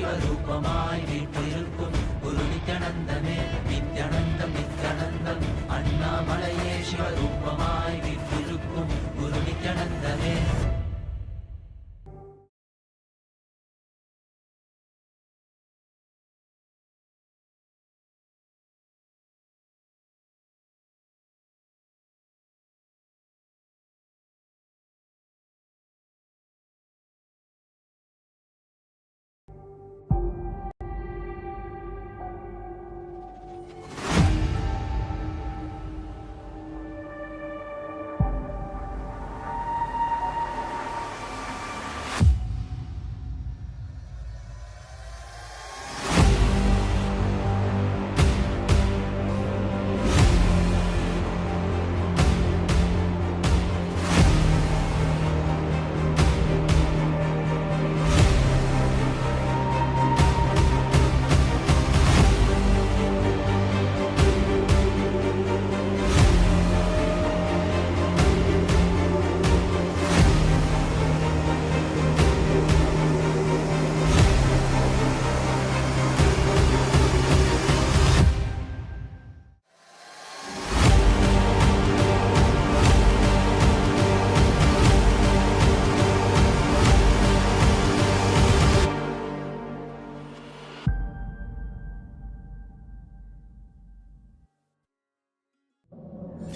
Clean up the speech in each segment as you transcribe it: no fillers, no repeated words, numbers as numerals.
சிவரூபமாய் வீற்றிருக்கும் குரு நித்யானந்தமே நித்யானந்தம் நித்யானந்தம் அண்ணாமலையே சிவரூபமாய் வீற்றிருக்கும் குரு நித்யானந்தமே.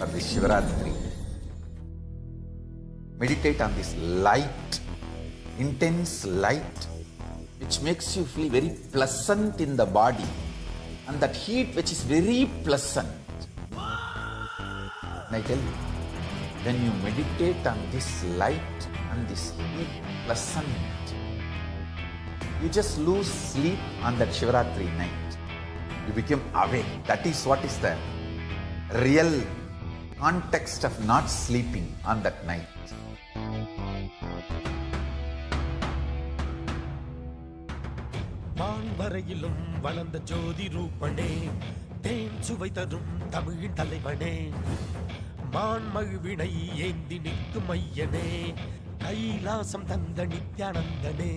For this Shivaratri, meditate on this light, intense light, which makes you feel very pleasant in the body, and that heat which is very pleasant. And I tell you, when you meditate on this light and this heat pleasant, you just lose sleep on that Shivaratri night. You become awake. That is what is the real context of not sleeping on that night. வான்வரையிலும் வளர்ந்த ஜோதி ரூபனே, தேன் சுவை தரும் தமிழின் தலைவனே, மான்மழுவினை ஏந்தி நிற்கும் ஐயனே, கைலாசம் தந்த நித்யானந்தனே.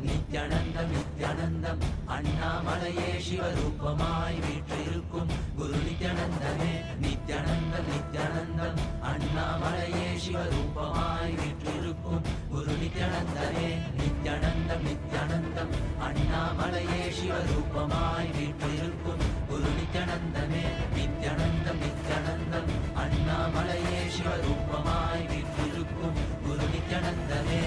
நித்யானந்தம் நித்யானந்தம் அண்ணாமலையே சிவரூபமாய் வீற்றிருக்கும் குரு நித்யானந்தமே நித்யானந்தம் நித்யானந்தம் அண்ணாமலையே சிவரூபமாய் வீற்றிருக்கும் குரு நித்யானந்தமே நித்யானந்தம் நித்யானந்தம் அண்ணாமலையே சிவரூபமாய் வீற்றிருக்கும் குரு நித்யானந்தமே நித்யானந்தம் நித்யானந்தம் அண்ணாமலையே சிவரூபமாய் வீற்றிருக்கும் குரு நித்யானந்தமே.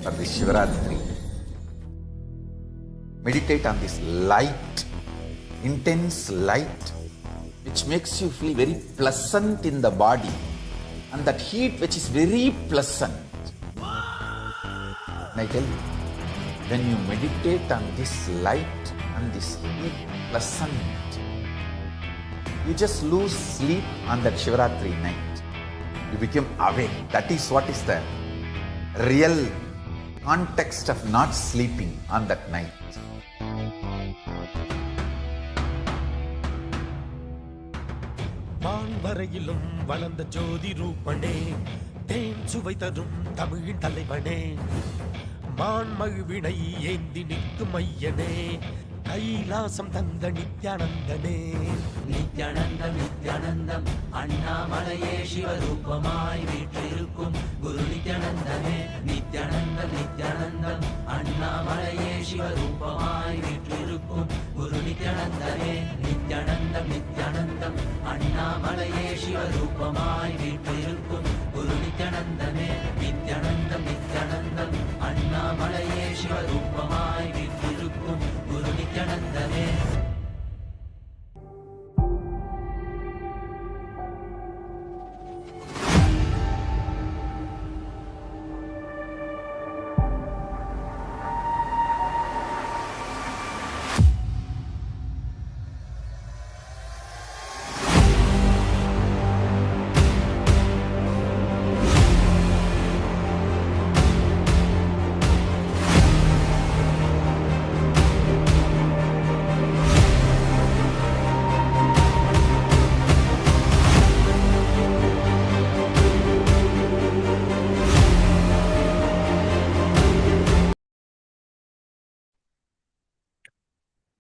For this Shivaratri, meditate on this light, intense light, which makes you feel very pleasant in the body, and that heat which is very pleasant. And I tell you, when you meditate on this light and this heat pleasant, you just lose sleep on that Shivaratri night. You become awake. That is what is the real context of not sleeping on that night. மான் வரையிலும் வளர்ந்த ஜோதி ரூபனே, தேன் சுவை தரும் தமிழின் தலைவனே, மான் மகிழ்வினை ஏந்தி நிற்கும் ஐயனே, கைலாசம் தந்த நித்யானந்தனே. நித்யானந்தம் நித்யானந்தம் அண்ணாமலையே சிவரூபமாய் வீற்றிருக்கும் குரு நித்யானந்தமே. நித்யானந்தம் நித்யானந்தம் அண்ணாமலையே சிவரூபமாய் வீற்றிருக்கும் குரு நித்யானந்தமே. நித்யானந்தம் நித்யானந்தம் அண்ணாமலையே சிவரூபமாய் வீற்றிருக்கும் குரு நித்யானந்தமே. நித்யானந்தம் நித்யானந்தம் அண்ணாமலையே சிவரூபமாய் வீற்றிருக்கும் குரு நித்யானந்தமே.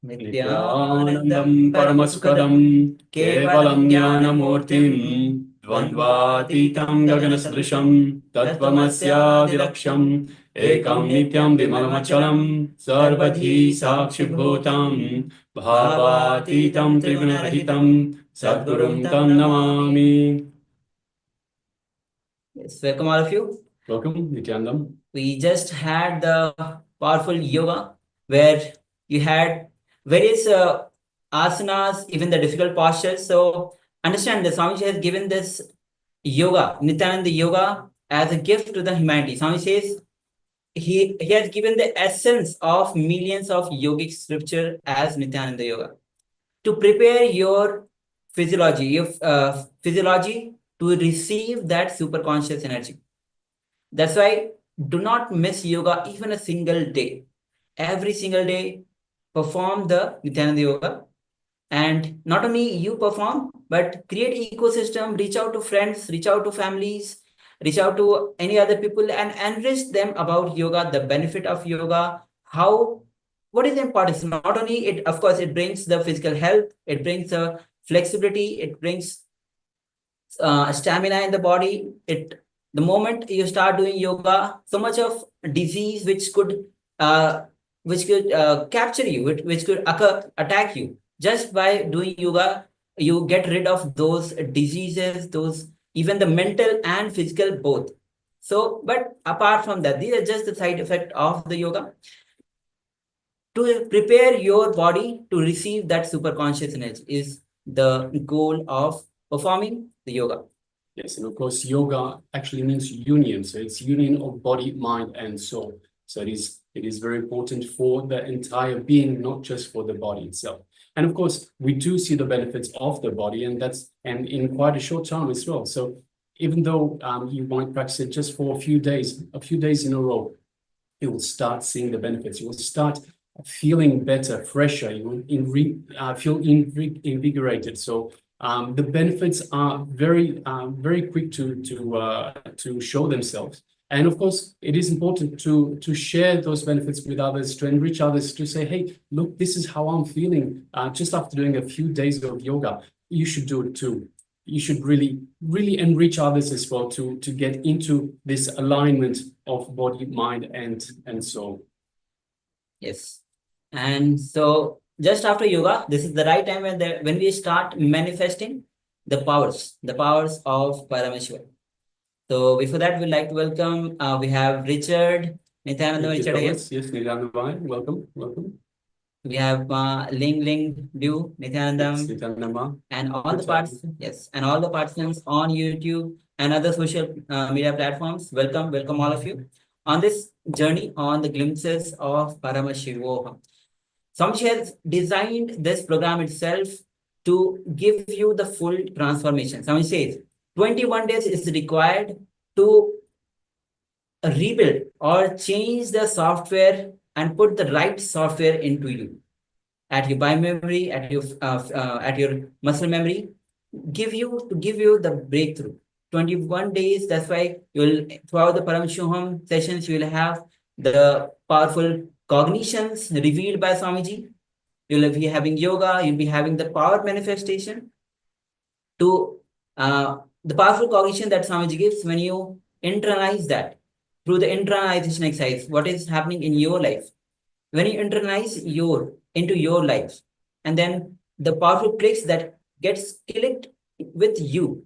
नित्यानन्दं परमसुखदं केवलं ज्ञानमूर्तिं द्वन्द्वातीतं गगनसदृशं तत्त्वमस्यादिलक्ष्यम् एकं नित्यं विमलमचलं सर्वधी साक्षिभूतं भावातीतं त्रिगुणरहितं सद्गुरुं तं Namami. Yes, welcome all of you. Welcome, Nityanandam. We just had the powerful yoga where you had various asanas, even the difficult postures. So understand that Swami has given this yoga, Nityananda Yoga, as a gift to the humanity. Swami says he has given the essence of millions of yogic scripture as Nityananda Yoga to prepare your physiology to receive that superconscious energy. That's why do not miss yoga even a single day. Every single day perform the Nityananda Yoga, and not only you perform, but create ecosystem, reach out to friends, reach out to families, reach out to any other people and enrich them about yoga, the benefit of yoga, what is the importance. Not only it, of course, it brings the physical health, it brings the flexibility, it brings stamina in the body. The moment you start doing yoga, so much of disease which could capture you, which could attack you. Just by doing yoga, you get rid of those diseases, even the mental and physical both. So, but apart from that, these are just the side effect of the yoga. To prepare your body to receive that superconscious energy is the goal of performing the yoga. Yes, and of course, yoga actually means union. So it's union of body, mind, and soul. So it is very important for the entire being, not just for the body itself. And of course, we do see the benefits of the body, and in quite a short time as well. So even though you might practice it just for a few days in a row, you will start seeing the benefits. You will start feeling better, fresher. You will feel invigorated. So the benefits are very quick to show themselves. And of course, it is important to share those benefits with others, to enrich others, to say, hey, look, this is how I'm feeling just after doing a few days of yoga. You should do it too. You should really enrich others as well to get into this alignment of body, mind, and soul. Yes. And so just after yoga, this is the right time when we start manifesting the powers of Paramashivoham. So before that, we'd like to welcome, we have Richard, Nityananda Richard here. Yes, Nityananda, welcome. We have Ling Du, Nityanandam, Yes, Nityananda. and all the participants on YouTube and other social media platforms. Welcome all of you on this journey on the glimpses of Paramashivoham. Swami has designed this program itself to give you the full transformation. Swami says 21 days is required to rebuild or change the software and put the right software into you. At your biomemory, at your muscle memory, give you the breakthrough. 21 days, that's why you'll throughout the Paramashivoham sessions, you will have the powerful cognitions revealed by Swamiji. You'll be having yoga, you'll be having the power manifestation to the powerful cognition that Swamiji gives when you internalize that through the internalization exercise, what is happening in your life. When you internalize into your life, and then the powerful clicks that gets clicked with you,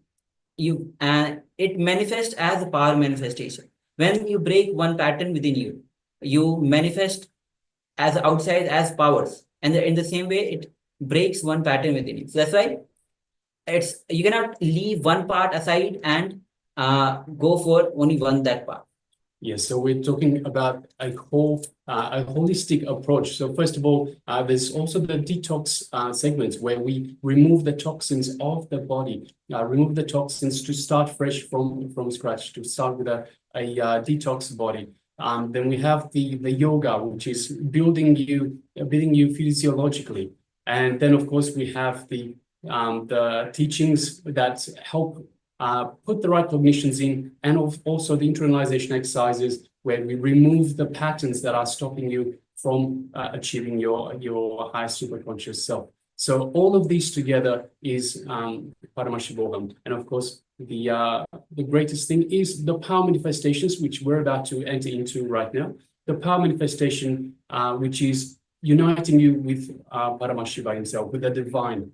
it manifests as a power manifestation. When you break one pattern within you, you manifest as outside as powers, and in the same way, it breaks one pattern within you. So that's why you cannot leave one part aside and go for only one that part. Yes, so we're talking about a holistic approach. So first of all, there's also the detox segments where we remove the toxins of the body, remove the toxins to start fresh from scratch, to start with a detox body. Then we have the yoga, which is building you physiologically, and then of course we have the teachings that help put the right cognitions in, and also the internalization exercises where we remove the patterns that are stopping you from achieving your high superconscious self. So all of these together is Paramashivoham. And of course, the greatest thing is the power manifestations, which we're about to enter into right now. The power manifestation, which is uniting you with Paramashiva himself, with the divine.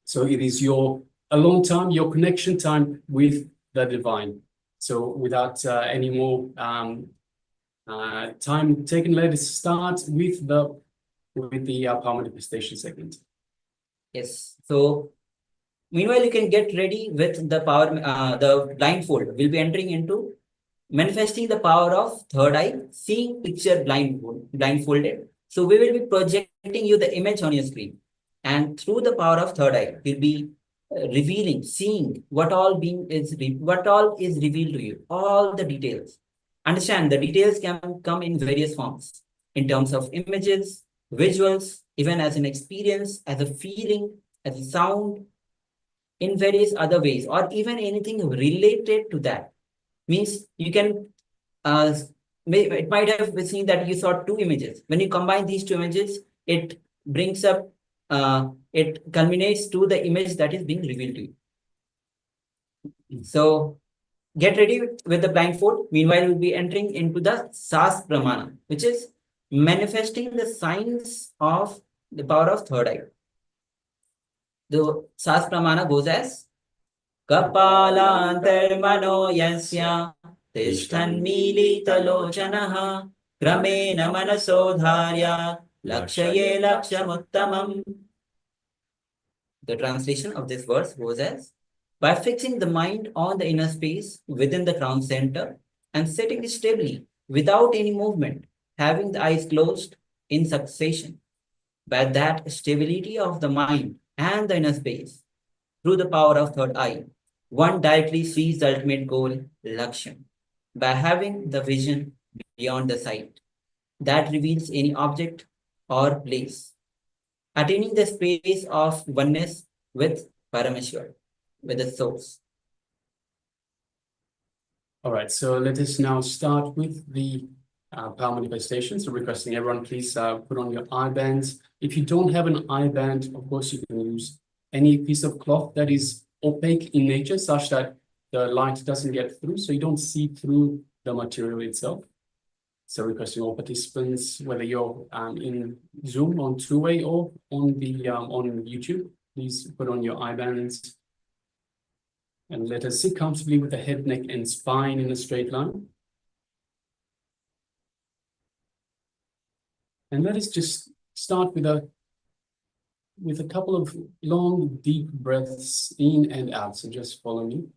So it is your alone time, your connection time with the divine. So without any more time taken, let us start with the power manifestation segment. Yes. So meanwhile, you can get ready with the power, the blindfold. We'll be entering into manifesting the power of third eye, seeing picture blindfolded. So we will be projecting you the image on your screen. And through the power of third eye, we'll be revealing, seeing what all is revealed to you, all the details. Understand, the details can come in various forms, in terms of images, visuals, even as an experience, as a feeling, as a sound, in various other ways, or even anything related to that. Means you can, it might have been seen that you saw two images. When you combine these two images, it brings up, it culminates to the image that is being revealed to you. So get ready with the blindfold. Meanwhile, we'll be entering into the Sas Pramana, which is manifesting the signs of the power of third eye. The Sas Pramana goes as Kapalantarmano yasya Tishtanmilitalochanaha Kramena manasodharya Lakshaye lakshamuttamam. The translation of this verse goes as, by fixing the mind on the inner space within the crown center and sitting stably without any movement, having the eyes closed in succession, by that stability of the mind and the inner space, through the power of third eye, one directly sees the ultimate goal, Laksham, by having the vision beyond the sight that reveals any object or place, attaining the space of oneness with Parameshwar, with the source. All right, so let us now start with the power manifestation. So requesting everyone, please put on your eye bands. If you don't have an eye band, of course, you can use any piece of cloth that is opaque in nature, such that the light doesn't get through, so you don't see through the material itself. So requesting all participants, whether you're in Zoom on two-way or on the on YouTube, please put on your eye bands. And let us sit comfortably with the head, neck, and spine in a straight line. And let us just start with a couple of long, deep breaths in and out. So just follow me.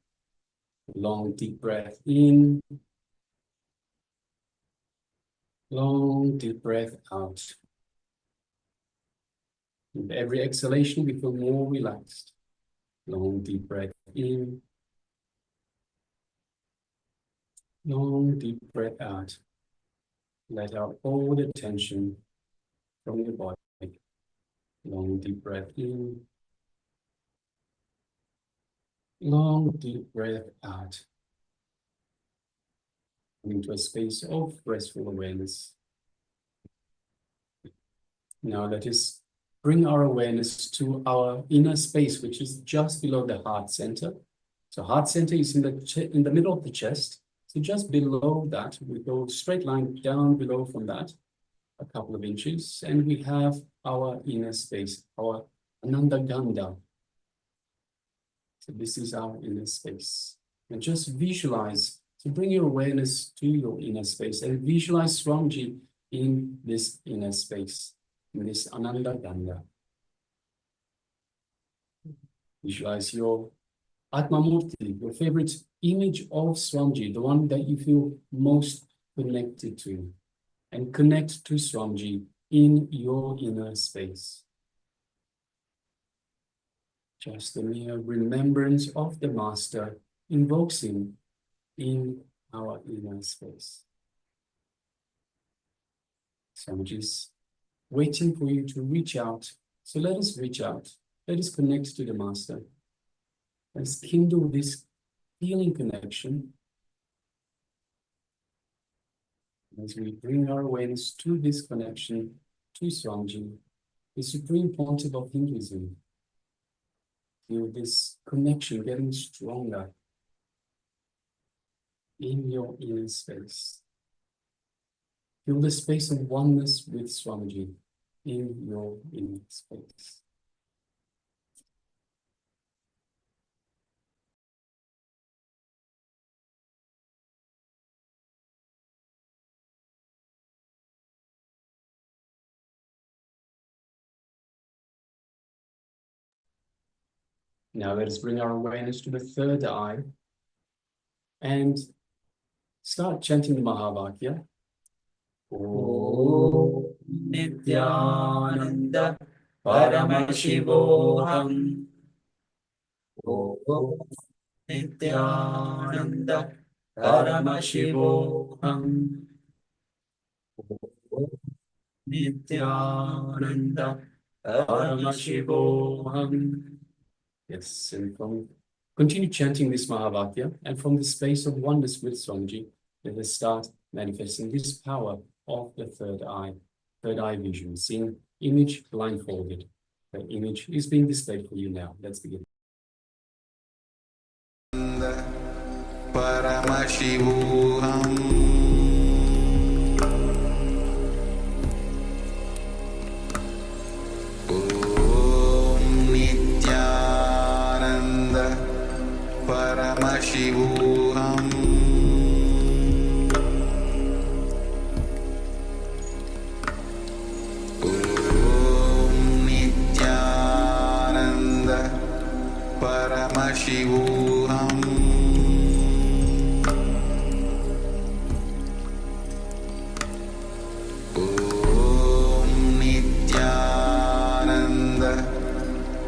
Long, deep breath in. Long, deep breath out. With every exhalation, we feel more relaxed. Long, deep breath in. Long, deep breath out. Let out all the tension from your body. Long, deep breath in. Long, deep breath out. Into a space of restful awareness. Now let us bring our awareness to our inner space, which is just below the heart center. So heart center is in the middle of the chest. So just below that, we go straight line down below from that, a couple of inches, and we have our inner space, our Ananda Gandha. So this is our inner space. And just visualize, so bring your awareness to your inner space and visualize Swamiji in this inner space, in this Ananda Gandha. Visualize your Atma Murti, your favorite image of Swamiji, the one that you feel most connected to, and connect to Swamiji in your inner space. Just the mere remembrance of the Master invokes him in our inner space. Swamiji is waiting for you to reach out. So let us reach out. Let us connect to the Master. Let's kindle this healing connection as we bring our awareness to this connection to Swamiji, the supreme pontiff of Hinduism. Feel this connection getting stronger in your inner space. Feel the space of oneness with Swamiji in your inner space. Now let us bring our awareness to the third eye and start chanting the Mahavakya. Om Nityananda Paramashivoham. Om Nityananda Paramashivoham. Om Nityananda Paramashivoham. Yes, and continue chanting this Mahavakya, and from the space of oneness with Swamiji, let us start manifesting this power of the third eye vision, seeing image blindfolded. The image is being displayed for you now. Let's begin. Paramashivoham. Paramashivoham. Om Nityananda Paramashivoham. Om Nityananda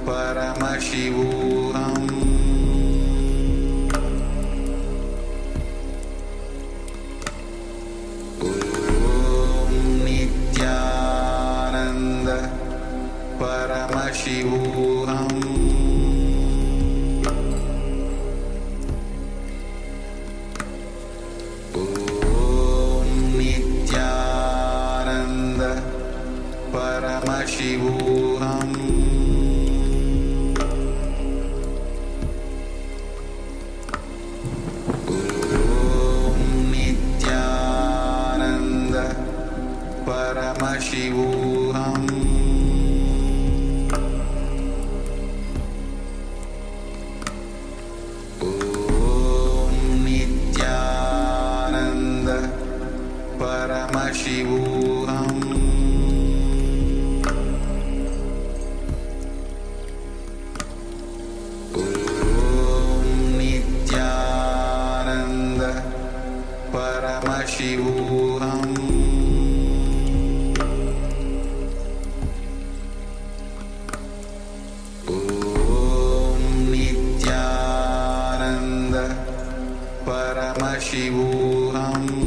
Paramashivoham. Paramashivoham. Om Nityananda Paramashivoham. Om Nityananda Paramashivoham. Paramashivoham. Om Nityananda Paramashivoham. Om Nityananda Paramashivoham.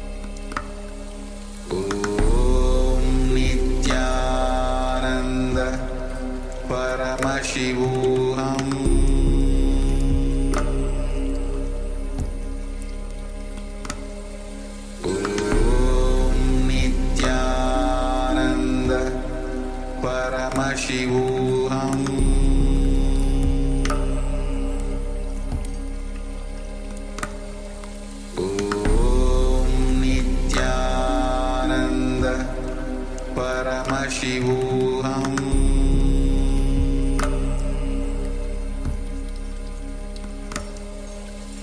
Paramashivoham Om Nityananda Paramashivoham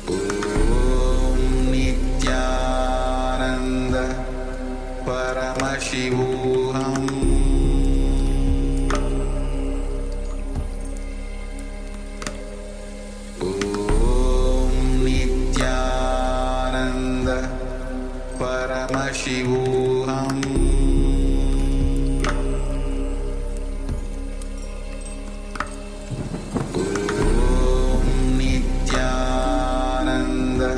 Om Nityananda Paramashivoham Om Nityananda Paramashivoham Om Nityananda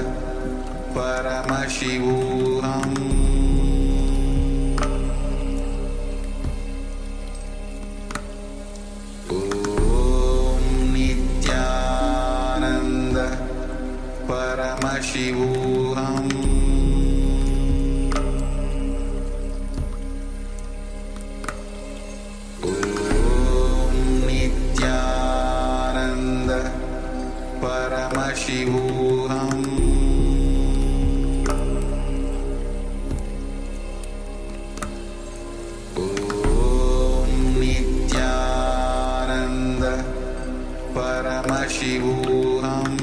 Paramashivoham Om Nityananda Paramashivoham Om Nityananda Paramashivoham Om Nityananda Paramashivoham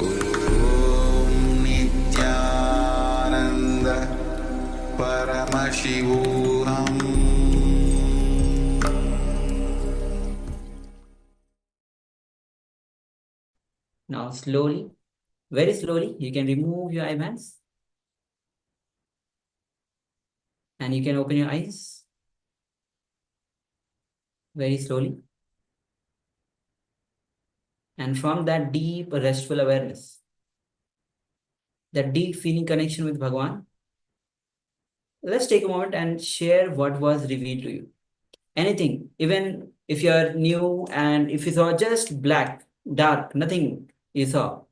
Om Nityananda Paramashivoham Now slowly, very slowly, you can remove your eye bands and you can open your eyes very slowly. And from that deep restful awareness, that deep feeling connection with Bhagwan, let's take a moment and share what was revealed to you. Anything, even if you are new and if you saw just black, dark, nothing you saw,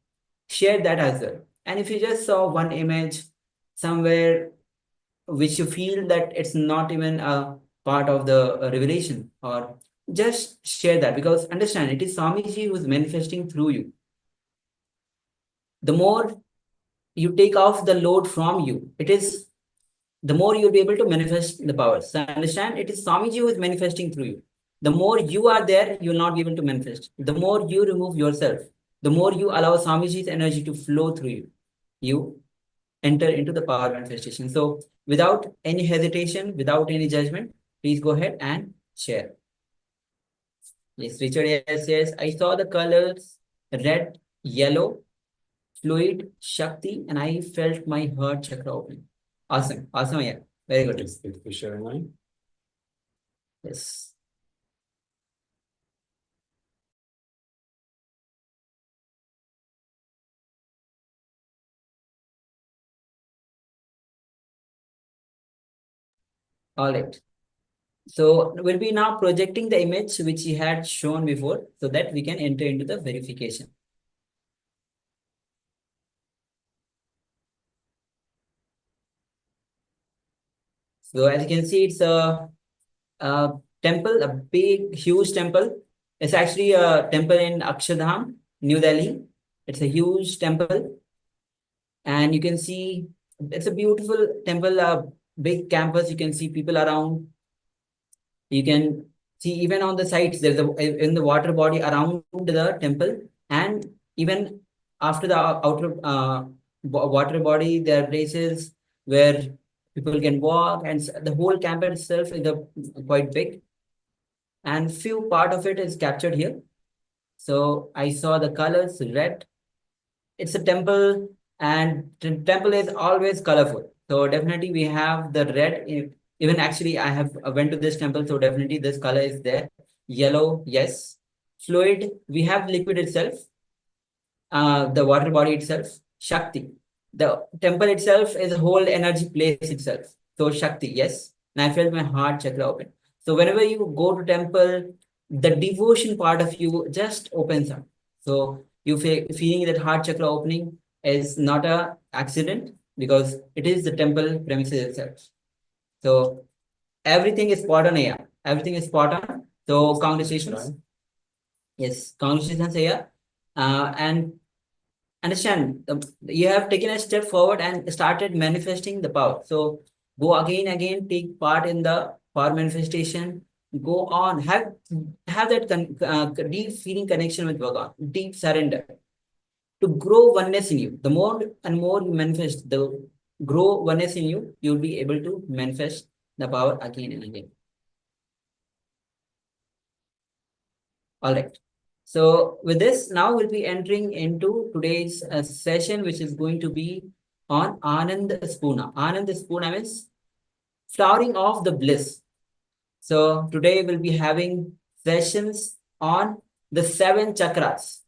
share that as well. And if you just saw one image somewhere which you feel that it's not even a part of the revelation, or just share that, because understand, it is Swamiji who is manifesting through you. The more you take off the load from you, the more you'll be able to manifest the powers. So understand, it is Swamiji who is manifesting through you. The more you are there, you will not be able to manifest. The more you remove yourself, the more you allow Swamiji's energy to flow through you, you enter into the power manifestation. So without any hesitation, without any judgment, please go ahead and share. Yes, Richard, yes, I saw the colors red, yellow, fluid, Shakti, and I felt my heart chakra opening. Awesome, yeah. Very good. Yes, thank you for sharing mine. Yes. All right. So we'll be now projecting the image which he had shown before so that we can enter into the verification. So as you can see, it's a temple, a big, huge temple. It's actually a temple in Akshardham, New Delhi. It's a huge temple. And you can see it's a beautiful temple, a big campus. You can see people around. You can see even on the sides, there's in the water body around the temple. And even after the outer water body, there are places where people can walk, and the whole campus itself is quite big. And few part of it is captured here. So I saw the colors red. It's a temple, and the temple is always colorful. So definitely we have the red. Even actually I went to this temple, so definitely this color is there. Yellow, yes. Fluid, we have liquid itself. The water body itself, Shakti. The temple itself is a whole energy place itself. So Shakti, yes. And I felt my heart chakra open. So whenever you go to temple, the devotion part of you just opens up. So you feeling that heart chakra opening is not a accident. because it is the temple premises itself. So everything is spot on here. Everything is spot on. So congratulations. Yes, congratulations here. And understand, you have taken a step forward and started manifesting the power. So go again, take part in the power manifestation. Go on, have that deep feeling connection with Bhagavan, deep surrender to grow oneness in you. The more and more you manifest, the grow oneness in you, you'll be able to manifest the power again and again. All right. So with this, now we'll be entering into today's session, which is going to be on Anand Spuna. Anand Spuna means flowering of the bliss. So today we'll be having sessions on the 7 chakras.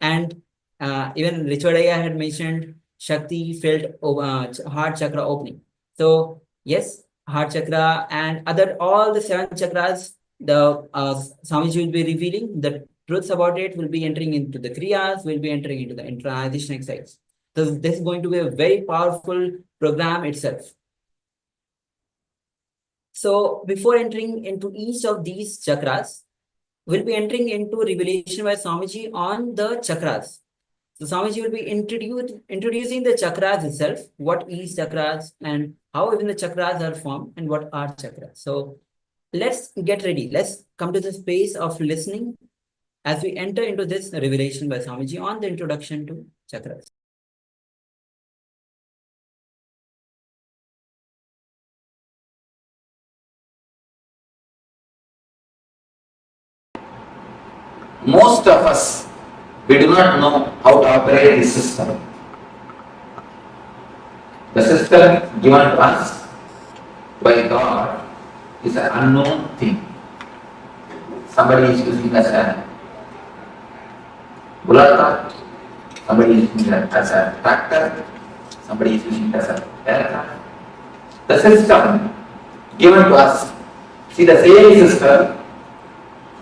And even Richardaya had mentioned Shakti felt heart chakra opening. So yes, heart chakra and all the 7 chakras, the Swamiji will be revealing the truths about it, will be entering into the kriyas, will be entering into the internalization exercise. So this is going to be a very powerful program itself. So before entering into each of these chakras, we'll be entering into revelation by Swamiji on the chakras. So Swamiji will be introducing the chakras itself, what is chakras and how even the chakras are formed and what are chakras. So let's get ready. Let's come to the space of listening as we enter into this revelation by Swamiji on the introduction to chakras. Most of us, we do not know how to operate this system. The system given to us by God is an unknown thing. Somebody is using it as a bullock, somebody is using it as a tractor, somebody is using it as a aircraft. The system given to us, see the same system,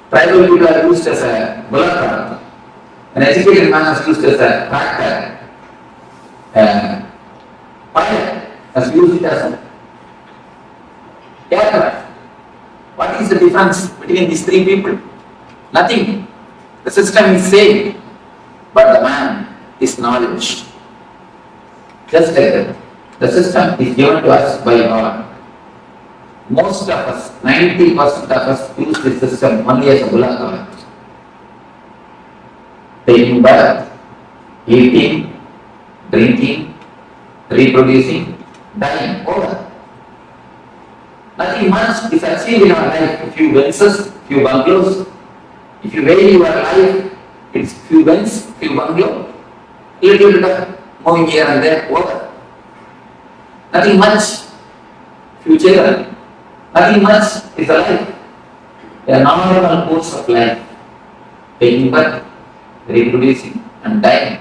tribal people are used as a bullock, an educated man is used as a tractor, pilot has used it as a aircraft. What is the difference between these 3 people? Nothing. The system is same, but the man is knowledge. Just like that. The system is given to us by God. Most of us, 90% of us, use this system only as a bullock. Taking birth, eating, drinking, reproducing, dying, over. Nothing much is achieved in our life. A few Benzes, few bungalows. If you weigh your life, it's few Benz, few bungalow, little bit of moving here and there, over. Nothing much. Few children. Nothing much is the life. A normal course of life. Taking birth, reproducing, and dying.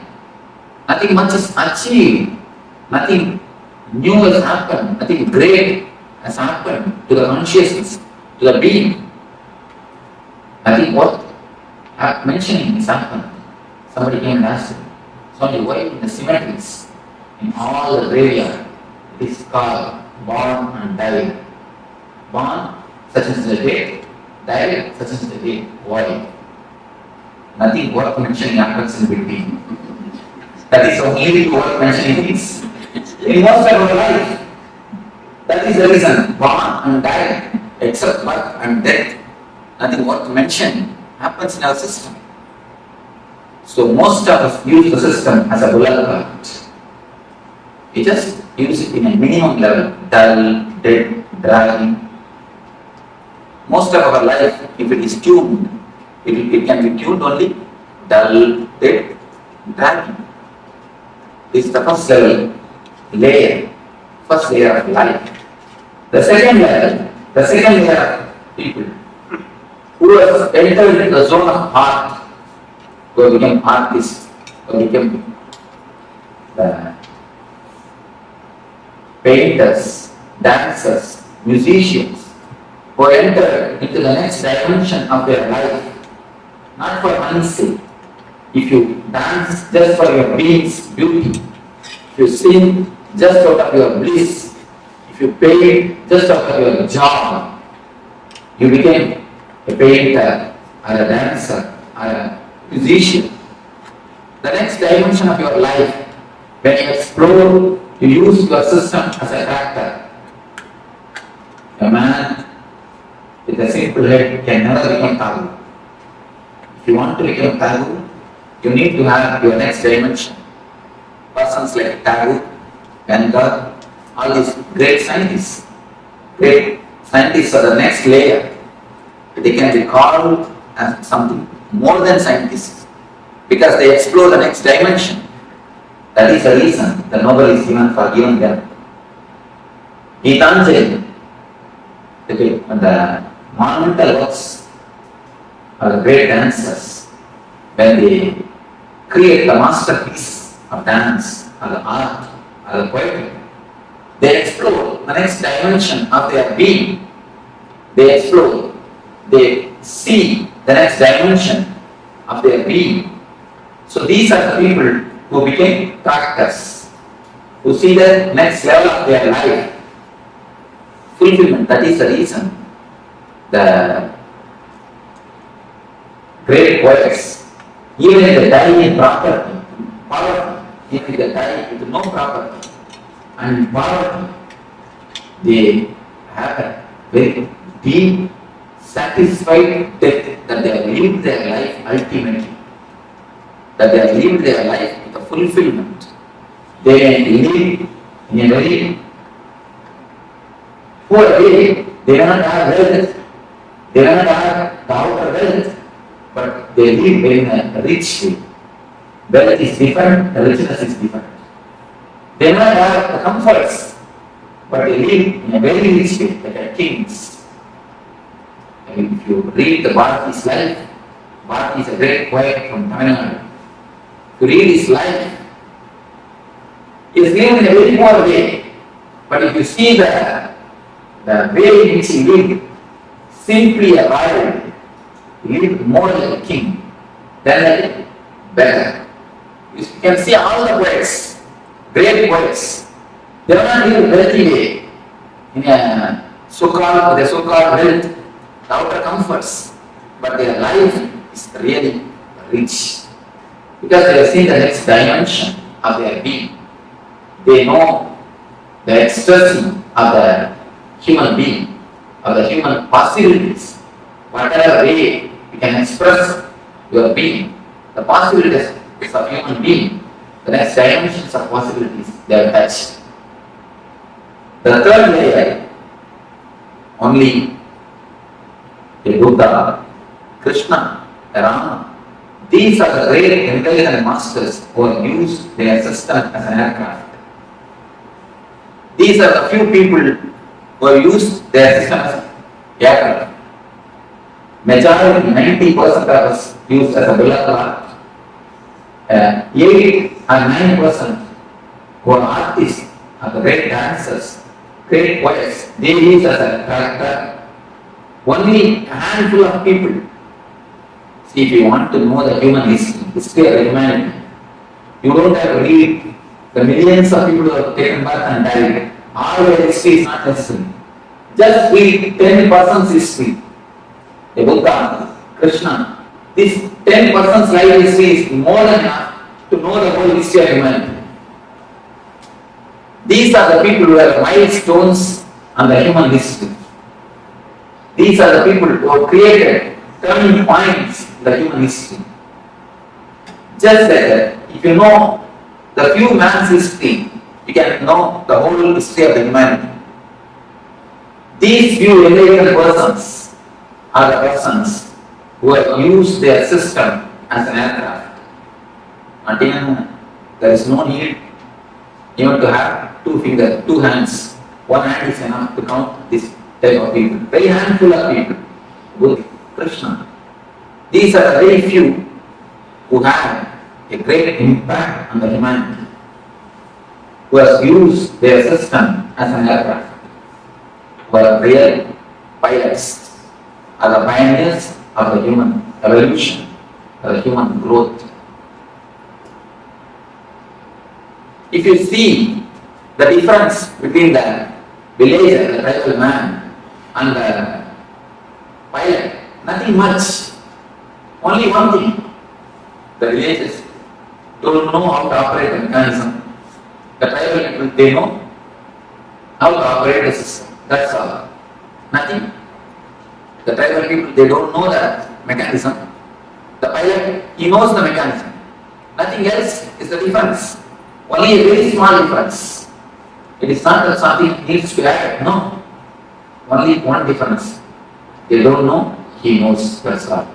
Nothing much is achieved. Nothing new has happened. Nothing great has happened to the consciousness, to the being. Nothing worth mentioning has happened. Somebody came and asked me, Swami, why in the cemeteries, in all the graveyard, it is called born and died. Born, such as the date, died, such as the date. Why? Nothing worth mentioning happens in between. That is only worth mentioning is in most of our life. That is the reason, born and died, except birth and death. Nothing worth mentioning happens in our system. So most of us use the system as a bullock cart. We just use it in a minimum level, dull, dead, dragging. Most of our life, if it is tuned, it can be tuned only, dull, dead, dragging. This is the first level, first layer of life. The second layer of people who have entered into the zone of art, who have become artists, who have become painters, dancers, musicians, who enter into the next dimension of their life, not for money's sake. If you dance just for your being's beauty, if you sing just out of your bliss, if you paid just out of your job, you became a painter or a dancer or a musician. The next dimension of your life, when you explore, you use your system as a tractor. A man with a simple head can never become Thagu. If you want to become Thagu, you need to have your next dimension. Persons like Thagu, Ganga, all these great scientists. Great scientists are the next layer. They can be called as something more than scientists because they explore the next dimension. That is the reason the Nobel is given for giving them. Gitanjali, the monumental works are the great dancers. When they create the masterpiece of dance or the art or the poetry, they explore the next dimension of their being. They explore, they see the next dimension of their being. So these are the people who became practice, who see the next level of their life. Fulfillment, that is the reason the great poets, even if they die in poverty, even if they die with no property and poverty, they have a very deep, satisfied death that they have lived their life ultimately. That they have lived their life with a fulfillment. They may live in a very poor way. They may not have wealth. They may not have the outer wealth, but they live in a rich way. Wealth is different, the richness is different. They may not have the comforts, but they live in a very rich way, like a kings. I mean, if you read the Bharati's life, Bharati is a great poet from Tamil Nadu. To read his life, he is lived in a very poor way. But if you see the way in which he lived, simply a royal, he lived more like a king than a beggar. You can see all the poets, great poets, they are not living wealthy way, in a so-called wealth, the outer comforts, but their life is really rich. Because they have seen the next dimension of their being. They know the ecstasy of the human being, of the human possibilities. Whatever way you can express your being, the possibilities of human being, the next dimensions of possibilities, they are touched. The third layer, only a Buddha, Krishna, Rama, these are the great intelligent masters who have used their system as an aircraft. These are the few people who have used their system as an aircraft. Majority, 90% of us used as a bill of art. 8 or 9% who are artists, are the great dancers, great poets, they use as a character. Only a handful of people. See, if you want to know the human history of humanity, you don't have to read the millions of people who have taken birth and died. All their history is not necessary. Just read 10% history. The Buddha, Krishna, this 10% life history is more than enough to know the whole history of humanity. These are the people who have milestones on the human history. These are the people who have created turning points in the human history. Just like that, if you know the few man's history, you can know the whole history of the humanity. These few enlightened persons are the persons who have used their system as an aircraft. And even there is no need even to have 2 fingers, 2 hands. 1 hand is enough to count this type of people. Very handful of people. Buddha, Krishna. These are the very few who have a great impact on the humanity, who has used their system as an aircraft, who are real pilots, are the pioneers of the human evolution, of the human growth. If you see The difference between the villager, the tribal man, and the pilot, nothing much. Only one thing. The villagers don't know how to operate the mechanism. The tribal people, they know how to operate the system. That's all. Nothing. The tribal people, they don't know the mechanism. The pilot, he knows the mechanism. Nothing else is the difference. Only a very small difference. It is not that something needs to be added. No. Only one difference. They don't know, he knows. That's all.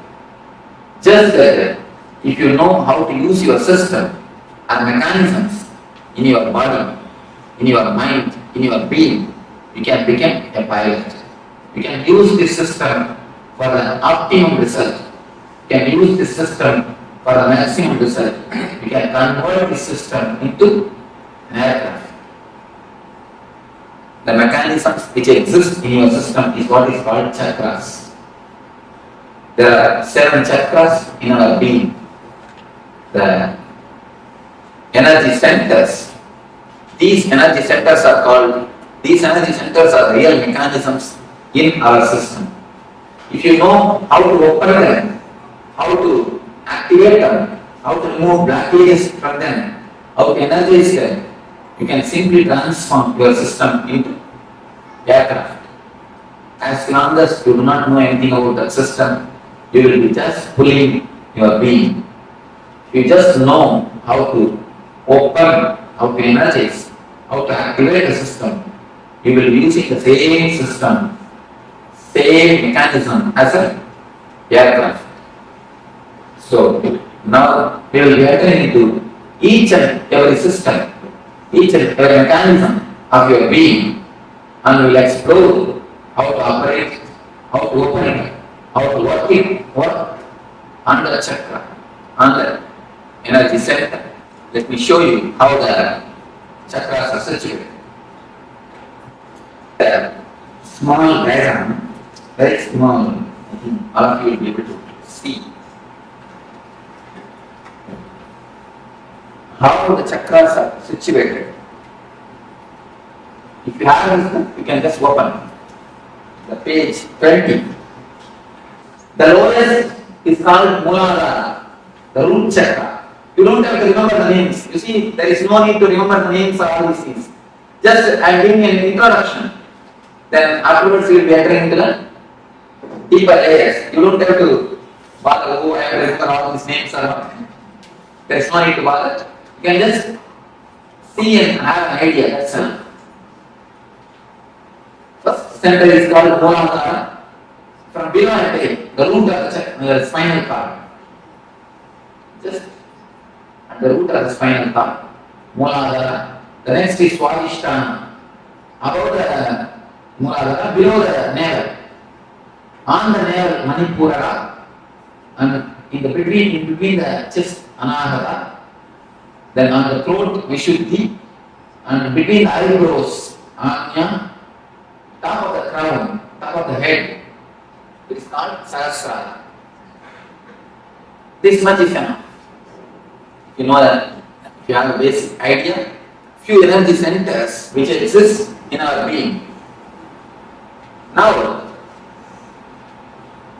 Just like that, if you know how to use your system and mechanisms in your body, in your mind, in your being, you can become a pilot. You can use this system for the optimum result. You can use this system for the maximum result. You can convert this system into an aircraft. The mechanisms which exist in your system is what is called chakras. There are 7 chakras in our being. The energy centers. These energy centers are real mechanisms in our system. If you know how to open them, how to activate them, how to remove blockages from them, how to energize them, you can simply transform your system into aircraft. As long as you do not know anything about that system, you will be just pulling your being. You just know how to open, how to energize, how to activate the system. You will be using the same system, same mechanism as an aircraft. So now we will be entering into each and every system, each and every mechanism of your being, and we will explore how to operate it, how to open it, how to work under the chakra, under energy center. Let me show you how the chakras are situated. The small diagram, very small, I think all of you will be able to see how the chakras are situated. If you have this book, you can just open the page 20. The lowest is called Muladhara, the root chakra. You don't have to remember the names. You see, there is no need to remember the names of all these things. Just I am giving an introduction. Then afterwards you will be entering into the deeper layers. You don't have to bother, oh, I have to remember all these names or not. There is no need to bother. You can just see and have an idea. That's enough. First center is called Muladhara. From below I take the root of the spinal cord. Just at the root of the spinal cord. Muladhara. The next is Swadhisthana. Above the Muladhara, below the navel. On the navel, Manipura. And in between the chest, Anahata. Then on the throat, Vishuddhi. And between the eyebrows, Anya. Top of the crown, top of the head. It is called Sahasrara. This much is enough. You know that, if you have a basic idea, few energy centers which exist in our being. Now,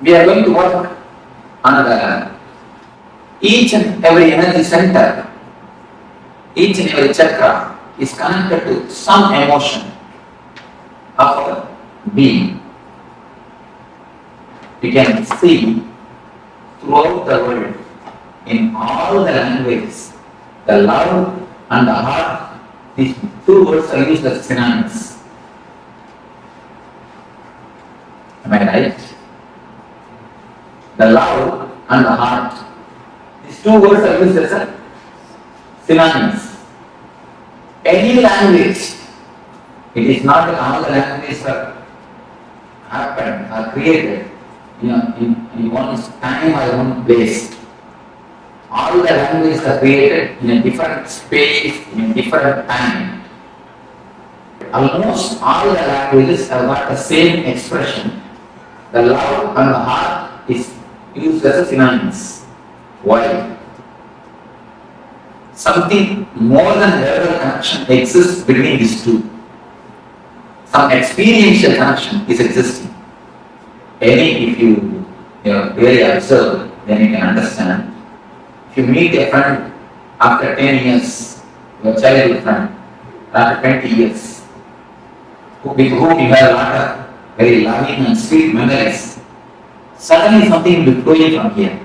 we are going to work on each and every energy center, each and every chakra is connected to some emotion of our being. You can see throughout the world, in all the languages, the love and the heart, these 2 words are used as synonyms. Am I right? The love and the heart, these 2 words are used as synonyms. Any language, it is not that all the languages are happened, are created in one time or one place. All the languages are created in a different space, in a different time. Almost all the languages have got the same expression. The love and the heart is used as a synonyms. Why? something more than verbal connection exists between these two. Some experiential connection is existing. If you really observe, then you can understand. If you meet a friend after 10 years, your childhood friend, after 20 years, with whom you have a lot of very loving and sweet memories, suddenly something will be flowing from here.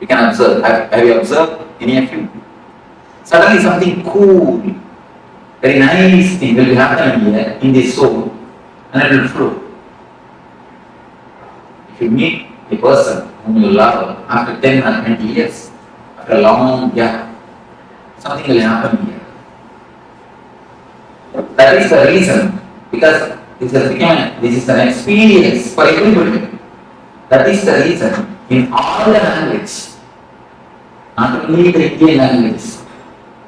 You can observe. Have you observed, any of you? Suddenly something cool, very nice thing will be happening here in the soul, and it will flow. If you meet a person whom you love after 10 or 20 years, after a long gap, something will happen here. That is the reason, because this is an experience for everybody. That is the reason in all the languages, not only the Indian languages,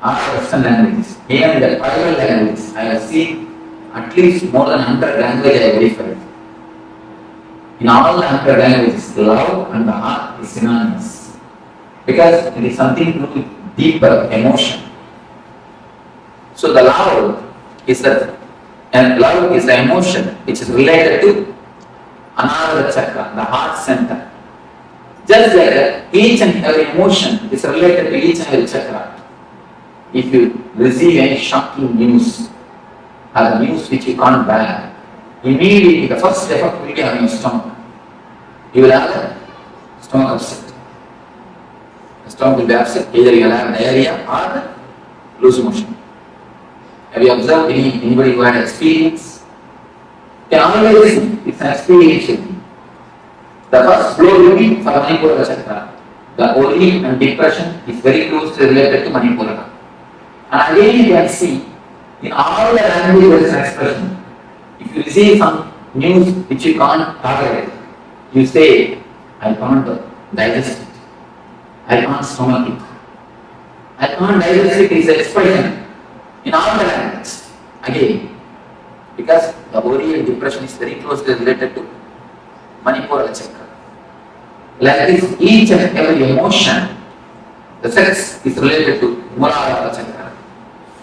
or Western languages, even the tribal languages, I have seen at least more than 100 languages I verified. In all the 100 languages, the love and the heart is synonymous. Because it is something to do with deeper emotion. So the love is the emotion which is related to another chakra, the heart center. Just like that, each and every emotion is related to each and every chakra. If you receive any shocking news, or the news which you can't bear, immediately the first effect will be on your stomach. You will have a stomach upset. The stomach will be upset, either you will have diarrhea or loose motion. Have you observed anybody who had experience? You can always listen, it's an experiential thing. The first blow will be for Manipura chakra. The worry and depression is very closely related to Manipura. And again you can see, in all the languages there is an expression. If you receive some news which you can't tolerate, you say, I can't digest it. I can't stomach it. I can't digest it is an expression. In all the languages, again, because the worry and depression is very closely related to Manipura chakra. Like this, each and every emotion, the sex is related to Muladhara chakra.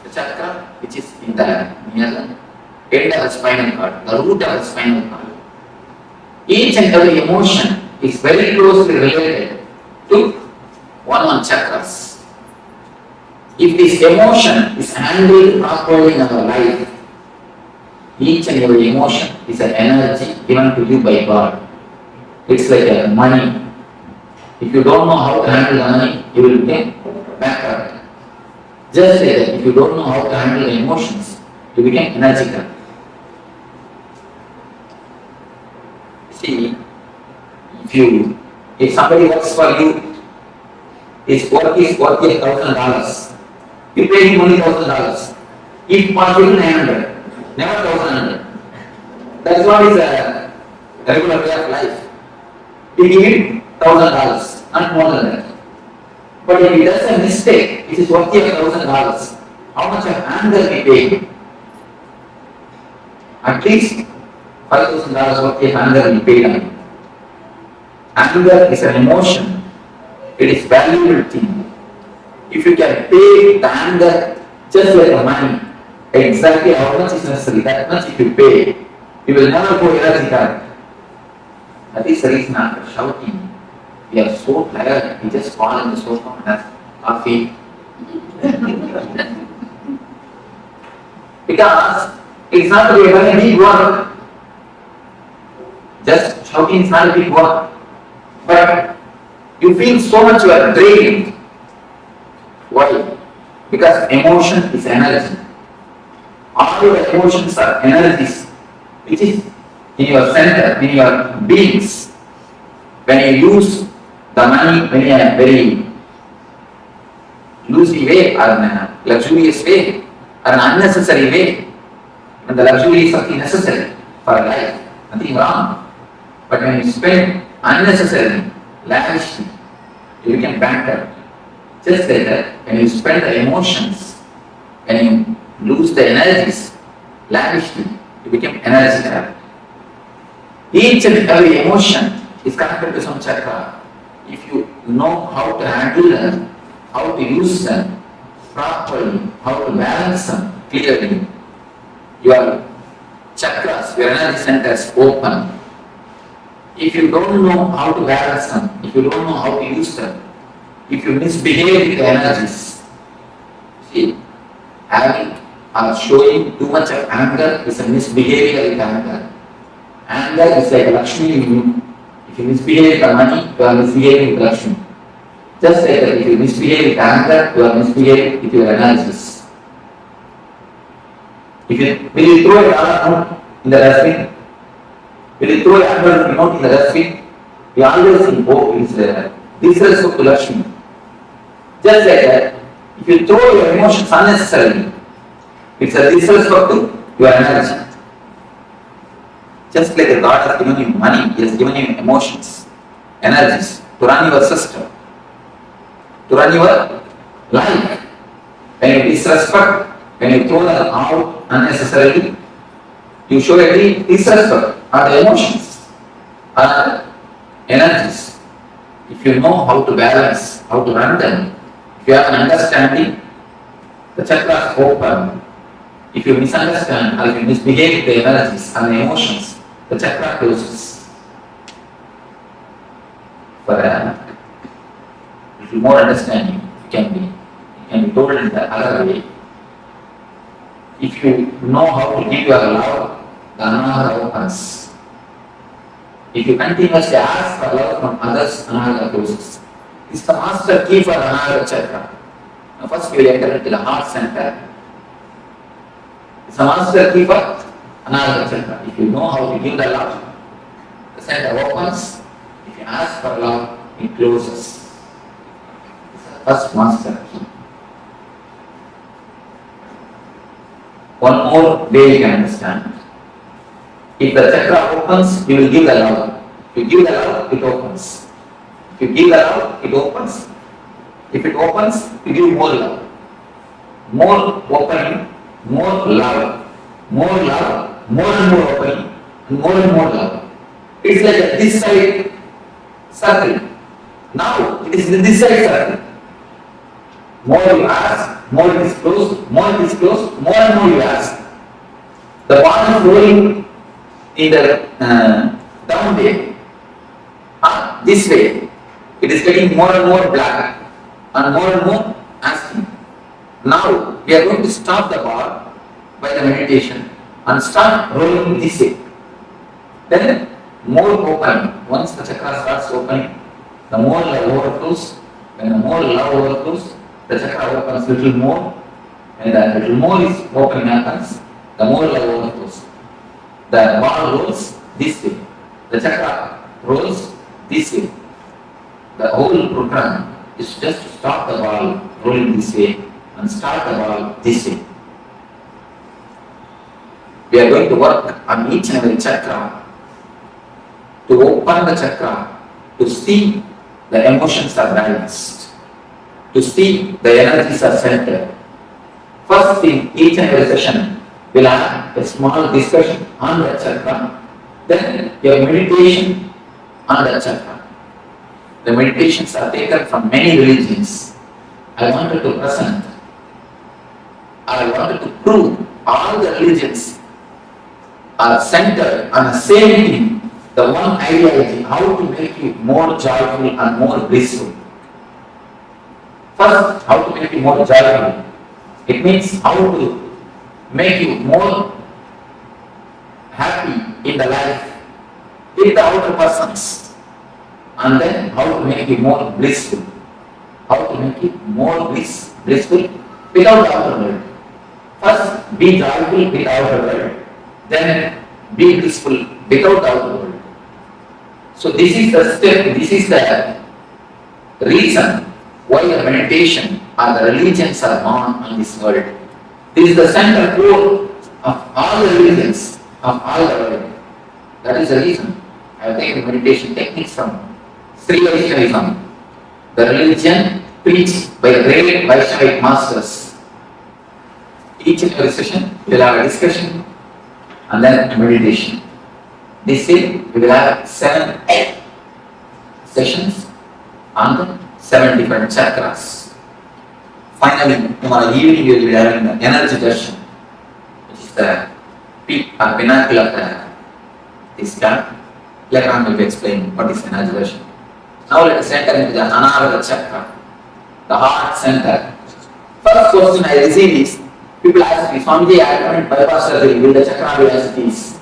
The chakra which is in the near the end of the spinal cord, the root of the spinal cord. Each and every emotion is very closely related to one chakras. If this emotion is handled properly in our life, each and every emotion is an energy given to you by God. It's like a money. If you don't know how to handle the money, you will become bankrupt. Just like that, if you don't know how to handle the emotions, you become energetic. See, if somebody works for you, his work is worth $1,000. You pay him only $1,000. If possible, 900. Never 1,100. That's what is a regular way of life. We give him $1,000, not more than that. But if he does a mistake, it is worth $1,000. How much of anger we pay him? At least $5,000 worth of anger we pay him. Anger is an emotion. It is valuable thing. If you can pay the anger just like the money, exactly how much is necessary, that much if you pay, you will never go energy card. That is the reason after shouting, we are so tired, we just fall on the sofa and have coffee. Because it's not a very big work. Just shouting is not a big work. But you feel so much you are drained. Why? Because emotion is energy. All your emotions are energies, which is in your center, in your beings. When you use the money in a very loosey way or in a luxurious way or an unnecessary way, and the luxury is something necessary for life, nothing wrong. But when you spend unnecessarily, lavishly, you become bankrupt. Just like that, when you spend the emotions, when you lose the energies, lavishly, you become energy trapped. Each and every emotion is connected to some chakra. If you know how to handle them, how to use them properly, how to balance them clearly, your chakras, your energy centers open. If you don't know how to balance them, if you don't know how to use them, if you misbehave with the energies, see, having or showing too much of anger is a misbehavior with anger. Anger is like Lakshmi in you. If you misbehave with the money, you are misbehaving with Lakshmi. Just like that, if you misbehave with anger, you are misbehaving with your energies. Will you throw a dollar in the dustbin? Will you throw a $100 in the dustbin? You always think, oh, it's disrespect to Lakshmi. Just like that, if you throw your emotions unnecessarily, it's a disrespect to your energy. Just like the God has given you money, He has given you emotions, energies to run your system, to run your life. When you disrespect, when you throw them out unnecessarily, you show a disrespect are the emotions, are the energies. If you know how to balance, how to run them, if you have an understanding, the chakras open. If you misunderstand or if you misbehave with the energies and the emotions, the chakra closes. For a little more understanding, it can be told in the other way. If you know how to give your love, the anahata opens. If you continuously ask for love from others, anahata closes. It's the master key for anahata chakra. Now first you enter into the heart center. It's a master key for anahata chakra. If you know how to give the love, the center opens. If you ask for love, it closes. It's the first master key. One more way you can understand. If the chakra opens, you will give the love. If you give the love, it opens. If you give the love, it opens. If it opens, you give more love. More opening, more love. More love, more and more opening, and more love. It's like a this side circle. Now it is in this side circle. More you ask, more it is closed, more it is closed, more and more you ask. The ball is rolling in the down way. This way. It is getting more and more black and more asking. Now we are going to stop the ball by the meditation and start rolling this way. Then more open. Once the chakra starts opening, the more love overflows. When the more love overflows, the chakra opens a little more. When the little more is opening happens, the more love overflows. The ball rolls this way. The chakra rolls this way. The whole program is just to stop the ball rolling this way and start the ball this way. We are going to work on each and every chakra to open the chakra, to see the emotions are balanced, to see the energies are centered. First, in each and every session, we'll have a small discussion on the chakra, then your meditation on the chakra. The meditations are taken from many religions. I wanted to present, I wanted to prove all the religions are centered on the same thing, the one ideology, how to make you more joyful and more blissful. First, how to make you more joyful. It means how to make you more happy in the life with the outer persons. And then how to make you more blissful. How to make you more blissful without the outer world. First, be joyful with the outer world. Then be blissful without the outer world. So this is the step, this is the reason why the meditation or the religions are born on this world. This is the central core of all the religions of all the world. That is the reason I have taken meditation techniques from Sri Vaishnavism, the religion preached by the great Vaishnavic masters. Each and every session we will have a discussion and then meditation. This way we will have 7 sessions on the 7 different chakras. Finally, tomorrow evening we will be having the Energize, which is the peak or pinnacle of this camp. Later on we will be explaining what is Energize. Now let us enter into the Anahata Chakra, the heart center. First question I receive is, people ask me, Swamiji, I have done bypass surgery, will the chakra be as it is?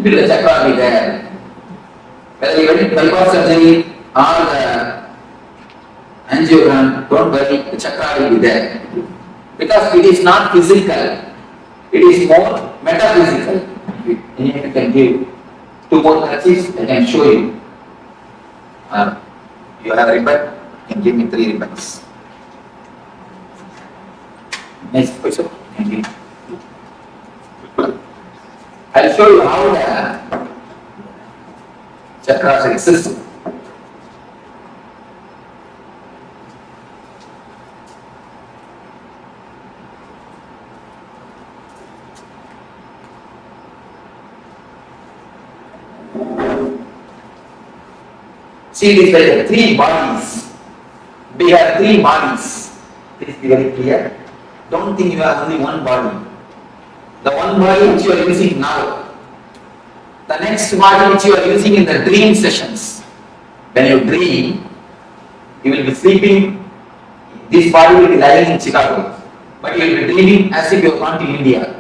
Will the chakra be there? Whether you did bypass surgery or the angiogram, don't worry, the chakra will be there. Because it is not physical, it is more metaphysical. If you can give 2 more touches, I can show you. You have a ribbon, you can give me 3 ribbons. Next question. Thank you. I'll show you how the chakras exist. See, it is like 3 bodies. We have 3 bodies. Please be very clear. Don't think you have only one body. The one body which you are using now, the next body which you are using in the dream sessions. When you dream, you will be sleeping, this body will be lying in Chicago, but you will be dreaming as if you have gone to India.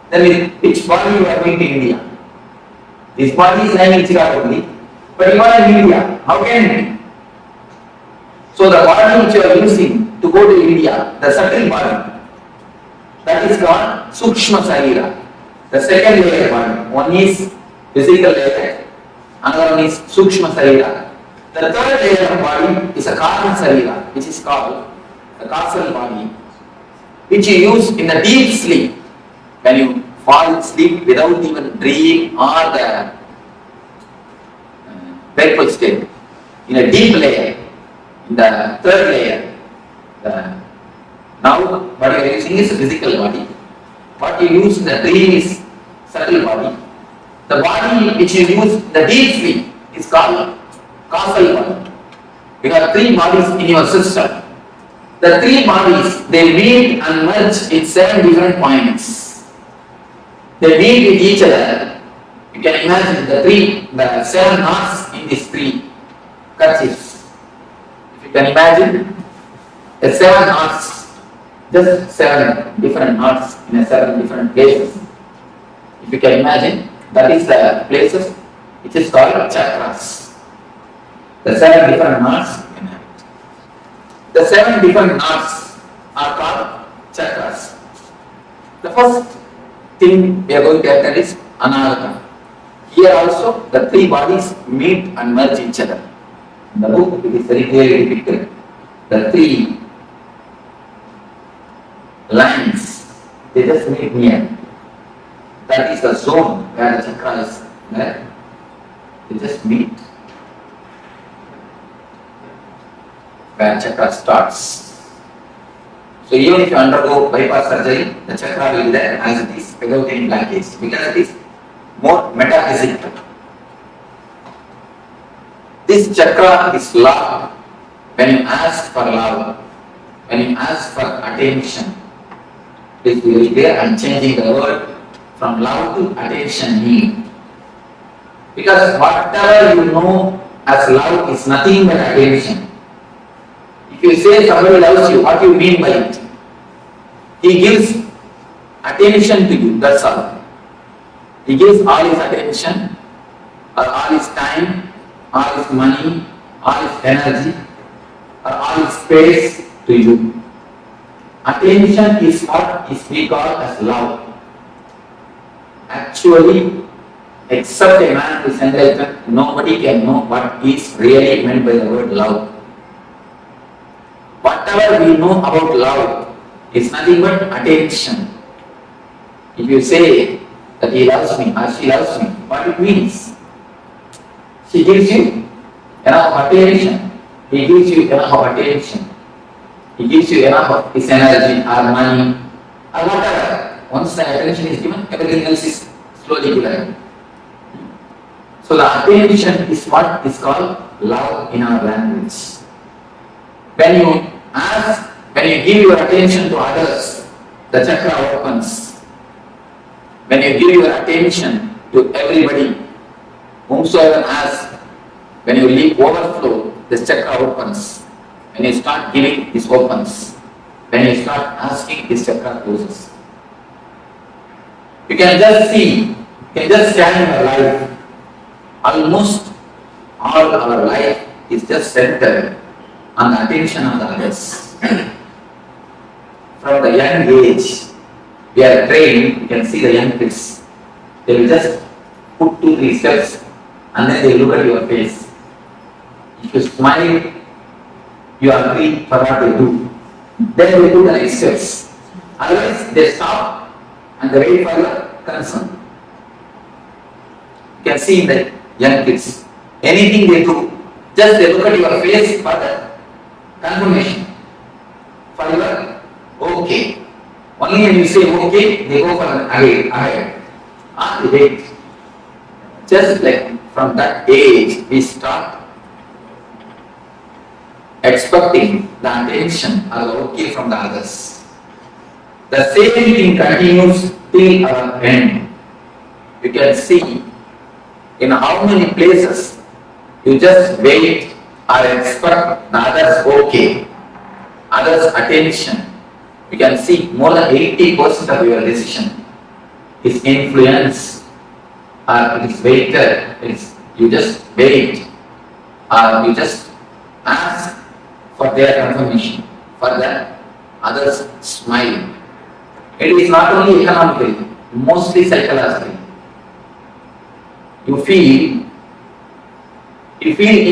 Then with which body you are going to India? This body is lying in Chicago only, but you are in India. How can it be? So the body which you are using to go to India, the subtle body, that is called Sukshma Sarira. The second layer body, one is physical layer, another one is Sukshma Sarira. The third layer of body is a Karma Sarira, which is called the causal body, which you use in the deep sleep. When you fall asleep without even dream or the wakeful state, in a deep layer, in the third layer, now what you are using is a physical body. What you use in the dream is subtle body. The body which you use in the deep sleep is called causal body. You have 3 bodies in your system. The 3 bodies, they meet and merge in 7 different points. They meet with each other. You can imagine the 7 knots in these 3 kerchiefs. If you can imagine the 7 knots, just 7 different knots in 7 different places. If you can imagine, that is the places which is called chakras. The 7 different knots. The 7 different knots are called chakras. The first thing we are going to enter is Anahata. Here also the 3 bodies meet and merge each other. In the book it is very clearly depicted. The 3 lines, they just meet near. That is the zone where the chakra is there. They just meet. Where chakra starts. So even if you undergo bypass surgery, the chakra will be there as it is without any blockage, because it is more metaphysical. This chakra is love. When you ask for love, when you ask for attention, please be very clear, I am changing the word from love to attention need. Because whatever you know as love is nothing but attention. If you say somebody loves you, what do you mean by it? He gives attention to you, that's all. He gives all his attention, or all his time, all his money, all his energy, or all his space to you. Attention is what we call as love. Actually, except a man who is enlightened, nobody can know what is really meant by the word love. Whatever we know about love is nothing but attention. If you say that he loves me or she loves me, what it means? She gives you enough attention. He gives you enough of attention. He gives you enough of his energy or money or whatever. Once the attention is given, everything else is slowly given. So the attention is what is called love in our language. When When you give your attention to others, the chakra opens. When you give your attention to everybody, whomsoever asks, when you leave overflow, this chakra opens. When you start giving, this opens. When you start asking, this chakra closes. You can just see, you can just scan your life. Almost all our life is just centered on the attention of the others. From the young age, we are trained, you can see the young kids. They will just put 2-3 steps and then they look at your face. If you smile, you agree for what they do. Then they do the next steps. Otherwise, they stop and they wait for your concern. You can see in the young kids, anything they do, just they look at your face for the confirmation. For your okay. Only when you say okay, they go for an ahead. They wait. Just like from that age, we start expecting the attention or the okay from the others. The same thing continues till our end. You can see in how many places you just wait or expect the others okay, others attention. You can see more than 80% of your decision is influence or it is waited. You just wait or you just ask for their confirmation, for the others smile. It is not only economically, mostly psychologically. You feel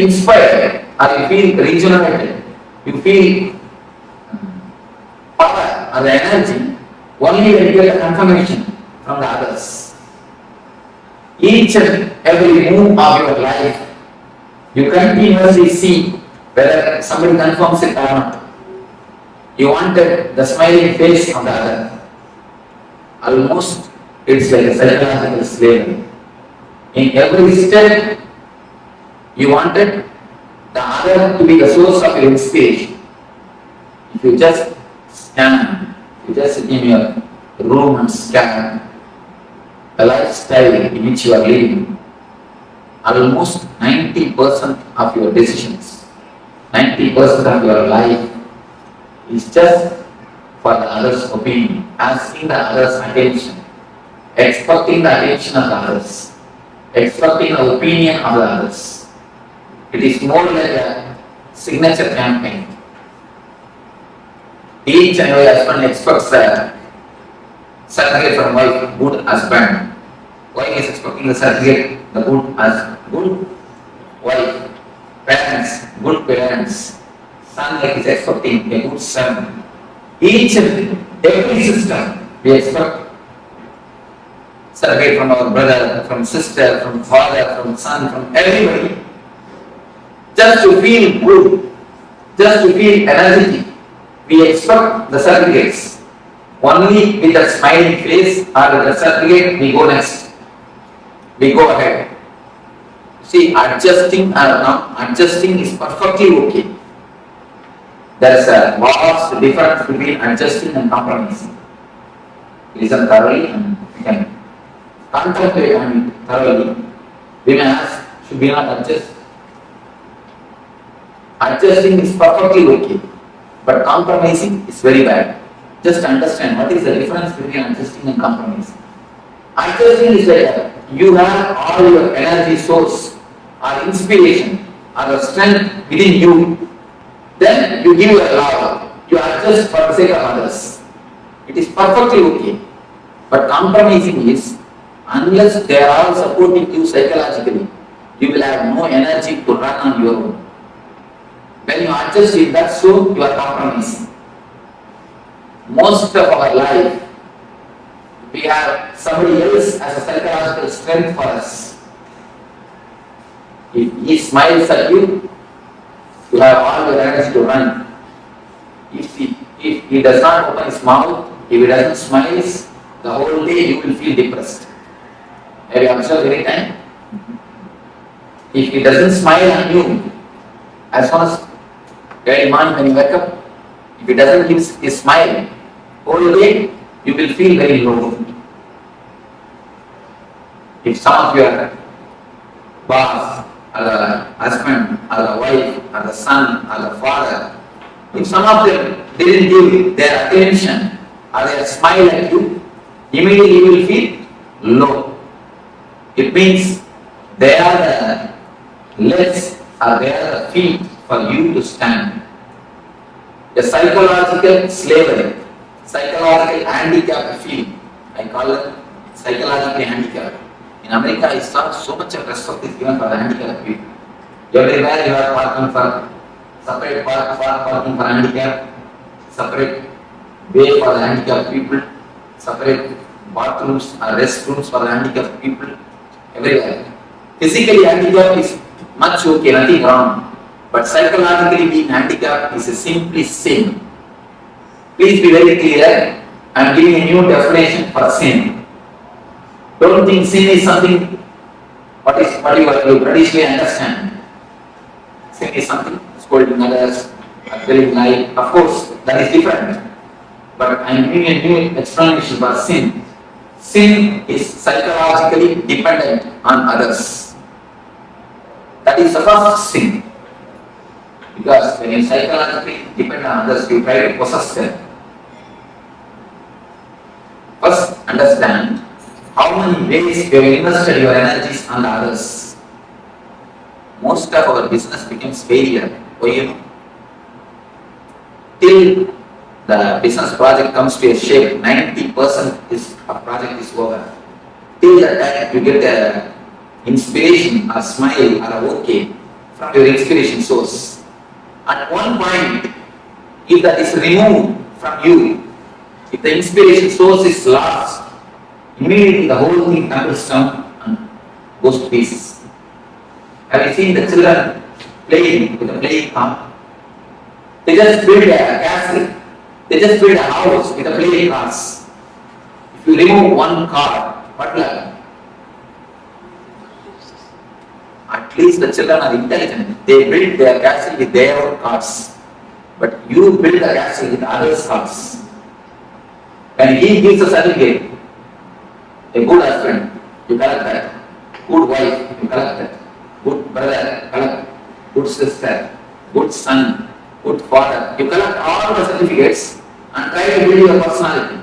inspired or you feel regenerated. You feel power or the energy only when you get a confirmation from the others. Each and every move of your life, you continuously see whether somebody confirms it or not. You wanted the smiling face of the other. Almost it's like a psychological slavery. In every step, you wanted the other to be the source of your inspiration. If you just scan, you just sit in your room and scan the lifestyle in which you are living, almost 90% of your decisions, 90% of your life is just for the other's opinion, asking the other's attention, expecting the attention of the others, expecting the opinion of the others. It is more like a signature campaign. Each and every husband expects a certificate from wife, good husband. Wife is expecting the certificate, the good wife. Parents, good parents. Son is expecting a good son. Each and every system we expect certificate from our brother, from sister, from father, from son, from everybody. Just to feel good, just to feel energetic, we expect the certificates. Only with a smiling face or with the certificate we go next. We go ahead. See, adjusting or not adjusting is perfectly okay. There is a vast difference between adjusting and compromising. Listen thoroughly and you can contemplate on it thoroughly. We may ask, should we not adjust? Adjusting is perfectly okay, but compromising is very bad. Just understand what is the difference between adjusting and compromising. Adjusting is like you have all your energy source or inspiration or the strength within you. Then you give your love, you adjust for the sake of others. It is perfectly okay. But compromising is, unless they are all supporting you psychologically, you will have no energy to run on your own. When you adjust in that so you are compromising. Most of our life, we have somebody else as a psychological strength for us. If he smiles at you, you have all your energy to run. If he does not open his mouth, if he doesn't smile, the whole day you will feel depressed. Have you observed any time? If he doesn't smile on you, as soon as early morning when you wake up, If he doesn't give his smile, whole day you will feel very low. If some of your boss, or the husband, or the wife, or the son, or the father, if some of them didn't give their attention or their smile at you, immediately you will feel low. It means they are the legs or they are the feet for you to stand. The psychological slavery, psychological handicap feeling, I call it psychological handicap. In America, I saw so much of respect is given for the handicapped people. Everywhere you are parking for separate parking for handicap, separate way for the handicapped people, separate bathrooms or restrooms for the handicapped people, everywhere. Physically handicapped is much okay, nothing wrong. But psychologically being handicapped is a simply sin. Please be very clear. I am giving a new definition for sin. Don't think sin is something what you traditionally understand. Sin is something scolding others, telling lie. Of course, that is different. But I am giving a new explanation for sin. Sin is psychologically dependent on others. That is the first sin. Because when you psychologically depend on others, you try to possess them. First, understand how many ways you have invested your energies on others. Most of our business becomes failure. Why you know? Till the business project comes to a shape, 90% of project is over. Till that time, you get a inspiration, a smile, or a okay from your inspiration source. At one point, if that is removed from you, if the inspiration source is lost, immediately the whole thing tumbles down and goes to pieces. Have you seen the children playing with a playing car? They just build a castle, they just build a house with a playing cars. If you remove one car, what will happen? At least the children are intelligent. They build their castle with their own cars. But you build a castle with others' cars. When he gives a certificate, a good husband, you collect that. Good wife, you collect that. Good brother, collect. Good sister, good son, good father. You collect all the certificates and try to build your personality.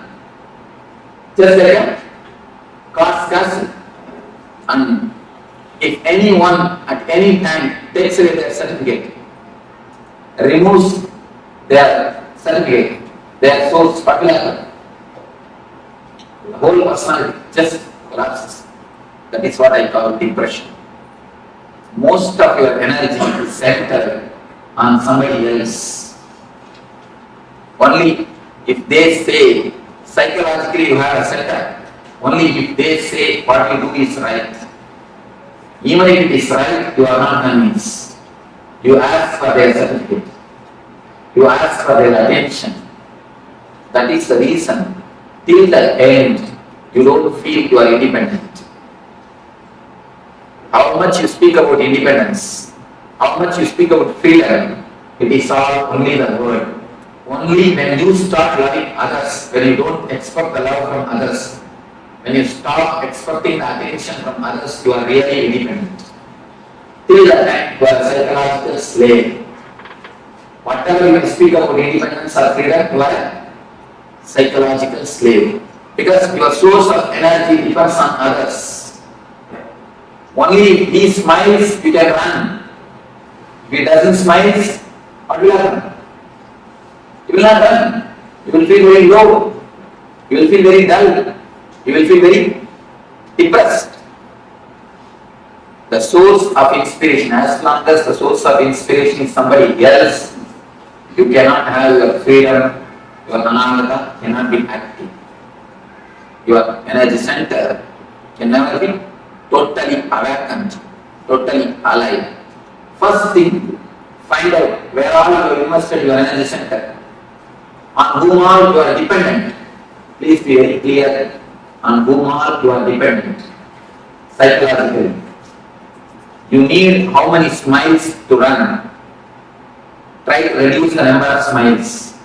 Just like a car's castle. And if anyone at any time takes away their certificate, removes their certificate, their source, what will happen? The whole personality just collapses. That is what I call depression. Most of your energy is centered on somebody else. Only if they say, psychologically you have a center, only if they say what you do is right. Even if it is right, you are not convinced. You ask for their certificate. You ask for their attention. That is the reason. Till the end, you don't feel you are independent. How much you speak about independence, how much you speak about freedom, it is all only the word. Only when you start loving others, when you don't expect the love from others, when you stop expecting the attention from others, you are really independent. Till that time, you are a psychological slave. Whatever you speak about independence or freedom, you are a psychological slave. Because your source of energy depends on others. Only if he smiles, you can run. If he doesn't smile, what will happen? You will not run. You will feel very low. You will feel very dull. You will feel very depressed. The source of inspiration, as long as the source of inspiration is somebody else, you cannot have your freedom, your anamata cannot be active. Your energy center can never be totally awakened, totally alive. First thing, find out where all you have invested your energy center, on whom all you are dependent. Please be very clear on whom all you are dependent psychologically. You need how many smiles to run. Try to reduce the number of smiles.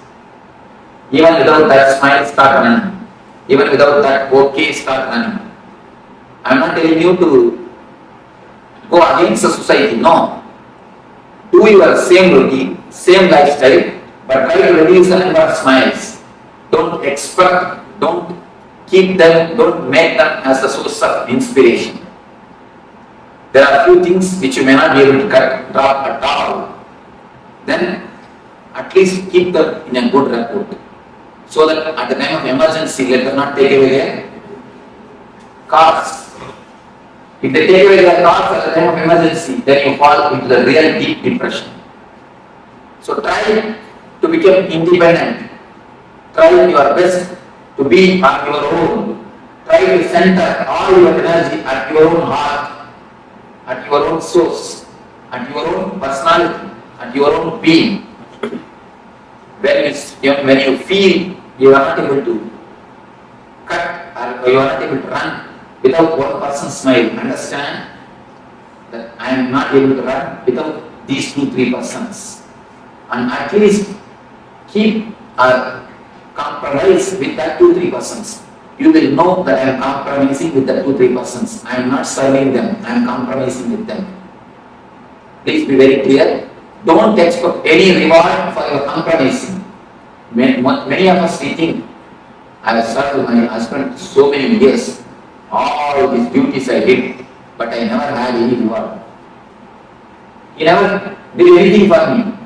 Even without that smile, start running. Even without that okay, start running. I'm not telling you to go against the society, no. Do your same routine, same lifestyle, but try to reduce the number of smiles. Don't expect, don't keep them, don't make them as a source of inspiration. There are few things which you may not be able to drop at all. Then at least keep them in a good rapport. So that at the time of emergency, let them not take away their cars. If they take away their cars at the time of emergency, then you fall into the real deep depression. So try to become independent. Try your best to be on your own. Try to center all your energy at your own heart, at your own source, at your own personality, at your own being. When you feel you are not able to cut or you are not able to run without one person's smile, understand that I am not able to run without these 2-3 persons. And at least keep a compromise with that 2-3 persons. You will know that I am compromising with the 2-3 persons. I am not serving them, I am compromising with them. Please be very clear. Don't expect any reward for your compromising. Many of us think, I have served my husband so many years, all these duties I did, but I never had any reward. He never did anything for me.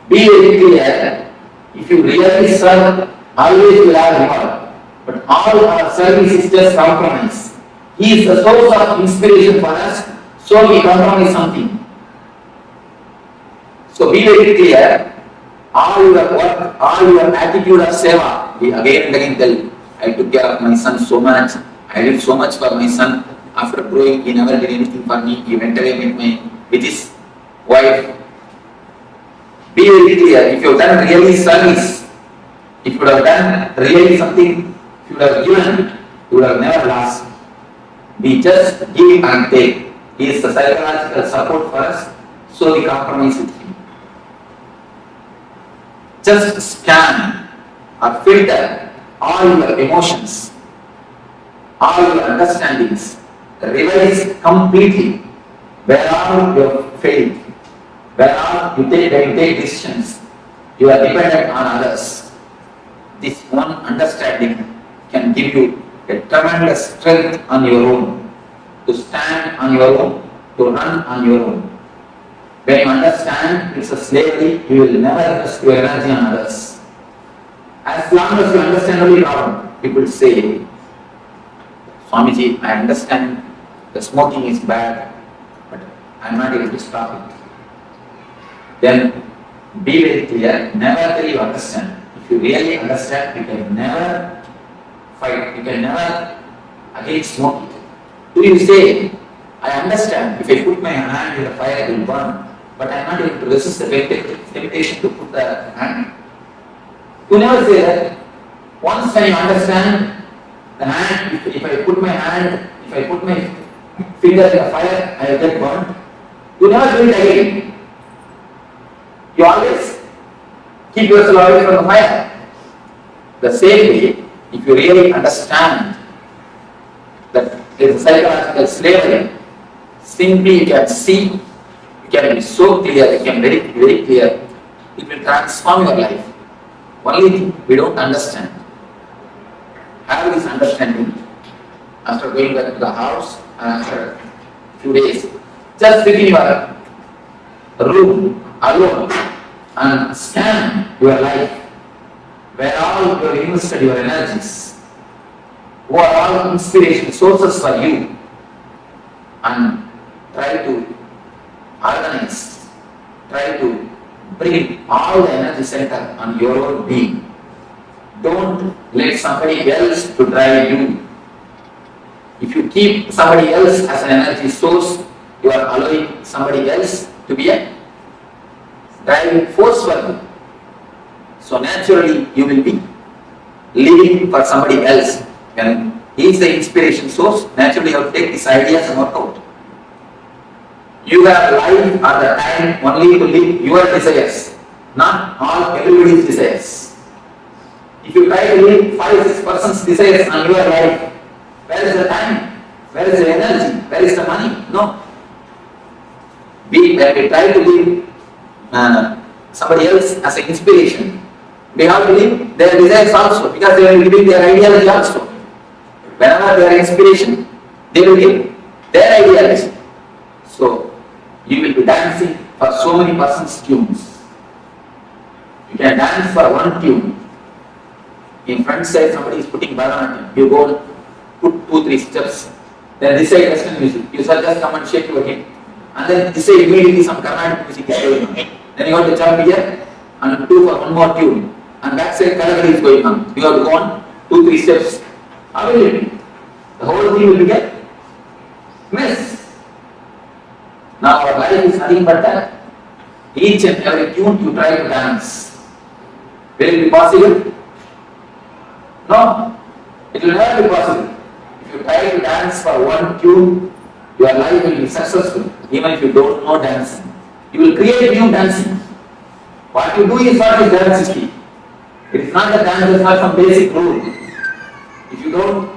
Be very clear, if you really serve, always will have reward. But all our service is just compromise. He is the source of inspiration for us, so we compromise something. So be very clear, all your work, all your attitude of seva, we again and again tell, I took care of my son so much, I did so much for my son. After growing, he never did anything for me, he went away with his wife. Be very clear, if you have done really service, if you would have done really something, if you would have given, you would have never lost. We just give and take. He is the psychological support for us, so we compromise with him. Just scan or filter all your emotions, all your understandings, revise completely where all you have failed, where all you take decisions, you are dependent on others. This one understanding can give you a tremendous strength on your own, to stand on your own, to run on your own. When you understand it's a slavery, you will never invest your energy on others. As long as you understand only God, people say, Swamiji, I understand the smoking is bad, but I am not able to stop it. Then be very clear, never till you understand. If you really understand, you can never fight, you can never again smoke it. Do you say, I understand, if I put my hand in the fire, it will burn, but I am not able to resist the temptation to put the hand. You never say that. Once when you understand the hand, if I put my hand, if I put my finger in the fire, I will get burned. You never do it again. You always keep yourself away from the fire. The same way, if you really understand that there is a psychological slavery, simply you can see, you can be so clear, you can be very, very clear, it will transform your life. Only thing we don't understand. Have this understanding after going back to the house and after a few days. Just sit in your room alone and scan your life, where all you have invested your energies, who are all inspiration sources for you, and try to organize, try to bring all the energy center on your own being. Don't let somebody else to drive you. If you keep somebody else as an energy source, you are allowing somebody else to be a driving force for you. So naturally you will be living for somebody else. When he is the inspiration source, naturally you have to take his ideas and work out. You have life or the time only to live your desires, not all everybody's desires. If you try to live 5-6% desires on your life, where is the time? Where is the energy? Where is the money? No. When we try to live somebody else as an inspiration, we have to live their desires also, because they are living their ideology also. Whenever they are inspiration, they will give their ideology. So, you will be dancing for so many persons' tunes. You can dance for one tune. In front side, somebody is putting Bharatanatyam. You go put 2-3 steps. Then this side Western music. You shall just come and shake your head. And then this side immediately some Carnatic music is going on. Then you have to jump here and do for one more tune. And back side Kathakali is going on. You have to go on 2-3 steps. How will it be? The whole thing will become mess. Now our life is nothing but that. Each and every tune you try to dance. Will it be possible? No. It will never be possible. If you try to dance for one tune, your life will be successful. Even if you don't know dancing, you will create new dancing. What you do is what is dance is. It is not the dance, it is not some basic rule. If you don't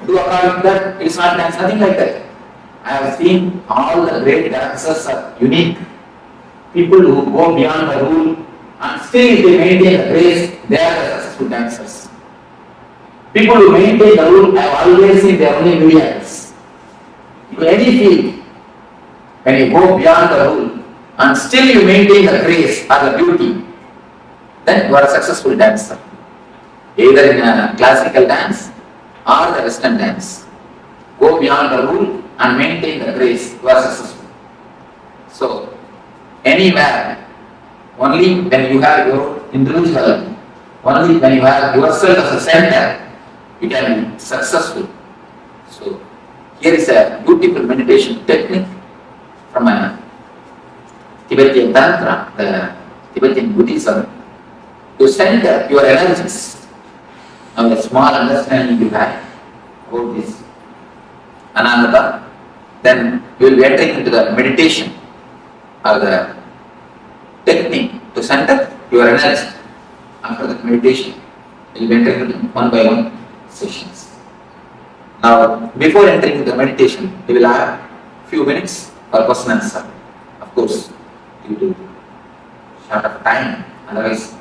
do according to that, it is not dance, nothing like that. I have seen all the great dancers are unique. People who go beyond the rule and still if they maintain the grace, they are the successful dancers. People who maintain the rule, I have always seen they are only millions. In any field, when you go beyond the rule and still you maintain the grace or the beauty, then you are a successful dancer. Either in a classical dance or the Western dance. Go beyond the rule and maintain the grace, you are successful. So, anywhere, only when you have your individuality, only when you have yourself as a center, you can be successful. So, here is a beautiful meditation technique from a Tibetan Tantra, the Tibetan Buddhism, to center your energies. Now, the small understanding you have about this Ananda, then you will be entering into the meditation or the technique to center your energy. After the meditation, you will be entering into one by one sessions. Now, before entering into the meditation, we will have few minutes for question and answer. Of course, due to short of time, otherwise,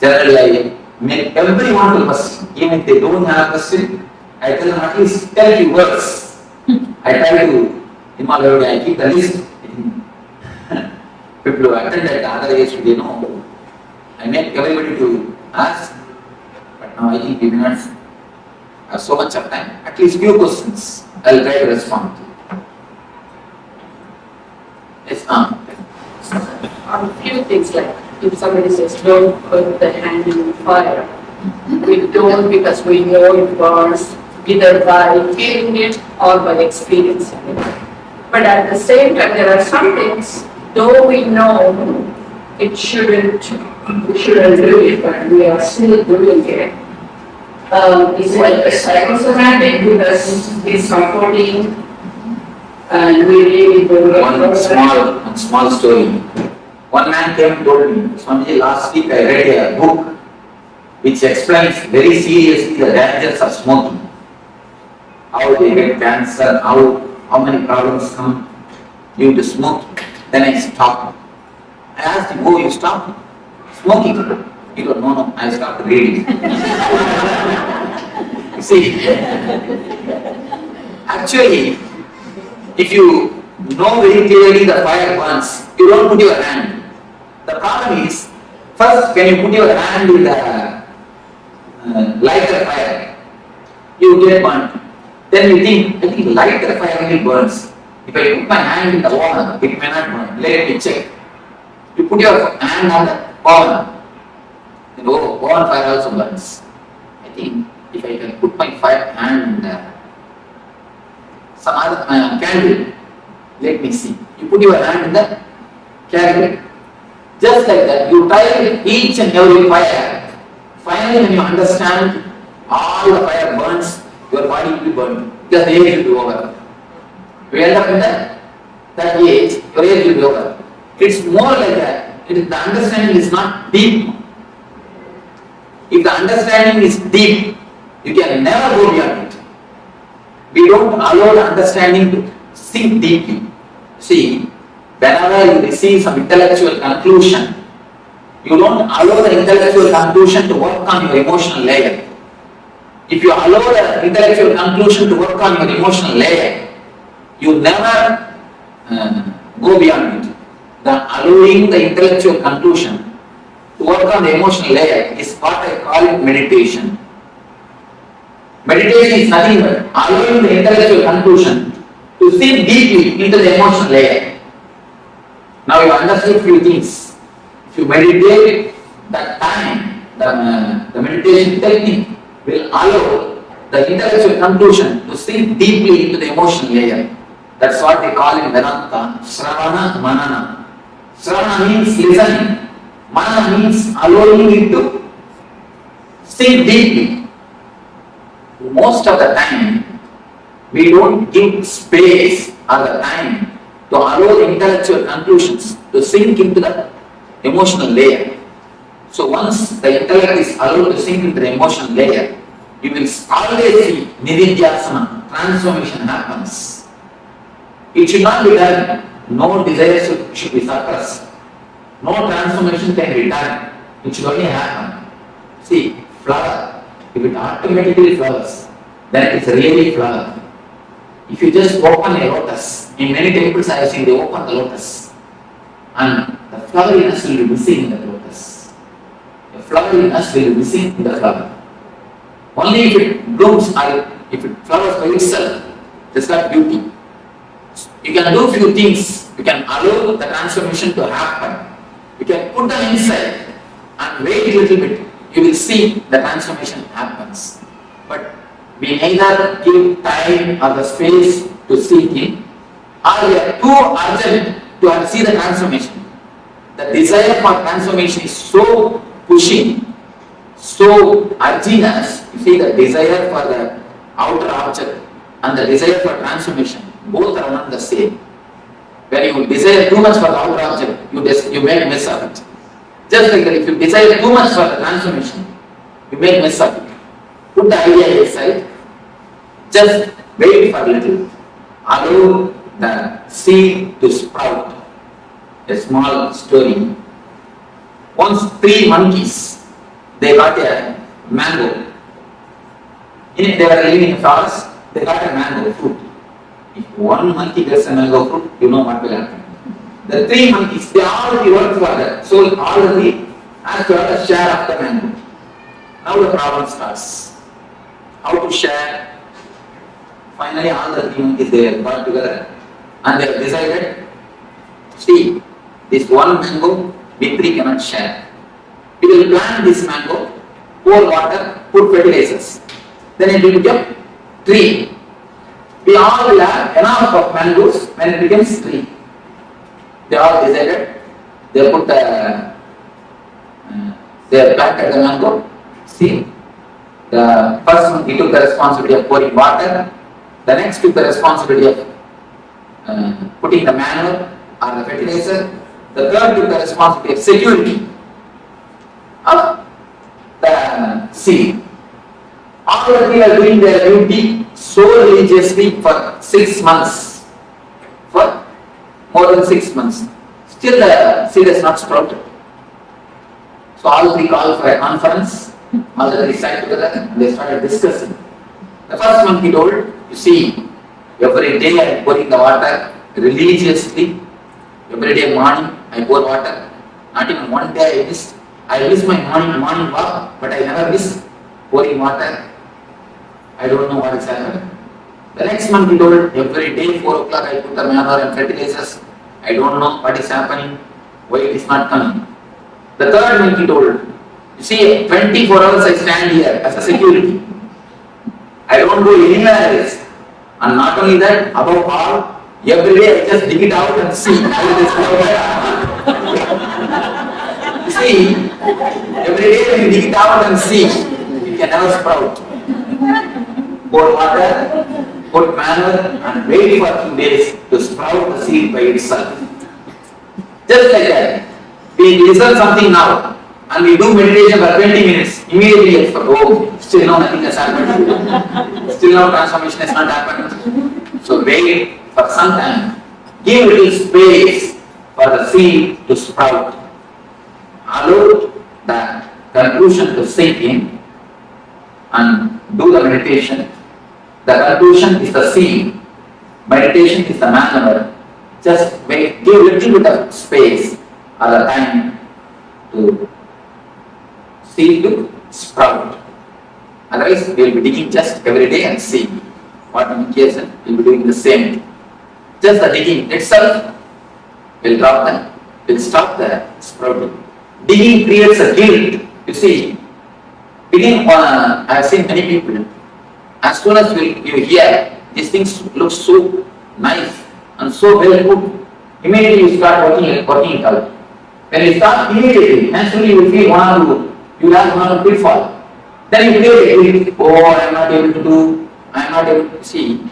generally I make everyone to question. Even if they don't have question, I tell them at least tell few words. I try to involve everybody, I keep the list. People who attended the other age, they know. I make everybody to ask, but now I think we do not have so much of time. At least few questions, I will try to respond to. Yes, A few things like if somebody says don't put the hand in the fire, we don't because we know it burns either by feeling it or by experiencing it. But at the same time, there are some things, though we know it shouldn't, we shouldn't do it, but we are still doing it. It's like a psychosomatic because it's comforting and we really do it. One small story. One man came and told me, Swamiji, last week I read a book which explains very seriously the dangers of smoking. How they get cancer, how many problems come due to smoking. Then I stopped. I asked him, oh, you stopped smoking? He goes, no, I stopped reading. You see, actually, if you know very clearly the fire burns, you don't put your hand. The problem is, first when you put your hand in the lighter fire, you get burnt. Then you think, I think lighter fire only burns. If I put my hand in the oven, it may not burn. Let me check. You put your hand on the oven. Then, oh, oven fire also burns. I think if I can put my hand in some other candle, let me see. You put your hand in the candle. Just like that, you try each and every fire. Finally, when you understand all the fire burns, your body will be burned. Because the age will be over. You end up in that age, your age will be over. It's more like that. The understanding is not deep. If the understanding is deep, you can never go beyond it. We don't allow the understanding to sink deeply. See, whenever you receive some intellectual conclusion, you don't allow the intellectual conclusion to work on your emotional layer. If you allow the intellectual conclusion to work on your emotional layer, you never go beyond it. The allowing the intellectual conclusion to work on the emotional layer is what I call it meditation. Meditation is nothing but allowing the intellectual conclusion to sink deeply into the emotional layer. Now you understood few things. If you meditate, that time, the meditation technique will allow the intellectual conclusion to sink deeply into the emotional layer. That's what they call in Vedanta, Shravana Manana. Shravana means listening. Manana means allowing it to sink deeply. Most of the time, we don't give space or the time to allow the intellectual conclusions to sink into the emotional layer. So once the intellect is allowed to sink into the emotional layer, you will always see nididhyasana, transformation happens. It should not be done. No desire should be suppressed. No transformation can be done. It should only happen. See, flower, if it automatically flowers, then it is really flower. If you just open a lotus, in many temples I have seen they open the lotus, and the floweriness will be missing in the lotus. The floweriness will be missing in the flower. Only if it blooms or if it flowers by itself, it's got beauty. You can do few things. You can allow the transformation to happen. You can put them inside and wait a little bit. You will see the transformation happens. But we neither give time or the space to seek it, or we are too urgent to see the transformation. The desire for transformation is so pushing, so urging us. You see, the desire for the outer object and the desire for transformation, both are not the same. When you desire too much for the outer object, you make mess of it. Just like that, if you desire too much for the transformation, you make mess of it. Put the idea aside, just wait for a little. Allow the seed to sprout. A small story. Once 3 monkeys, they got a mango. They were living in a forest, they got a mango fruit. If one monkey gets a mango fruit, you know what will happen. The 3 monkeys, they already worked for that. So all the 3 have to have a share of the mango. Now the problem starts. How to share? Finally all the 3 monkeys, they got together and they have decided, see, this one mango, we 3 cannot share. We will plant this mango, pour water, put fertilizers. Then it will become tree. We all will have enough of mangoes when it becomes tree. They all decided, they put they planted the mango. See, the first one, he took the responsibility of pouring water. The next took the responsibility of putting the manure or the fertilizer. The third took the responsibility of security of the seed. All of them are doing their duty so religiously for 6 months. For more than 6 months. Still the seed has not sprouted. So all 3 called for a conference. All the 3 sat together and they started discussing. The first one he told, you see, every day I am pouring the water religiously. Every day morning I pour water. Not even one day I missed. I miss my morning walk, but I never miss pouring water. I don't know what is happening. The next month he told, every day 4 o'clock I put the manure and fertilizers. I don't know what is happening, why it is not coming. The third month he told, you see, 24 hours I stand here as a security. I don't go anywhere else. And not only that, above all, every day I just dig it out and see how it is growing. You see, every day when you dig it out and see, it can never sprout. Pour water, put manure and wait for a few days to sprout the seed by itself. Just like that, we listen something now, and we do meditation for 20 minutes, immediately it's for, oh, still no, nothing has happened. Still no transformation has not happened. So wait for some time. Give little space for the seed to sprout. Allow the conclusion to sink in and do the meditation. The conclusion is the seed. Meditation is the manner. Just wait, give little bit of space or the time to seed to sprout. Otherwise, we will be digging just every day and see what indication we will be doing the same. Just the digging itself will drop them, will stop the sprouting. Digging creates a guilt. You see, digging I have seen many people. As soon as you hear these things look so nice and so well put, immediately you start working it out. When you start immediately, naturally you will feel you will have one pitfall. Then you create a guilt. Oh, I am not able to do. I am not able to see.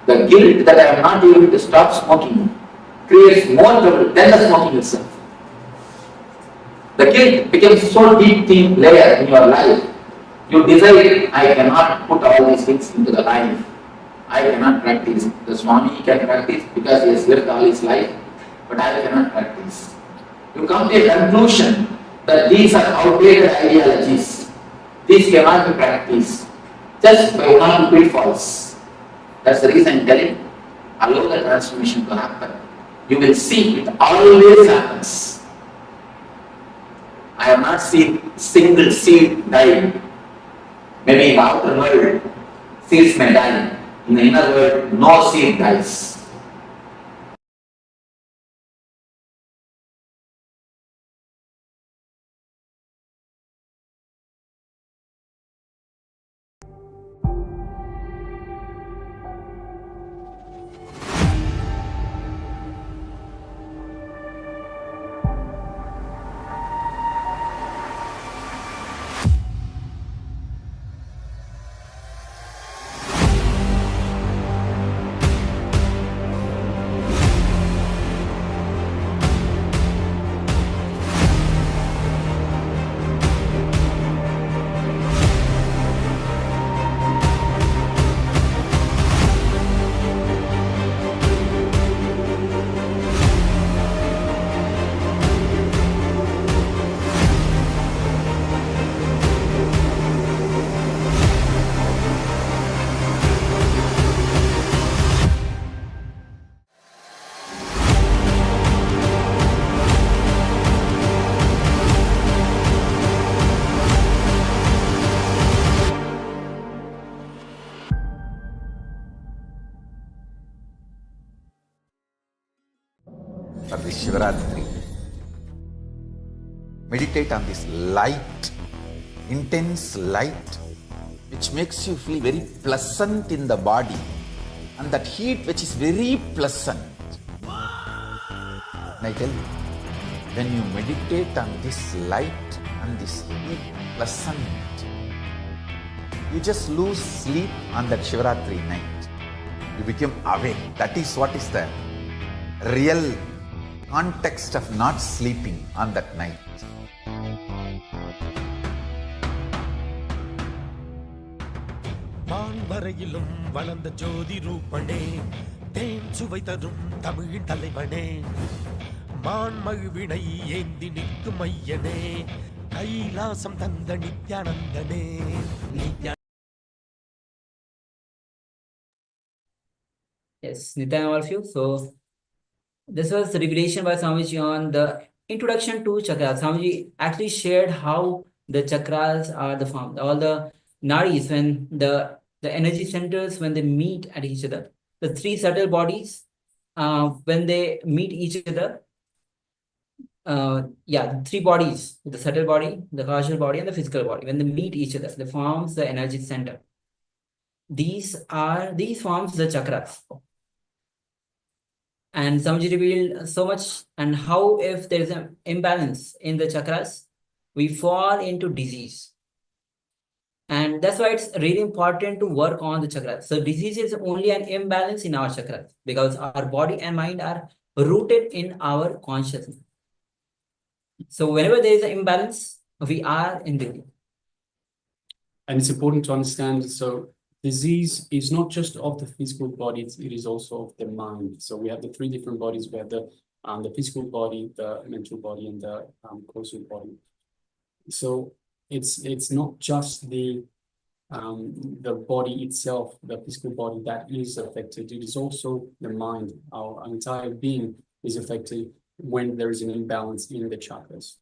The guilt that I am not able to stop smoking creates more trouble than the smoking itself. The guilt becomes so deep layer in your life. You decide, I cannot put all these things into the life. I cannot practice. The Swami can practice because he has lived all his life, but I cannot practice. You come to a conclusion that these are outdated ideologies. These cannot be practiced just by one or two pitfalls. That's the reason I'm telling you, allow the transformation to happen. You will see it always happens. I have not seen single seed die. Maybe in the outer world, seeds may die. In the inner world, no seed dies. For this Shivaratri, meditate on this light, intense light, which makes you feel very pleasant in the body, and that heat which is very pleasant. And I tell you, when you meditate on this light and this heat pleasant, you just lose sleep on that Shivaratri night. You become awake. That is what is the real context of not sleeping on that night. வான்வரையிலும் வளர்ந்த ஜோதி ரூபனே தேன் சுவை தரும் தமிழின் தலைவனே மான்மழுவினை ஏந்தி நிற்கும் மையனே கைலாசம் தந்த நித்யானந்தனே Yes, Nitya, all of you. So this was the revelation by Swamiji on the introduction to chakras. Swamiji actually shared how the chakras are the form, all the nadis, when the energy centers, when they meet at each other, the three subtle bodies, when they meet each other, the three bodies, the subtle body, the causal body, and the physical body, when they meet each other, they forms the energy center. These forms the chakras. And Swamiji revealed so much, and how if there is an imbalance in the chakras, we fall into disease. And that's why it's really important to work on the chakras. So disease is only an imbalance in our chakras, because our body and mind are rooted in our consciousness. So whenever there is an imbalance, we are in the And it's important to understand, so disease is not just of the physical body, it is also of the mind. So we have the three different bodies. We have the physical body, the mental body, and the causal body. So it's not just the body itself, the physical body, that is affected. It is also the mind. Our entire being is affected when there is an imbalance in the chakras.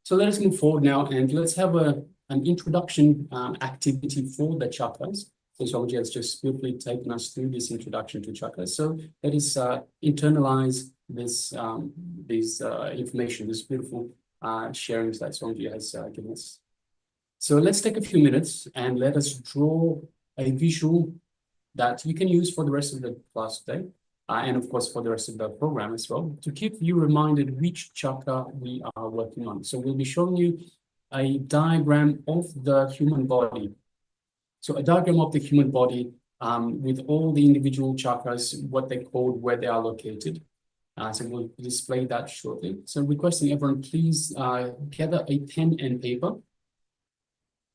So let us move forward now, and let's have an introduction activity for the chakras. So Swamiji has just swiftly taken us through this introduction to chakras. So let us internalize this information, this beautiful sharings that Swamiji has given us. So let's take a few minutes and let us draw a visual that you can use for the rest of the class today, and of course for the rest of the program as well, to keep you reminded which chakra we are working on. So we'll be showing you a diagram of the human body. So a diagram of the human body with all the individual chakras, what they're called, where they are located. So we'll display that shortly. So requesting everyone, please gather a pen and paper.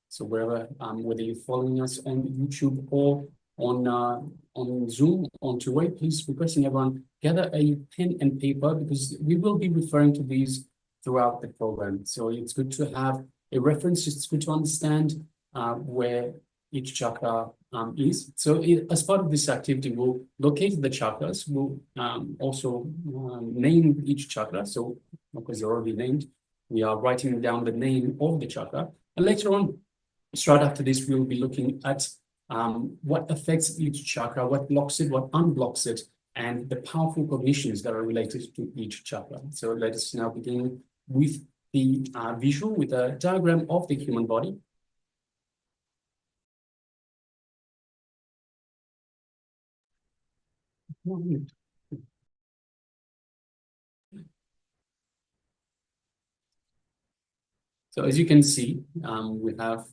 So wherever, whether you're following us on YouTube or on Zoom, on two-way, please requesting everyone gather a pen and paper, because we will be referring to these throughout the program. So it's good to have a reference. It's good to understand where each chakra is. So as part of this activity, we'll locate the chakras. We'll also name each chakra. So because they're already named, we are writing down the name of the chakra. And later on, straight after this, we'll be looking at what affects each chakra, what blocks it, what unblocks it, and the powerful cognitions that are related to each chakra. So let us now begin with the visual, with a diagram of the human body. So as you can see, we have,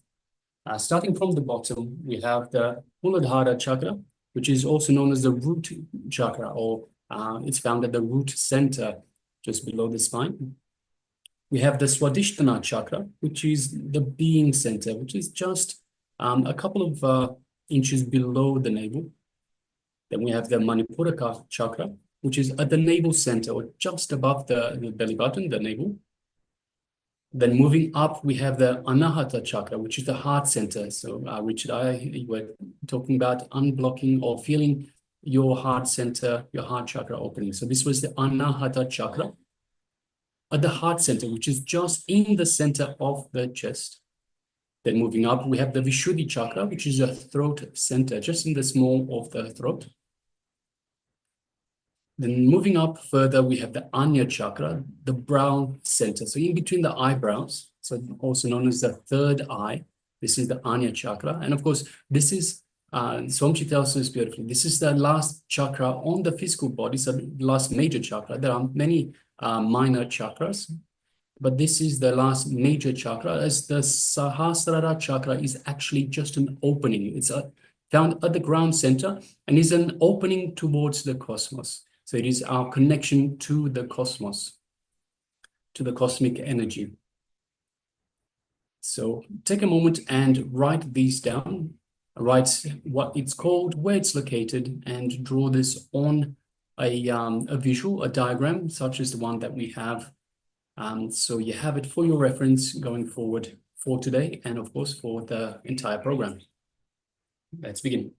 starting from the bottom, we have the Muladhara chakra, which is also known as the root chakra, or it's found at the root center, just below the spine. We have the Swadhisthana chakra, which is the being center, which is just a couple of inches below the navel. Then we have the Manipuraka chakra, which is at the navel center, or just above the belly button, the navel. Then moving up, we have the Anahata chakra, which is the heart center. So Richard, you were talking about unblocking or feeling your heart center, your heart chakra opening. So this was the Anahata chakra at the heart center, which is just in the center of the chest. Then moving up, we have the Vishuddhi chakra, which is the throat center, just in the small of the throat. Then moving up further, we have the Anya chakra, the brow center. So in between the eyebrows, so also known as the third eye, this is the Anya chakra. And of course, this is, Swamiji tells us beautifully, this is the last chakra on the physical body, so the last major chakra. There are many minor chakras, but this is the last major chakra, as the Sahasrara chakra is actually just an opening. It's found at the ground center and is an opening towards the cosmos. So it is our connection to the cosmos, to the cosmic energy. So take a moment and write these down, write what it's called, where it's located, and draw this on a visual, a diagram, such as the one that we have. So you have it for your reference going forward for today, and of course for the entire program. Let's begin.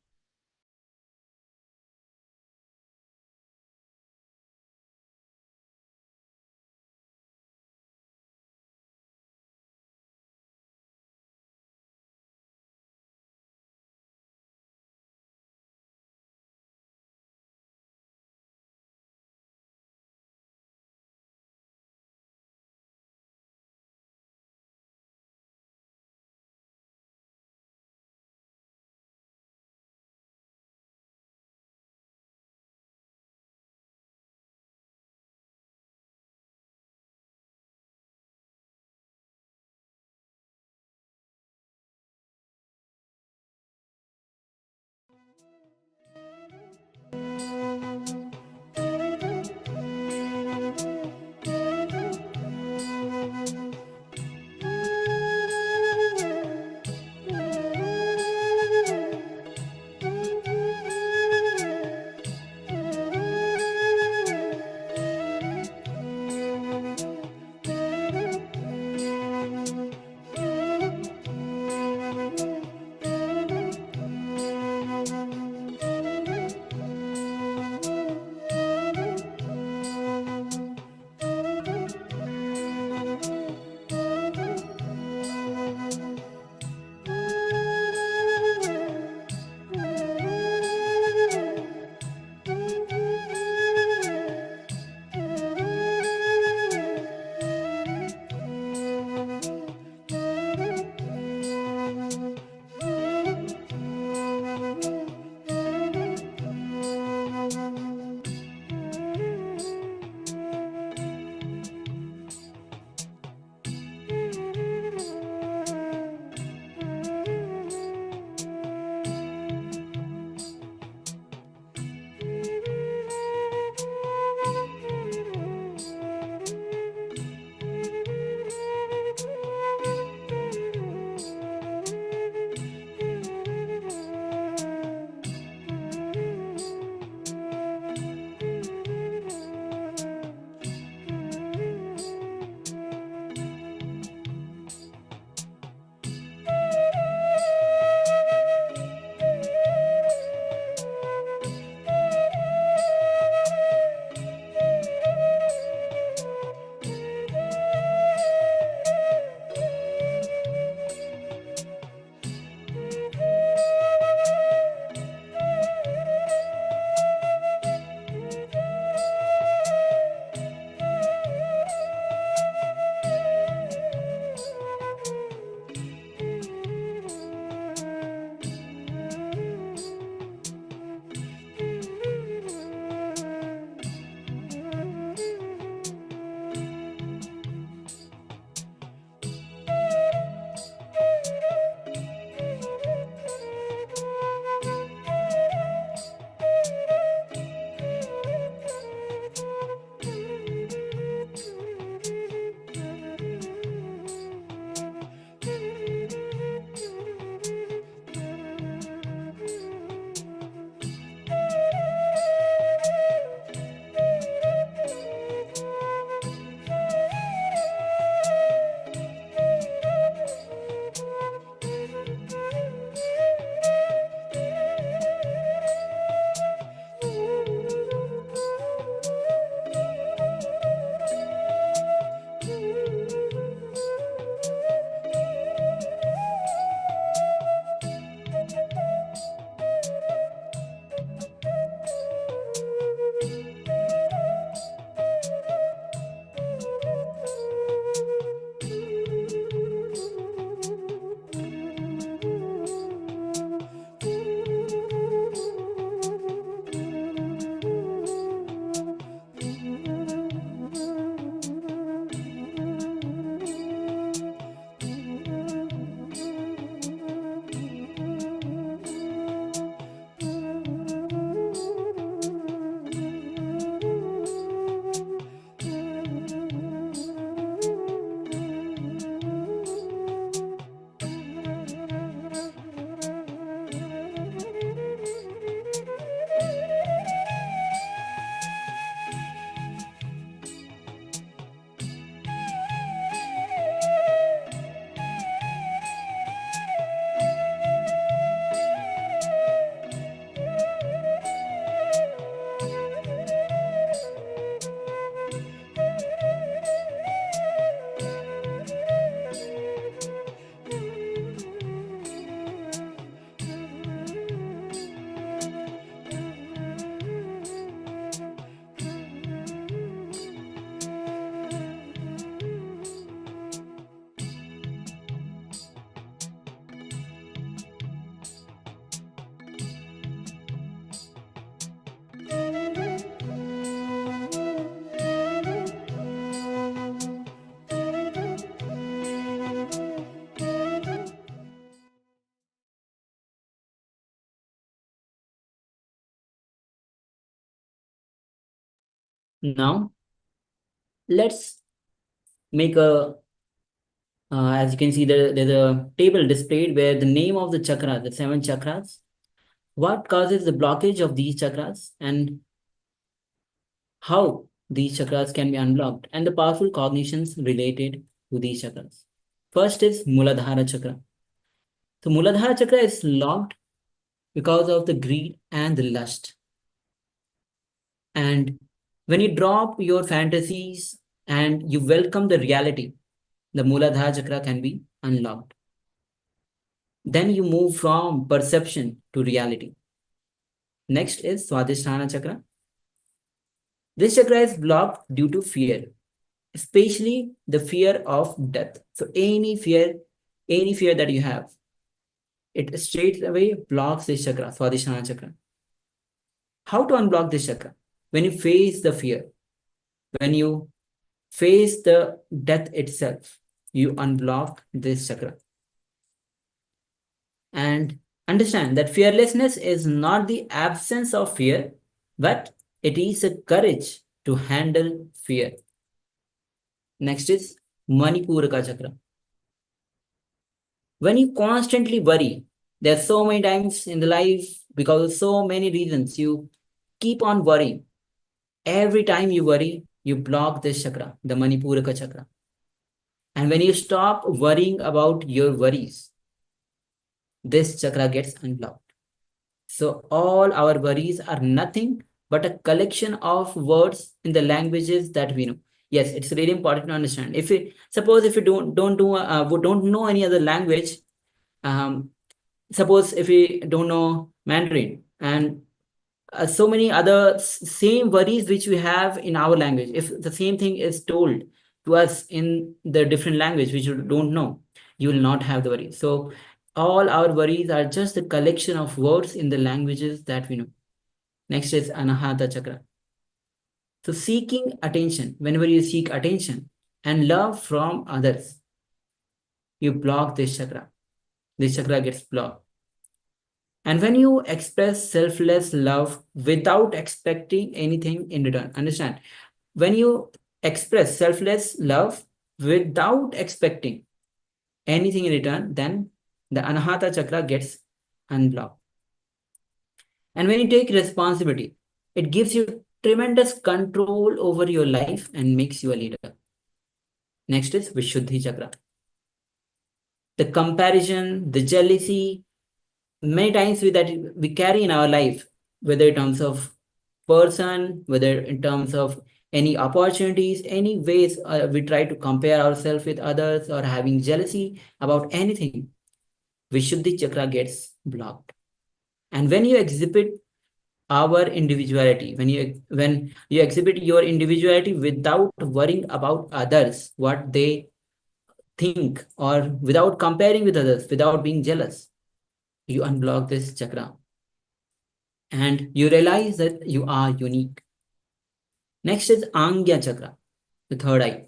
Now, let's make a, as you can see, there's a table displayed where the name of the chakra, the 7 chakras, what causes the blockage of these chakras, and how these chakras can be unblocked, and the powerful cognitions related to these chakras. First is Muladhara chakra. So Muladhara chakra is locked because of the greed and the lust. And when you drop your fantasies and you welcome the reality, the Muladhara chakra can be unlocked. Then you move from perception to reality. Next is Swadhisthana chakra. This chakra is blocked due to fear, especially the fear of death. So any fear that you have, it straight away blocks this chakra, Swadhisthana chakra. How to unblock this chakra? When you face the fear, when you face the death itself, you unblock this chakra. And understand that fearlessness is not the absence of fear, but it is a courage to handle fear. Next is Manipuraka chakra. When you constantly worry, there are so many times in the life, because of so many reasons, you keep on worrying. Every time you worry, you block this chakra, the Manipuraka chakra. And when you stop worrying about your worries, this chakra gets unblocked. So all our worries are nothing but a collection of words in the languages that we know. Yes, it's really important to understand. If you suppose if you don't know any other language, suppose if we don't know Mandarin, and so many other same worries which we have in our language, if the same thing is told to us in the different language which you don't know, you will not have the worry. So all our worries are just a collection of words in the languages that we know. Next is Anahata chakra. So seeking attention, whenever you seek attention and love from others, you block this chakra. This chakra gets blocked. And when you express selfless love without expecting anything in return, understand, when you express selfless love without expecting anything in return, then the Anahata chakra gets unblocked. And when you take responsibility, it gives you tremendous control over your life and makes you a leader. Next is Vishuddhi chakra. The comparison, the jealousy, many times we carry in our life, whether in terms of person, whether in terms of any opportunities, any ways we try to compare ourselves with others or having jealousy about anything, Vishuddhi chakra gets blocked. And when you exhibit our individuality, when you exhibit your individuality without worrying about others, what they think, or without comparing with others, without being jealous, you unblock this chakra. And you realize that you are unique. Next is Angya chakra, the third eye.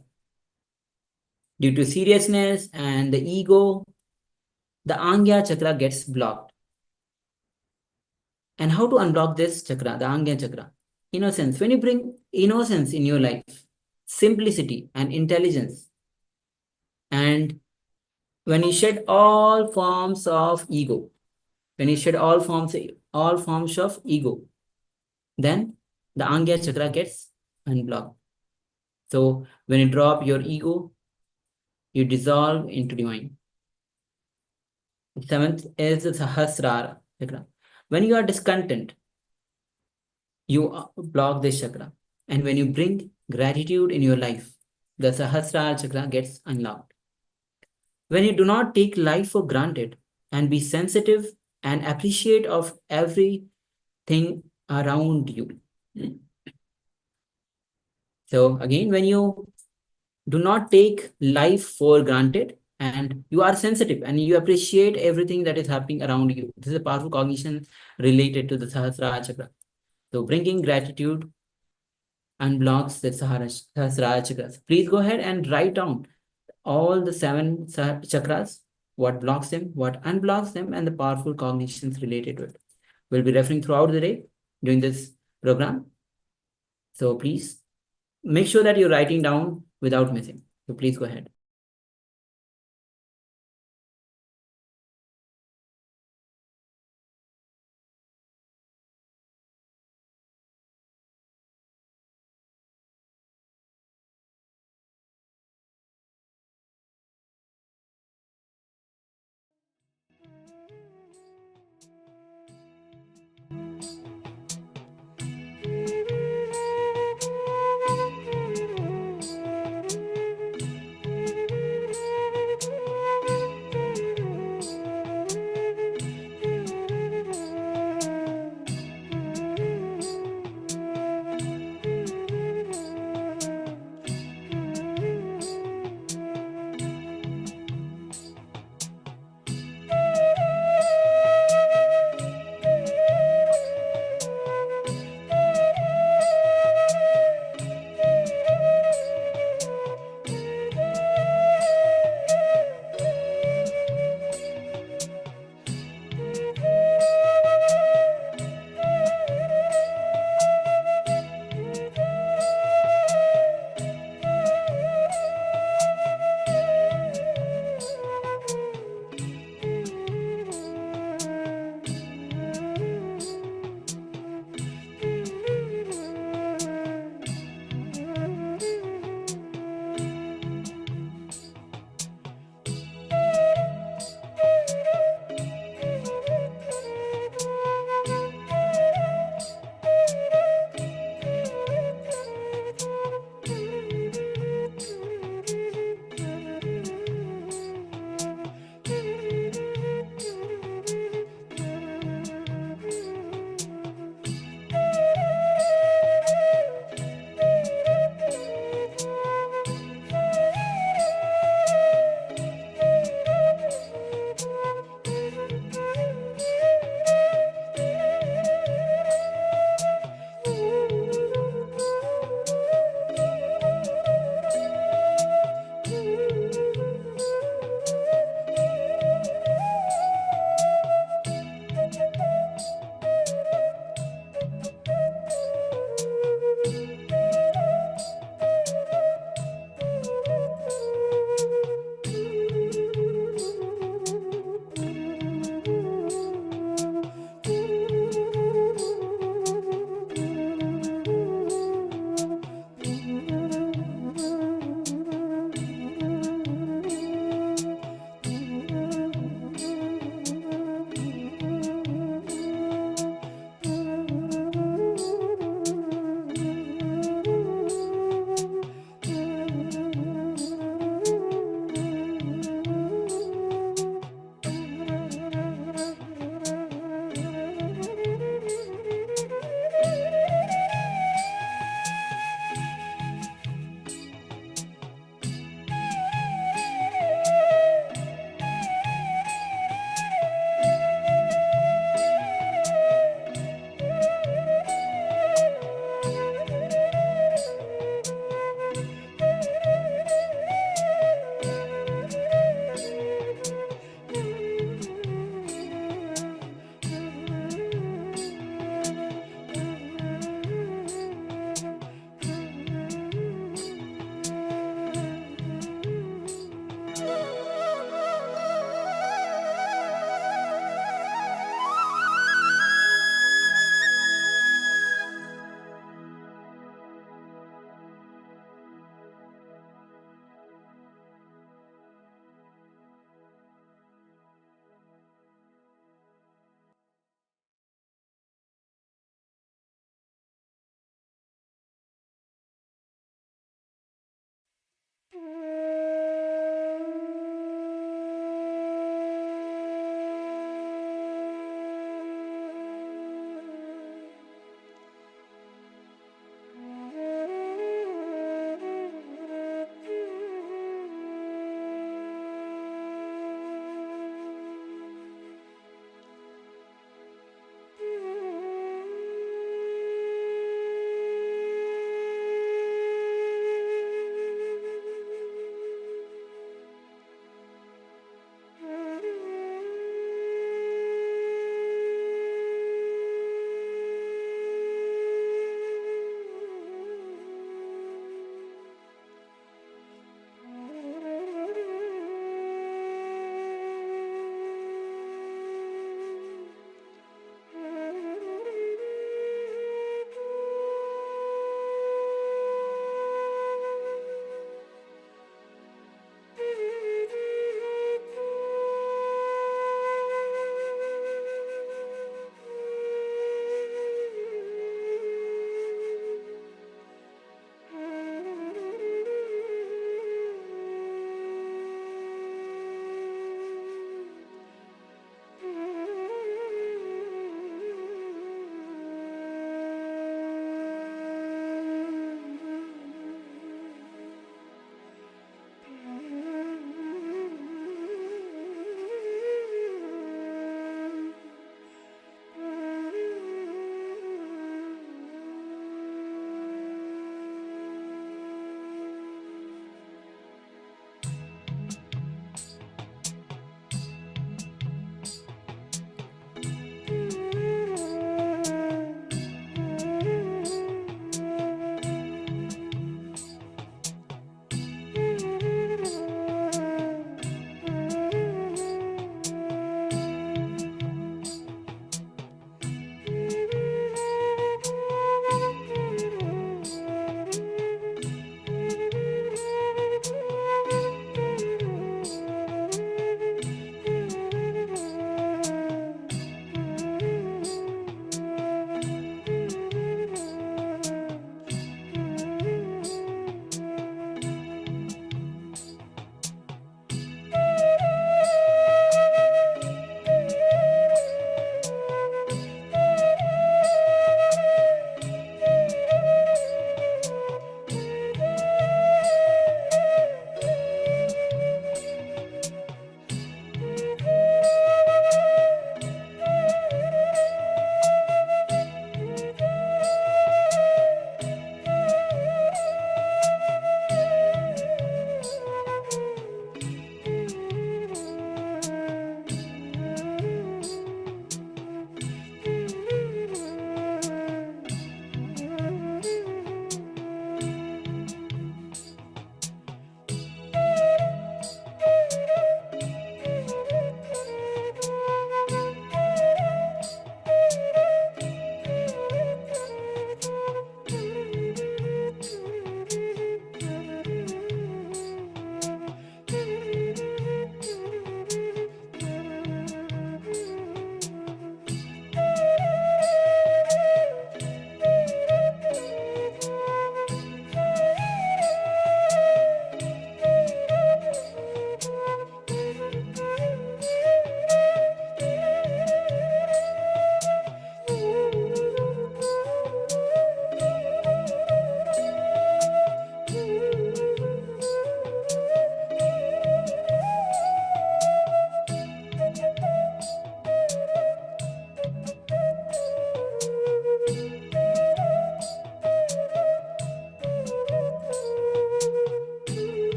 Due to seriousness and the ego, the Angya chakra gets blocked. And how to unblock this chakra, the Angya chakra? Innocence. When you bring innocence in your life, simplicity and intelligence, and when you shed all forms of ego, when you shed all forms of ego, then the Angya chakra gets unblocked. So when you drop your ego, you dissolve into divine. The seventh is the Sahasrara chakra. When you are discontent, you block this chakra. And when you bring gratitude in your life, the Sahasrara chakra gets unlocked. When you do not take life for granted and be sensitive and appreciate of everything around you. So again, when you do not take life for granted and you are sensitive and you appreciate everything that is happening around you, this is a powerful cognition related to the Sahasrara chakra. So bringing gratitude unblocks the Sahasrara chakras. Please go ahead and write down all the 7 chakras, what blocks them, what unblocks them, and the powerful cognitions related to it. We'll be referring throughout the day during this program. So please make sure that you're writing down without missing. So please go ahead.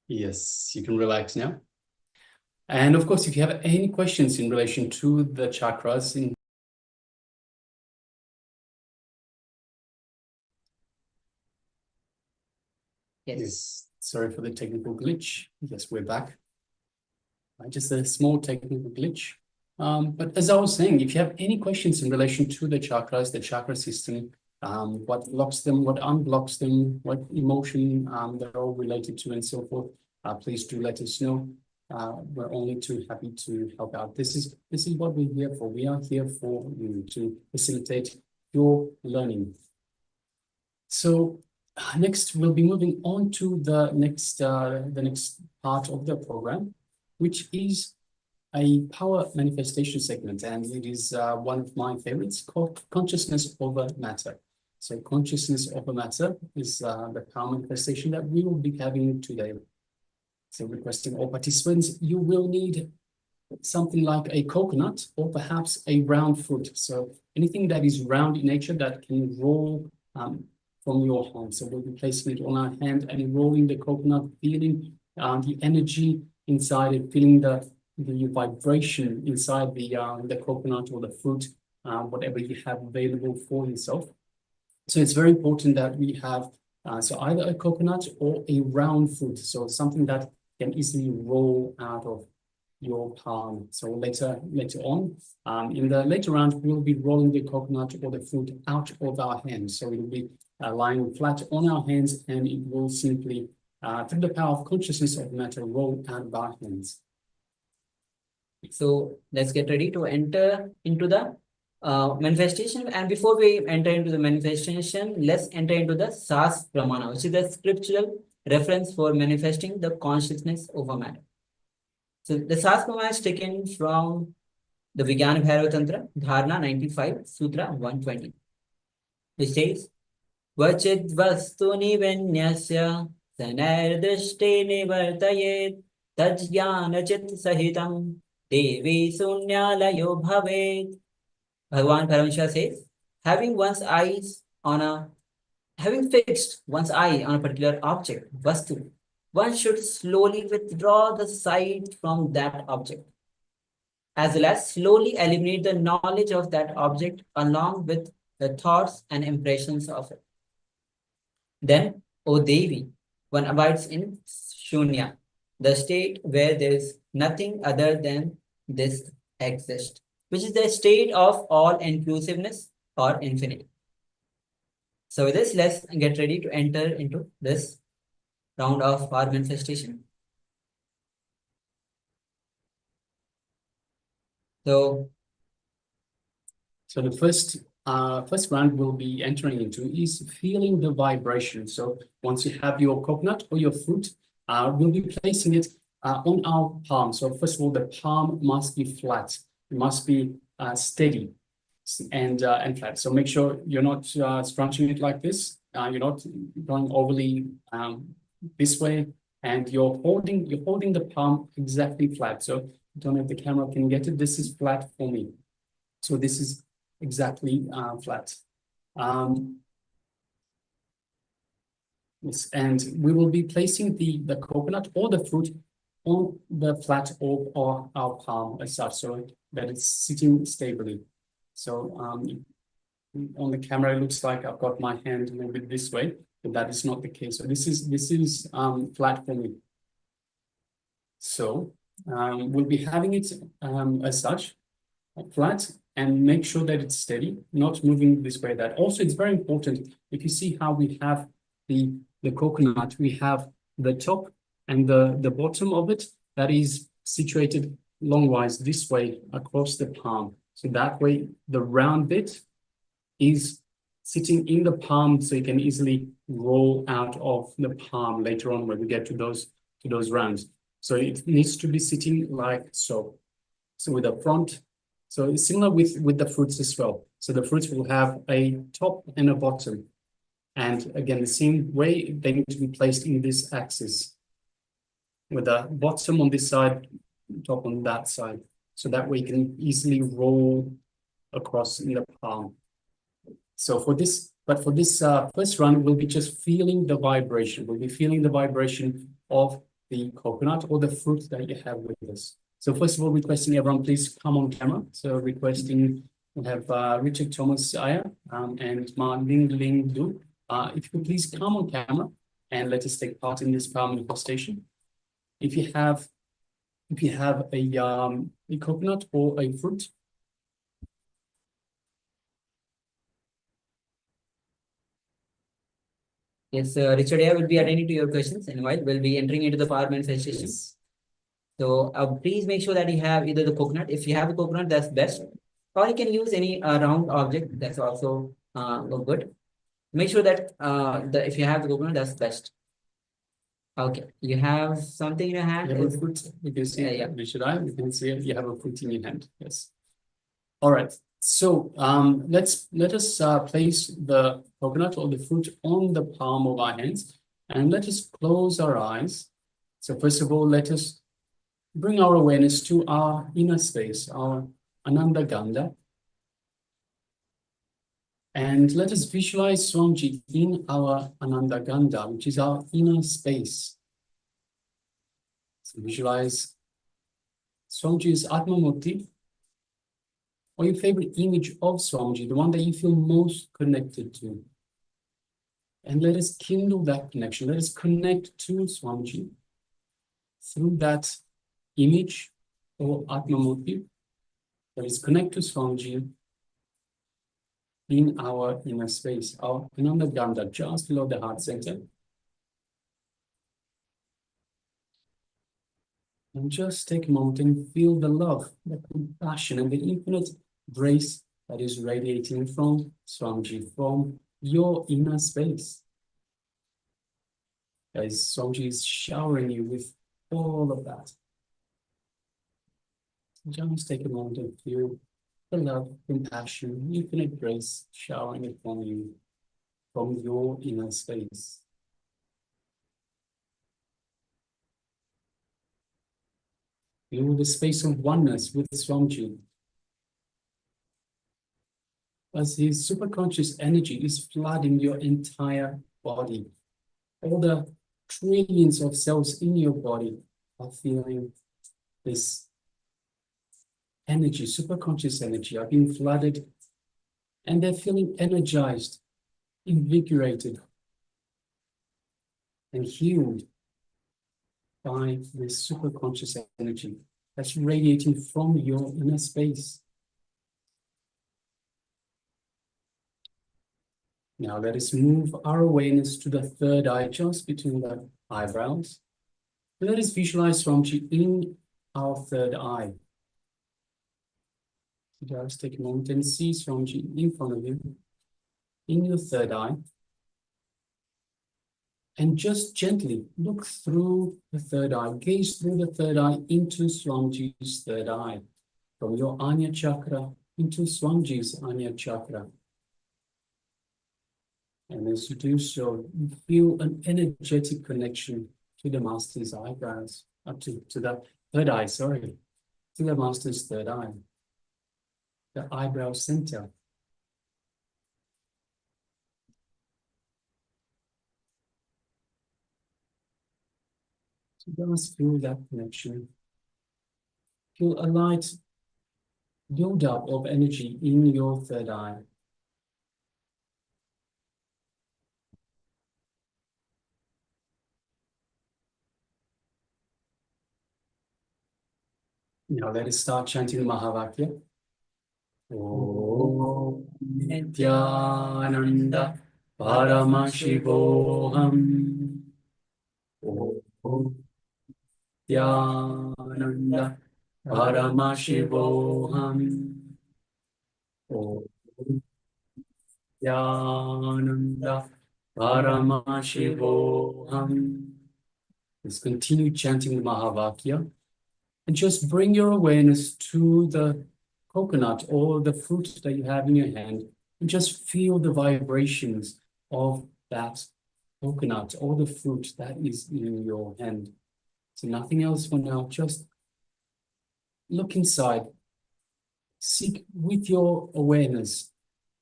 Yes, you can relax now. And of course, if you have any questions in relation to the chakras, yes, sorry for the technical glitch. Yes, we're back. Just a small technical glitch. But as I was saying, if you have any questions in relation to the chakras, the chakra system, what blocks them, what unblocks them, what emotion they're all related to, and so forth, please do let us know. We're only too happy to help out. This is what we're here for. We are here for you to facilitate your learning. So next, we'll be moving on to the next part of the program, which is a power manifestation segment, and it is one of my favorites, called Consciousness over Matter. So Consciousness over Matter is the power manifestation that we will be having today. So requesting all participants, you will need something like a coconut or perhaps a round fruit. So anything that is round in nature that can roll from your hand. So we'll be placing it on our hand and rolling the coconut, feeling the energy inside it, feeling the vibration inside the coconut or the fruit, whatever you have available for yourself. So it's very important that we have so either a coconut or a round fruit, so something that can easily roll out of your palm. So later on, in the later round, we'll be rolling the coconut or the fruit out of our hands. So it will be lying flat on our hands, and it will simply, through the power of consciousness of matter, roll out of our hands. So let's get ready to enter into the manifestation. And before we enter into the manifestation, let's enter into the SAS Pramana, which is the scriptural reference for manifesting the consciousness over matter. So the SAS Pramana is taken from the Vijnana Bhairava Tantra, Dharana 95, Sutra 120, which says, Vachid vastuni vinyasya sanardrishti nivartayet tajjana chit sahitam devi sunyalayo bhavet. Bhagavan Paramahansa says, having fixed one's eye on a particular object, vastu, one should slowly withdraw the sight from that object, as well as slowly eliminate the knowledge of that object along with the thoughts and impressions of it. Then, O Devi, one abides in Shunya, the state where there is nothing other than this exist, which is the state of all-inclusiveness or infinity. So with this, let's get ready to enter into this round of power manifestation. So the first round we'll be entering into is feeling the vibration. So once you have your coconut or your fruit, we'll be placing it on our palm. So first of all, the palm must be flat. It must be steady and flat. So make sure you're not scrunching it like this. You're not going overly this way, and you're holding the palm exactly flat. So I don't know if the camera can get it. This is flat for me. So this is exactly flat. Yes, and we will be placing the coconut or the fruit on the flat of our palm as such, so that it's sitting stably. So on the camera, it looks like I've got my hand a little bit this way, but that is not the case. So this is flat for me. So we'll be having it as such, flat, and make sure that it's steady, not moving this way. That also, it's very important. If you see how we have the coconut, we have the top and the bottom of it that is situated longwise this way across the palm. So that way, the round bit is sitting in the palm, so you can easily roll out of the palm later on when we get to those rounds. So it needs to be sitting like so. So with the front, so it's similar with the fruits as well. So the fruits will have a top and a bottom. And again, the same way, they need to be placed in this axis, with the bottom on this side, top on that side. So that way you can easily roll across in the palm. So for this first round, we'll be just feeling the vibration. We'll be feeling the vibration of the coconut or the fruit that you have with us. So first of all, requesting everyone please come on camera. So requesting we have Richard Thomas Aya and Ma Ling Ling Du. If you could please come on camera and let us take part in this power manifestation. If you have a coconut or a fruit. Yes, Richard here will be attending to your questions, and while we'll be entering into the power manifestation. Yes. So please make sure that you have either the coconut. If you have a coconut, that's best. Or you can use any round object. That's also good. Make sure that if you have the coconut, that's best. Okay, you have something in your hand. You have a fruit. You can see it. Yeah. You can see it. You have a fruit in your hand. Yes. All right. So let us place the coconut or the fruit on the palm of our hands, and let us close our eyes. So first of all, let us bring our awareness to our inner space, our Ananda Ganda. And let us visualize Swamiji in our Ananda Ganda, which is our inner space. So visualize Swamiji's Atma Murti, or your favorite image of Swamiji, the one that you feel most connected to. And let us kindle that connection. Let us connect to Swamiji through that image or Atma Murti. Let us connect to Swamiji in our inner space, our Ananda Ganda, just below the heart center. And just take a moment and feel the love, the compassion, and the infinite grace that is radiating from Swamiji, from your inner space. As Swamiji is showering you with all of that. Just take a moment and feel the love, compassion, infinite grace showering upon you from your inner space. Feel the space of oneness with Swamiji, as his superconscious energy is flooding your entire body. All the trillions of cells in your body are feeling this energy, superconscious energy, are being flooded, and they're feeling energized, invigorated, and healed by this superconscious energy that's radiating from your inner space. Now let us move our awareness to the third eye, just between the eyebrows. Let us visualize Swamiji in our third eye. So just take a moment and see Swamiji in front of you, in your third eye. And just gently look through the third eye, gaze through the third eye into Swamiji's third eye. From your Anya Chakra into Swamiji's Anya Chakra. And as you do so, you feel an energetic connection to the Master's eyebrows, to the third eye, to the Master's third eye, the eyebrow center. So just feel that connection. Feel a light build-up of energy in your third eye. Now let us start chanting the Mahavakya. Om Nityananda Paramashivoham. Om Nityananda Paramashivoham. Om Nityananda Paramashivoham. Let's continue chanting the Mahavakya. And just bring your awareness to the coconut or the fruit that you have in your hand, and just feel the vibrations of that coconut or the fruit that is in your hand. So nothing else for now, just look inside, seek with your awareness,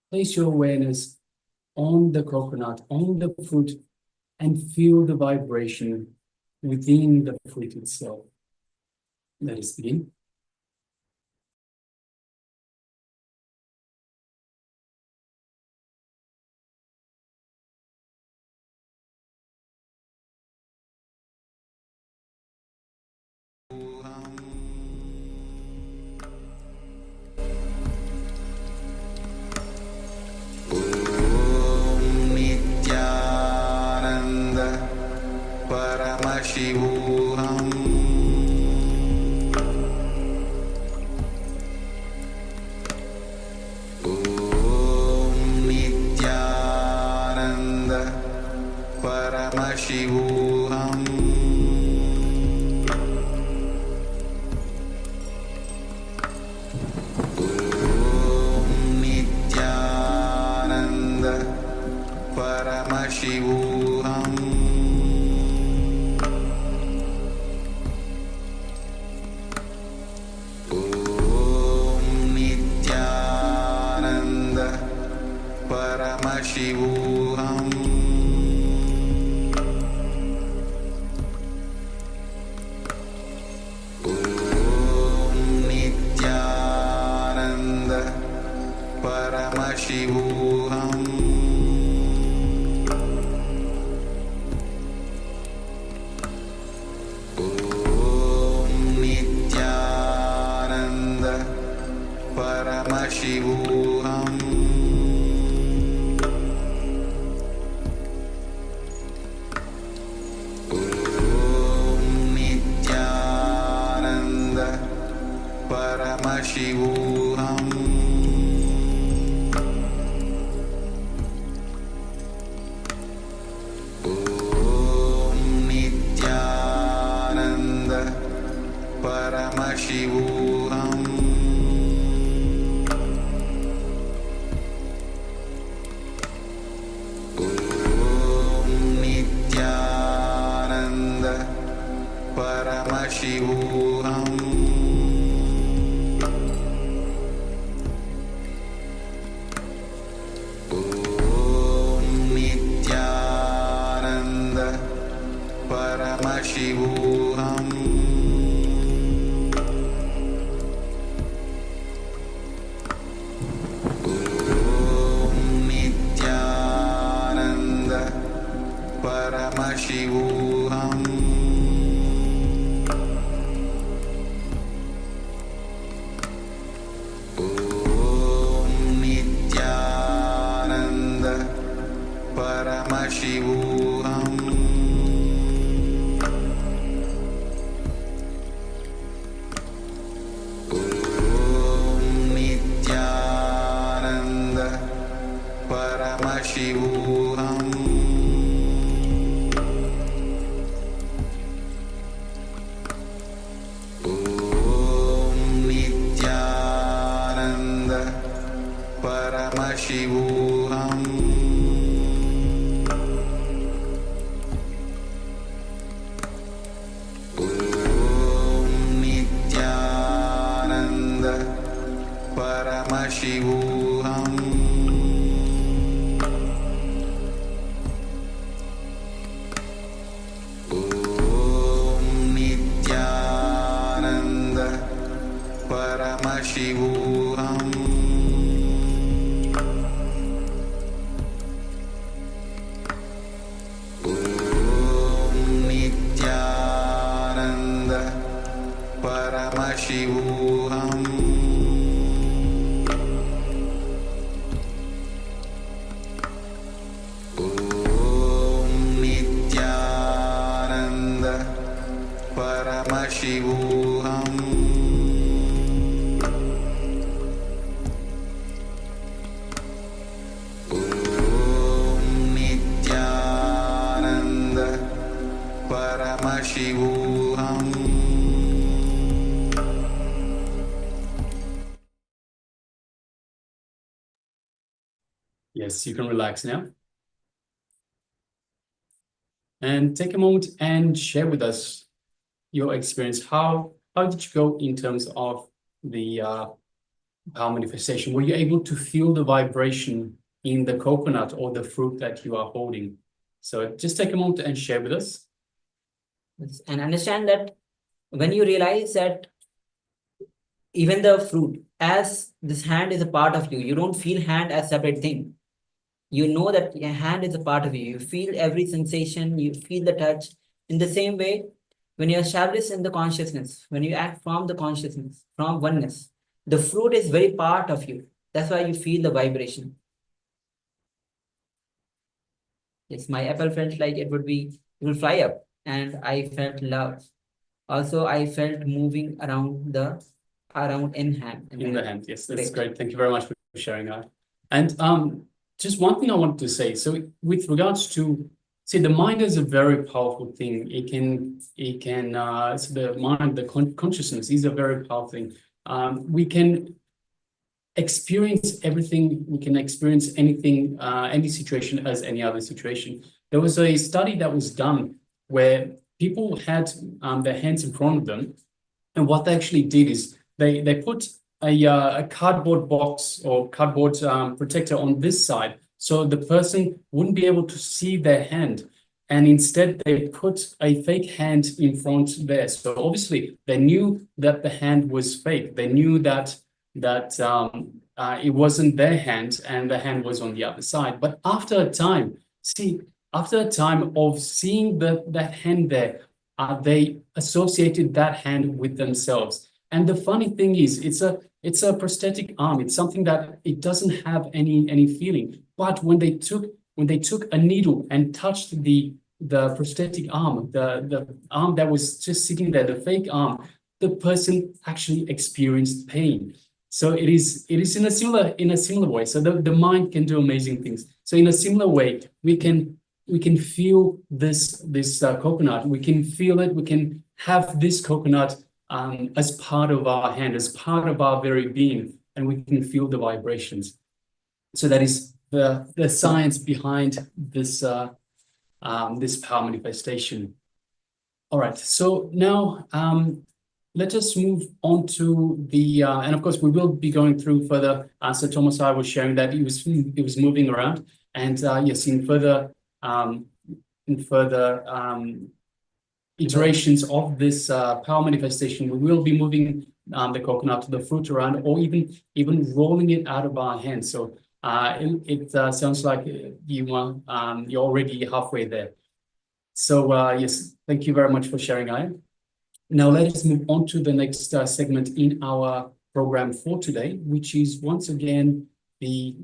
place your awareness on the coconut, on the fruit, and feel the vibration, within the fruit itself. Let us begin. Nityanand परमशिवोऽहम् ॐ नित्यानन्द परमशिवोऽहम् परमशिवोऽहम् ॐ नित्यानन्द परमशिवोऽहम् ॐ नित्यानन्द परमशिवोऽहम् परमशिवोऽहम् ॐ नित्यानन्द परमशिवोऽहम् ॐ नित्यानन्द परमशिवोऽहम् परमशिवोऽहम् ॐ नित्यानन्द परमशिवोऽहम् ॐ नित्यानन्द परमशिवोऽहम् परमशिवोऽहम् ॐ नित्यानन्द परमशिवोऽहम् ॐ नित्यानन्द परमशिवोऽहम् परमशिवोऽहम् ॐ नित्यानन्द परमशिवोऽहम् ॐ नित्यानन्द परमशिवोऽहम् परमशिवोऽहम् ॐ नित्यानन्द परमशिवोऽहम् Yes, you can relax now. And take a moment and share with us your experience. How did you go in terms of the power manifestation? Were you able to feel the vibration in the coconut or the fruit that you are holding? So just take a moment and share with us. And understand that when you realize that even the fruit, as this hand is a part of you, you don't feel hand as separate thing. You know that your hand is a part of you. You feel every sensation, you feel the touch. In the same way, when you establish in the consciousness, when you act from the consciousness, from oneness, the fruit is very part of you. That's why you feel the vibration. Yes, my apple felt like it will fly up, and I felt love. Also, I felt moving around in hand. In the hand, yes, that's Great. great. Thank you very much for sharing that. And just one thing I wanted to say. So with regards to, see, the mind is a very powerful thing. So the mind, the consciousness is a very powerful thing. We can experience everything, we can experience anything, any situation as any other situation. There was a study that was done where people had their hands in front of them, and what they actually did is they put a cardboard box or cardboard protector on this side, so the person wouldn't be able to see their hand. And instead, they put a fake hand in front there. So obviously, they knew that the hand was fake. They knew that it wasn't their hand, and the hand was on the other side. But after a time, of seeing that hand there, they associated that hand with themselves. And the funny thing is, it's a prosthetic arm. It's something that it doesn't have any feeling. But when they took a needle and touched the prosthetic arm, the arm that was just sitting there, the fake arm, the person actually experienced pain. So it is in a similar way. So the mind can do amazing things. So in a similar way, we can feel this coconut. We can feel it. We can have this coconut as part of our hand, as part of our very being, and we can feel the vibrations. So that is the science behind this this power manifestation. All right. So now let us move on to the and of course we will be going through further. So Thomas I was sharing that he was moving around, and yes, in further iterations of this power manifestation, we will be moving the coconut to the fruit around, or even rolling it out of our hands. So it sounds like you're already halfway there. So yes, thank you very much for sharing, Ian. Now let us move on to the next segment in our program for today, which is once again the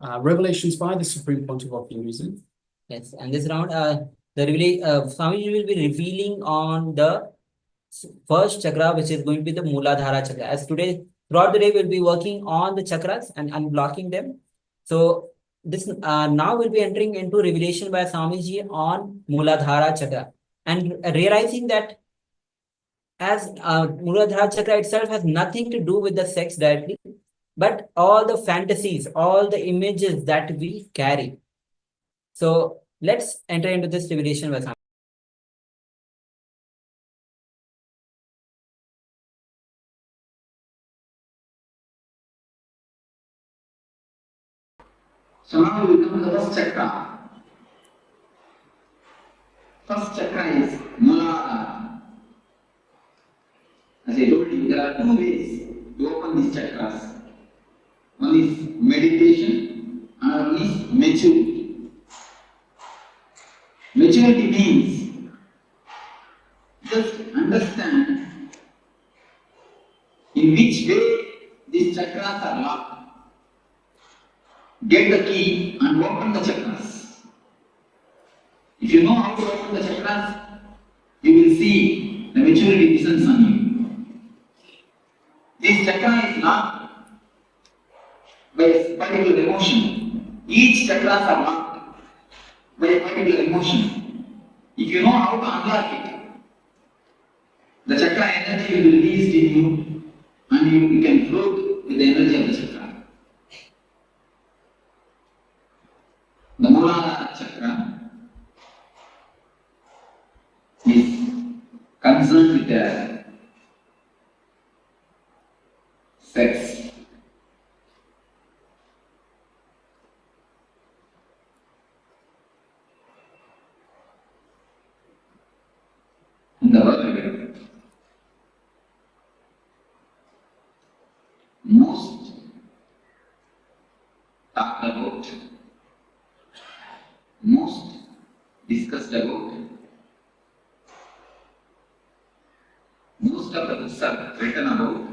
revelations by the Supreme Pontiff of Hinduism. Yes, and this round, Swamiji will be revealing on the first chakra, which is going to be the Mooladhara chakra. As today, throughout the day, we'll be working on the chakras and unblocking them. So this now we'll be entering into revelation by Swamiji on Mooladhara chakra, and realizing that as Mooladhara chakra itself has nothing to do with the sex directly, but all the fantasies, all the images that we carry. So let's enter into this revelation with Swamiji. So now we come to the first chakra. First chakra is Mooladhara. As I told you, there are two ways to open these chakras. One is meditation, another one is maturity. Maturity means just understand in which way these chakras are locked. Get the key and open the chakras. If you know how to open the chakras, you will see the maturity descends on you. This chakra is locked by a particular emotion. Each chakras are locked by a particular emotion. If you know how to unlock it, the chakra energy will be released in you, and you can float with the energy of the chakra. The Mooladhara chakra is concerned with the sex. most talked about, most discussed about, most of the books are written about.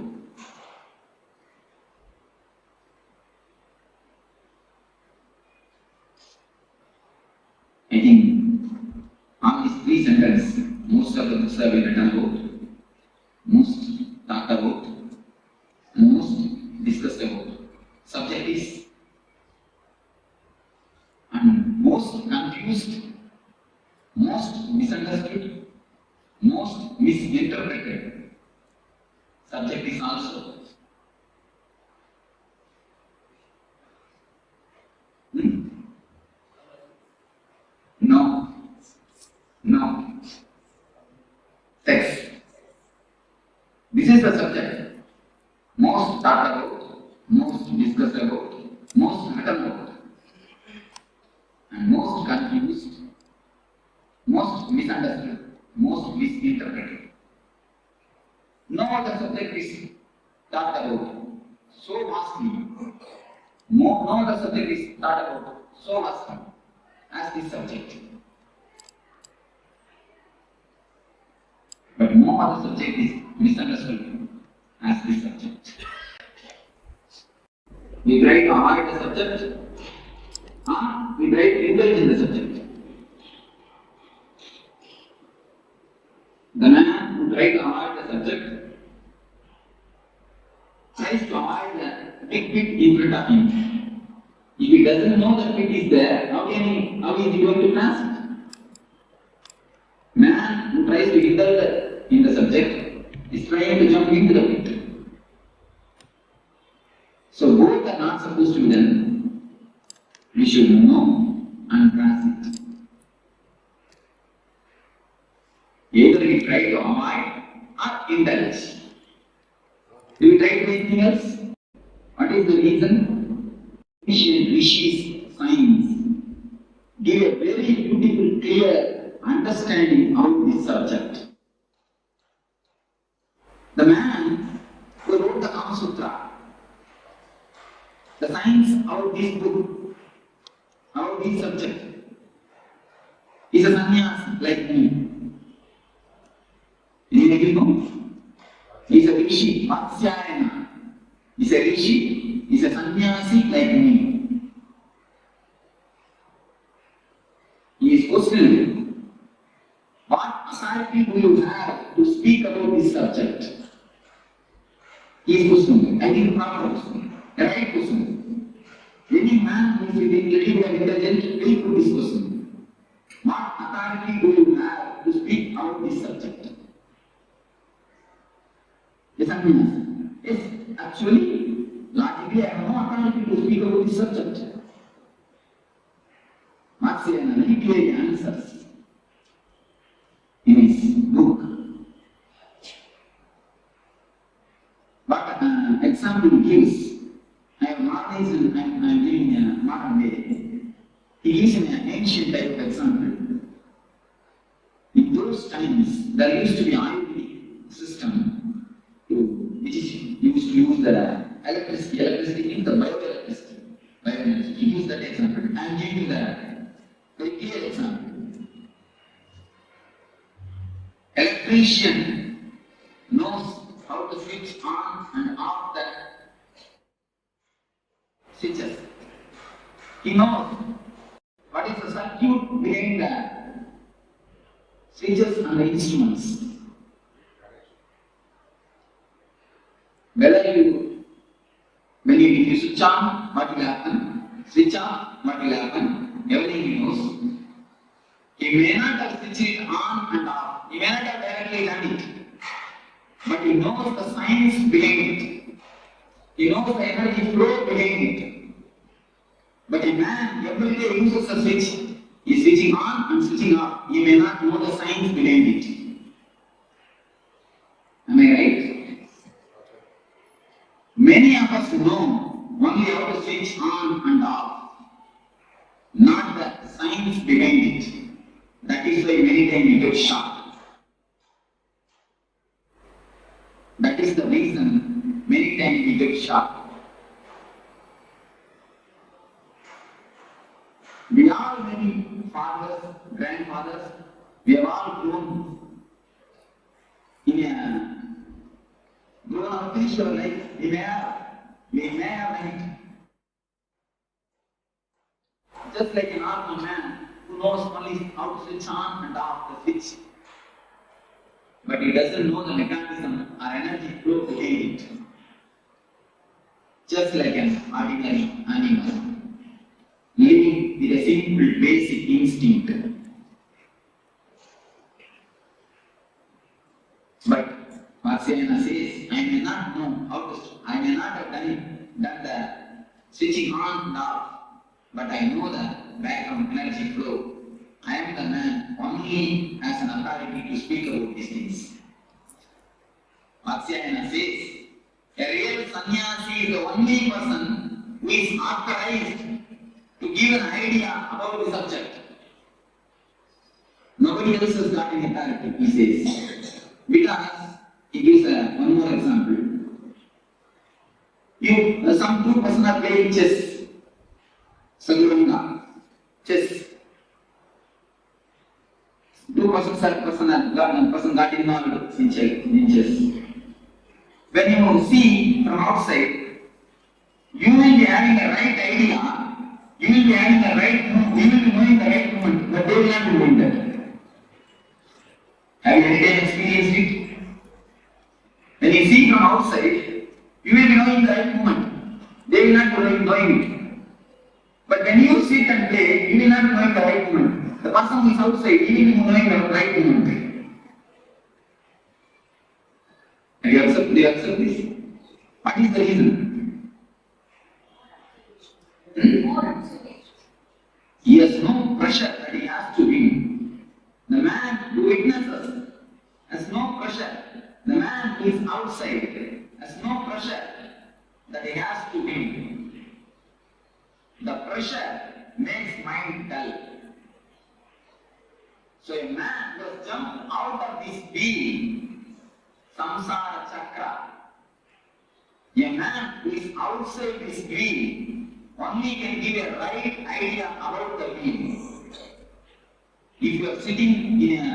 I think on these three sentences, most of the books have been written about, most talked about, and most discussed about. Subject is and most confused, most misunderstood, most misinterpreted. Subject is also. No. No. Sex. This is the subject. Most talked about, most discussed about, most written about, and most confused, most misunderstood, most misinterpreted. No other subject is talked about so vastly. No other subject is talked about so vastly as this subject. But no other subject is misunderstood as this subject. We try to avoid the subject, we try to indulge in the subject. The man who tries to avoid the subject tries to avoid the big pit in front of him. If he doesn't know that pit is there, how is he going to pass it? Man who tries to indulge in the subject is trying to jump into the pit. So both are not supposed to be done. We should know and pass it. Either we try to avoid or indulge. Do we try to do anything else? What is the reason? Ancient rishis, science give a very beautiful, clear understanding of this subject. The man who wrote the Kama Sutra, the science of this book, of this subject, is a sannyasi like me. Anybody know? He is a rishi, Vatsyayana. He is a rishi, he is a sannyasi like me. He is questioning, what authority do you have to speak about this subject? He is questioning. I think proper question, the right question. Any man who is little bit intelligent will put this question. What authority do you have to speak about this subject? Yes, yes, actually, logically, I have no authority to speak about this subject. Matsyana very clearly answers in his book. But example he gives, I have modernized and I am giving a modern day. He gives an ancient type of example. In those times, there used to be Ayurvedic system which is used to use the electricity in the bioelectricity. He gives that example. I am giving you the very clear example. Electrician knows how to switch on and off the switches. He knows what is the circuit behind the switches and the instruments. When you switch on, what will happen? Switch off, what will happen? Everything he knows. He may not have switched it on and off. He may not have directly done it. But he knows the science behind it. He knows the energy flow behind it. But a man every day uses a switch. He is switching on and switching off. He may not know the science behind it. Am I right? Many of us know only how to switch on and off, not the science behind it. That is why many times we get shocked. That is the reason many times we get shocked. We are many fathers, grandfathers, we have all grown up finished our life. We may have done it. Just like an normal man who knows only how to switch on and off the switch. But he doesn't know the mechanism or energy flow behind it. Just like an ordinary animal, living with a simple basic instinct. But Marciana says, I may not know how to, I may not have done the switching on and off, but I know the background energy flow. I am the man only as an authority to speak about these things. Marciana says, a real sannyasi is the only person who is authorized to give an idea about the subject. Nobody else has got any authority, he says. Because he gives one more example. Some two persons are playing chess. Sadhuranga, chess. Two persons got involved in chess. When you see from outside, you will be having a right idea, you will be having the right, you will be knowing the right moment, but they will not be doing that. Have you any time experienced it? When you see from outside, you will be knowing the right moment. They will not be knowing it. But when you sit and play, you will not be knowing the right moment. The person who is outside, he will be knowing the right moment. Have you accept this? What is the reason? He has no pressure that he has to win. The man who witnesses has no pressure. The man who is outside has no pressure that he has to win. The pressure makes mind dull. So a man who has jumped out of this being, samsara chakra, a man who is outside this being only can give a right idea about the being. If you are sitting in a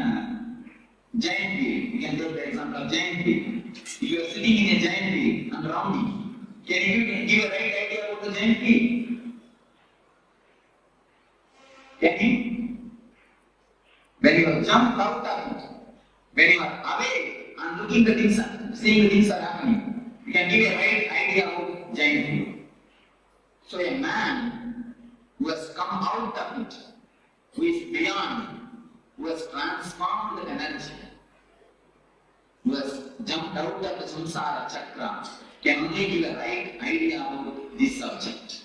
giant wheel, you can take the example of giant wheel. If you are sitting in a giant wheel and rounding, can you give a right idea about the giant wheel? Can you? When you have jumped out of it, when you are away and looking the things, seeing the things are happening, you can give a right idea about giant wheel. So a man who has come out of it, who is beyond, who has transformed the energy, who has jumped out of the samsara chakra, can only give a right idea about this subject.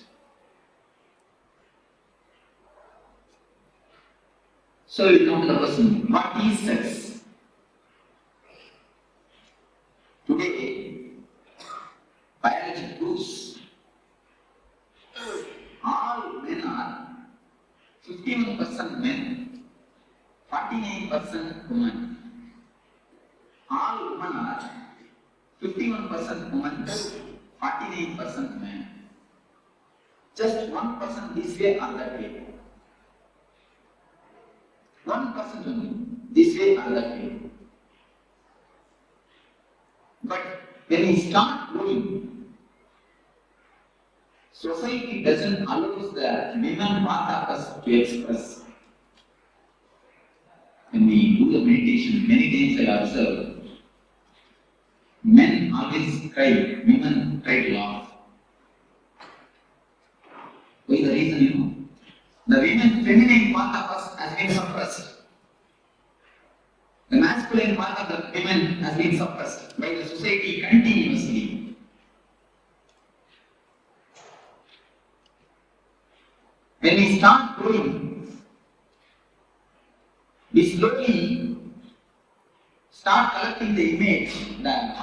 So we come to the question, what is sex? Today, biology proves all men are 51% men, 49% women. All women are 51% women, 49% men. Just 1% this way or that way. 1% only, this way or that way. But when we start growing, society doesn't allow the women part of us to express. When we do the meditation, many times I observe, men always cry, women try to laugh. What is the reason, you know? The feminine part of us has been suppressed. The masculine part of the women has been suppressed by the society continuously. When we start growing, we slowly start collecting the image that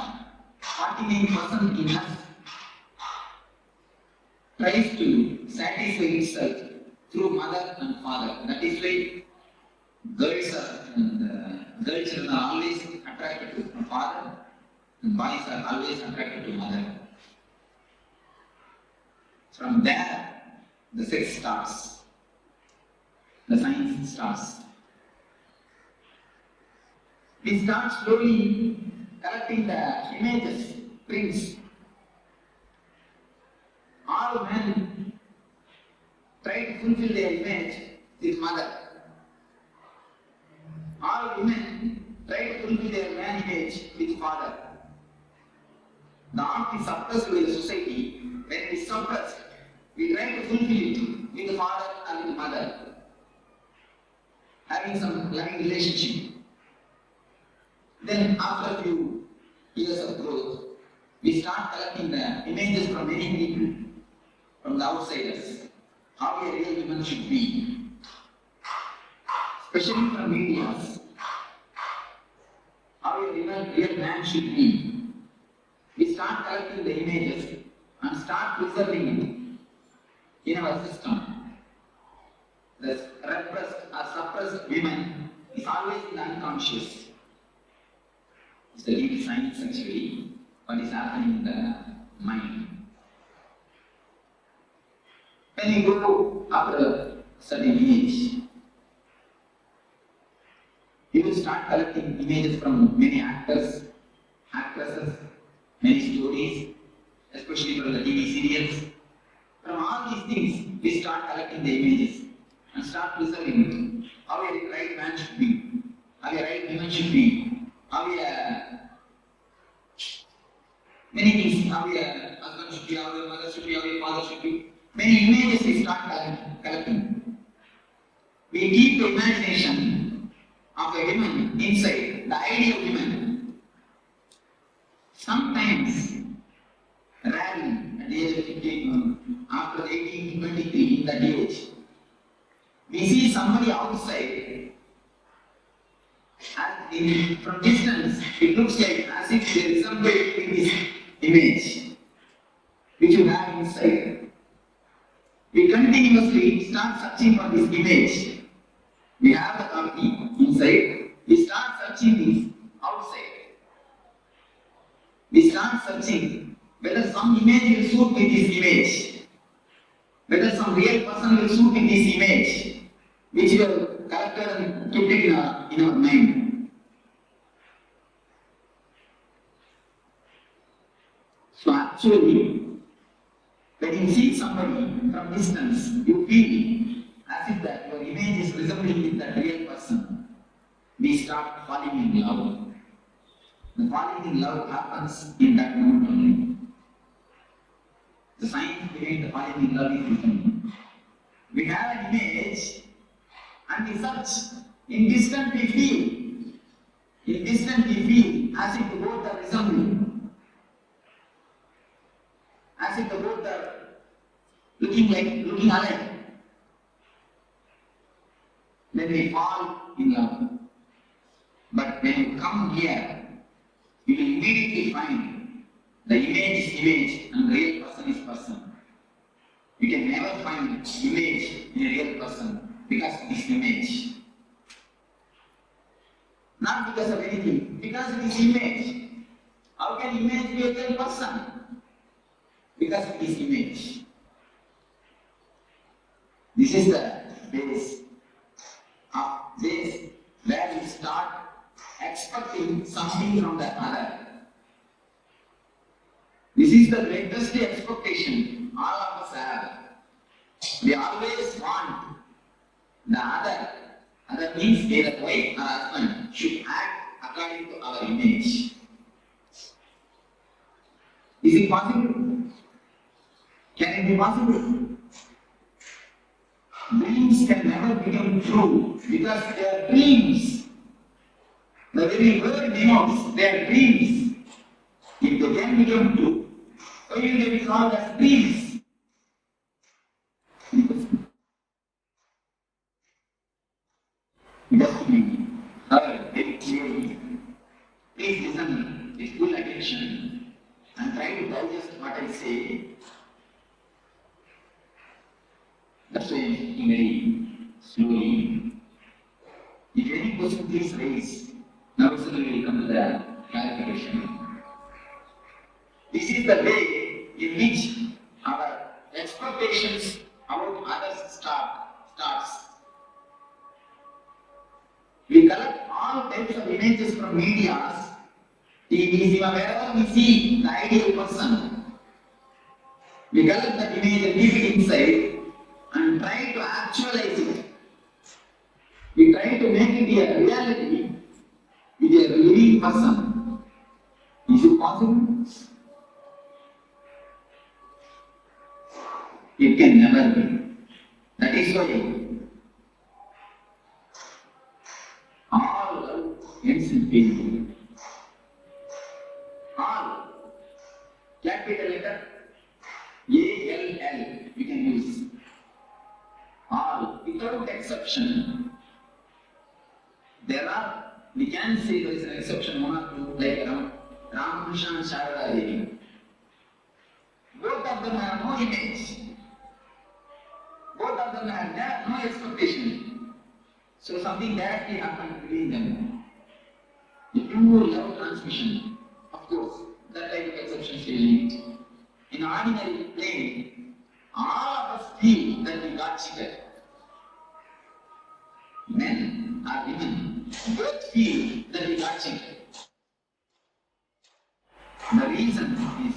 49% in us tries to satisfy itself through mother and father. That is why girl children are always attracted to the father. And boys are always attracted to mother. From there, the sex starts. The science starts. We start slowly collecting the images, prints. All men try to fulfill their image with mother. All women try to fulfill their man image with father. The art is suppressed by the society. When it is suppressed, we try to fulfill it with the father and with the mother, having some loving relationship. Then after a few years of growth, we start collecting the images from many people, from the outsiders, how a real woman should be, especially from media, how a real man should be. We start collecting the images and start preserving it in our system. The repressed or suppressed women is always in the unconscious. It's the deep science actually, what is happening in the mind. When you go after a certain age, you will start collecting images from many actors, actresses, many stories, especially from the TV serials. From all these things, we start collecting the images and start preserving it. How a right man should be, how a right woman should be, how many things, how a husband should be, how a mother should be, how a father should be. Many images we start collecting. We keep the imagination of a woman inside, the ideal woman. Sometimes, rarely, at the age of 15, after 18 to 23, in that age, we see somebody outside, and from distance, it looks like as if they resemble this image, which you have inside. We continuously start searching for this image. We have the copy inside. We start searching this outside. We start searching whether some image will suit with this image, whether some real person will suit with this image, which we have collected and kept it in our mind. So actually, when you see somebody from distance, you feel as if that your image is resembling with that real person. We start falling in love. The falling in love happens in that moment only. The science behind the falling in love is different. We have an image and we search. In distance we feel. In distance we feel as if the both are resembling. As if the both are looking alike. Then we fall in love. But when you come here, you will immediately find the image is image and real person is person. You can never find image in a real person because it is image. Not because of anything, because it is image. How can image be a real person? Because it is image. This is the base of this where we start expecting something from the other. This is the greatest expectation all of us have. We always want the other. Other means either wife or husband should act according to our image. Is it possible? Can it be possible? Dreams can never become true because they are dreams. The very word denotes they are dreams. If they can become true, why will they be called as dreams? Just me, very clearly. Please listen with full attention and try to digest what I say. That's why I'm very slowly. If any question please raise, now we will come to the clarification. This is the way in which our expectations about others starts. We collect all types of images from media, TV, wherever we see the ideal person. We collect that image and keep it inside and try to actualize it. We try to make it a reality with a living person. Is it possible? It can never be. That is why all love ends in pain. All. Capital letter A-L-L we can use. All, without exception. We can say there is an exception, one or two, like Ramakrishna and Sharada Devi. Both of them have no image. Both of them have no expectation. So something directly happened between them. The pure love transmission, of course, that type of exception still need. In ordinary plane, all of us feel that we got cheated. Men or women both feel that we got cheated. The reason is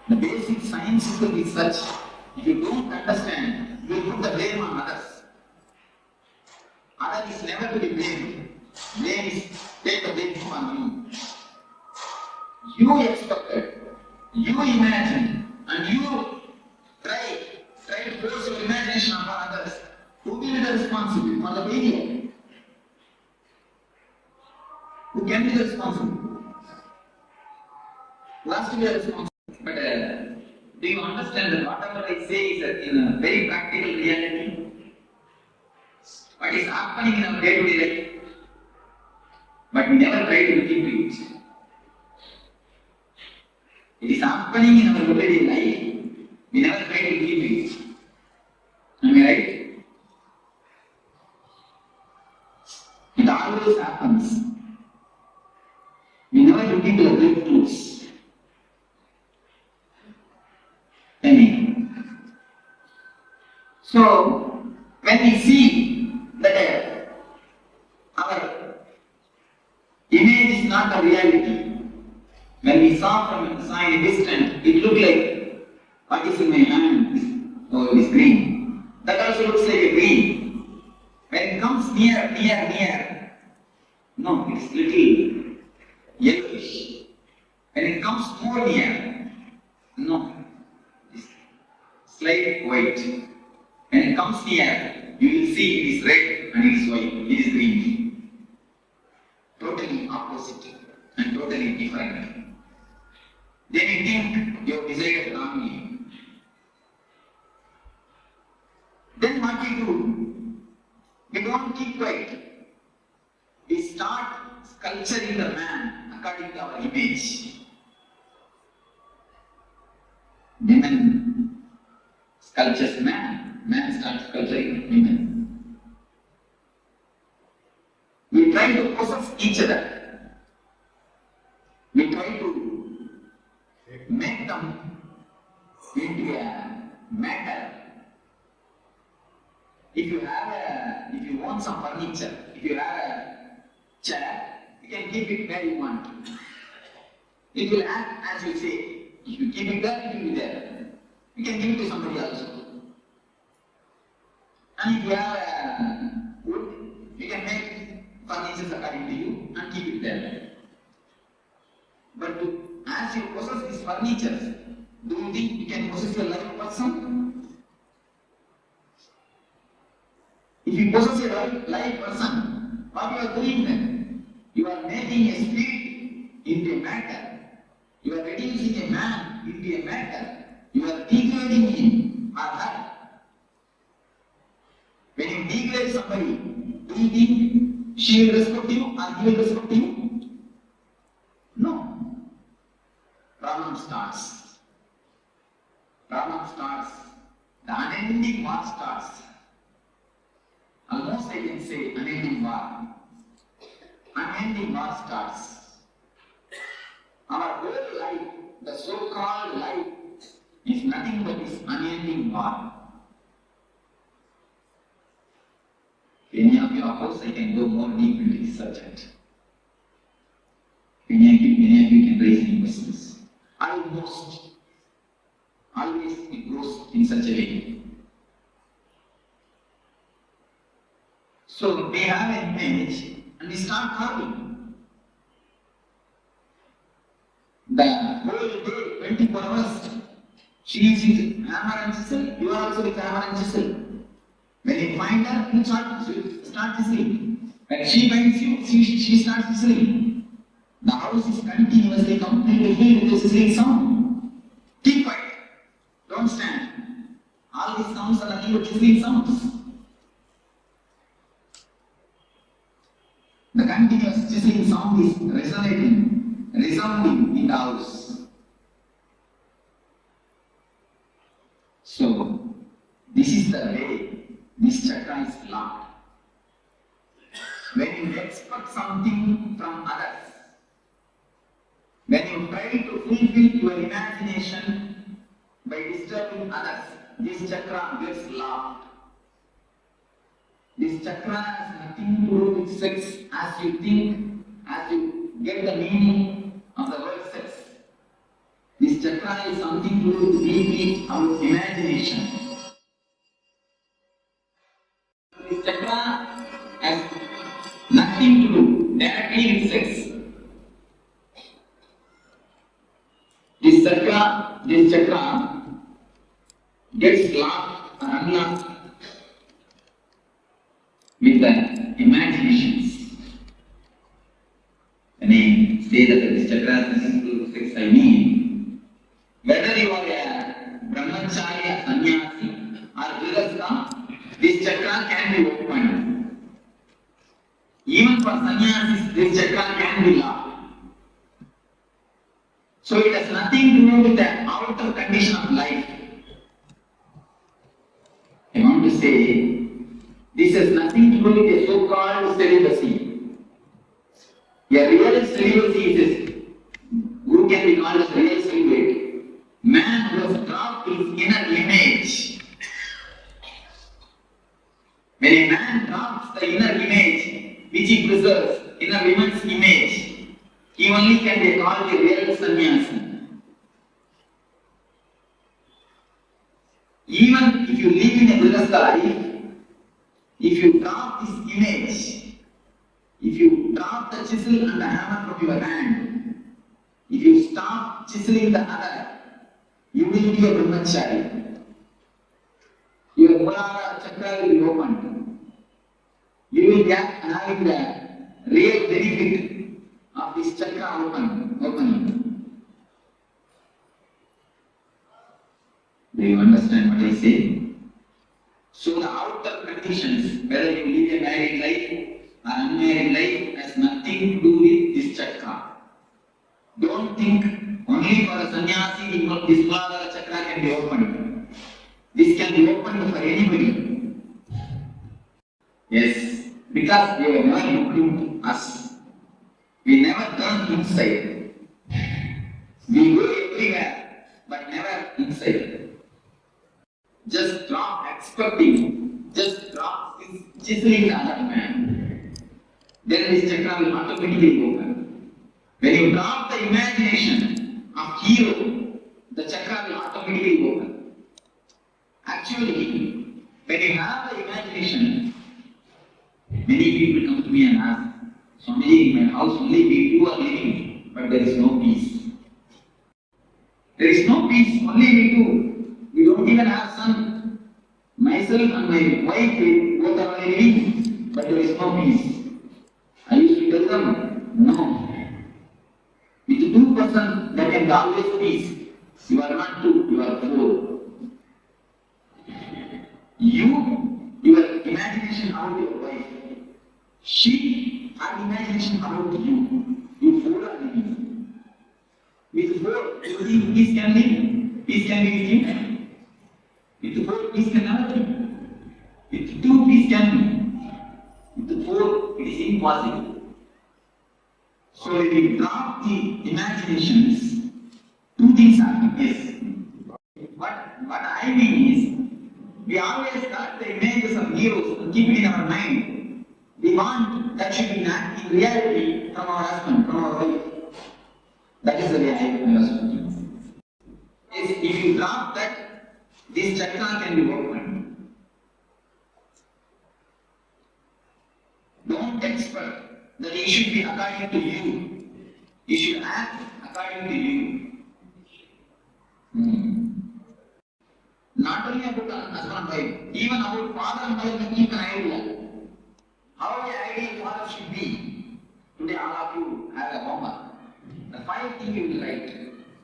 the basic scientific research. If you don't understand, you will put the blame on others. Other is never to be blamed. Blame is take the blame on you. You expected, you imagined, and you try to force your imagination upon others. Who will be the responsible for the failure? Who can be the responsible? Who has to be the responsible? But do you understand that whatever I say is in a very practical reality? What is happening in our day-to-day life? But we never try to look into it. It is happening in our everyday life. We never try to look into it. Am I right? It always happens. We never look into the breakthroughs. So, when we see that our image is not a reality, when we saw from a distance, it looked like what is in my hand? Oh, it is green. That also looks like a green. When it comes near, no, it's little yellowish. When it comes more near, no, it's slight white. When it comes near, you will see it is red and it is white, it is green. Totally opposite and totally different. Then you think you have desired wrongly. Then what we do? We don't keep quiet. We start sculpturing the man according to our image. Women sculptures man starts sculpturing women. We try to possess each other. We try to make them into a matter. If you want some furniture, if you have a chair, you can keep it where you want. It will act as you say. If you keep it there, it will be there. You can give it to somebody else. And if you have wood, you can make furniture according to you and keep it there. But as you possess these furniture, do you think you can possess a live person? If you possess a live person, what you are doing then? You are making a spirit into a matter. You are reducing a man into a matter. You are degrading him or her. When you degrade somebody, do you think she will respect you or he will respect you? No. Problem starts. The unending war starts. Almost I can say unending war. Unending war starts. Our whole life the so-called life is nothing but this unending war. Any of you of course I can go more deep into this subject. Many of you can raise any questions. Always it goes in such a way. So we have an image and we start carving. The whole day, 24 hours, she is with hammer and chisel, you are also with hammer and chisel. When you find her, you start chiseling. When she finds you, she starts chiseling. The house is continuously completely filled with the sizzling sound. Keep quiet. Don't stand. All these sounds are nothing but sizzling sounds. The continuous sizzling sound is resounding in the house. So, this is the way this chakra is locked. When you expect something from others, when you try to fulfill your imagination by disturbing others, this chakra gets locked. This chakra has nothing to do with sex as you think, as you get the meaning of the word sex. This chakra is something to do with deeply our imagination. This chakra has nothing to do directly with sex. This chakra gets locked or unlocked with the imaginations. When I say that this chakra has nothing to do with sex, I mean whether you are a brahmacharya, sannyasi or grihastha, this chakra can be opened. Even for sannyasis, this chakra can be locked. So it has nothing to do with the outer condition of life. I want to say, this has nothing to do with a so-called celibacy. A real celibacy is who can be called as a real celibate? Man who has dropped his inner image. When a man drops the inner image, which he preserves, inner woman's image, he only can be called a real sannyasi. Even if you live in a grihastha life, if you drop this image, if you drop the chisel and the hammer from your hand, if you stop chiseling the other, you will be a brahmachari. Your Muladhara chakra will be opened. You will get having the real benefit of this chakra opening. Do you understand what I say? So the outer conditions, whether you live a married life or unmarried life, has nothing to do with this chakra. Don't think only for a sannyasi this Muladhara chakra can be opened. This can be opened for anybody. Yes, because we have never looked into us. We never turn inside. We go everywhere, but never inside. Just drop expecting, just drop chiseling the other man. Then this chakra will automatically open. When you drop the imagination of hero, the chakra will automatically open. Actually, when you have the imagination, many people come to me and ask, Swamiji, in my house only we two are living, but there is no peace. There is no peace, only we two. We don't even have son. Myself and my wife, both are only living, but there is no peace. I used to tell them, no. With two persons, there can be always peace. You are not two, you are four. Your imagination about your wife. She had imagination about you. You four are living. With four, you think peace can live? Peace can be with you? With four, peace can never be. With two, peace can be. With four, it is impossible. So if we drop the imaginations, Two things happen, yes. What I mean is, we always got the images of heroes and keep it in our mind. We want that should be in reality from our husband, from our wife. That is the way I was speaking. Yes, if you drop that, this chakra can be opened. Don't expect that it should be according to you. You should act according to you. Not only about husband and wife, even about father and mother can keep an idea. How the ideal father should be. Today all of you have a homework. The 5 things you will write.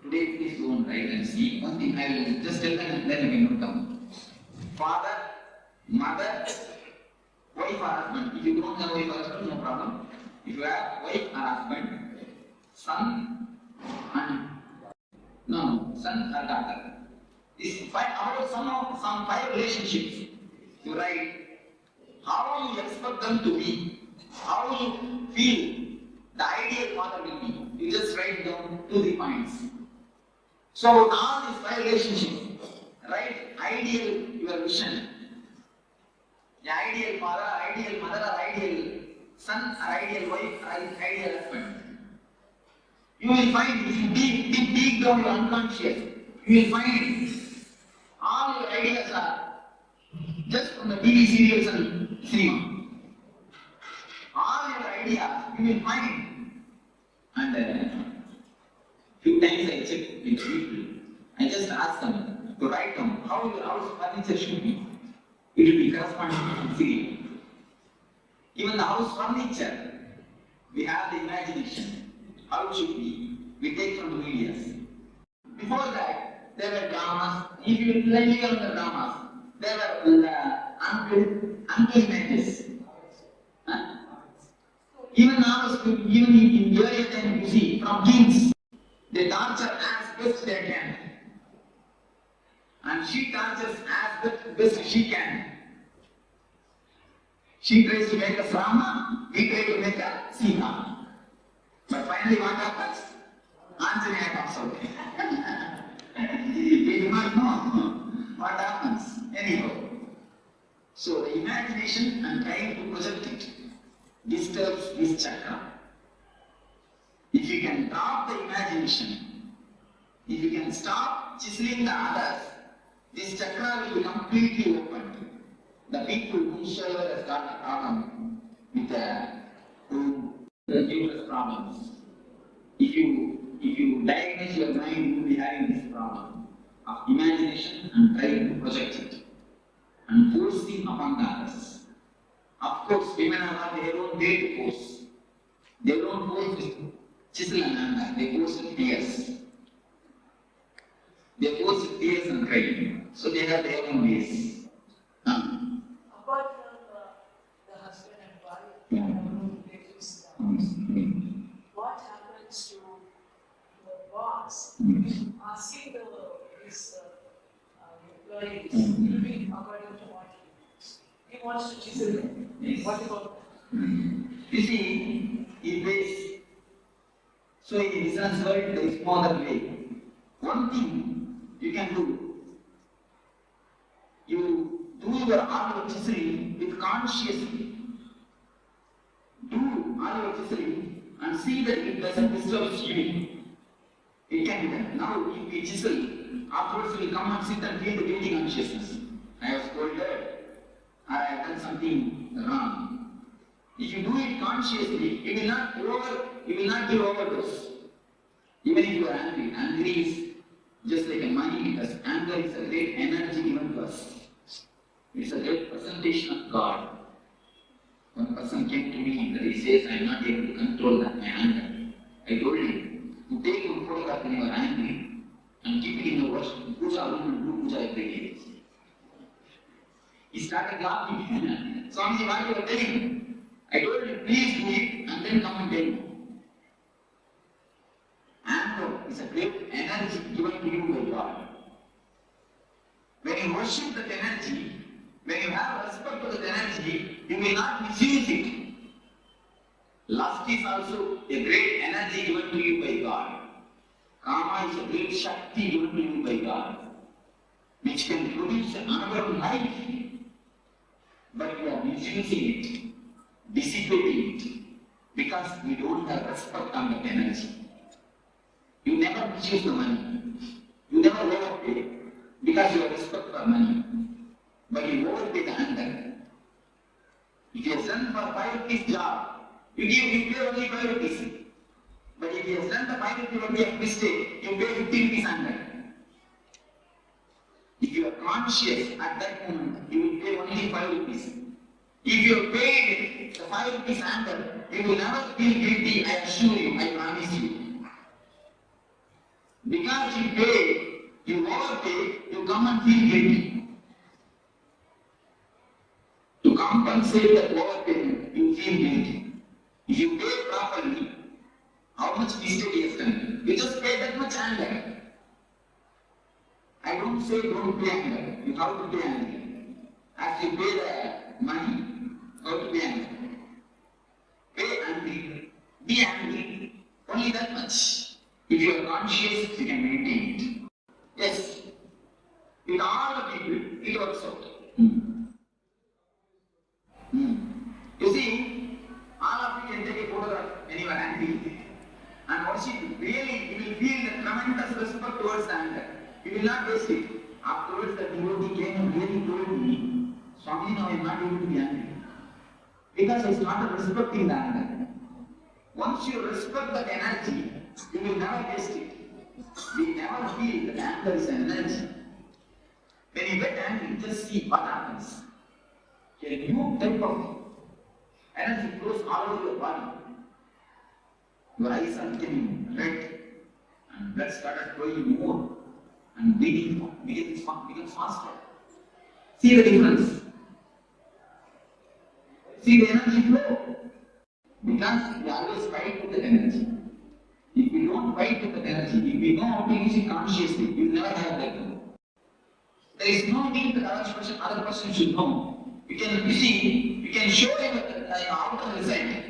Today please go and write and see. One thing I will just tell them and then we can note down. Father, mother, wife or husband. If you don't have wife or husband, no problem. If you have wife or husband, son and son or daughter. This about some 5 relationships. You write how you expect them to be, how you feel the ideal father will be. You just write down 2-3 points. So all these 5 relationships, write ideal your vision. The ideal father, ideal mother, or ideal son, or ideal wife, or ideal husband. You will find if you dig down your unconscious, you will find all your ideas are just from the TV serials and cinema. All your ideas you will find. And few times I check with people. I just ask them to write down how your house furniture should be. It will be corresponding to serial. Even the house furniture, we have the imagination. How it should be. We take from the medias. Before that, there were dramas. If you live on the dramas, there were uncle images. Huh? Even now, even in earlier time, you see, from kings, they torture as best they can. And she tortures as best she can. She tries to make a Rama, we try to make a Sita. But finally what happens? Anjanaya comes out. We do not know what happens. Anyhow. So the imagination and trying to project it disturbs this chakra. If you can drop the imagination, if you can stop chiseling the others, this chakra will be completely opened. The people whosoever has got a problem with uterus problems, if you diagnose your mind, you will be having this problem of imagination and trying to project it and forcing upon the others. Of course, women have their own way to force. They don't force with chisel and anger, they force with tears. They force with tears and crying. So they have their own ways. Apart from the husband and wife, what happens to the boss asking his employees to be according to what he wants to chisel it? Yes. What about You see, in ways. So in business world, there is no other way. One thing you can do, you do your all your chiseling with consciously. Do all your chiseling and see that it doesn't disturb you. It can be done. Now, if we chisel, afterwards we will come and sit and feel the breathing consciousness. I have scolded, or I have done something wrong. If you do it consciously, it will not give overdose. Even if you are angry, angry is just like a money, because anger is a great energy given to us. It's a great presentation of God. One person came to me that he says, I am not able to control my anger. I told him, you take one photograph when you are angry and keep it in your puja room and do puja every day. He started laughing. Swamiji, what you are telling? I told him, please do it and then come and tell me. Anger is a great energy given to you by God. When you worship that energy, when you have respect for that energy, you will not misuse it. Lust is also a great energy given to you by God. Karma is a great Shakti given to you by God, which can produce another life, but you are misusing it, dissipating it, because you don't have respect on that energy. You never misuse the money. You never overpay because you have respect for money. But you overpay the anger. If you have done for 5 rupees job, you pay only 5 rupees. But if you have done the 5 rupees only a mistake, you pay 50 rupees anger. If you are conscious at that moment, you will pay only 5 rupees. If you have paid the 5 rupees anger, you will never feel guilty, I assure you, I promise you. Because you pay, you overpay, you come and feel guilty. To compensate that overpayment, you feel guilty. If you pay properly, how much mistake you have done? You just pay that much anger. I don't say don't pay anger. You have to pay anger. As you pay the money, how to pay anger? Pay angry. Be angry. Only that much. If you are conscious, you can maintain it. Yes. With all the people, it works out. You see, all of you can take a photograph when you are angry. And once you really, you will feel the tremendous respect towards the anger. You will not waste it. Afterwards, the devotee came and really told me, Swami, now I am not able to be angry. Because I started respecting the anger. Once you respect that energy, you will never waste it. We never feel that anger is an energy. When you get angry, just see what happens. A new type of energy flows all over your body. Your eyes are becoming red, and blood started flowing more, and breathing becomes faster. See the difference. See the energy flow. Because we always fight with that energy. If we don't fight with that energy, if we know how to use it consciously, we will never have that. There is no need that other person should know. You can show him an outer result.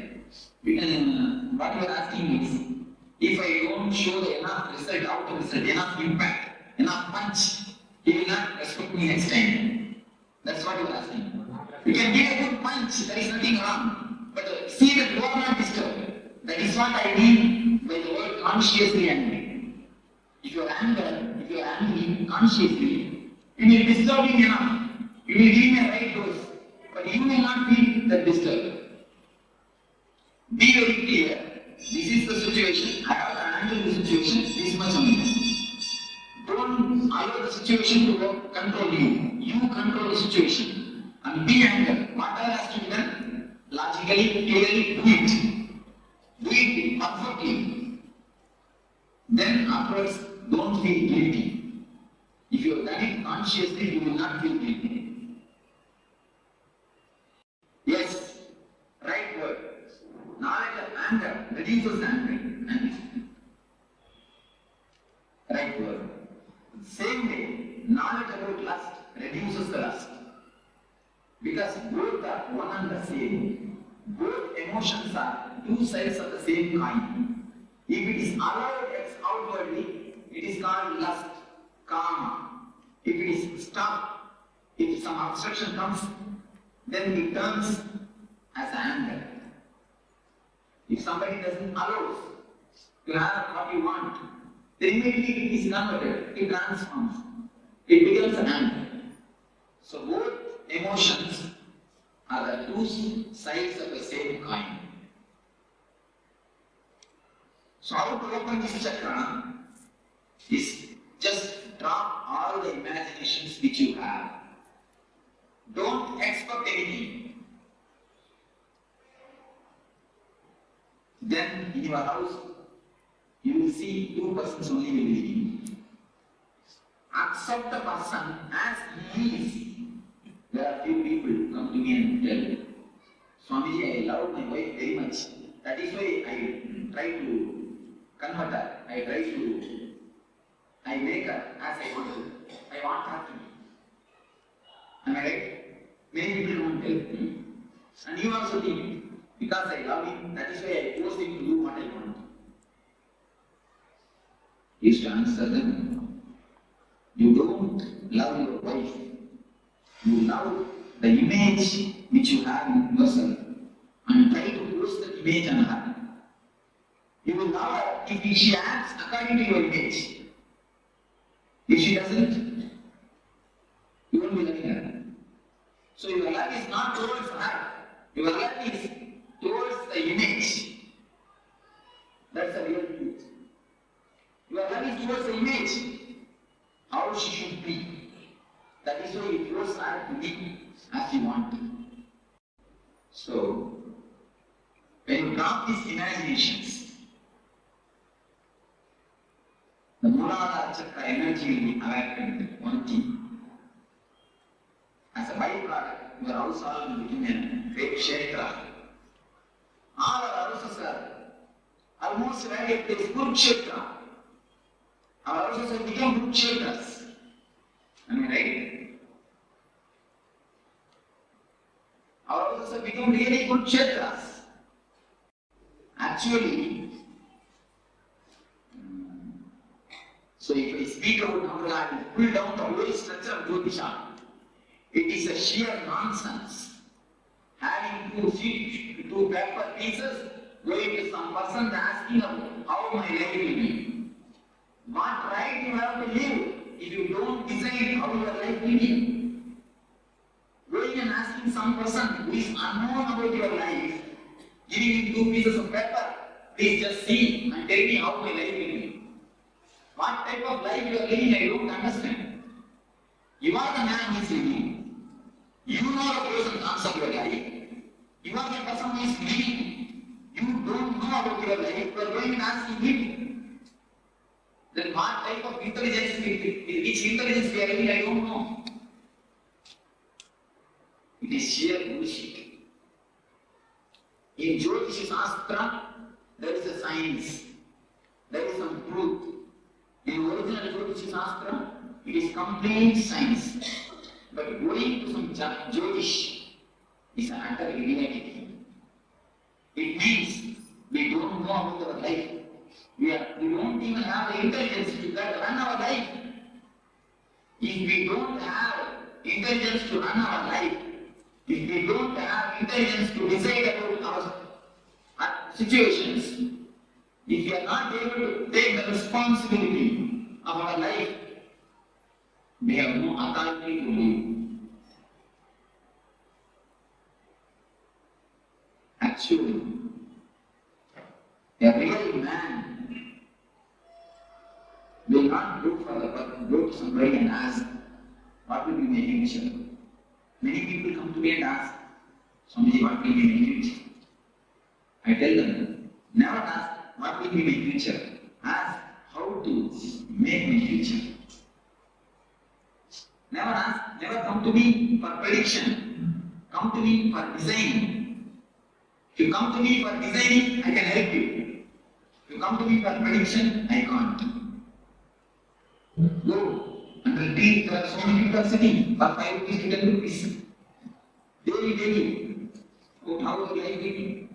What you are asking is, if I don't show the enough result, outer result, enough impact, enough punch, he will not respect me next time. That's what you are asking. You can give a good punch, there is nothing wrong. But see that you are not disturbed. That is what I mean by the word consciously angry. If you are angry consciously, you will disturb him enough. You will give him a right dose. But you will not feel that disturbed. Be very clear. This is the situation. I have to handle the situation this much only. Don't allow the situation to control you. You control the situation. And be angry. Whatever has to be done, logically, clearly, do it. Do it perfectly. Then afterwards, don't feel guilty. If you have done it consciously, you will not feel guilty. Yes, right word. Knowledge of anger reduces anger. Right word. Same way, knowledge about lust reduces the lust. Because both are one and the same. Both emotions are two sides of the same coin. If it is allowed outwardly, it is called lust, karma. If it is stopped, if some obstruction comes, then it turns as anger. If somebody doesn't allow to have what you want, then immediately it is converted, it transforms, it becomes anger. So both emotions are the two sides of the same coin. So how to open this chakra is just drop all the imaginations which you have. Don't expect anything. Then in your house, you will see two persons only will be living. Accept the person as he is. There are few people come to me and tell, Swamiji, I love my wife very much. That is why I try to convert her. I make her as I want to. I want her to be. Am I right? Many people won't tell me. And you also think, because I love him, that is why I force him to do what I want. is to answer them. You don't love your wife. You love the image which you have in yourself and try to force that image on her. You will love her if she acts according to your image. If she doesn't, you won't be loving her. So your love is not towards her. Your love is towards the image. That's the real truth. Your love is towards the image. How she should be. That is why you force her to be as you want. So, when you drop these imaginations, the Mooladhara Chakra energy will be awakened. One thing. As a byproduct, your house all will become a great Kshetra. All our houses are almost ready to this good Kshetra. Our houses have become good Kshetras. Am I right? Our houses have become really good Kshetras. Actually, so if I speak about Namrala, I will pull down the whole structure of Jyotisha. It is a sheer nonsense. Having two paper pieces, going to some person asking how my life will be. What right you have to live if you don't decide how your life will be? Going and asking some person who is unknown about your life, giving him 2 pieces of paper, please just see and tell me how my life will be. What type of life you are living, I don't understand. You are the man who is living. You know the person comes of your life. You are the person who is living. You don't know about your life. You are going and asking him. Then what type of intelligence, which intelligence we are living, I don't know. It is sheer bullshit. In Jyotish Shastra, there is a science. There is some truth. In original Jyotish Shastra, it is complete science. But going to some Jyotish is an utter idiotic. It means we don't know about our life. We don't even have the intelligence to run our life. If we don't have intelligence to run our life, if we don't have intelligence to decide about our situations, if we are not able to take the responsibility of our life, we have no authority to live. Actually, a real man will not go to somebody and ask, what will be my future? Many people come to me and ask, Swamiji, what will be my future? I tell them, never ask, what will be my future? Ask, how to make my future. Never come to me for prediction. Come to me for design. If you come to me for designing, I can help you. If you come to me for prediction, I can't. Go and repeat. There are so many people sitting for 5 rupees to 10 rupees. Daily. About how the life will be.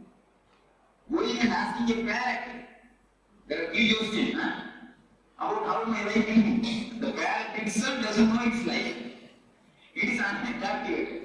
Going and asking a parent. There are videos about how my life will be. The parent itself doesn't know its life. It is unattractive.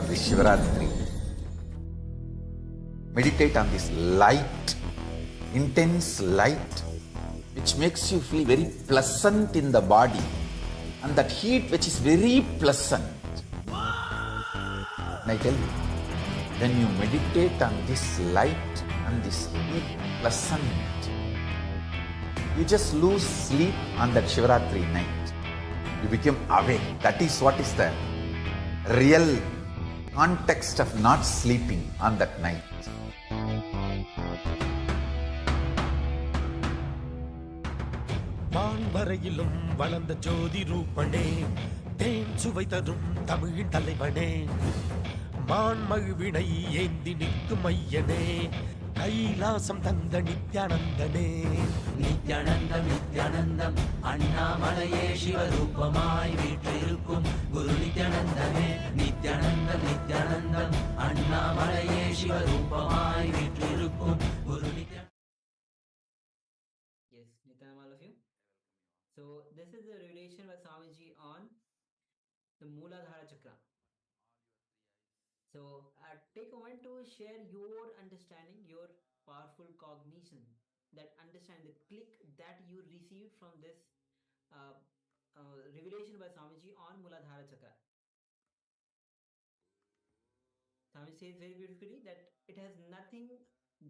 for the Shivaratri. Meditate on this light, intense light, which makes you feel very pleasant in the body, and that heat which is very pleasant. And I tell you, when you meditate on this light and this heat pleasant, you just lose sleep on that Shivaratri night. You become awake. That is what is the real context of not sleeping on that night. வான்வரையிலும் வளர்ந்த ஜோதி ரூபனே, தேன் சுவை தரும் தமிழின் தலைவனே, மான்மழுவினை ஏந்தி நிற்கும் ஐயனே, கைலாசம் தந்த நித்யானந்தனே. நித்யானந்தம் நித்யானந்தம் அண்ணாமலையே சிவரூபமாய் வீற்றிருக்கும் குரு நித்யானந்தமே. நித்யானந்தம் நித்யானந்தம் அண்ணாமலையே சிவரூபமாய் வீற்றிருக்கும் குரு Nithyanandam. Yes, Nityanam, all of you. So this is the revelation by Swamiji on the Mooladhara Chakra. So take a moment to share your understanding, your powerful cognition, that understand the click that you received from this uh, revelation by Swamiji on Mooladhara Chakra. Swami says very beautifully that it has nothing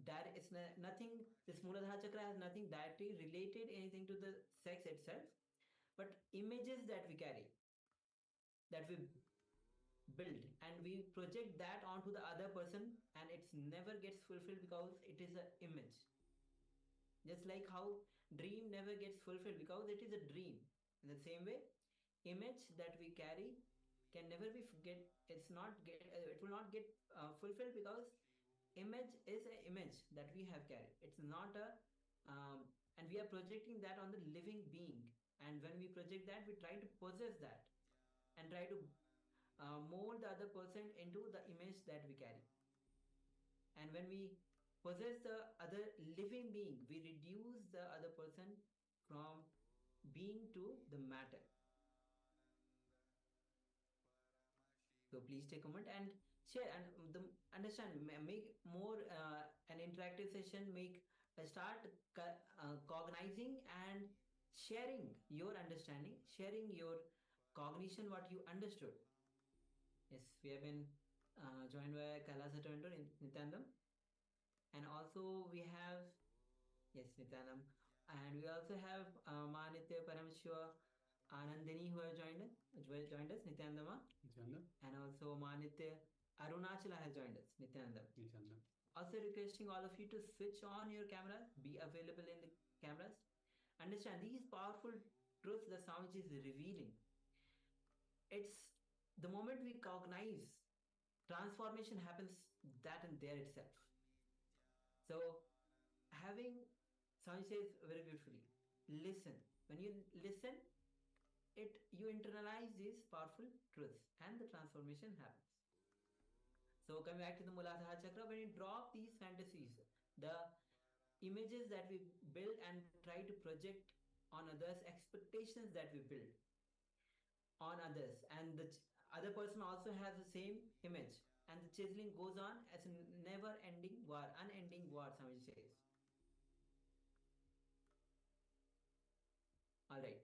direct, it's nothing, this Mooladhara Chakra has nothing directly related anything to the sex itself, but images that we carry, that we build, and we project that onto the other person, and it's never gets fulfilled because it is an image. Just like how dream never gets fulfilled because it is a dream. In the same way, image that we carry can never be forget. It will not get fulfilled because image is an image that we have carried. It's not a and we are projecting that on the living being. And when we project that, we try to possess that and try to mold the other person into the image that we carry. And when we possess the other living being, we reduce the other person from being to the matter. So please take a moment and share and understand, make more an interactive session, start cognizing and sharing your understanding, sharing your cognition, what you understood. Yes, we have been joined by Kailasa Toronto in Nityanandam, and also we have, yes, Nityanandam, and we also have Manitya Paramashivoham Anandini who have joined us, Nityanandama. And also Manitya Arunachala has joined us, Nityanandam. Also requesting all of you to switch on your cameras, be available in the cameras. Understand these powerful truths that Swamiji is revealing. It's the moment we cognize, transformation happens that and there itself. So having, Swamiji says very beautifully, listen. When you listen, you internalize these powerful truths and the transformation happens. So coming back to the Mooladhara Chakra, when you drop these fantasies, the images that we build and try to project on others, expectations that we build on others, and the other person also has the same image, and the chiseling goes on as a never-ending war, unending war, Swamiji says. All right.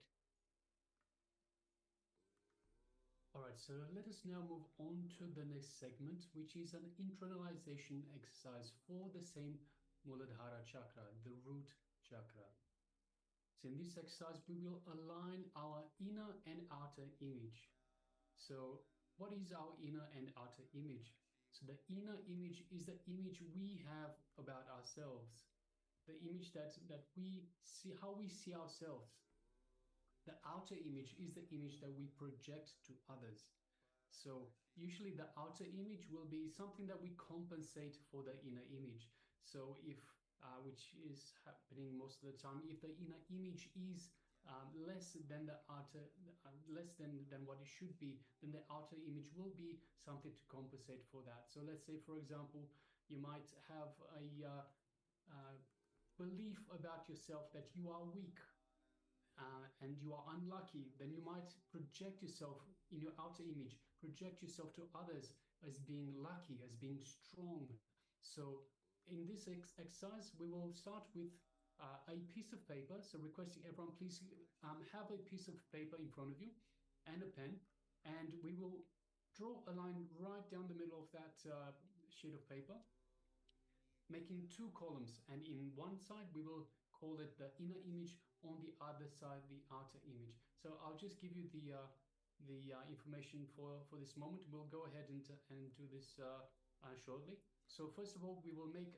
All right, so let us now move on to the next segment, which is an internalization exercise for the same Mooladhara Chakra, the root chakra. So in this exercise, we will align our inner and outer image. So what is our inner and outer image? So the inner image is the image we have about ourselves, the image that we see, how we see ourselves. The outer image is the image that we project to others. So usually the outer image will be something that we compensate for the inner image. So if, which is happening most of the time, if the inner image is less than the outer, less than what it should be, then the outer image will be something to compensate for that. So let's say, for example, you might have a belief about yourself that you are weak, and you are unlucky, then you might project yourself in your outer image, project yourself to others as being lucky, as being strong. So in this exercise, we will start with a piece of paper. So requesting everyone, please have a piece of paper in front of you and a pen, and we will draw a line right down the middle of that sheet of paper, making two columns. And in one side, we will call it the inner image, on the other side, the outer image. So I'll just give you the information for this moment. We'll go ahead and do this shortly. So first of all, we'll make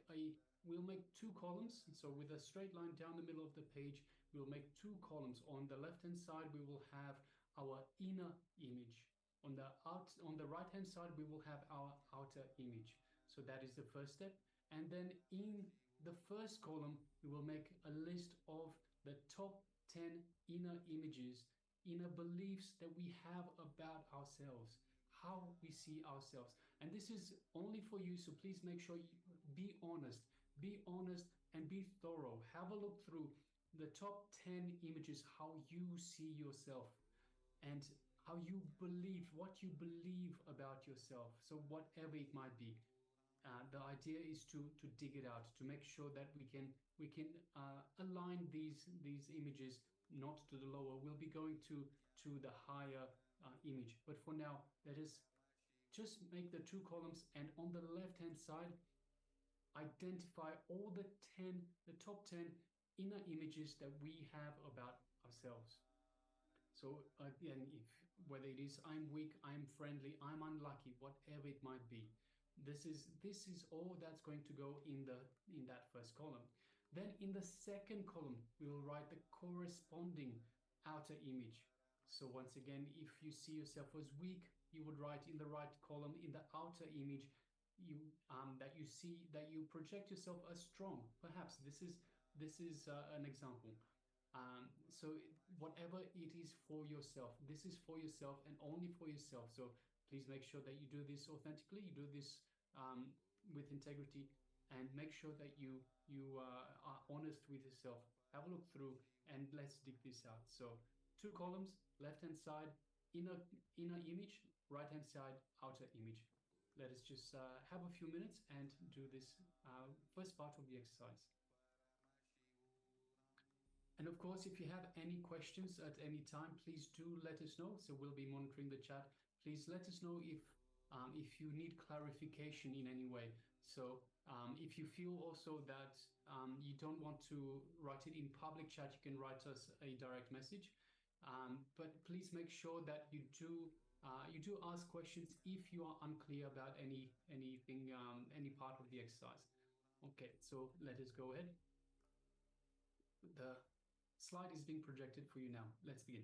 two columns. So with a straight line down the middle of the page, we'll make two columns. On the left-hand side, we will have our inner image. On the right-hand side, we will have our outer image. So that is the first step. And then in the first column, we will make a list of the top 10 inner images, inner beliefs that we have about ourselves, how we see ourselves. And this is only for you, so please make sure you be honest and be thorough. Have a look through the top 10 images, how you see yourself and how you believe, what you believe about yourself. So whatever it might be. The idea is to dig it out, to make sure that we can align these images not to the lower. We'll be going to the higher image, but for now, let us just make the two columns, and on the left-hand side, identify all the top 10 inner images that we have about ourselves. So again, whether it is I'm weak, I'm friendly, I'm unlucky, whatever it might be, this is all that's going to go in that first column. Then in the second column, we will write the corresponding outer image. So once again, if you see yourself as weak, you would write in the right column, in the outer image, that you project yourself as strong. Perhaps this is an example. So whatever it is for yourself, this is for yourself and only for yourself. So please make sure that you do this authentically, you do this with integrity, and make sure that you are honest with yourself. Have a look through and let's dig this out. So two columns, left-hand side, inner image, right-hand side, outer image. Let us just have a few minutes and do this first part of the exercise. And of course, if you have any questions at any time, please do let us know. So we'll be monitoring the chat. Please let us know if you need clarification in any way. So if you feel also that you don't want to write it in public chat, you can write us a direct message. But please make sure that you do ask questions if you are unclear about anything, any part of the exercise. Okay, so let us go ahead. The slide is being projected for you now. Let's begin.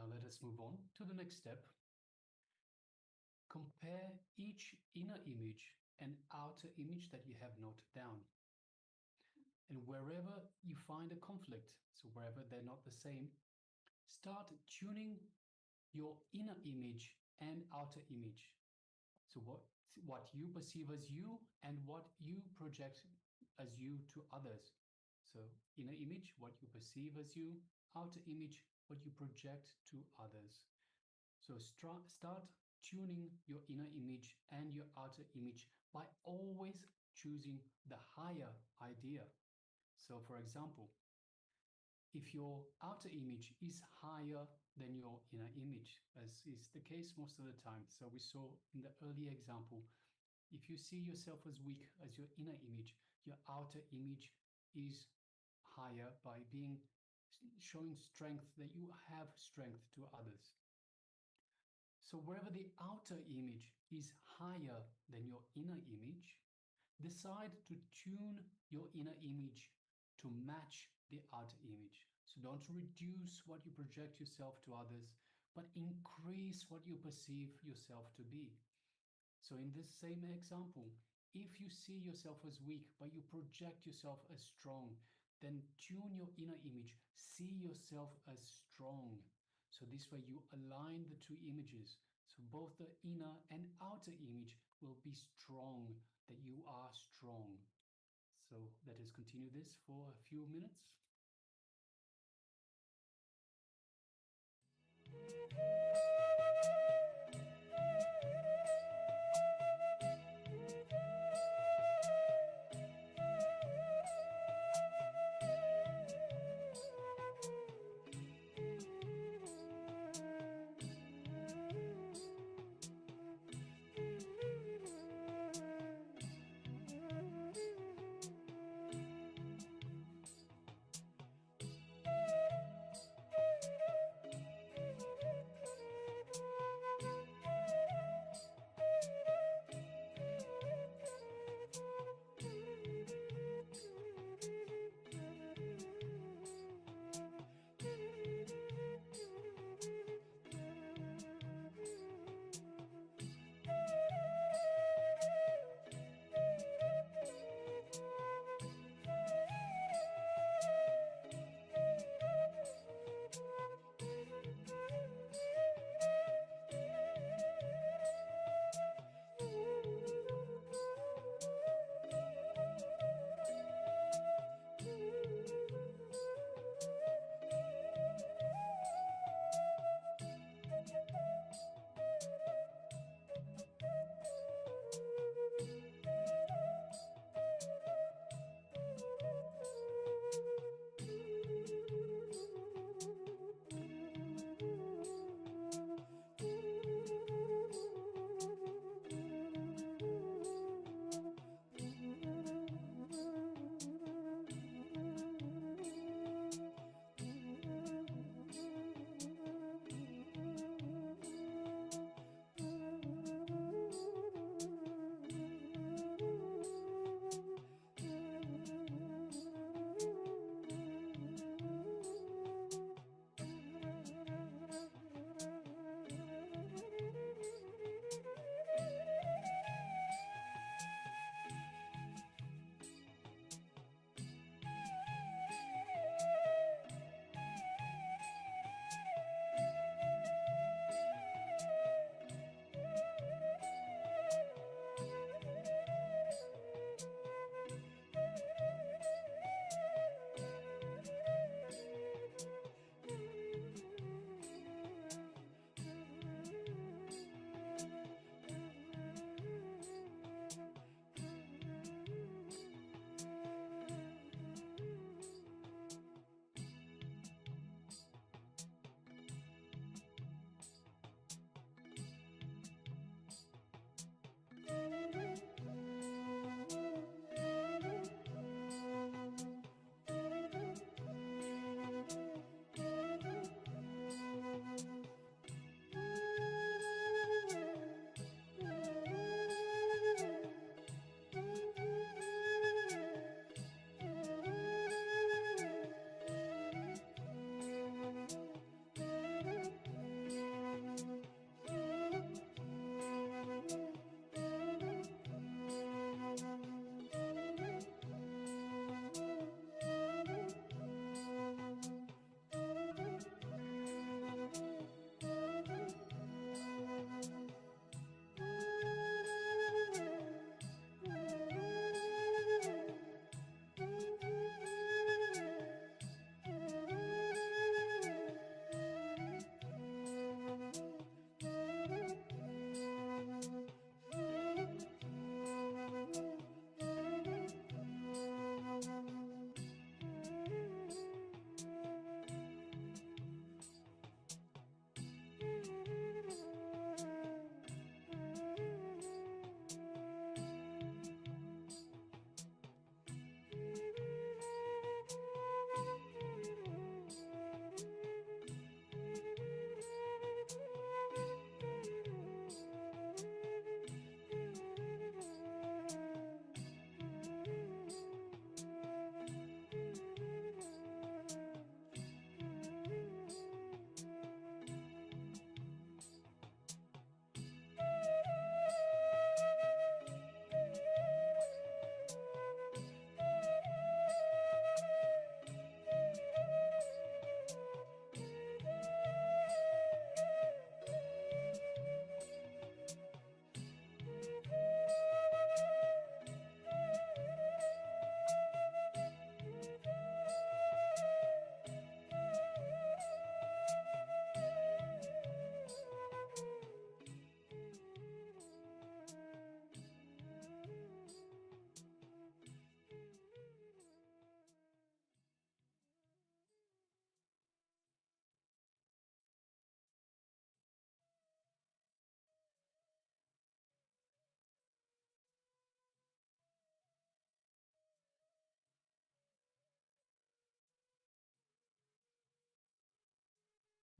Now let us move on to the next step. Compare each inner image and outer image that you have noted down. And wherever you find a conflict, so wherever they're not the same, start tuning your inner image and outer image. So what you perceive as you and what you project as you to others. So inner image, what you perceive as you, outer image, what you project to others. So start tuning your inner image and your outer image by always choosing the higher idea. So for example, if your outer image is higher than your inner image, as is the case most of the time. So we saw in the earlier example, if you see yourself as weak as your inner image, your outer image is higher by showing strength, that you have strength to others. So wherever the outer image is higher than your inner image, decide to tune your inner image to match the outer image. So don't reduce what you project yourself to others, but increase what you perceive yourself to be. So in this same example, if you see yourself as weak, but you project yourself as strong, then tune your inner image. See yourself as strong. So this way you align the two images. So both the inner and outer image will be strong, that you are strong. So let us continue this for a few minutes.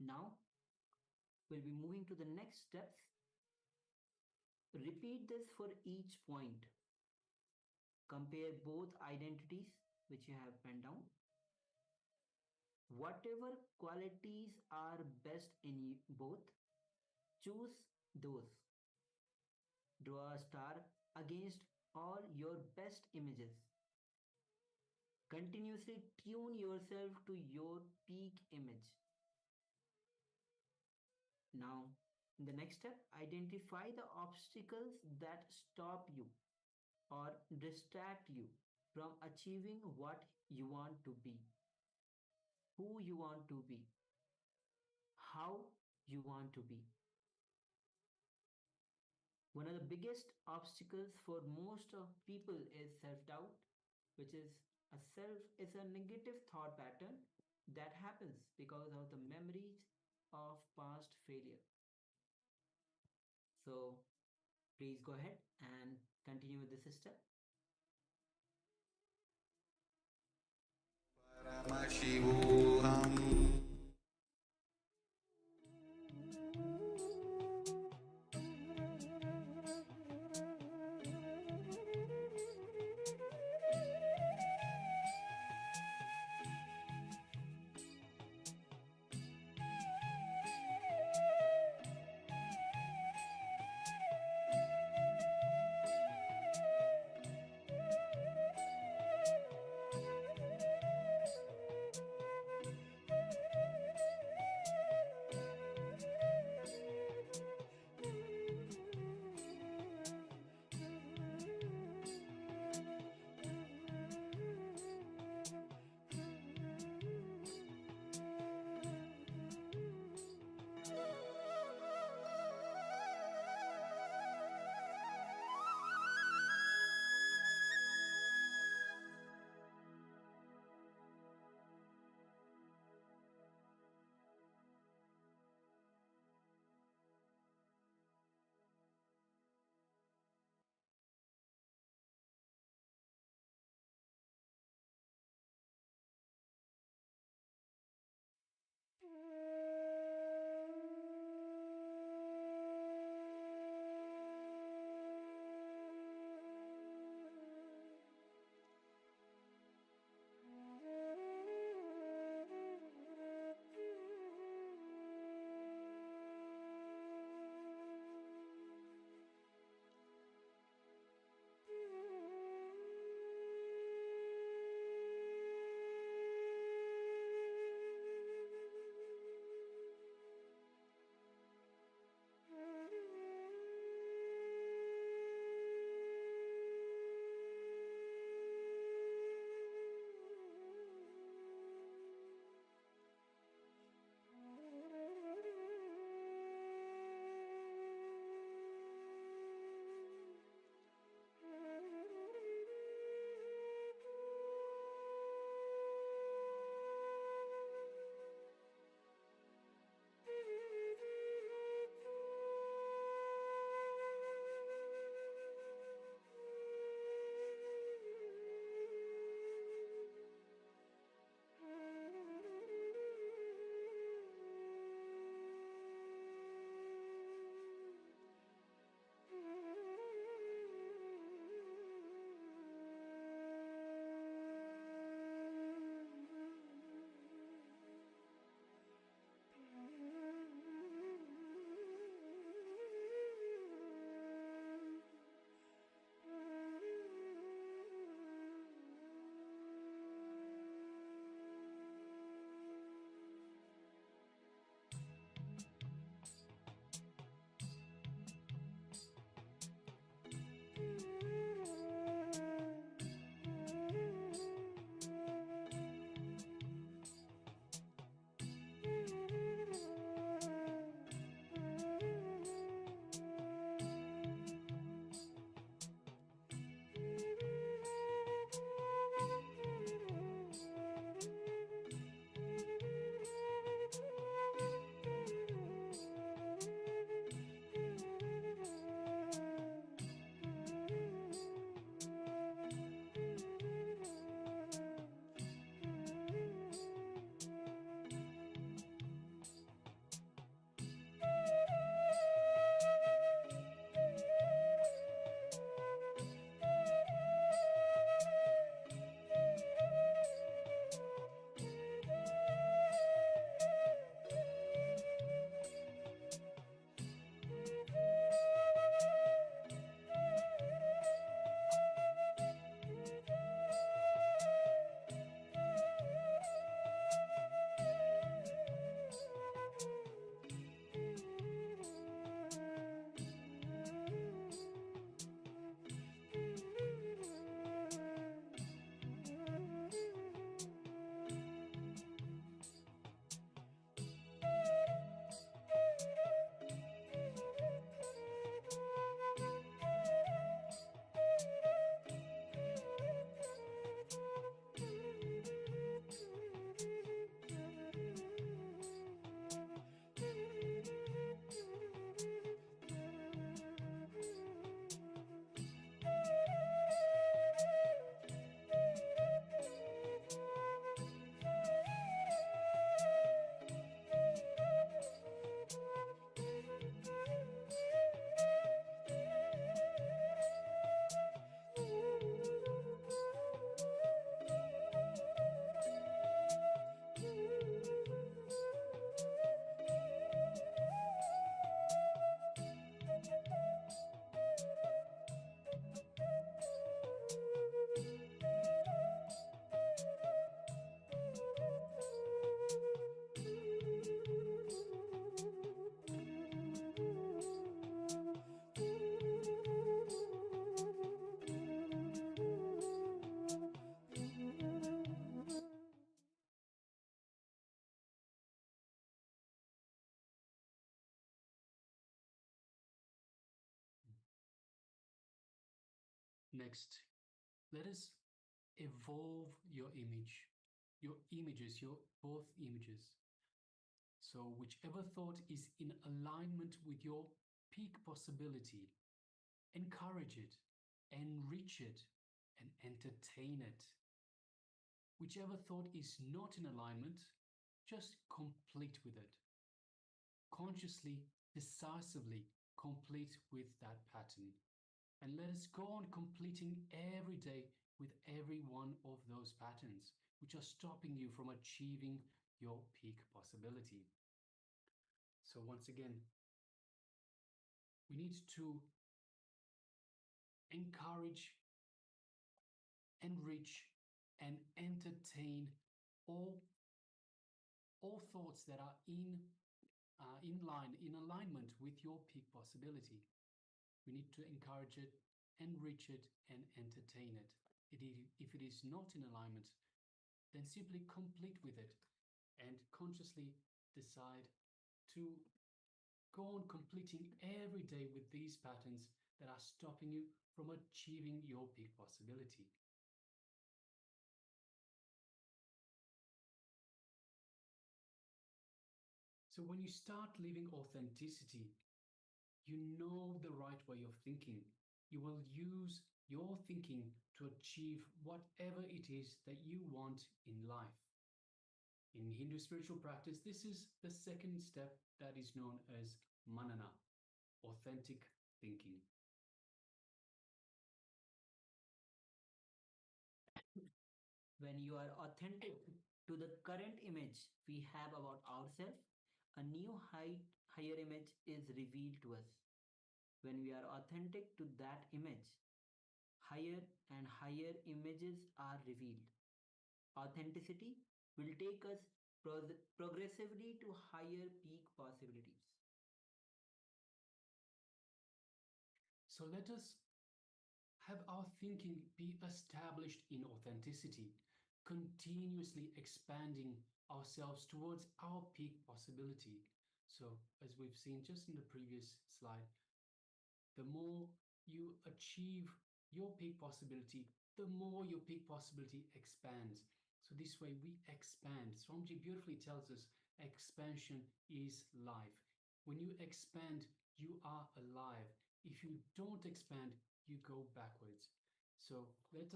Now, we'll be moving to the next steps. Repeat this for each point. Compare both identities which you have penned down. Whatever qualities are best in both, choose those. Draw a star against all your best images. Continuously tune yourself to your peak image. Now, in the next step, identify the obstacles that stop you or distract you from achieving what you want to be, who you want to be, how you want to be. One of the biggest obstacles for most of people is self-doubt, which is a negative thought pattern that happens because of the memories of past failure. So please go ahead and continue with this step. Paramashivoham. Next, let us evolve your image, your images, your both images. So whichever thought is in alignment with your peak possibility, encourage it, enrich it, and entertain it. Whichever thought is not in alignment, just complete with it. Consciously, decisively complete with that pattern. And let us go on completing every day with every one of those patterns, which are stopping you from achieving your peak possibility. So once again, we need to encourage, enrich, and entertain all thoughts that are in alignment with your peak possibility. We need to encourage it, enrich it, and entertain it. If it is not in alignment, then simply complete with it and consciously decide to go on completing every day with these patterns that are stopping you from achieving your peak possibility. So when you start living authenticity, you know the right way of thinking. You will use your thinking to achieve whatever it is that you want in life. In Hindu spiritual practice, this is the second step that is known as manana, authentic thinking. When you are authentic to the current image we have about ourselves, a new higher image is revealed to us. When we are authentic to that image, higher and higher images are revealed. Authenticity will take us progressively to higher peak possibilities. So let us have our thinking be established in authenticity, continuously expanding ourselves towards our peak possibility. So as we've seen just in the previous slide, the more you achieve your peak possibility, the more your peak possibility expands. So this way we expand. Swamiji beautifully tells us expansion is life. When you expand, you are alive. If you don't expand, you go backwards. So let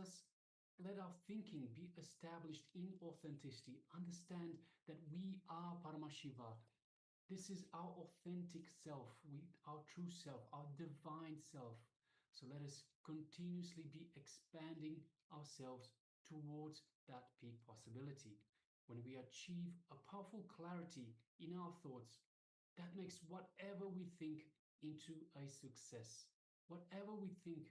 our thinking be established in authenticity. Understand that we are Paramashiva. This is our authentic self, our true self, our divine self. So let us continuously be expanding ourselves towards that peak possibility. When we achieve a powerful clarity in our thoughts, that makes whatever we think into a success. Whatever we think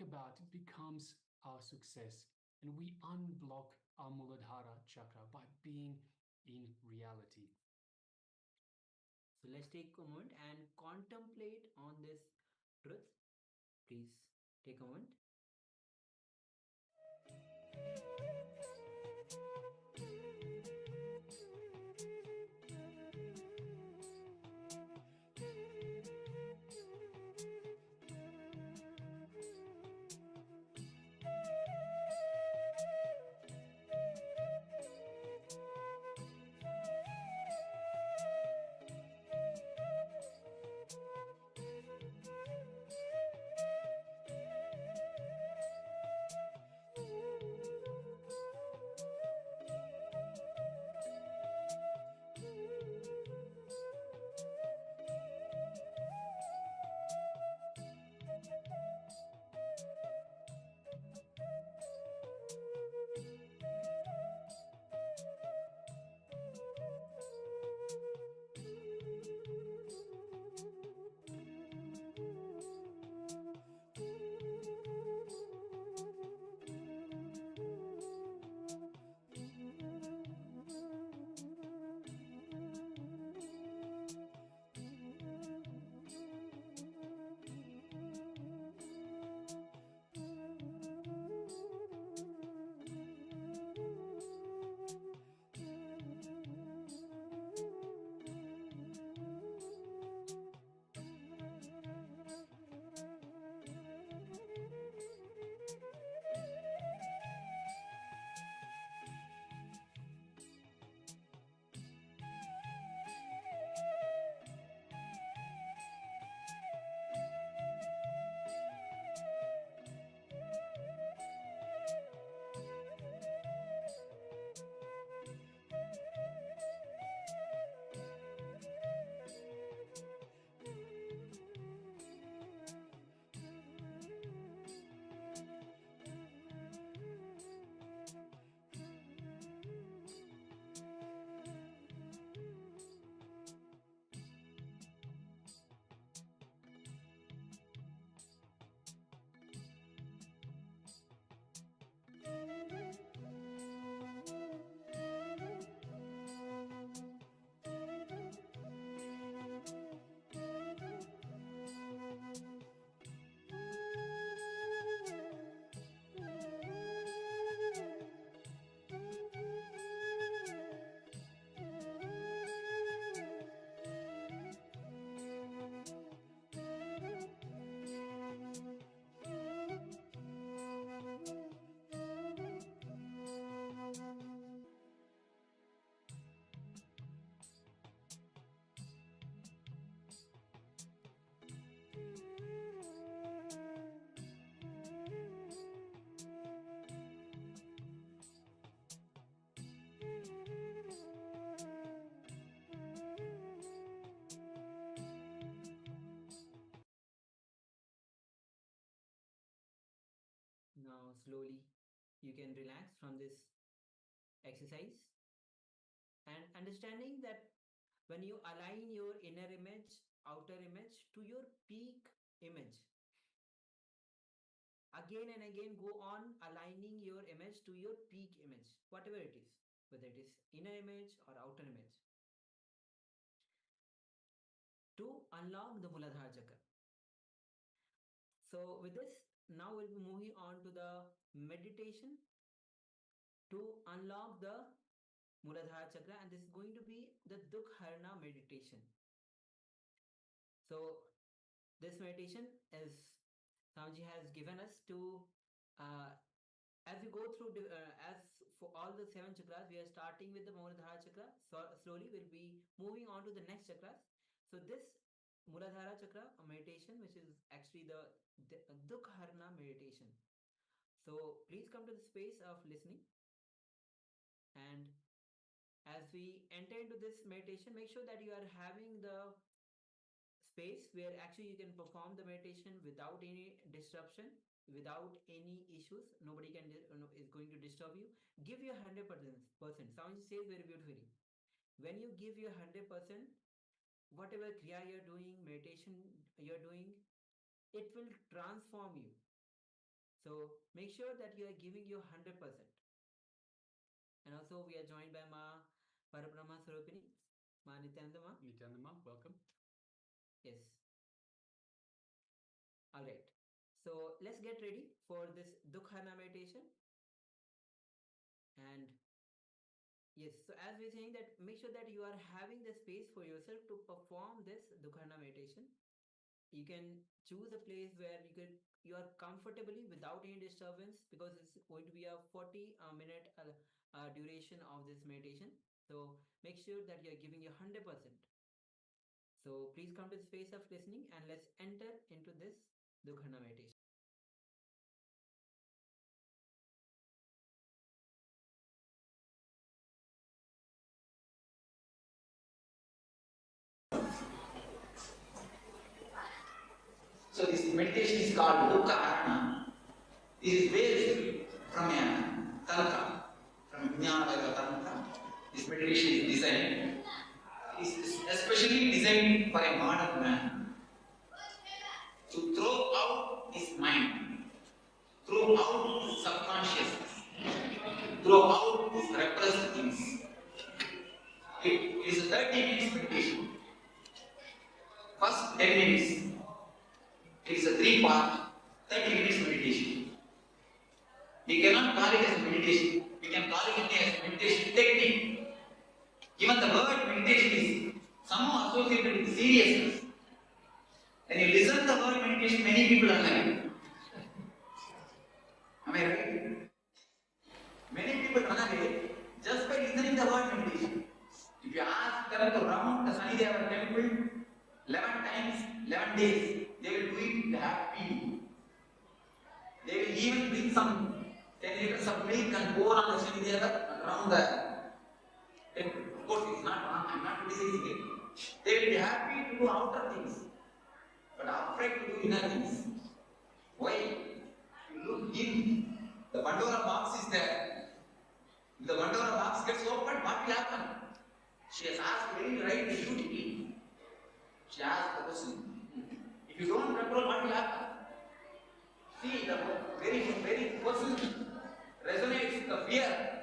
about becomes our success. And we unblock our Muladhara chakra by being in reality. So let's take a moment and contemplate on this truth. Please take a moment. Now slowly you can relax from this exercise, and understanding that when you align your inner image, outer image to your peak image, again and again go on aligning your image to your peak image, whatever it is, whether it is inner image or outer image, to unlock the Muladhara Chakra. So with this, now we'll be moving on to the meditation to unlock the Muladhara Chakra, and this is going to be the Dukharana meditation. So this meditation is Swamiji has given us to, as we go through, as for all the 7 chakras, we are starting with the Muladhara Chakra. So slowly we'll be moving on to the next chakras. So this Muladhara Chakra meditation, which is actually the Dukharana meditation. So please come to the space of listening. And as we enter into this meditation, make sure that you are having the space where actually you can perform the meditation without any disruption, without any issues. Nobody can is going to disturb you. Give your 100%. Swamiji says very beautifully, when you give your 100%, whatever kriya you're doing, meditation you're doing, it will transform you. So make sure that you are giving your 100%. And also we are joined by Ma Parabrahma Swarupini, Ma Nityananda Ma. Nityananda Ma, welcome. Yes. All right. So let's get ready for this Dukharana meditation. And yes, so as we're saying that, make sure that you are having the space for yourself to perform this Dukharana meditation. You can choose a place where you are comfortably without any disturbance, because it's going to be a 40-minute duration of this meditation. So make sure that you are giving your 100%. So please come to the space of listening, and let's enter into this Dukharana meditation. So this meditation is called Dukharana. This is based from a tantra, from Jnana Tantra. This meditation is designed. It is especially designed for a modern man to throw out his mind, throw out his subconsciousness, throw out his repressed things. It is a 30 minutes meditation. First 10 minutes. It is a 3-part, 30 minutes meditation. We cannot call it as meditation. We can call it as meditation technique. Even the word meditation is somehow associated with seriousness. When you listen to the word meditation, many people are lying. Am I right? Many people run away just by listening to the word meditation. If you ask them to round the Sanideva temple 11 times, 11 days, they will do it happily. They will even bring some 10 liters of milk and pour on the Sanideva around the temple. Of course, it's not wrong, I am not criticizing it. They will be happy to do outer things, but afraid to do inner things. Why? You look in, the Pandora box is there. If the Pandora box gets opened, what will happen? She has asked very right and beautifully. She asked the question, if you don't control, what will happen? See, the very person resonates with the fear.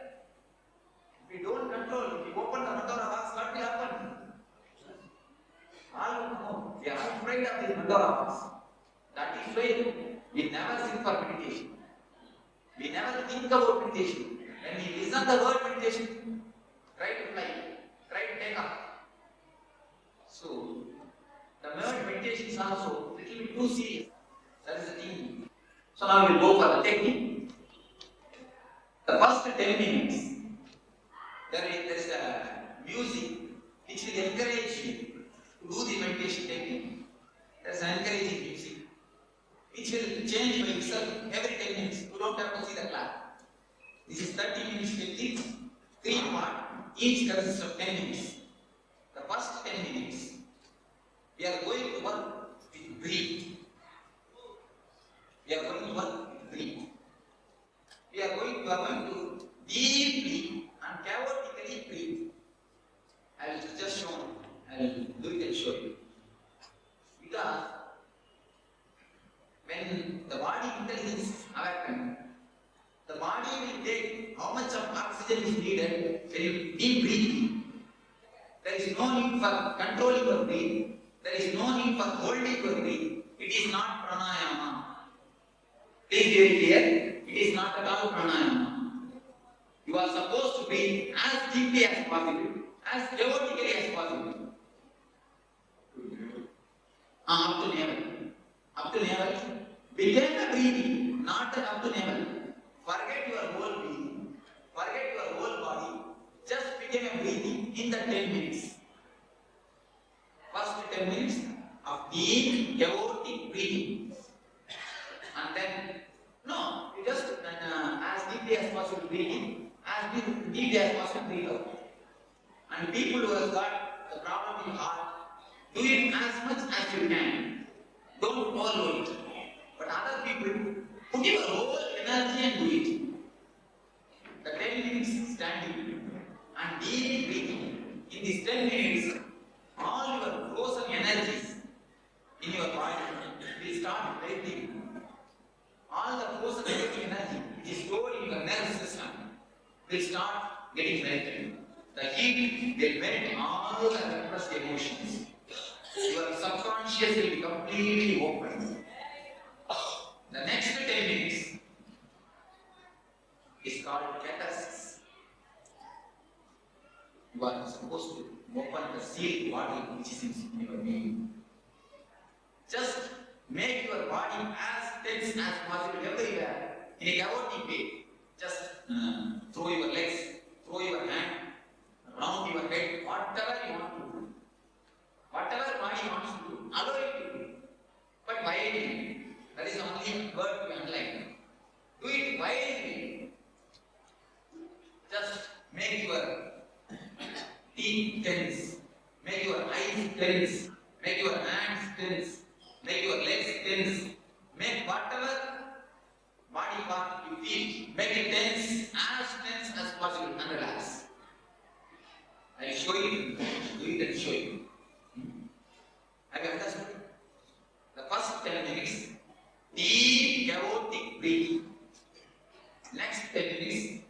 If you don't control, if you open the Pandora box, what will happen? All know, they are afraid of this Pandora box. That is why we never sit for meditation. We never think about meditation. When we listen to the word meditation, try to fly, try to take off. So, the word meditation is also a little bit too serious. That is the thing. So now we will go for the technique. The first 10 minutes, there is a music which will encourage you to do the meditation technique. There is an encouraging music which will change by itself every 10 minutes. You don't have to see the clock. This is 30 minutes technique, 3-part, each consists of 10 minutes. The first 10 minutes, we are going to work with breathe. We are going to work with breathe. you are going to deeply and chaotically breathe. I will just show you. I will do it and show you. Because when the body intelligence is awakened, the body will take how much of oxygen is needed when you deep breathing. There is no need for controlling your breath. There is no need for holding your breath. It is not pranayama. Please be very clear. It is not at all pranayama. You are supposed to breathe as deeply as possible, as chaotically as possible. Up to navel. Up to navel. Begin the breathing, not up to navel. Forget your whole breathing. Forget your whole body. Just begin a breathing in the 10 minutes. First 10 minutes of deep, chaotic breathing. And then, no, you just as deeply as possible breathing, as deeply as possible breathe out. And people who have got the problem in heart, do it as much as you can. Don't follow it. But other people, put your whole energy and do it. The 10 minutes standing and deep breathing. In these 10 minutes, all your frozen energies in your body will start breathing. All the frozen energy which is stored in your nervous system will start getting melted. The heat will melt all the repressed emotions. Your subconscious will be completely open. The next 10 minutes is called catharsis. You are supposed to open the sealed body which is in your being. Just make your body as tense as possible everywhere in a chaotic way. Just throw your legs, throw your hand, round your head, whatever you want to do. Whatever body wants to do, allow it to do. But wisely. That is the only word we underline. Do it wisely. Just make your teeth tense, make your eyes tense, make your hands tense, make your legs tense, make whatever body part you feel, make it tense as possible and relax. I will show you, do it and show you. Have you understood? The first 10 minutes, deep chaotic breathing. Next 10 minutes,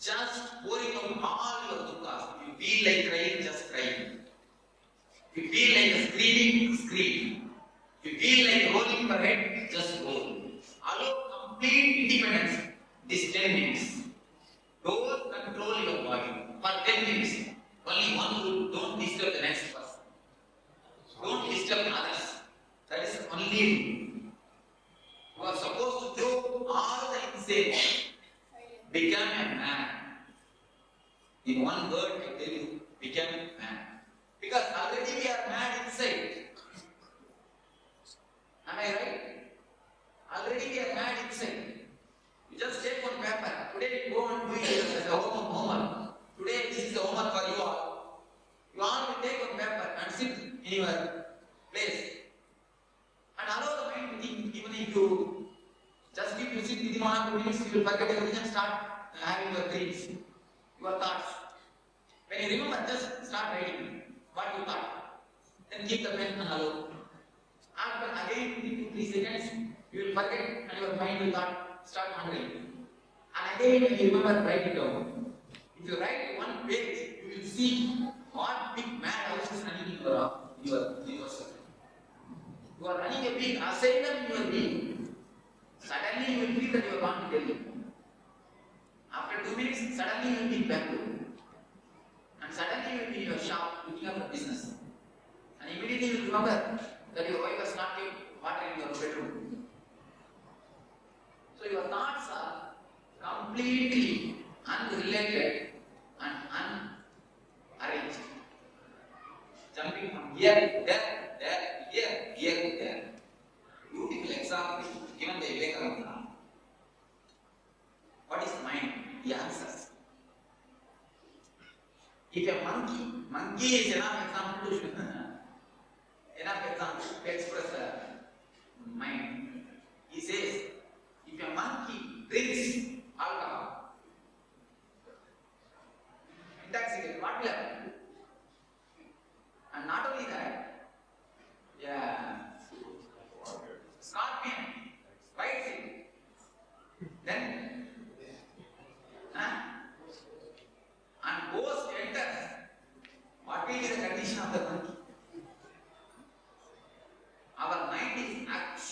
just pouring out all your dukkha. If you feel like crying, just crying. If you feel like screaming, scream. If you feel like rolling your head, just roll. Allow complete independence. This 10 minutes. Don't control your body for 10 minutes. Only one rule, don't disturb the next person. Don't disturb others. That is the only rule. You are supposed to throw all the insane. Become a man. In one word, I tell you, become a man. Because already we are mad inside. Am I right? Already we are mad inside. You just take one paper. Today you go and do it as a homework. Today this is the homework for you all. You all will take one paper and sit in your place. And allow the mind to think. Even if you just keep you sit within 1 or 2 minutes, you will forget everything and start having your dreams, your thoughts. When you remember, just start writing what you thought. Then keep the pen and allow. After again 2 to 3 seconds, you will forget and your mind will start wandering. And again, when you remember, write it down. If you write 1 page, you will see what big mad house is running in your circle. You are running a big asylum in your being. Suddenly you will feel that you are going to Delhi. After 2 minutes, suddenly you will be in Bangalore. And suddenly you will be in your shop looking up for business. And immediately you will remember that your wife has not kept water in your bedroom. So your thoughts are completely unrelated and unarranged. Jumping from here, there, here, there. Beautiful example given by Vivekananda. What is mind? He answers. If a monkey is enough example to express mind. He says, if a monkey drinks alcohol,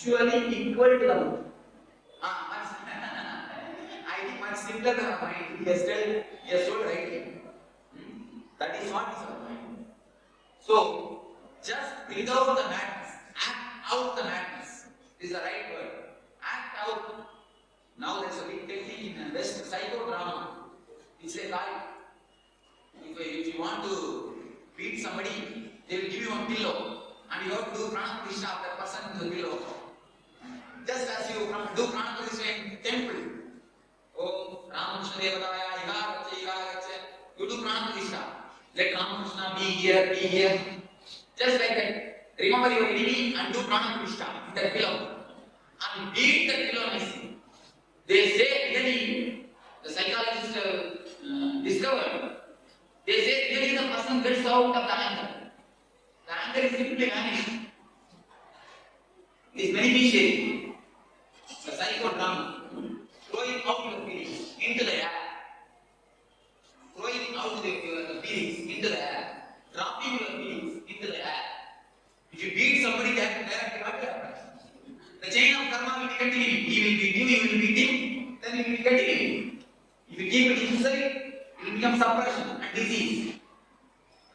actually equal to the moon. I think much simpler than our mind. He has told rightly. That is what is our mind. So, just bring out the madness. Act out the madness. This is the right word. Act out. Now there's a big technique in West psychodrama. It's a lie. If you want to beat somebody, they will give you one pillow and you have to do prana pratishtha of that person in the pillow. Just as you do prana pratishtha in temple. Oh, Ramakrishna Devadaya, Igarache. You do prana pratishtha. Let Ramakrishna be here. Just like that. Remember your enemy and do prana pratishtha in that pillow. And beat that pillow nicely. They say really, the psychologists discovered, they say really the person gets out of the anger. The anger is simply vanished. It is many things. The psychodrama, throwing out your feelings into the air. Throwing out your feelings into the air. Dropping your feelings into the air. If you beat somebody directly, what will happen? The chain of karma will be continuing. He will beat you, he will beat him, then he will be continuing. If you keep it inside, it will become suppression and disease.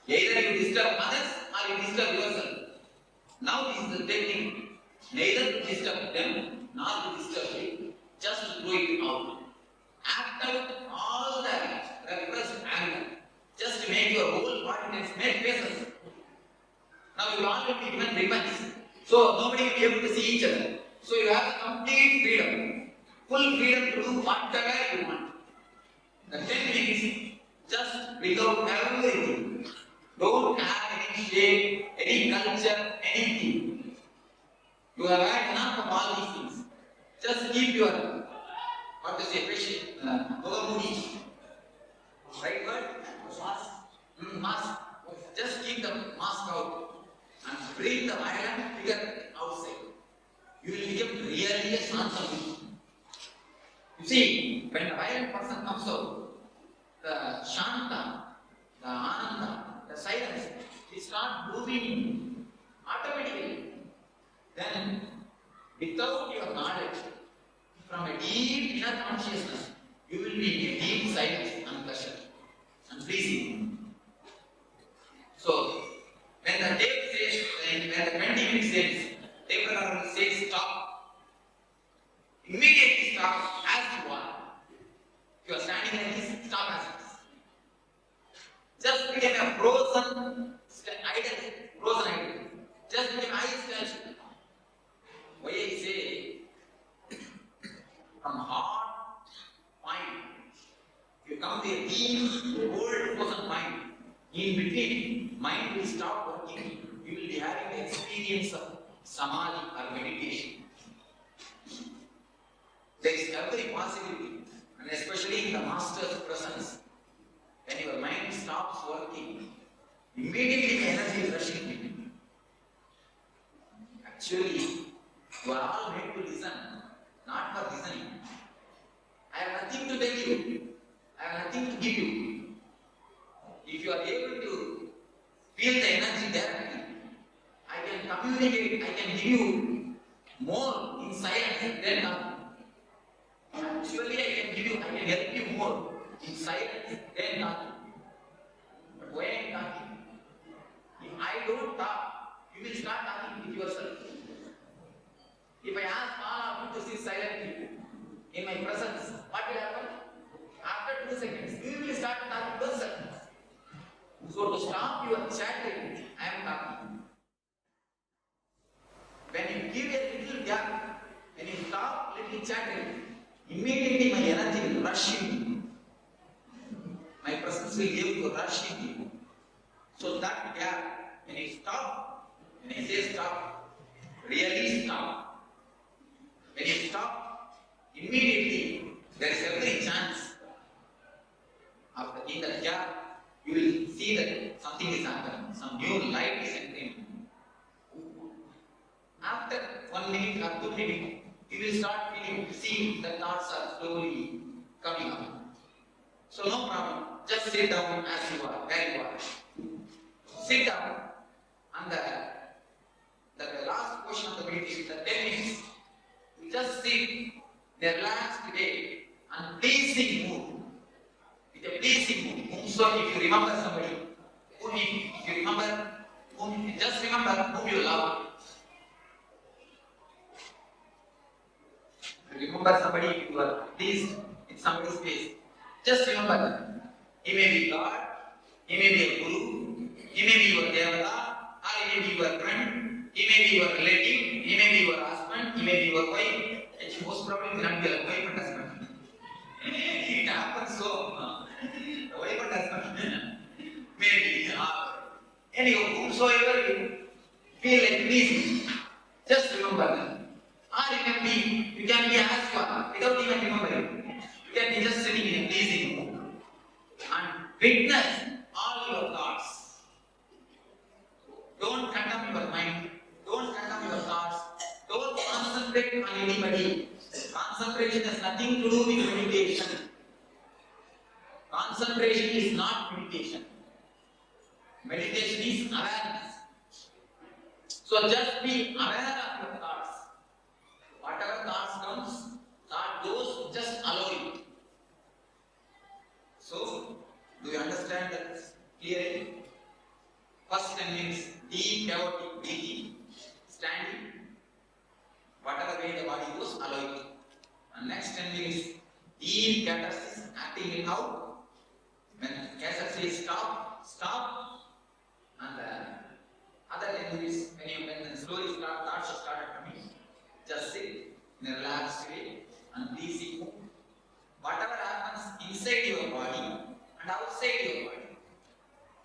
Either you disturb others or you disturb yourself. Now this is the technique. Neither disturb them nor to disturb you. Just throw it out. Act out all the repressed anger. Just to make your whole body make faces. Now you will already be given ribbons. So nobody will be able to see each other. So you have complete freedom. Full freedom to do whatever you want. The technique is just without everything. Don't have any shape, any culture, anything. You have had enough of all these things. Just keep your, what to say, patient, moody. Right word? Mask. Mask. Just keep the mask out. And bring the violent figure outside. You will become really a Shanta. You see, when the violent person comes out, the Shanta, the Ananda, the silence, they start moving automatically. Then, without your knowledge, from a deep inner consciousness, you will be in deep silence and pleasure and pleasing. So, when the tape says, when the 20 minutes says, tape recorder says stop, immediately stop as you are. If you are standing like this, stop as it is. Just become a frozen idol. Just become ice statue. Why I say, from hot mind, you come to a deep, old frozen mind. In between, mind will stop working. You will be having the experience of samadhi or meditation. There is every possibility, and especially in the master's presence, when your mind stops working, immediately the energy is rushing in. Actually, you are all made to listen, not for listening. I have nothing to tell you. I have nothing to give you. If you are able to feel the energy directly, I can communicate, I can give you more in silence than nothing. Actually, I can help you more in silence than nothing. But why I am talking? If I don't talk, you will start talking with yourself. If I ask all of you to sit silently in my presence, what will happen? After 2 seconds, you will start talking to yourself. So to stop your chattering, I am talking. When you give a little gap, when you stop little chattering, immediately my energy will rush in. My presence will give you a rush in you. So that gap, when you stop, when I say stop, really stop. When you stop, immediately there is every chance in that gap. You will see that something is happening, some new light is entering. After 1 minute or 2 minutes, you will start seeing the thoughts are slowly coming up. So no problem, just sit down as you are, where you are. Sit down, and the last portion of the meditation the 10 minutes. You just sit in a relaxed way and pleasing mood. With a pleasing mood. So if you remember somebody, if you remember, just remember whom you love. Remember somebody you are pleased in somebody's face. Just remember that. He may be God, he may be a guru, he may be your devata, or he may be your friend, he may be your relative, he may be your husband, he may be your wife. And most probably will not be a wife and husband. It happens so. The wife and husband maybe. Anyhow, whomsoever you feel like pleasing, just remember that. Or you can be as you are, without even remembering. You can be just sitting in a pleasing mood and witness all your thoughts. Don't condemn your mind, don't condemn your thoughts, don't concentrate on anybody. Concentration has nothing to do with meditation. Concentration is not meditation. Meditation is awareness. So just be aware of your thoughts. Whatever thoughts comes, thought goes, just allow it. So, do you understand that clearly? First 10 minutes, deep chaotic breathing, standing. Whatever way the body goes, allow it. And next 10 minutes, deep catharsis, acting it out. When catharsis says stop, stop. And other 10 minutes, when slowly thoughts have started coming, just sit in a relaxed way and pleasing mood. Whatever happens inside your body and outside your body,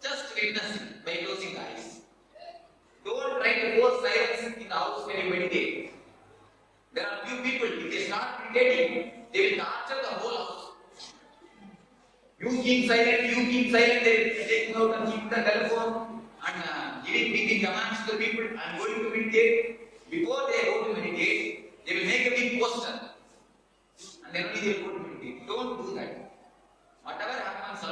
just witness it by closing the eyes. Don't try to force silence in the house when you meditate. There are few people, if they start meditating, they will torture the whole house. You keep silent, they will take out and keep the telephone and giving commands to the people, I am going to meditate. Before they go to meditate, they will make a big poster and then only they will go to meditate. Don't do that. Whatever happens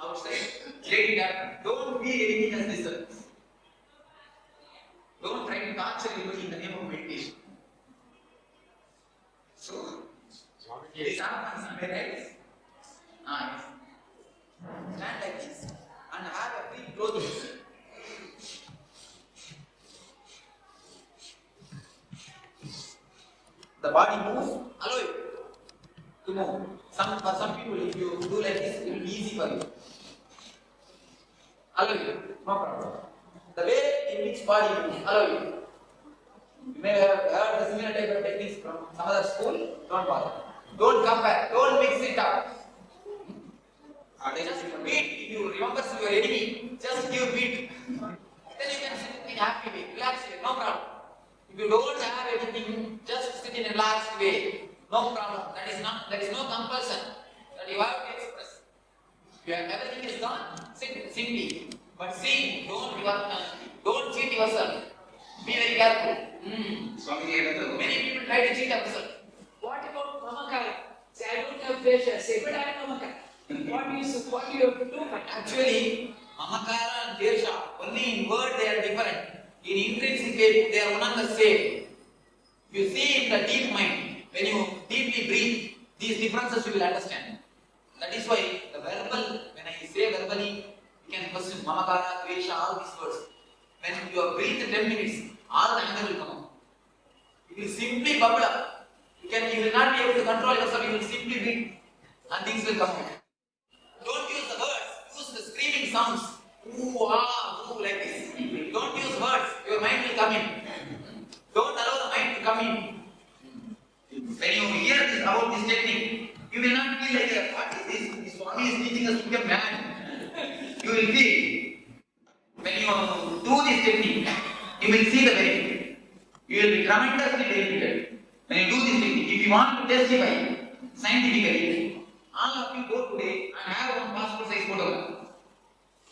outside, let it happen. Don't be anything as disturbance. Don't try to torture anybody in the name of meditation. So, this happens, am I right? Yes. Stand like this and have a free clothing. The body moves, allow it to move. For some people, if you do like this, it will be easy for you. Allow it, no problem. The way in which body moves, allow it. You may have heard the similar type of techniques from some other school, don't bother. Don't compare, don't mix it up. Just beat, if you remember your enemy, just give beat. Then you can sit in a happy way, relaxed way, no problem. If you don't have anything, just sit in a relaxed way, no problem. There is no compulsion that you have to express. If everything is done, sit simply. But see, don't cheat yourself. Be very careful. Many people try to cheat themselves. What about Mamakara? Say, I don't have pleasure. Say, but I am Mamakara. What do you have to do? Actually, Mamakara and Desha, only in word they are different. In intrinsic way, they are one and the same. You see in the deep mind, when you deeply breathe, these differences you will understand. That is why the verbal, when I say verbally, you can question Mamakara, Desha, all these words. When you have breathed 10 minutes, all the anger will come out. It will simply bubble up. You will not be able to control yourself, you will simply breathe and things will come out. Don't use the words, use the screaming sounds. Ooh, ah, ooh, like this. Don't use words, your mind will come in. Don't allow the mind to come in. When you hear this about this technique, you will not feel like, what is this? This Swami is teaching us to become mad. You will feel. When you do this technique, you will see the benefit. You will be tremendously benefited. When you do this technique, if you want to testify scientifically, all of you go today and have one passport size photograph.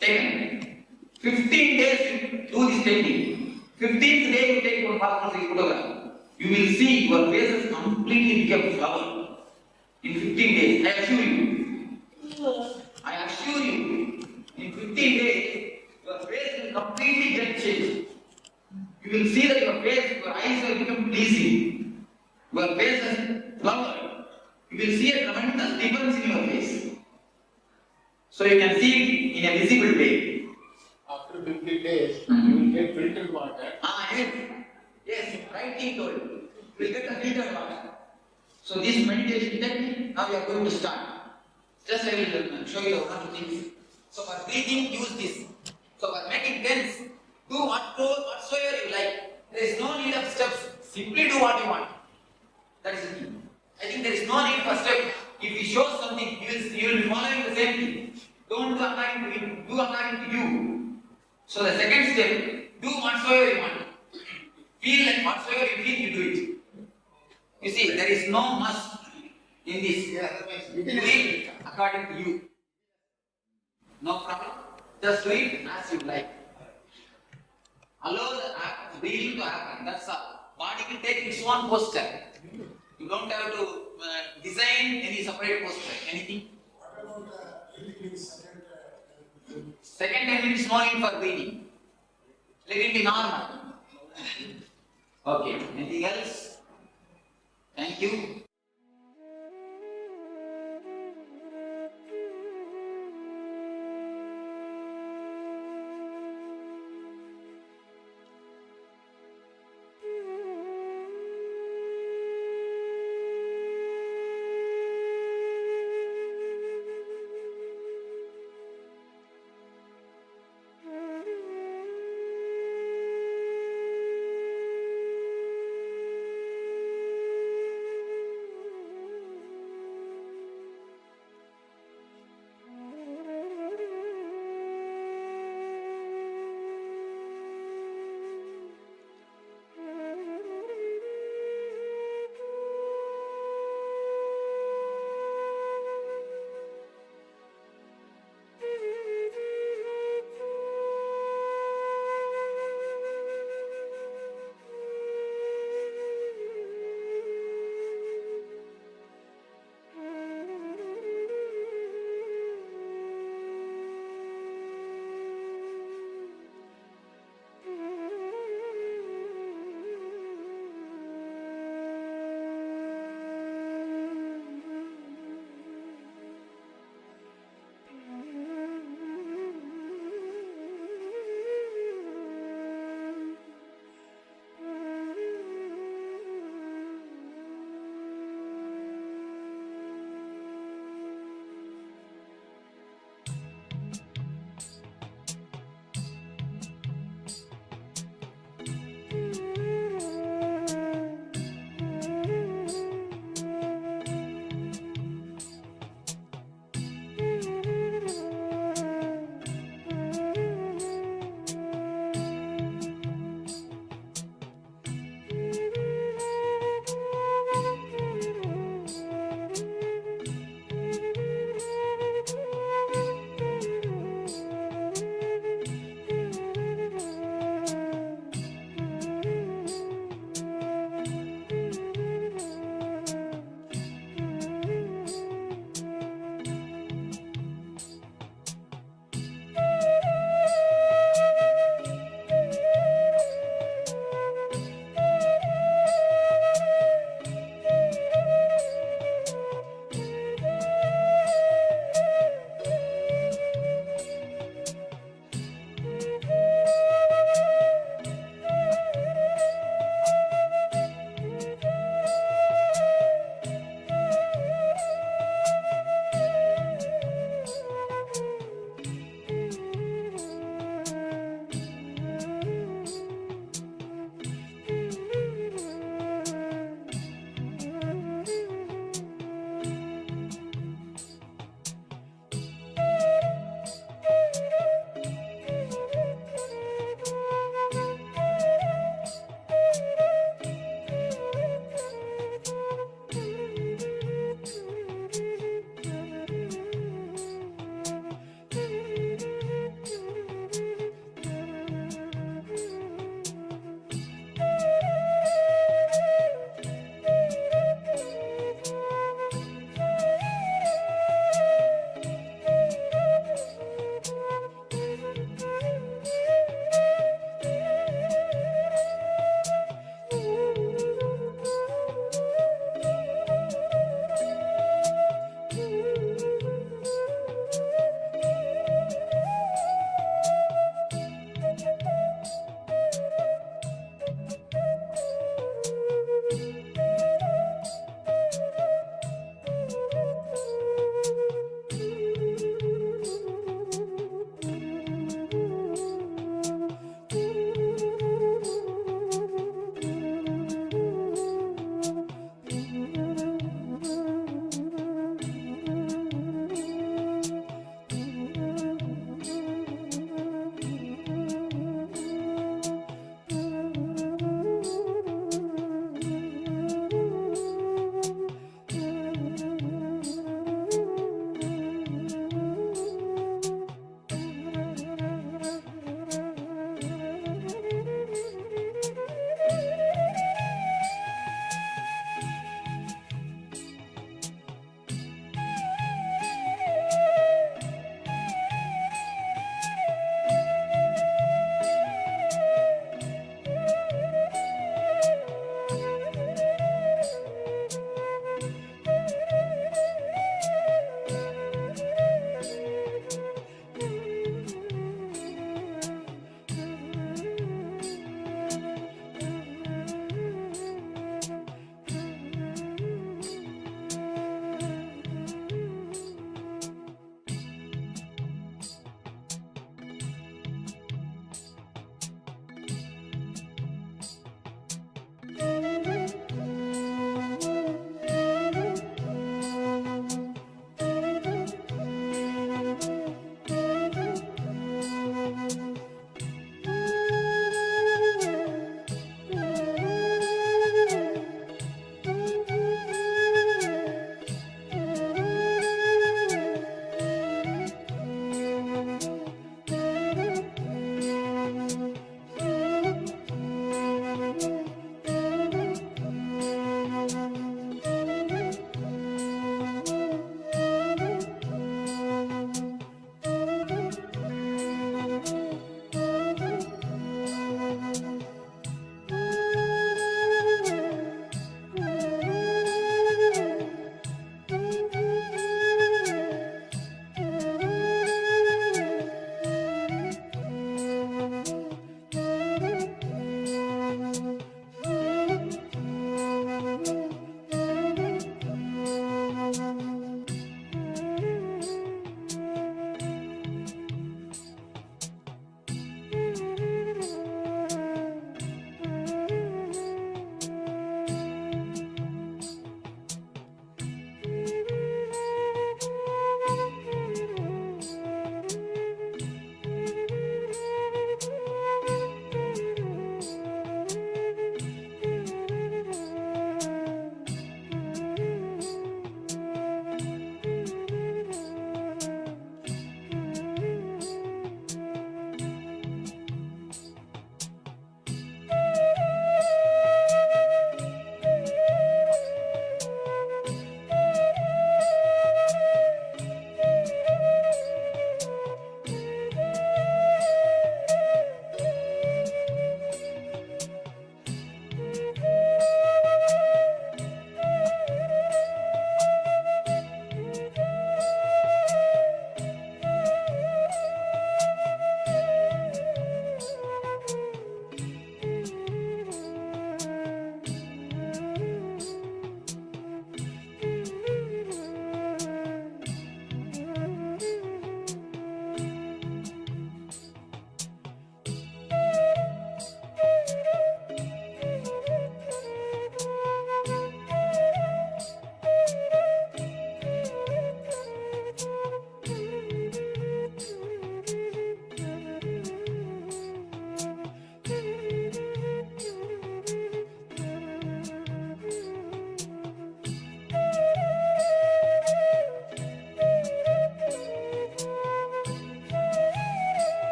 Taken. 15 days you do this technique. 15th day you take one passport size photograph. You will see your faces completely become flower. In 15 days, I assure you. I assure you. In 15 days, your face will completely get changed. You will see that your face, your eyes will become pleasing. So you can see it in a visible way. After 50 days, you will get filtered water. Yes, right thing told. You will get a filtered water. So this meditation technique, now you are going to start. Just I will show you one or two things. So for breathing, use this. So for making tense, do whatsoever you like. There is no need of steps. Simply do what you want. That is the key. I think there is no need for steps. If he shows something, you will be following the same thing. Don't do according to him, do according to you. So the second step, do whatsoever you want. Feel like whatsoever you feel, you do it. You see, there is no must in this. Do it according to you. No problem. Just do it as you like. Allow the breathing to happen. That's all. Body will take its own posture. You don't have to design any separate posture. Anything? Second 10 minutes no need for breathing. Let it be normal. Okay. Anything else? Thank you.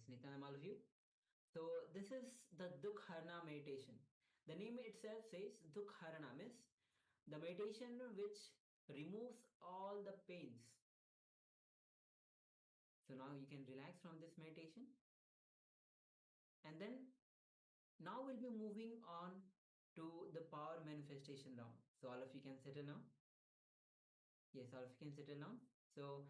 Yes, Nityanam, all of you. So this is the Dukharana meditation. The name itself says Dukharana, means the meditation which removes all the pains. So now you can relax from this meditation. And then now we'll be moving on to the power manifestation round. So all of you can settle now. Yes, all of you can settle now. So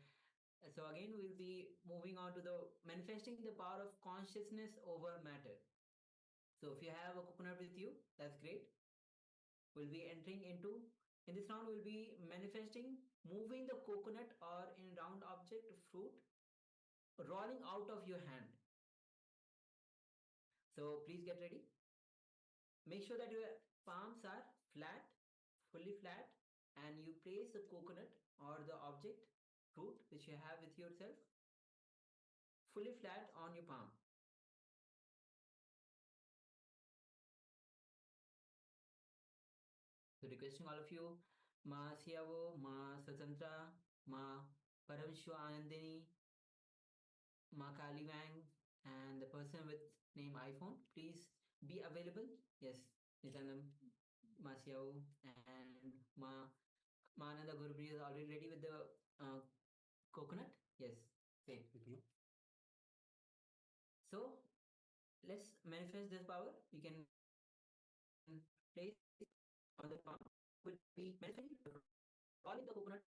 again, we'll be moving on to the manifesting the power of consciousness over matter. So if you have a coconut with you, that's great. We'll be entering into, in this round, we'll be manifesting, moving the coconut or in round object, fruit, rolling out of your hand. So please get ready. Make sure that your palms are flat, fully flat, and you place the coconut or the object, fruit, which you have with yourself, fully flat on your palm. So requesting all of you, Ma Siyavo, Ma Satantra, Ma Parameshwa Anandini, Ma Kali Wang, and the person with name iPhone, please be available. Yes, Nitanam, Ma Siyavo, and Ma Ananda Gurupriya is already ready with the coconut. Yes, same. So let's manifest this power. You can place on the palm. Will be manifesting, rolling the coconut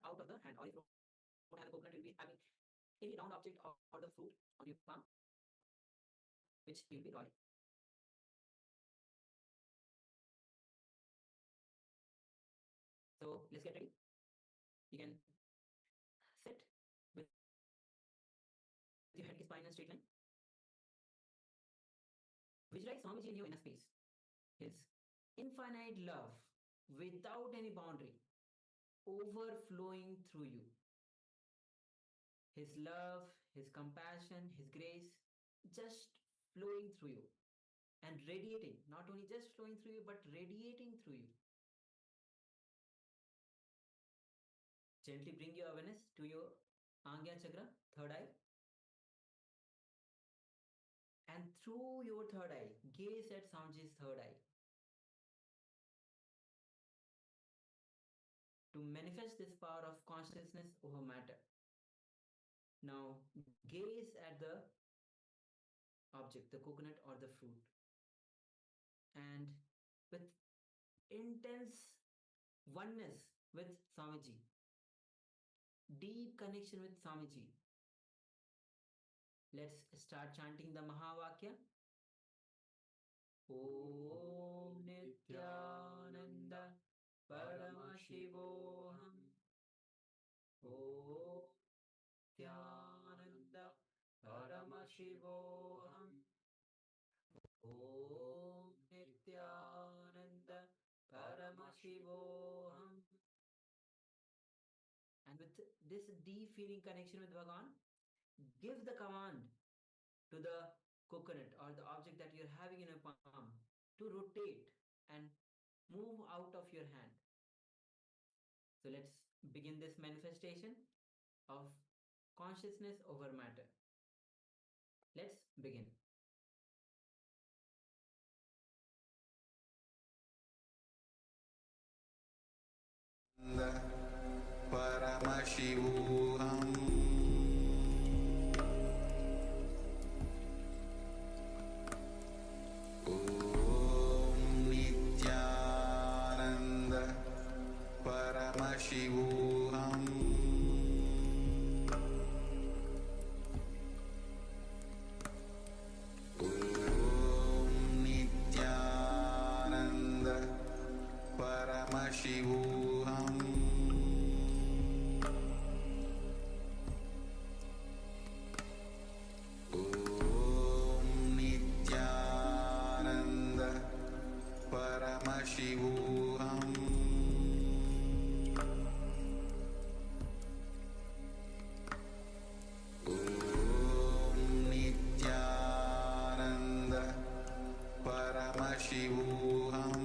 out of the hand, or if and the coconut will be having any round object or the fruit on your palm, which you'll be rolling. So let's get ready. You can sit with your head, spine, and straight line. Visualize Swamiji in your inner space. His infinite love without any boundary overflowing through you. His love, his compassion, his grace just flowing through you and radiating, not only just flowing through you, but radiating through you. Gently bring your awareness to your Angya Chakra, third eye. And through your third eye, gaze at Swamiji's third eye. To manifest this power of consciousness over matter. Now, gaze at the object, the coconut or the fruit. And with intense oneness with Swamiji, deep connection with Swamiji, let's start chanting the Mahavakya. Om Nityananda Paramashivoham. Om Nityananda Paramashivoham. Om Nityananda Paramashivoham. And with this deep feeling connection with Bhagavan, give the command to the coconut or the object that you're having in your palm to rotate and move out of your hand. So let's begin this manifestation of consciousness over matter. Let's begin. Paramashivoham. Om Nityananda Paramashivoham. Om Nityananda Paramashivoham. Paramashivoham. Om Nityananda Paramashivoham.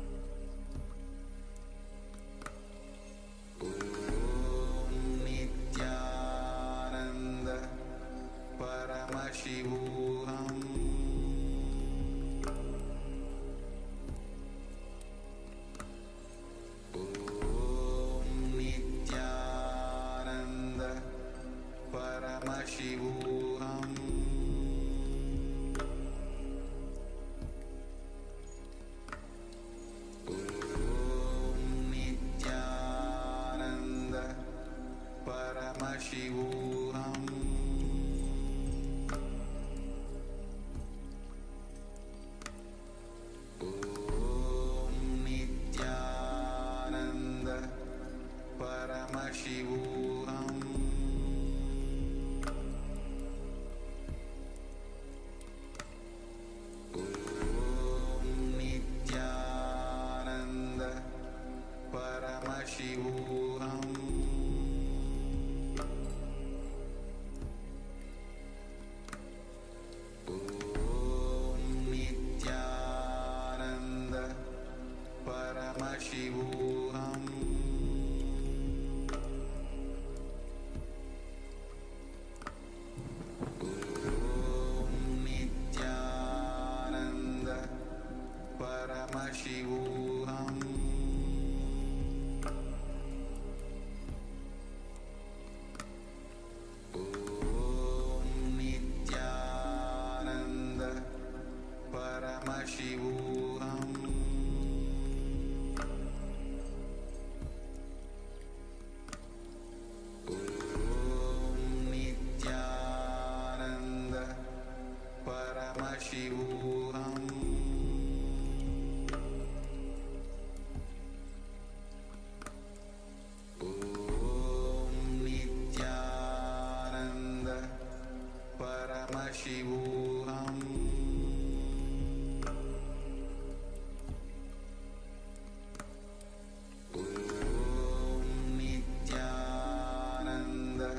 Paramashivoham. Om Nityananda Paramashivoham. Om Nityananda Paramashivoham. Om Nityananda Paramashivoham. Om Nityananda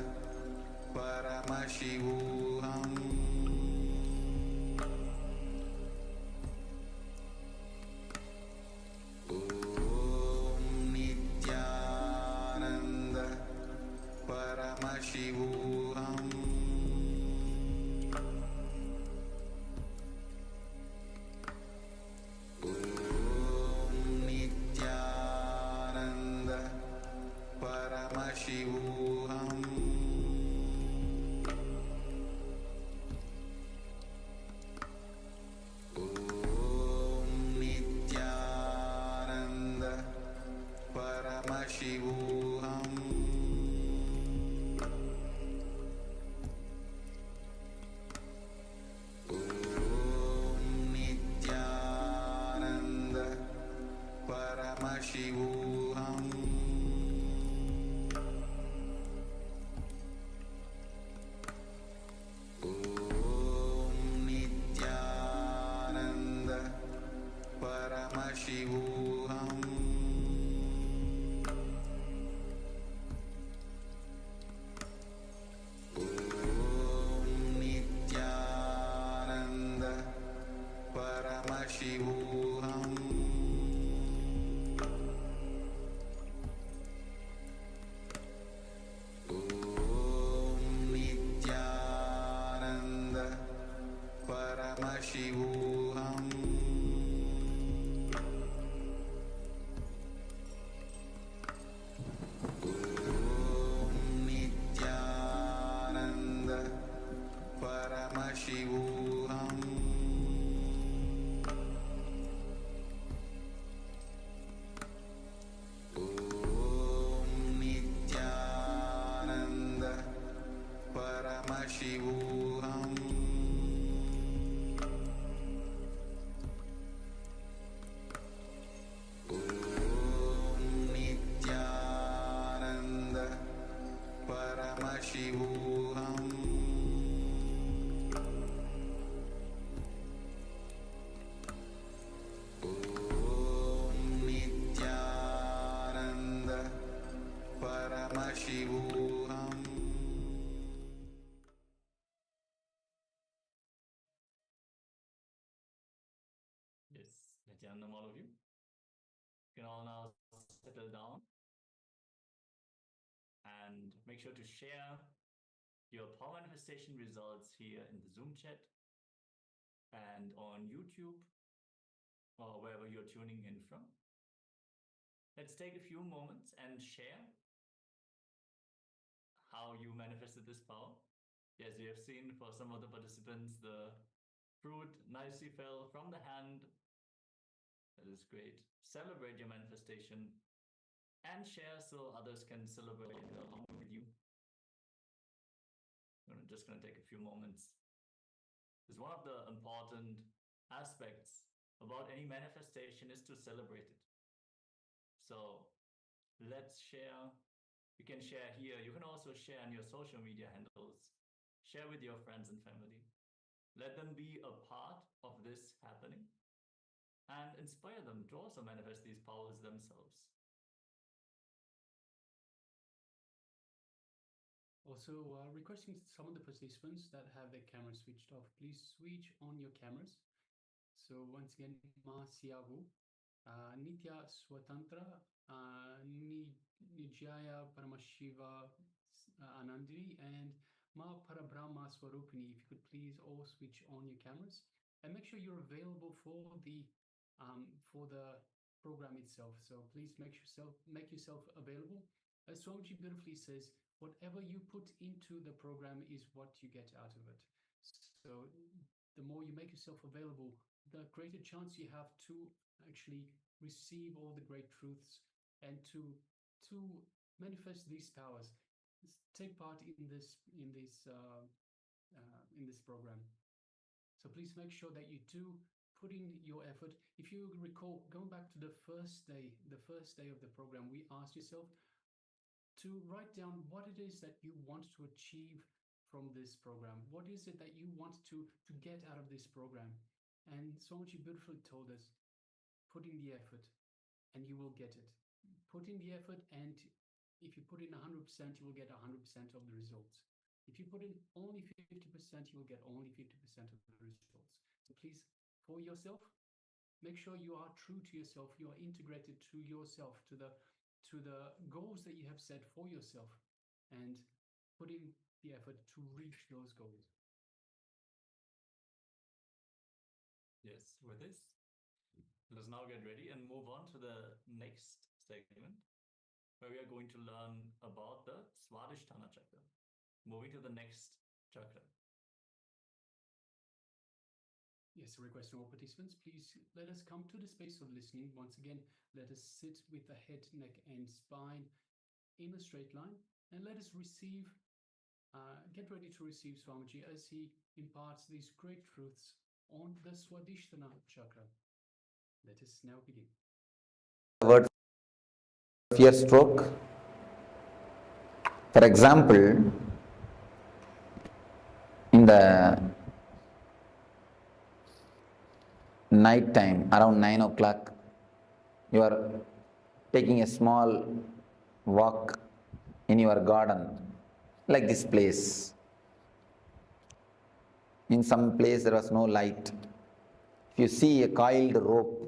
Paramashivoham. Om Nityananda Paramashivoham. Om Nityananda Paramashivoham. Om Nityananda Paramashivoham. Om Nityananda Paramashivoham. Om Nityananda Paramashivoham. Om Nityananda Paramashivoham. Om Nityananda Paramashivoham. Om Nityananda Paramashivoham. Om Nityananda Paramashivoham. Om Nityananda Paramashivoham. Om Nityananda Paramashivoham. Yes, Nityanandam, all of you. You can all now settle down and make sure to share your power manifestation results here in the Zoom chat and on YouTube or wherever you're tuning in from. Let's take a few moments and share how you manifested this power. As you have seen for some of the participants, the fruit nicely fell from the hand. That is great. Celebrate your manifestation and share so others can celebrate along with you. I'm just going to take a few moments. Because one of the important aspects about any manifestation is to celebrate it. So let's share. You can share here. You can also share on your social media handles. Share with your friends and family. Let them be a part of this happening and inspire them to also manifest these powers themselves. Also, requesting some of the participants that have their cameras switched off, please switch on your cameras. So once again, Ma Siavu, Nitya Swatantra, Nijaya Paramashiva Anandini, and Ma Parabrahma Swarupini. If you could please all switch on your cameras and make sure you're available for the for the program itself. So please make yourself available. As Swamiji beautifully says, whatever you put into the program is what you get out of it. So the more you make yourself available, the greater chance you have to actually receive all the great truths and to manifest these powers. Take part in this program. So please make sure that you do put in your effort. If you recall, going back to the first day of the program, we asked yourself to write down what it is that you want to achieve from this program. What is it that you want to get out of this program? And Swamiji beautifully told us, put in the effort and you will get it. Put in the effort, and if you put in 100%, you will get 100% of the results. If you put in only 50%, you will get only 50% of the results. So please, for yourself, make sure you are true to yourself. You are integrated to yourself, to the goals that you have set for yourself, and put in the effort to reach those goals. Yes, with this, let's now get ready and move on to the next segment, where we are going to learn about the Swadhisthana chakra. Moving to the next chakra. Yes, request to all participants, please let us come to the space of listening. Once again, let us sit with the head, neck, and spine in a straight line, and let us receive, get ready to receive Swamiji as he imparts these great truths on the Swadhisthana chakra. Let us now begin. The word fear stroke. For example, in the night time, around 9 o'clock, you are taking a small walk in your garden, like this place. In some place there was no light. If you see a coiled rope,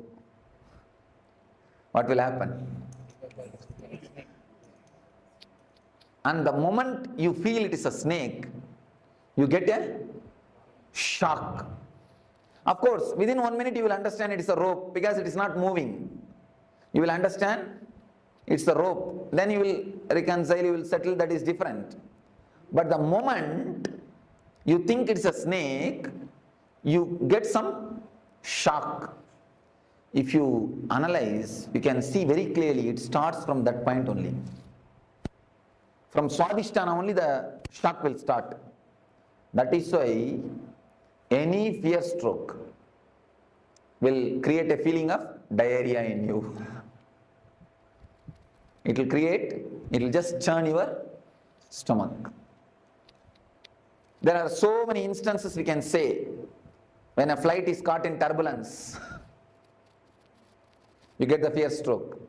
what will happen? And the moment you feel it is a snake, you get a shock. Of course, within 1 minute you will understand it is a rope because it is not moving. You will understand it's a rope. Then you will reconcile, you will settle, that is different. But the moment you think it's a snake, you get some shock. If you analyze, you can see very clearly it starts from that point only. From Swadhisthana only the shock will start. That is why any fear stroke will create a feeling of diarrhea in you. It will just churn your stomach. There are so many instances we can say. When a flight is caught in turbulence, you get the fear stroke.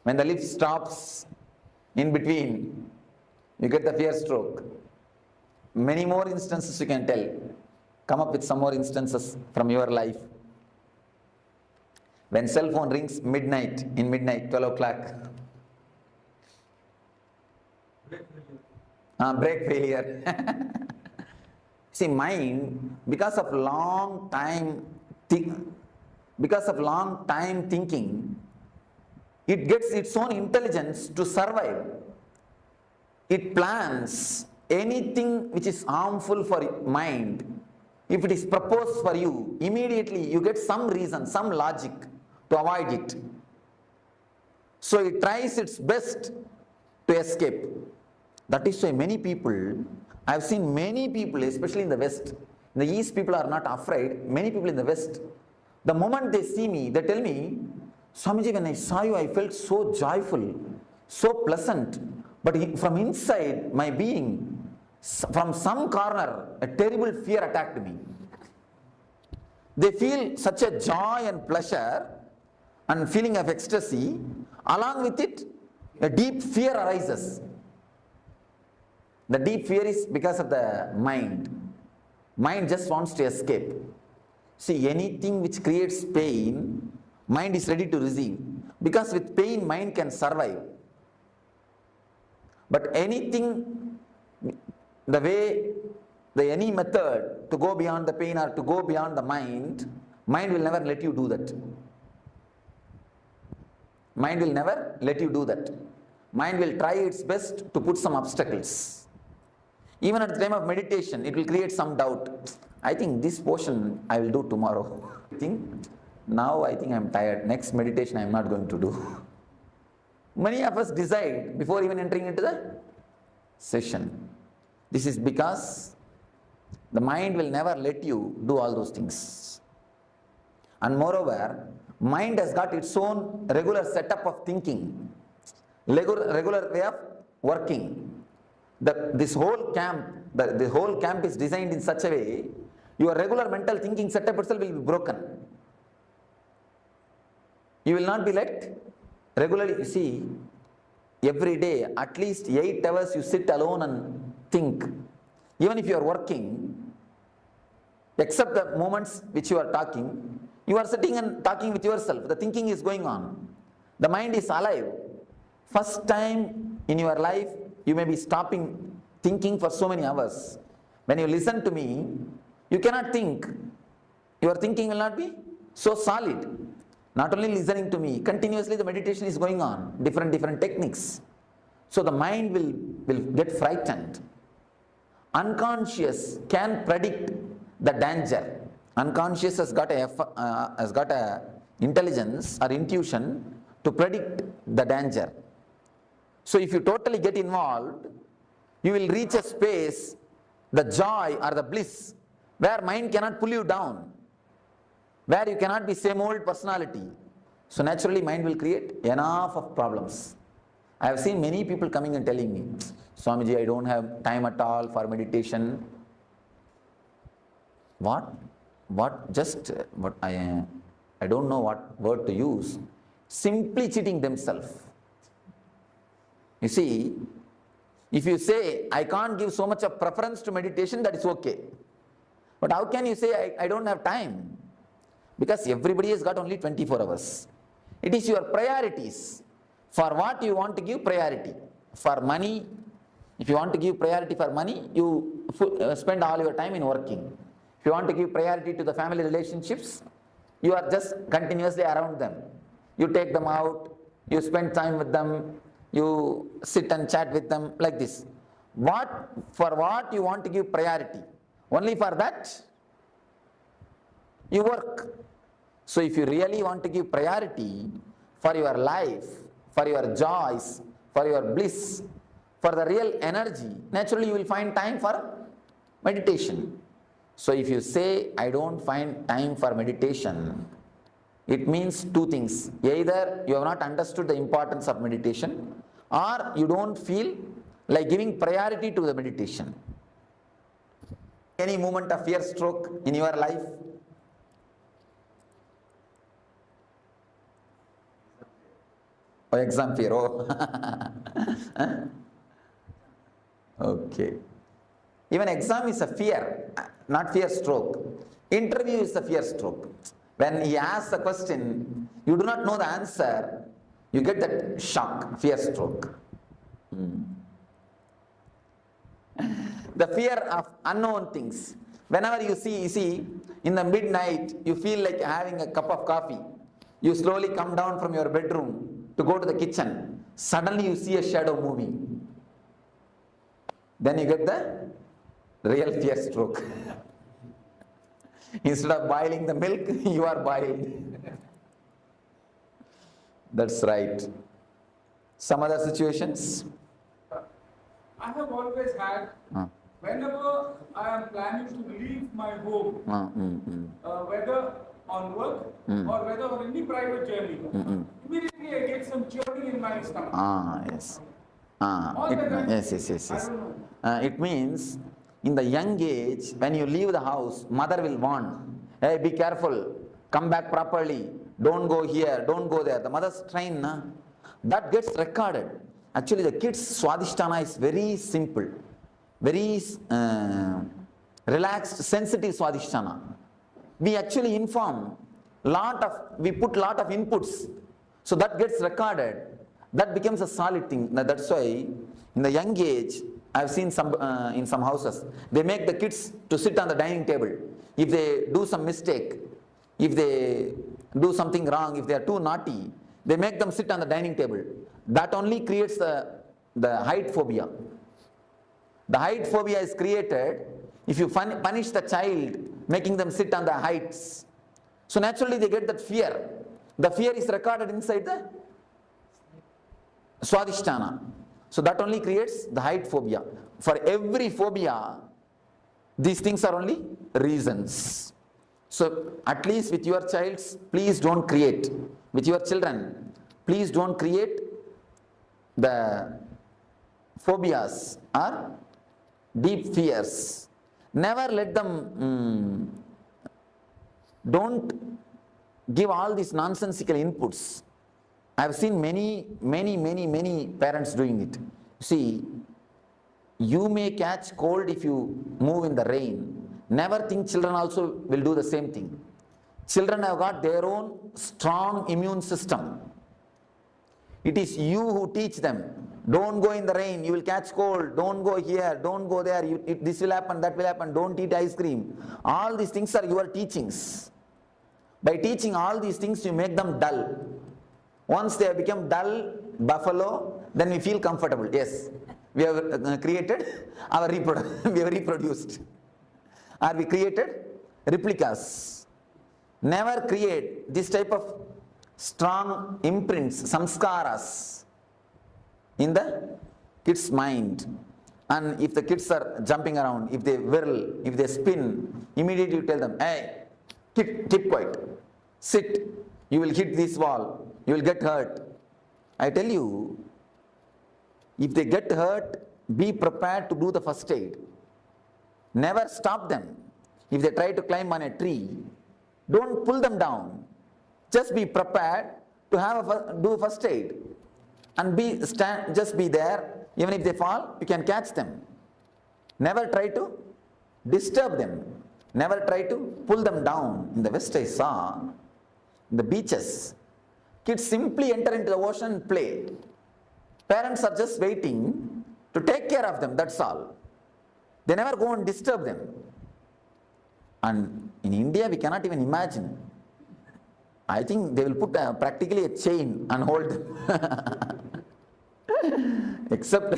When the lift stops in between, you get the fear stroke. Many more instances you can tell. Come up with some more instances from your life. When cell phone rings midnight, 12 o'clock. Brake failure. See, mind, because of long time thinking, it gets its own intelligence to survive. It plans anything which is harmful for mind. If it is proposed for you, immediately you get some reason, some logic to avoid it. So it tries its best to escape. That is why many people, I have seen many people, especially in the West, in the East people are not afraid, many people in the West, the moment they see me, they tell me, Swamiji, when I saw you, I felt so joyful, so pleasant, but from inside my being, from some corner, a terrible fear attacked me. They feel such a joy and pleasure and feeling of ecstasy, along with it, a deep fear arises. The deep fear is because of the mind. Mind just wants to escape. See, anything which creates pain, mind is ready to receive. Because with pain, mind can survive. But anything, any method to go beyond the pain or to go beyond the mind will never let you do that. mind will never let you do that. Mind will try its best to put some obstacles. Even at the time of meditation, it will create some doubt. I think this portion I will do tomorrow. Now I think I am tired. Next meditation I am not going to do. Many of us decide before even entering into the session. This is because the mind will never let you do all those things. And moreover, mind has got its own regular setup of thinking, regular way of working. This whole camp, the whole camp is designed in such a way, your regular mental thinking setup itself will be broken. You will not be let regularly, you see, every day, at least 8 hours you sit alone and think. Even if you are working, except the moments which you are talking, you are sitting and talking with yourself. The thinking is going on. The mind is alive. First time in your life, you may be stopping thinking for so many hours. When you listen to me, you cannot think. Your thinking will not be so solid. Not only listening to me, continuously the meditation is going on, different techniques. So the mind will get frightened. Unconscious can predict the danger. Unconscious has got a intelligence or intuition to predict the danger. So if you totally get involved, you will reach a space, the joy or the bliss, where mind cannot pull you down, where you cannot be same old personality. So naturally mind will create enough of problems. I have seen many people coming and telling me, Swamiji, I don't have time at all for meditation. I don't know what word to use. Simply cheating themselves. You see, if you say, I can't give so much of preference to meditation, that is okay. But how can you say, I don't have time? Because everybody has got only 24 hours. It is your priorities. For what you want to give priority. For money, if you want to give priority for money, you spend all your time in working. If you want to give priority to the family relationships, you are just continuously around them. You take them out, you spend time with them, you sit and chat with them, like this. For what you want to give priority? Only for that, you work. So if you really want to give priority for your life, for your joys, for your bliss, for the real energy, naturally you will find time for meditation. So if you say, I don't find time for meditation, it means two things. Either you have not understood the importance of meditation, or you don't feel like giving priority to the meditation. Any moment of fear stroke in your life? Oh, exam fear. Oh. Okay. Even exam is a fear, not fear stroke. Interview is a fear stroke. When he asks a question, you do not know the answer, you get that shock, fear stroke. The fear of unknown things. Whenever you see, in the midnight, you feel like having a cup of coffee. You slowly come down from your bedroom to go to the kitchen. Suddenly you see a shadow moving. Then you get the real fear stroke. Instead of boiling the milk, you are boiled. That's right. Some other situations? I have always had, whenever I am planning to leave my home, whether on work or whether on any private journey, immediately I get some churning in my stomach. Yes. Yes. It means in the young age, when you leave the house, mother will warn, hey, be careful, come back properly, don't go here, don't go there. The mother's train, that gets recorded. Actually, the kids' Swadhisthana is very simple, very relaxed, sensitive Swadhisthana. We actually inform, we put lot of inputs, so that gets recorded. That becomes a solid thing. That's why in the young age, I've seen in some houses, they make the kids to sit on the dining table. If they do some mistake, if they do something wrong, if they are too naughty, They make them sit on the dining table. That only creates the height phobia. The height phobia is created if you punish the child, making them sit on the heights. So naturally they get that fear. The fear is recorded inside the Swadhisthana. So that only creates the height phobia. For every phobia, these things are only reasons. So at least with your child, please don't create. With your children, please don't create the phobias or deep fears. Never let them, don't give all these nonsensical inputs. I have seen many parents doing it. See, you may catch cold if you move in the rain. Never think children also will do the same thing. Children have got their own strong immune system. It is you who teach them. Don't go in the rain, you will catch cold. Don't go here, don't go there. This will happen, that will happen. Don't eat ice cream. All these things are your teachings. By teaching all these things, you make them dull. Once they have become dull, buffalo, then we feel comfortable. Yes, we have created our we have reproduced. Or we created replicas. Never create this type of strong imprints, samskaras in the kid's mind. And if the kids are jumping around, if they whirl, if they spin, immediately you tell them, hey, keep quiet, sit, you will hit this wall, you will get hurt. I tell you, if they get hurt, be prepared to do the first aid. Never stop them. If they try to climb on a tree, don't pull them down. Just be prepared to do first aid. And just be there. Even if they fall, you can catch them. Never try to disturb them. Never try to pull them down. In the West I saw, in the beaches, kids simply enter into the ocean and play. Parents are just waiting to take care of them, that's all. They never go and disturb them. And in India, we cannot even imagine. I think they will put practically a chain and hold them. Except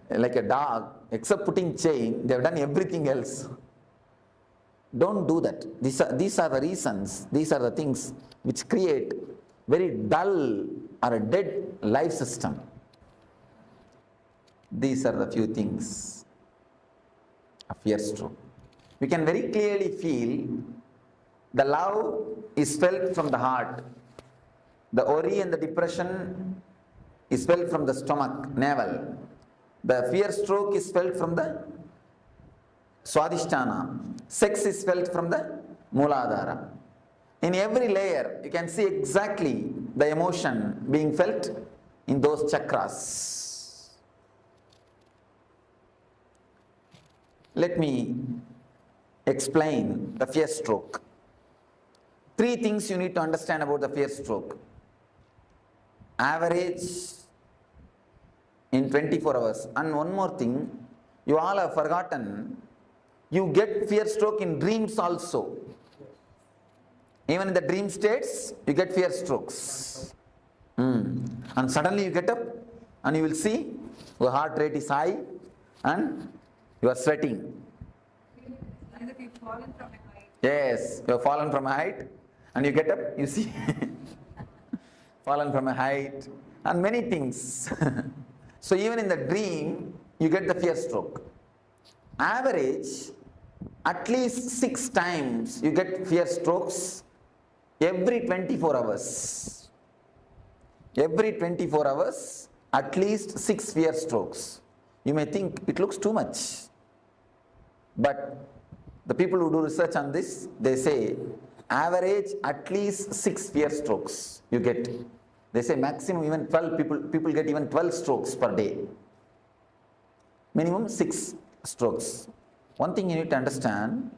like a dog, except putting chain, they have done everything else. Don't do that. These are the reasons, these are the things which create very dull or a dead life system. These are the few things of fear stroke. We can very clearly feel the love is felt from the heart. The worry and the depression is felt from the stomach, navel. The fear stroke is felt from the Swadhisthana. Sex is felt from the Mooladhara. In every layer, you can see exactly the emotion being felt in those chakras. Let me explain the fear stroke. 3 things you need to understand about the fear stroke. Average in 24 hours. And one more thing, you all have forgotten, you get fear stroke in dreams also. Even in the dream states, you get fear strokes. And suddenly you get up and you will see your heart rate is high and you are sweating. As if you've fallen from a height. Yes, you have fallen from a height and you get up, you see, fallen from a height and many things. So even in the dream, you get the fear stroke. Average, at least 6 times you get fear strokes every 24 hours. Every 24 hours, at least 6 fear strokes. You may think it looks too much. But the people who do research on this, they say average at least 6 fear strokes you get. They say maximum even 12 people get even 12 strokes per day. Minimum 6 strokes. One thing you need to understand,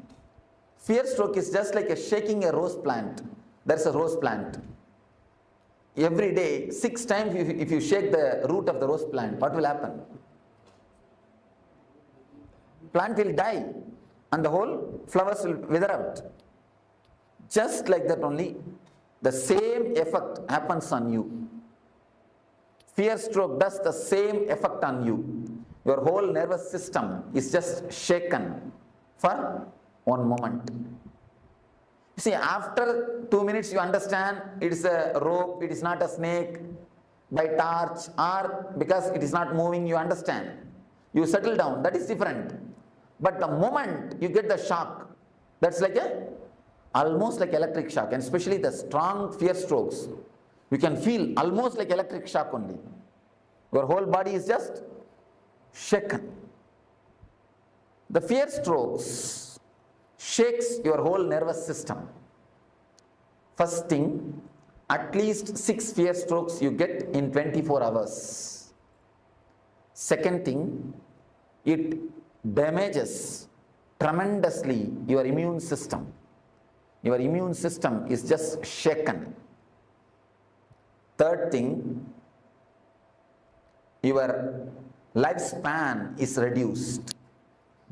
fear stroke is just like shaking a rose plant. There's a rose plant. Every day, 6 times if you shake the root of the rose plant, what will happen? Plant will die and the whole flowers will wither out. Just like that only, the same effect happens on you. Fear stroke does the same effect on you. Your whole nervous system is just shaken for one moment. You see, after 2 minutes you understand it is a rope, it is not a snake, by torch, or because it is not moving, you understand. You settle down, that is different. But the moment you get the shock, that's like almost like electric shock, and especially the strong fear strokes, you can feel almost like electric shock only. Your whole body is just shaken. The fear strokes shakes your whole nervous system. First thing, at least 6 fear strokes you get in 24 hours. Second thing, it damages tremendously your immune system. Your immune system is just shaken. Third thing, your lifespan is reduced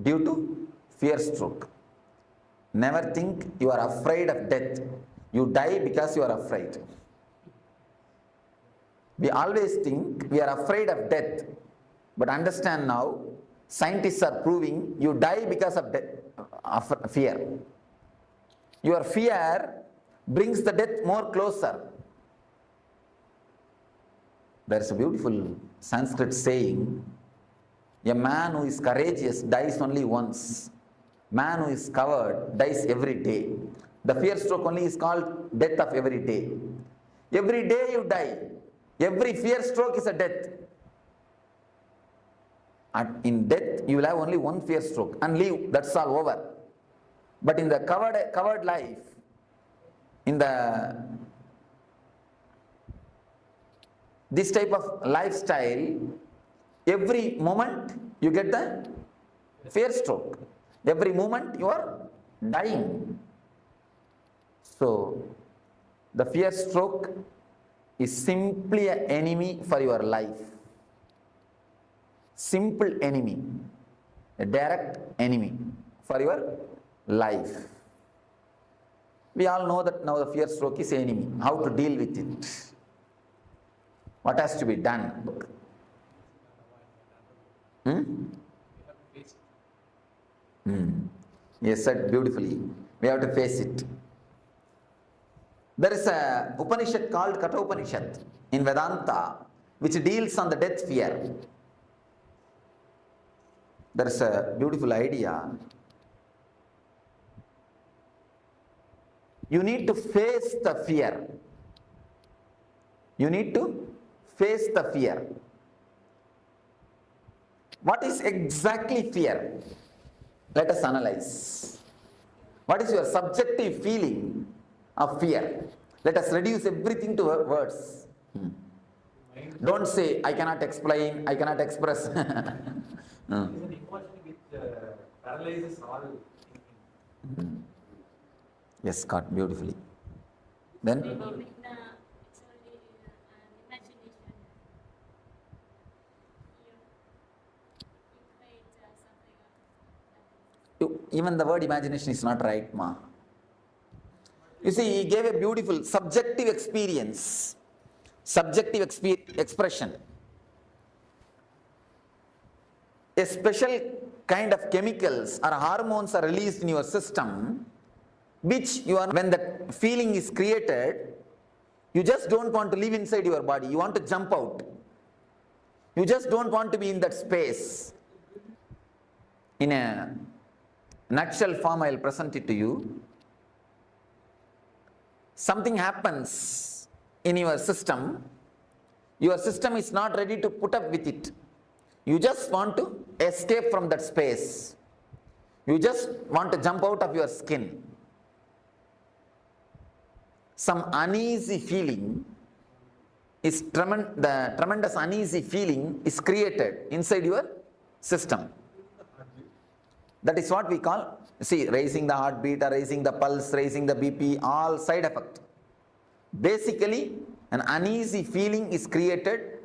due to fear stroke. Never think you are afraid of death. You die because you are afraid. We always think we are afraid of death, but understand now, scientists are proving you die because of fear. Your fear brings the death more closer. There is a beautiful Sanskrit saying, a man who is courageous dies only once. Man who is coward dies every day. The fear stroke only is called death of every day. Every day you die. Every fear stroke is a death. And in death, you will have only one fear stroke and leave. That's all over. But in the covered life, in this type of lifestyle, every moment you get the fear stroke. Every moment you are dying. So, the fear stroke is simply an enemy for your life. Simple enemy, a direct enemy for your life. We all know that now the fear stroke is enemy. How to deal with it? What has to be done? Yes, said beautifully. We have to face it. There is a Upanishad called Kathopanishad in Vedanta which deals on the death fear. There is a beautiful idea. You need to face the fear. You need to face the fear. What is exactly fear? Let us analyze. What is your subjective feeling of fear? Let us reduce everything to words. Don't say, I cannot explain, I cannot express. It's an emotion which paralyzes all thinking. Yes, Scott, beautifully. Then? Even the word imagination is not right, ma. You see, he gave a beautiful subjective experience, subjective expression. A special kind of chemicals or hormones are released in your system, which when the feeling is created, you just don't want to live inside your body. You want to jump out. You just don't want to be in that space. In a nutshell form, I will present it to you. Something happens in your system is not ready to put up with it. You just want to escape from that space. You just want to jump out of your skin. Some uneasy feeling is the tremendous uneasy feeling is created inside your system. That is what we call, see, raising the heartbeat or raising the pulse, raising the BP, all side effect. Basically, an uneasy feeling is created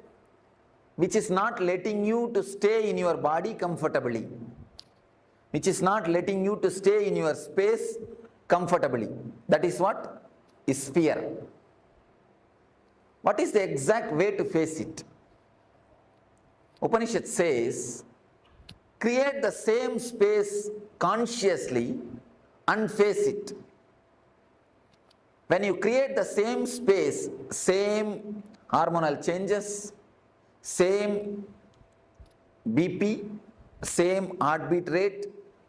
which is not letting you to stay in your body comfortably, which is not letting you to stay in your space comfortably. That is what is fear. What is the exact way to face it? Upanishad says, create the same space consciously and face it. When you create the same space, same hormonal changes, same BP, same heartbeat rate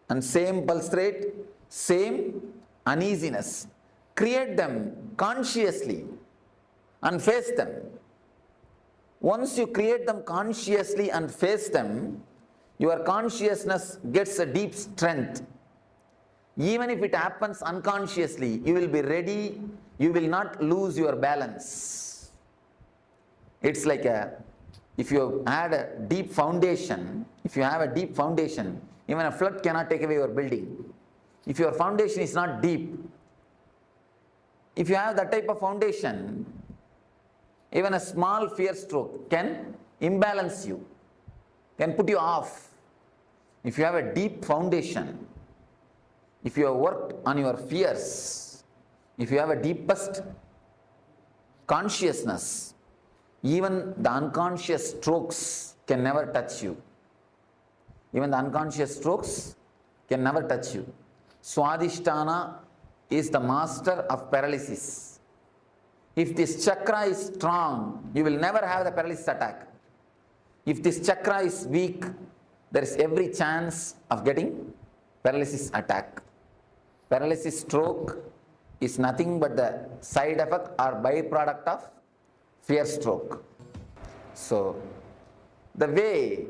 and same pulse rate, same uneasiness, create them consciously and face them. Once you create them consciously and face them, your consciousness gets a deep strength. Even if it happens unconsciously, you will be ready, you will not lose your balance. It's like if you had a deep foundation, if you have a deep foundation, even a flood cannot take away your building. If your foundation is not deep, if you have that type of foundation, even a small fear stroke can imbalance you, can put you off. If you have a deep foundation, if you have worked on your fears, if you have a deepest consciousness, even the unconscious strokes can never touch you. Even the unconscious strokes can never touch you. Swadhisthana is the master of paralysis. If this chakra is strong, you will never have the paralysis attack. If this chakra is weak, there is every chance of getting paralysis attack. Paralysis stroke is nothing but the side effect or byproduct of fear stroke. So, the way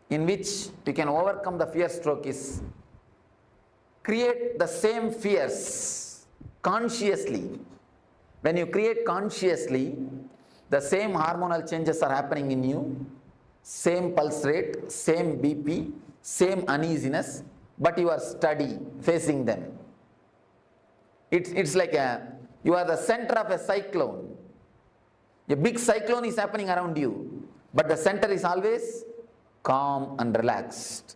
in which we can overcome the fear stroke is create the same fears consciously. When you create consciously, the same hormonal changes are happening in you, same pulse rate, same BP, same uneasiness, but you are steady facing them. It's like you are the center of a cyclone. A big cyclone is happening around you, but the center is always calm and relaxed.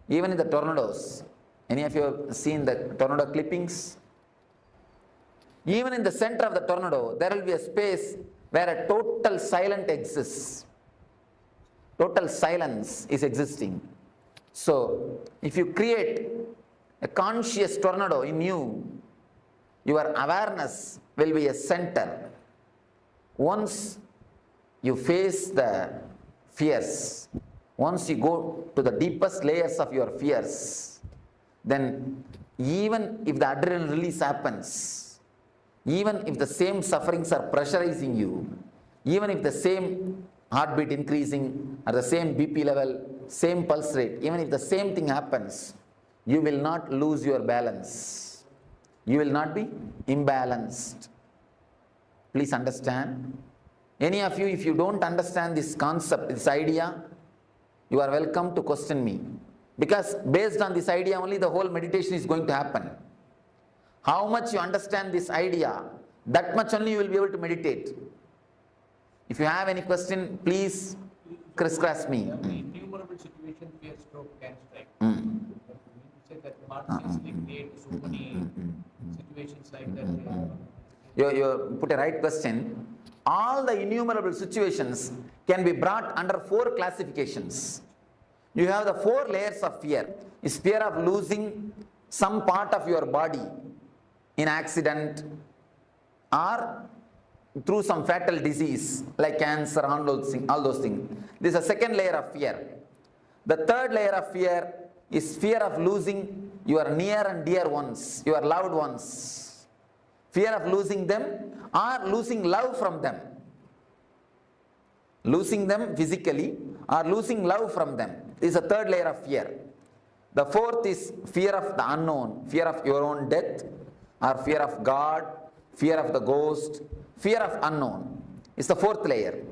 Even in the tornadoes, any of you have seen the tornado clippings? Even in the center of the tornado, there will be a space where a total silence exists. Total silence is existing. So, if you create a conscious tornado in you, your awareness will be a center. Once you face the fears, once you go to the deepest layers of your fears, then even if the adrenaline release happens, even if the same sufferings are pressurizing you, even if the same heartbeat increasing or the same BP level, same pulse rate, even if the same thing happens, you will not lose your balance. You will not be imbalanced. Please understand. Any of you, if you don't understand this concept, this idea, you are welcome to question me. Because based on this idea only the whole meditation is going to happen. How much you understand this idea, that much only you will be able to meditate. If you have any question, please crisscross me. Innumerable situations fear stroke can strike. You said that consciously create so many situations like that. You put a right question. All the innumerable situations can be brought under 4 classifications. You have the 4 layers of fear. Is fear of losing some part of your body in accident or through some fatal disease like cancer, all those things. This is a second layer of fear. The third layer of fear is fear of losing your near and dear ones, your loved ones. Fear of losing them or losing love from them. Losing them physically or losing love from them. This is a third layer of fear. The fourth is fear of the unknown, fear of your own death or fear of God, fear of the ghost, fear of unknown. It's the fourth layer.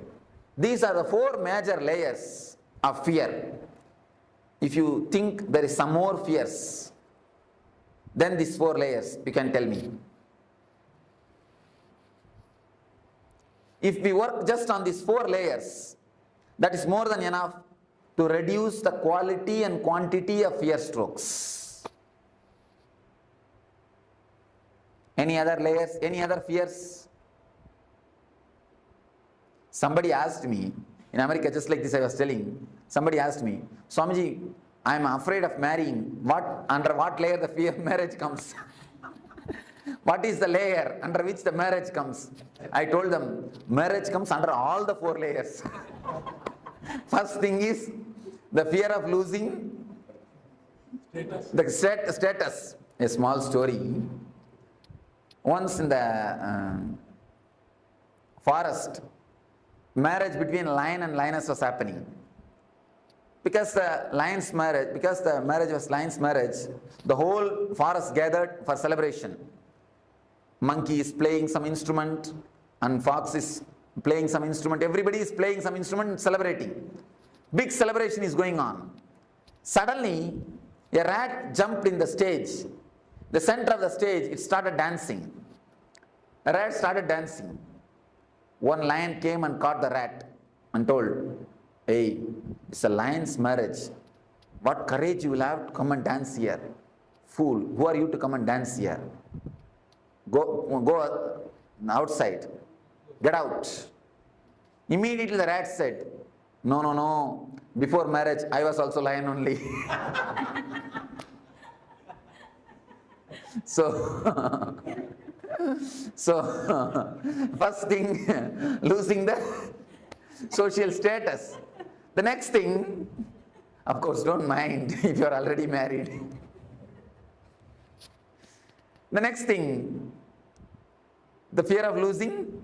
These are the 4 major layers of fear. If you think there is some more fears, then these 4 layers, you can tell me. If we work just on these 4 layers, that is more than enough to reduce the quality and quantity of fear strokes. Any other layers, any other fears? Somebody asked me, in America, just like this I was telling, somebody asked me, Swamiji, I am afraid of marrying. Under what layer the fear of marriage comes? What is the layer under which the marriage comes? I told them, marriage comes under all the 4 layers. First thing is the fear of losing the status. A small story. Once in the forest, marriage between lion and lioness was happening. Because the marriage was lion's marriage, the whole forest gathered for celebration. Monkey is playing some instrument and fox is playing some instrument. Everybody is playing some instrument and celebrating. Big celebration is going on. Suddenly, a rat jumped in the stage. The center of the stage, it started dancing. A rat started dancing. One lion came and caught the rat and told, hey, it's a lion's marriage. What courage you will have to come and dance here? Fool, who are you to come and dance here? Go outside. Get out. Immediately the rat said, no. Before marriage, I was also lion only. So, first thing, losing the social status. The next thing, of course, don't mind if you are already married. The next thing, the fear of losing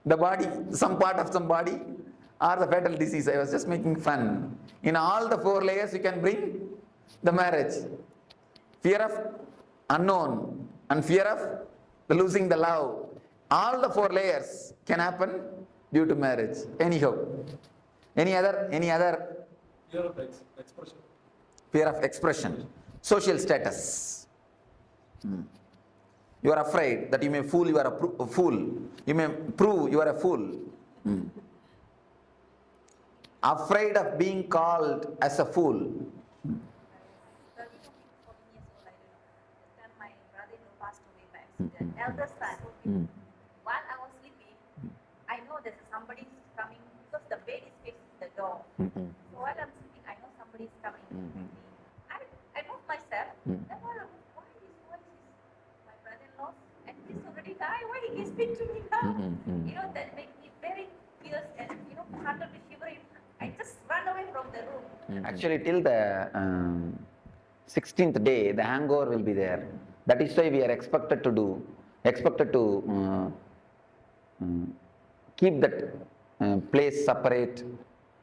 the body, some part of some body, or the fatal disease. I was just making fun. In all the 4 layers, you can bring the marriage. Fear of unknown and fear of losing the love. All the 4 layers can happen due to marriage. Anyhow, any other? Fear of expression. Fear of expression. Social status. You are afraid that you may fool, you are a fool. You may prove you are a fool. Afraid of being called as a fool. Elder son, while I was sleeping, I know there's somebody coming because the bed is facing the door. So while I'm sleeping, I know somebody is coming. I move myself. Then why is my brother-in-law? And he's already died. Why he can speak to me now? That makes me very fierce and started to shiver. I just run away from the room. Actually, till the 16th day, the hangover will be there. That is why we are expected to keep that place separate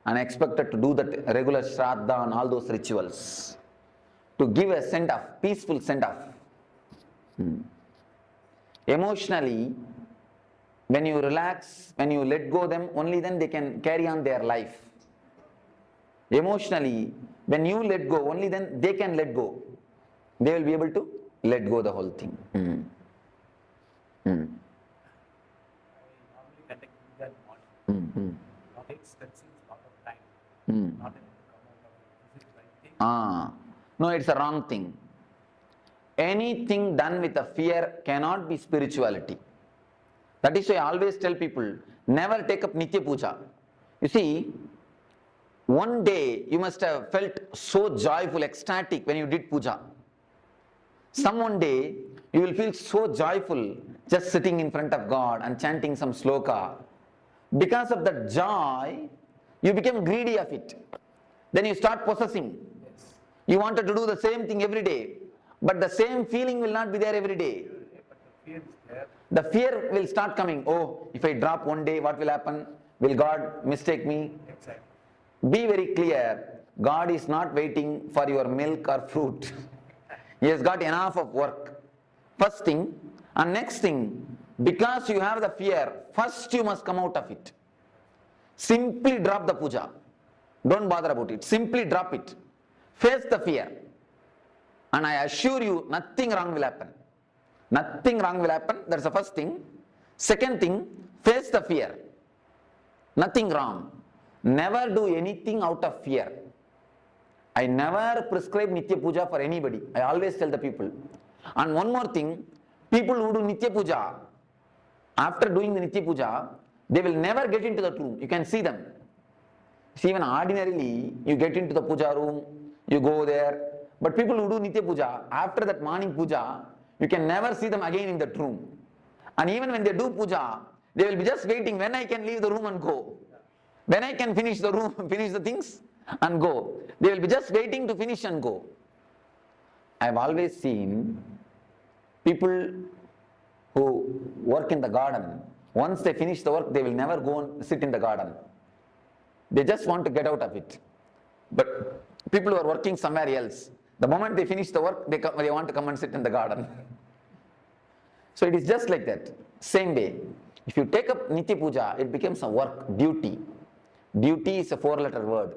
and expected to do that regular shraddha and all those rituals to give a send-off, peaceful send-off. Emotionally, when you relax, when you let go them, only then they can carry on their life. Emotionally, when you let go, only then they can let go. They will be able to let go the whole thing. I normally conduct puja in the morning. That seems a lot of time. Not able to come out of it. Is it the right thing? No, it's a wrong thing. Anything done with a fear cannot be spirituality. That is why I always tell people, never take up Nitya Puja. You see, one day you must have felt so joyful, ecstatic when you did puja. Some one day you will feel so joyful just sitting in front of God and chanting some sloka. Because of that joy, you become greedy of it. Then you start possessing. You wanted to do the same thing every day, but the same feeling will not be there every day. But the fear is there. The fear will start coming. Oh, if I drop one day, what will happen? Will God mistake me? Exactly. Be very clear. God is not waiting for your milk or fruit. He has got enough of work. First thing. And next thing, because you have the fear, first you must come out of it. Simply drop the puja. Don't bother about it. Simply drop it. Face the fear. And I assure you, nothing wrong will happen. Nothing wrong will happen. That's the first thing. Second thing, face the fear. Nothing wrong. Never do anything out of fear. I never prescribe Nitya Puja for anybody. I always tell the people. And one more thing, people who do Nitya Puja, after doing the Nitya Puja, They will never get into the room. You can see them. See, even ordinarily, you get into the puja room, you go there. But people who do Nitya Puja, after that morning puja, you can never see them again in that room. And even when they do puja, they will be just waiting when I can leave the room and go. When I can finish the room, finish the things and go. They will be just waiting to finish and go. I have always seen people who work in the garden, once they finish the work, they will never go and sit in the garden. They just want to get out of it. But people who are working somewhere else, the moment they finish the work, they want to come and sit in the garden. So it is just like that. Same way. If you take up Nitya Puja, it becomes a work, duty. Duty is a 4-letter word.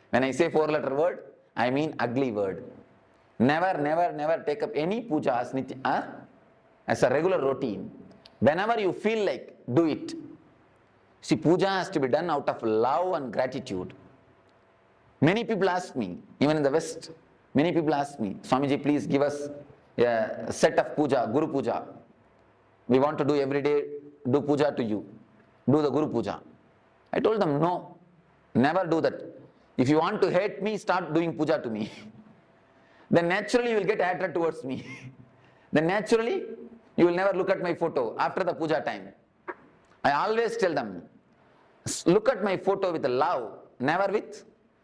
When I say 4-letter word, I mean ugly word. Never, never, never take up any puja as, as a regular routine. Whenever you feel like, do it. See, puja has to be done out of love and gratitude. Many people ask me, even in the West, many people ask me, Swamiji, please give us a set of puja, Guru Puja. We want to do every day, do puja to you. Do the Guru Puja. I told them, no, never do that. If you want to hate me, start doing puja to me. Then naturally you will get hatred towards me. Then naturally you will never look at my photo after the puja time. I always tell them, look at my photo with love, never with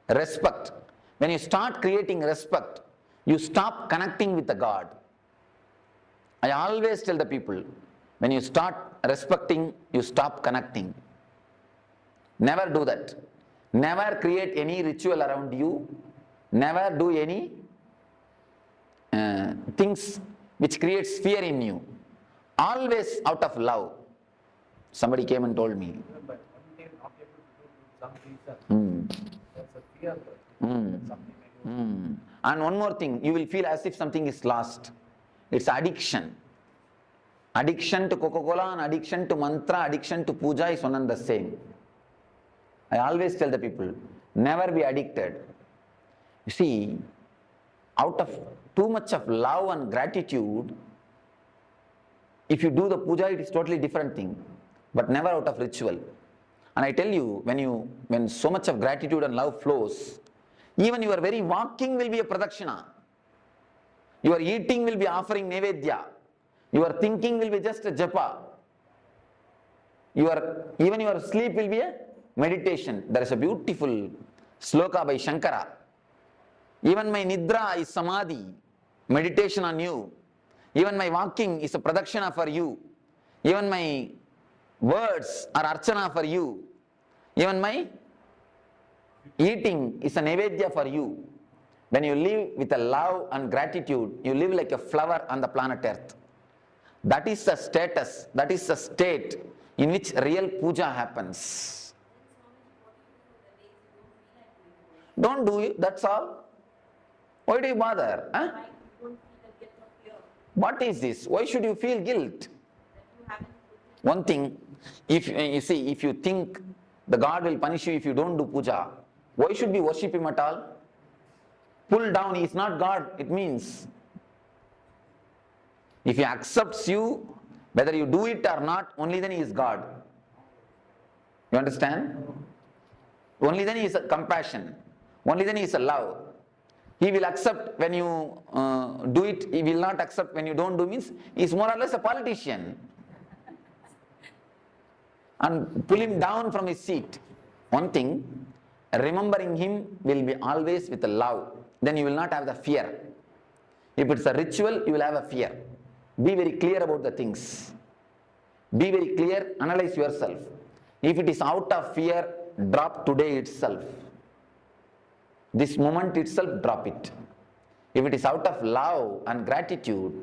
respect. When you start creating respect, you stop connecting with the God. I always tell the people, when you start respecting, you stop connecting. Never do that. Never create any ritual around you. Never do any things which creates fear in you. Always out of love. Somebody came and told me. But one day not able to do some reason. That's a fear. And one more thing, you will feel as if something is lost. It's addiction. Addiction to Coca-Cola and addiction to mantra, addiction to puja is one and the same. I always tell the people, never be addicted. You see, out of too much of love and gratitude, if you do the puja, it is totally different thing, but never out of ritual. And I tell you, when so much of gratitude and love flows, even your very walking will be a pradakshina. Your eating will be offering nevedya. Your thinking will be just a japa. Even your sleep will be a meditation. There is a beautiful sloka by Shankara. Even my nidra is samadhi, meditation on you. Even my walking is a pradakshina for you. Even my words are archana for you. Even my eating is a nevedya for you. When you live with a love and gratitude, you live like a flower on the planet Earth. That is the status, that is the state in which real puja happens. Don't do it, that's all. Why do you bother? Huh? What is this? Why should you feel guilt? One thing, if you think the God will punish you if you don't do puja, why should we worship him at all? Pull down, he is not God, it means. If he accepts you, whether you do it or not, only then he is God. You understand? Only then he is a compassion. Only then he is a love. He will accept when you do it, he will not accept when you don't do, means he is more or less a politician. And pull him down from his seat. One thing, remembering him will be always with a love. Then you will not have the fear. If it's a ritual, you will have a fear. Be very clear about the things. Be very clear, analyze yourself. If it is out of fear, drop today itself. This moment itself, drop it. If it is out of love and gratitude,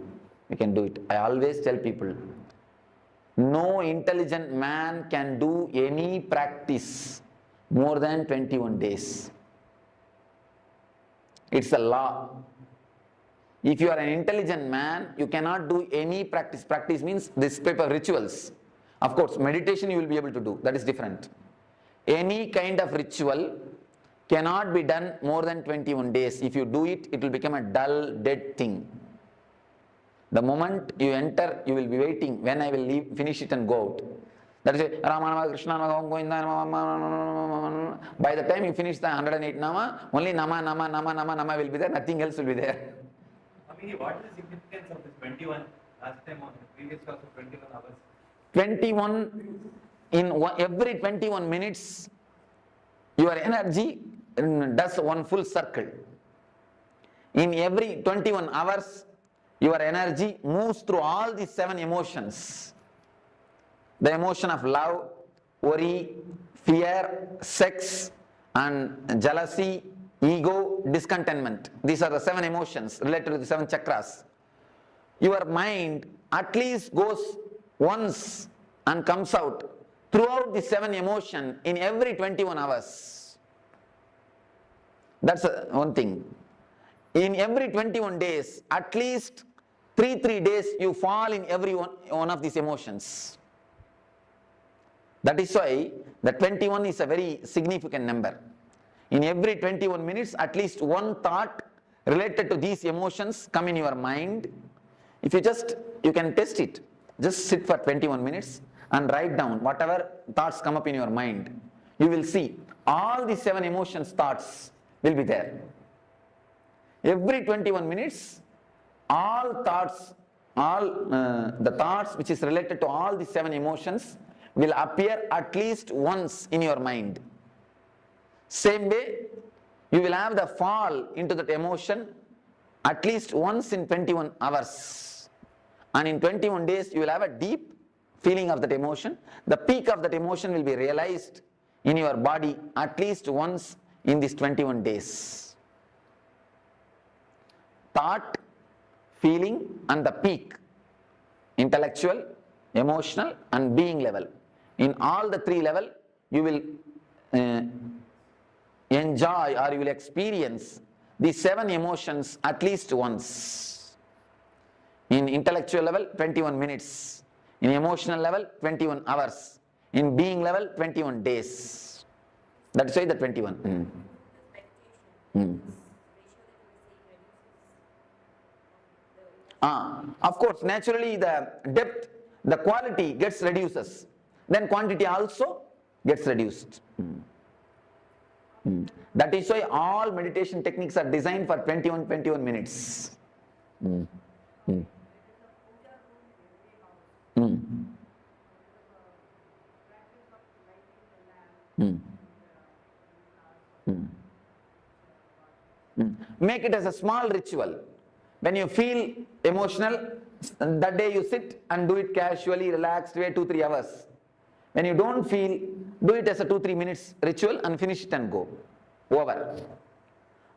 you can do it. I always tell people, no intelligent man can do any practice more than 21 days. It's a law. If you are an intelligent man, you cannot do any practice. Practice means this paper rituals. Of course, meditation you will be able to do. That is different. Any kind of ritual cannot be done more than 21 days. If you do it, it will become a dull, dead thing. The moment you enter, you will be waiting when I will leave, finish it and go out. That is Rama Nama, Krishna Nama, Govinda Nama. By the time you finish the 108 Nama, only Nama, Nama, Nama, Nama, Nama will be there, nothing else will be there. What is the significance of this 21? Last time on the previous class of 21 hours. 21, every 21 minutes, your energy does one full circle. In every 21 hours, your energy moves through all these 7 emotions. The emotion of love, worry, fear, sex, and jealousy, ego, discontentment. These are the 7 emotions related to the 7 chakras. Your mind at least goes once and comes out throughout the 7 emotions in every 21 hours. That's one thing. In every 21 days, at least 3 days you fall in every one of these emotions. That is why the 21 is a very significant number. In every 21 minutes, at least one thought related to these emotions come in your mind. If you can test it. Just sit for 21 minutes and write down whatever thoughts come up in your mind. You will see all the 7 emotions thoughts will be there. Every 21 minutes, all thoughts, the thoughts which is related to all the 7 emotions will appear at least once in your mind. Same way, you will have the fall into that emotion at least once in 21 hours. And in 21 days, you will have a deep feeling of that emotion. The peak of that emotion will be realized in your body at least once in these 21 days. Thought, feeling, and the peak, intellectual, emotional, and being level. In all the 3 levels, you will enjoy or you will experience these 7 emotions at least once. In intellectual level, 21 minutes. In emotional level, 21 hours. In being level, 21 days. That's why the 21. Of course, naturally the depth, the quality gets reduces. Then quantity also gets reduced. That is why all meditation techniques are designed for 21 minutes. Make it as a small ritual. When you feel emotional, that day you sit and do it casually, relaxed, wait 2-3 hours. When you don't feel, do it as a 2-3 minutes ritual and finish it and go. Over.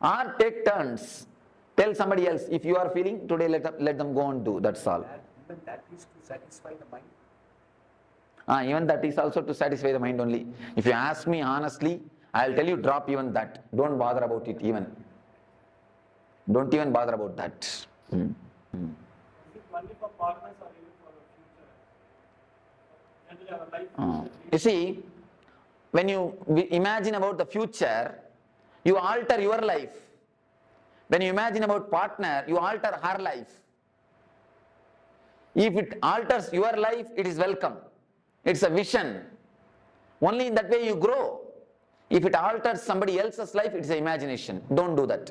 Or take turns. Tell somebody else, if you are feeling, today let them go and do, that's all. Even that is to satisfy the mind. Even that is also to satisfy the mind only. If you ask me honestly, I will tell you drop even that. Don't bother about it even. Don't even bother about that. Is it only for partners or even for the future? Generally our life. You see, when you imagine about the future, you alter your life. When you imagine about partner, you alter her life. If it alters your life, it is welcome. It's a vision. Only in that way you grow. If it alters somebody else's life, it's an imagination. Don't do that.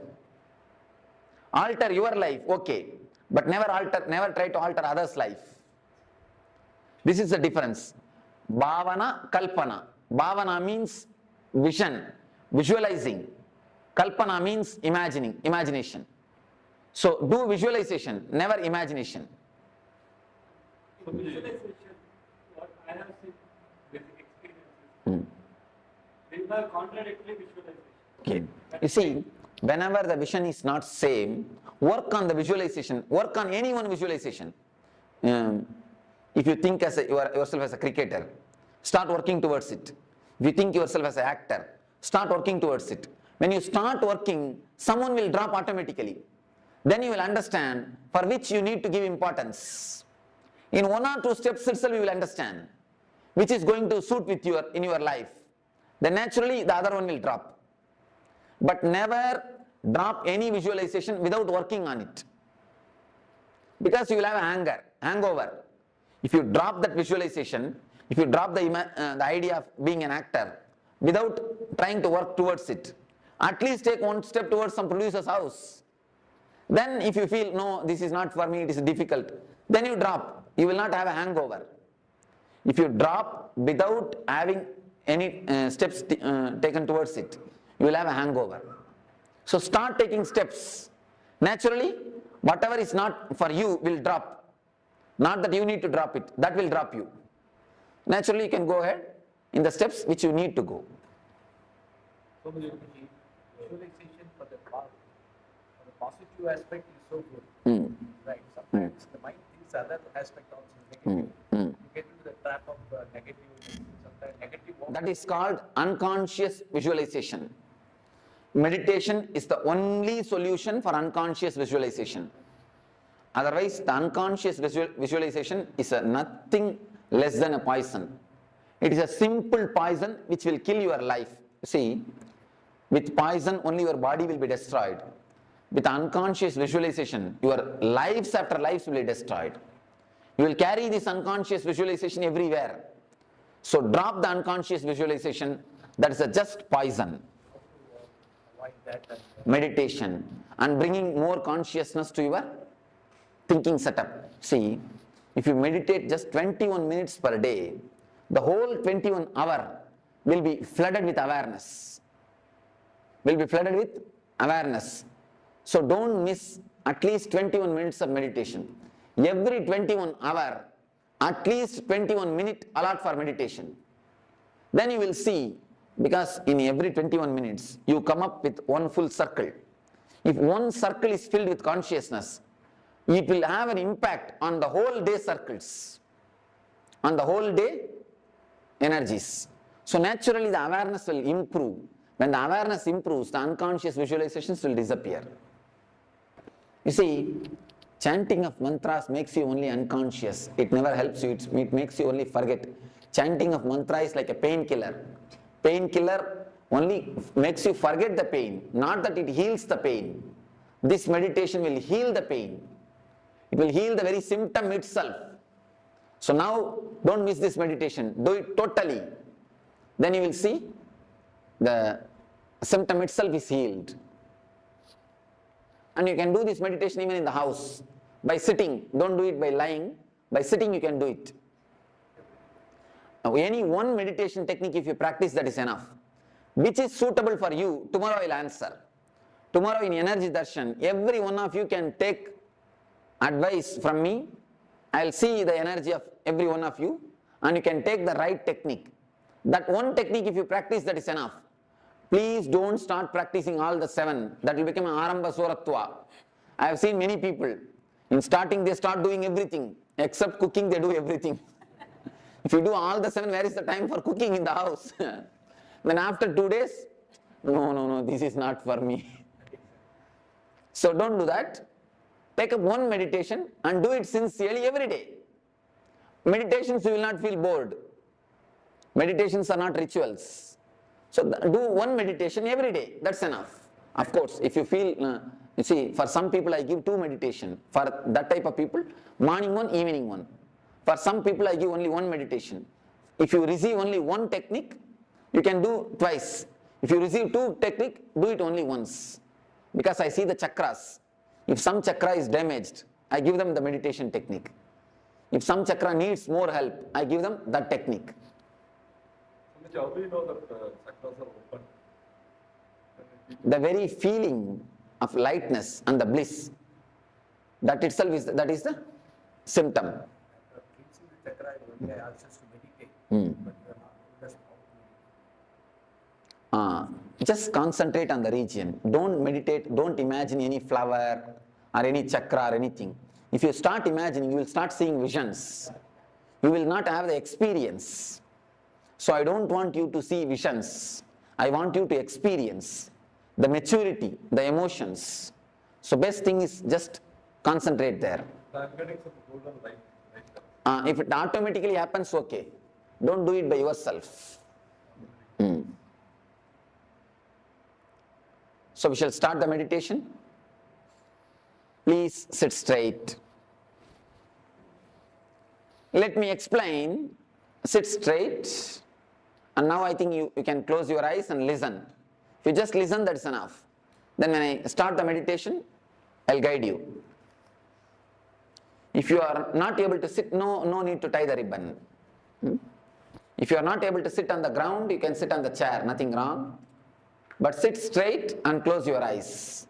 Alter your life, okay, but never try to alter others' life. This is the difference. Bhavana, Kalpana. Bhavana means vision, visualizing. Kalpana means imagination. So do visualization, never imagination. So visualization, what I have seen with experiences, they are contradictory visualization. Okay. You see, whenever the vision is not same, work on the visualization, work on any one visualization. If you think as yourself as a cricketer, start working towards it. If you think yourself as an actor, start working towards it. When you start working, someone will drop automatically. Then you will understand for which you need to give importance. In 1 or 2 steps itself you will understand which is going to suit with in your life. Then naturally the other one will drop. But never drop any visualization without working on it. Because you will have hangover. If you drop that visualization, if you drop the idea of being an actor without trying to work towards it, at least take one step towards some producer's house. Then if you feel, no, this is not for me, it is difficult, then you drop. You will not have a hangover. If you drop without having any steps taken towards it, you will have a hangover. So start taking steps. Naturally, whatever is not for you will drop. Not that you need to drop it, that will drop you. Naturally, you can go ahead in the steps which you need to go. So visualization for the positive aspect is so good. Right. Sometimes the mind thinks other aspect also negative. You get into the trap of negative, sometimes negative. That is called unconscious visualization. Meditation is the only solution for unconscious visualization. Otherwise, the unconscious visualization is nothing less than a poison. It is a simple poison which will kill your life. See, with poison only your body will be destroyed. With unconscious visualization, your lives after lives will be destroyed. You will carry this unconscious visualization everywhere. So drop the unconscious visualization, that is a just poison. Meditation and bringing more consciousness to your thinking setup. See, if you meditate just 21 minutes per day, the whole 21 hour will be flooded with awareness. So don't miss at least 21 minutes of meditation. Every 21 hour, at least 21 minutes allot for meditation. Then you will see, because in every 21 minutes, you come up with one full circle. If one circle is filled with consciousness, it will have an impact on the whole day circles, on the whole day energies. So naturally the awareness will improve. When the awareness improves, the unconscious visualizations will disappear. You see, chanting of mantras makes you only unconscious. It never helps you, it makes you only forget. Chanting of mantra is like a painkiller. Painkiller only makes you forget the pain, not that it heals the pain. This meditation will heal the pain. It will heal the very symptom itself. So now, don't miss this meditation. Do it totally. Then you will see the symptom itself is healed. And you can do this meditation even in the house. By sitting. Don't do it by lying. By sitting you can do it. Now, any one meditation technique if you practice, that is enough. Which is suitable for you, tomorrow I will answer. Tomorrow in Energy Darshan, every one of you can take advice from me. I will see the energy of every one of you and you can take the right technique. That one technique if you practice, that is enough. Please don't start practicing all the 7. That will become an Arambha Soratva. I have seen many people, in starting they start doing everything. Except cooking, they do everything. If you do all the 7, where is the time for cooking in the house? Then after 2 days, no, this is not for me. So don't do that. Take up one meditation and do it sincerely every day. Meditations you will not feel bored. Meditations are not rituals. So do one meditation every day, that's enough. Of course, if you feel, you see, for some people I give 2 meditation. For that type of people, morning one, evening one. For some people I give only one meditation. If you receive only one technique, you can do twice. If you receive 2 technique, do it only once. Because I see the chakras. If some chakra is damaged, I give them the meditation technique. If some chakra needs more help, I give them that technique. How do you know that chakras are open? The very feeling of lightness and the bliss, that itself is the symptom. Just concentrate on the region. Don't meditate, don't imagine any flower or any chakra or anything. If you start imagining, you will start seeing visions. You will not have the experience. So I don't want you to see visions. I want you to experience the maturity, the emotions. So best thing is just concentrate there. If it automatically happens, okay. Don't do it by yourself. So we shall start the meditation. Please sit straight. Let me explain sit straight, and now I think you can close your eyes and listen. If you just listen, that's enough. Then when I start the meditation, I'll guide you. If you are not able to sit, no need to tie the ribbon. If you are not able to sit on the ground, you can sit on the chair, nothing wrong. But sit straight and close your eyes.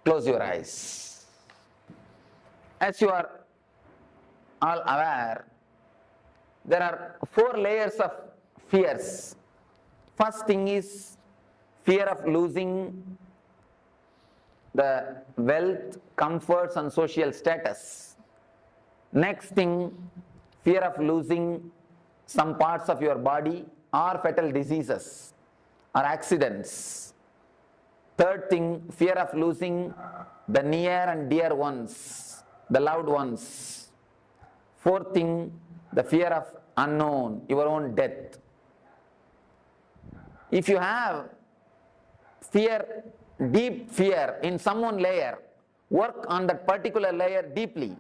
Close your eyes. As you are all aware, there are 4 layers of fears. First thing is fear of losing the wealth, comforts and social status. Next thing, fear of losing some parts of your body or fatal diseases or accidents. Third thing, fear of losing the near and dear ones, the loved ones. Fourth thing, the fear of unknown, your own death. If you have fear, deep fear in some one layer, work on that particular layer deeply.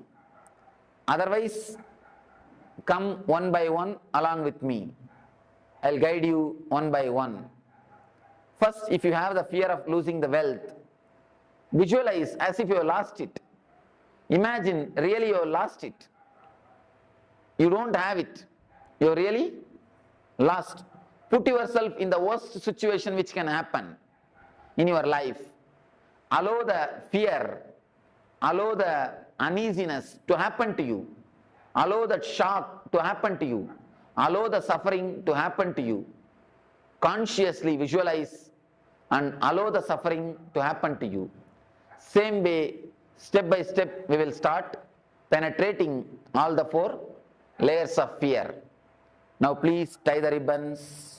Otherwise, come one by one along with me. I'll guide you one by one. First, if you have the fear of losing the wealth, visualize as if you have lost it. Imagine really you have lost it. You don't have it. You are really lost. Put yourself in the worst situation which can happen in your life. Allow the fear, allow the uneasiness to happen to you. Allow that shock to happen to you. Allow the suffering to happen to you. Consciously visualize and allow the suffering to happen to you. Same way, step by step, we will start penetrating all the 4 layers of fear. Now please tie the ribbons.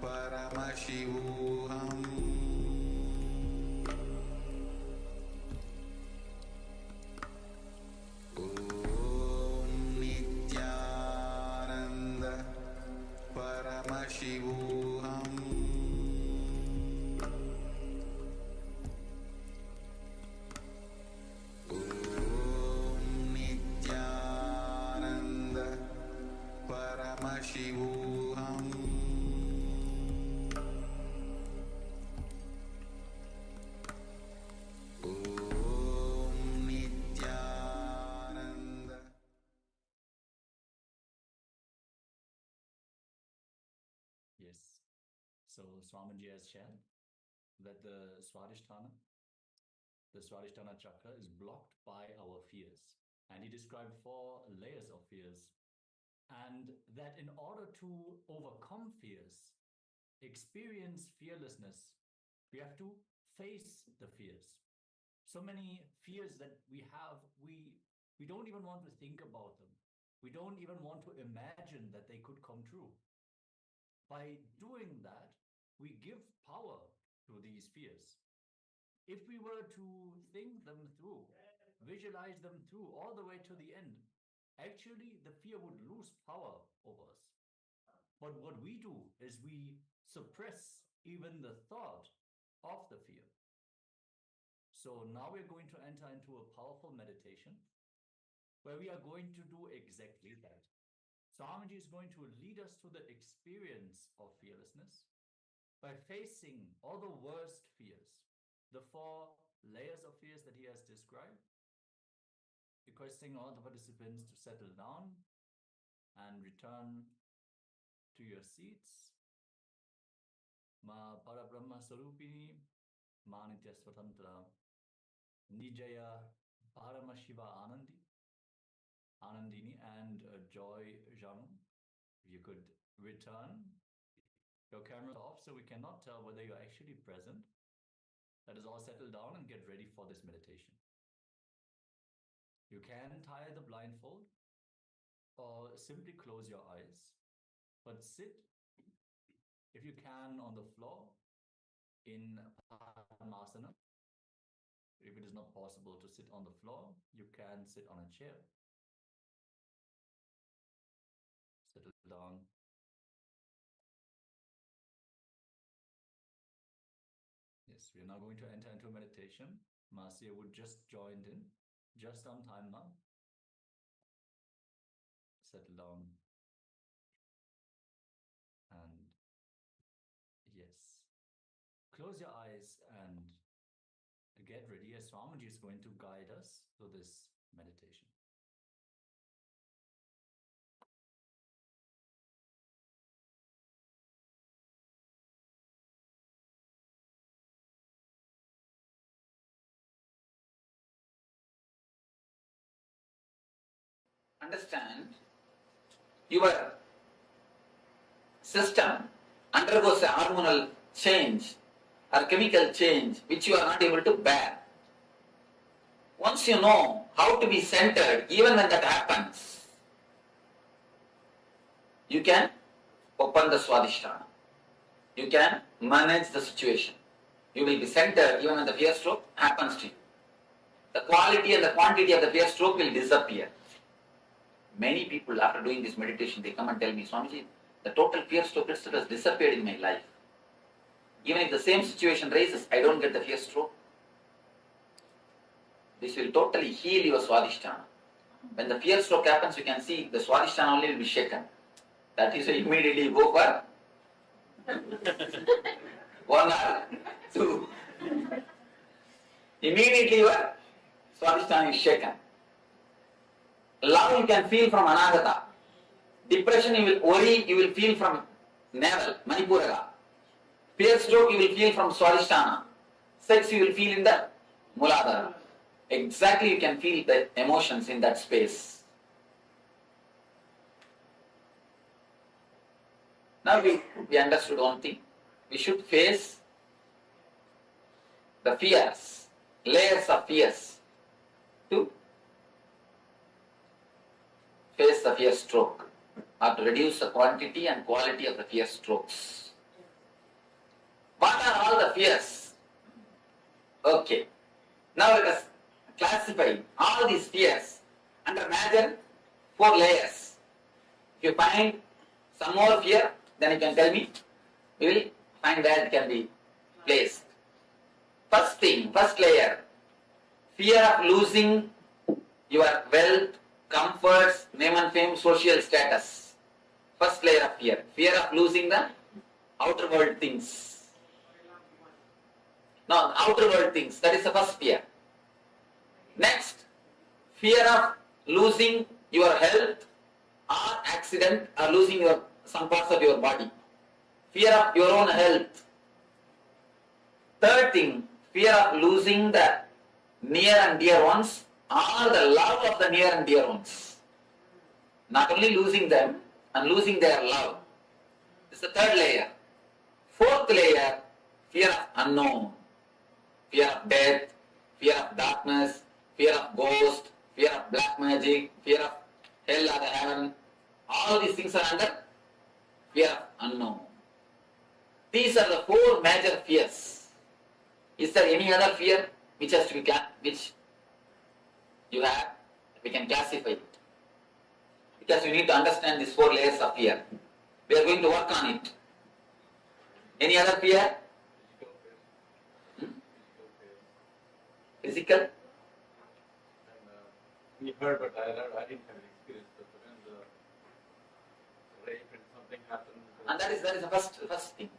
Paramashivoham Om Nityananda Paramashivoham Om Nityananda Paramashivoham Yes. So Swamiji has shared that the Swadhisthana chakra is blocked by our fears. And he described 4 layers of fears. And that in order to overcome fears, experience fearlessness, we have to face the fears. So many fears that we have, we don't even want to think about them. We don't even want to imagine that they could come true. By doing that, we give power to these fears. If we were to think them through, visualize them through all the way to the end, actually the fear would lose power over us. But what we do is we suppress even the thought of the fear. So now we're going to enter into a powerful meditation where we are going to do exactly that. Swamiji is going to lead us to the experience of fearlessness by facing all the worst fears, the 4 layers of fears that he has described, requesting all the participants to settle down and return to your seats. Ma Parabrahma Sarupini, Ma Nitya Swatantra, Nijaya Paramashiva Anandini and Joy Janu. You could return. Your camera's off, so we cannot tell whether you're actually present. Let us all settle down and get ready for this meditation. You can tie the blindfold or simply close your eyes, but sit, if you can, on the floor in Padmasana. If it is not possible to sit on the floor, you can sit on a chair. Settle down. Yes, we are now going to enter into meditation. Marcia would just joined in, just on time now. Settle down. And yes, close your eyes and get ready as Swamiji is going to guide us through this meditation. Understand, your system undergoes a hormonal change or chemical change which you are not able to bear. Once you know how to be centered, even when that happens, you can open the Swadhisthana. You can manage the situation. You will be centered even when the fear stroke happens to you. The quality and the quantity of the fear stroke will disappear. Many people, after doing this meditation, they come and tell me, Swamiji, the total fear stroke itself has disappeared in my life. Even if the same situation raises, I don't get the fear stroke. This will totally heal your Swadhisthana. When the fear stroke happens, you can see the Swadhisthana only will be shaken. That is why immediately you go for 1 or 2. Immediately your Swadhisthana is shaken. Love you can feel from Anagata. Depression you will feel from navel, Manipuraga. Fear stroke you will feel from Swadhisthana. Sex you will feel in the Muladhara. Exactly you can feel the emotions in that space. Now we understood one thing. We should face the fears, layers of fears to face the fear stroke or to reduce the quantity and quality of the fear strokes. What are all the fears? Okay. Now let us classify all these fears under major 4 layers. If you find some more fear, then you can tell me. We will find where it can be placed. First thing, first layer, fear of losing your wealth, comforts, name and fame, social status. First layer of fear. Fear of losing the outer world things. No, outer world things. That is the first fear. Next, fear of losing your health or accident or losing some parts of your body. Fear of your own health. Third thing, fear of losing the near and dear ones or the love of the near and dear ones. Not only losing them and losing their love. This is the third layer. Fourth layer, fear of unknown. Fear of death, fear of darkness, fear of ghost, fear of black magic, fear of hell or the heaven. All these things are under fear of unknown. These are the 4 major fears. Is there any other fear which has to be which you have? We can classify it. Because you need to understand these 4 layers of fear. We are going to work on it. Any other fear? Physical? We heard, but I didn't have an experience. But when the rape and something happened. And that is the first thing.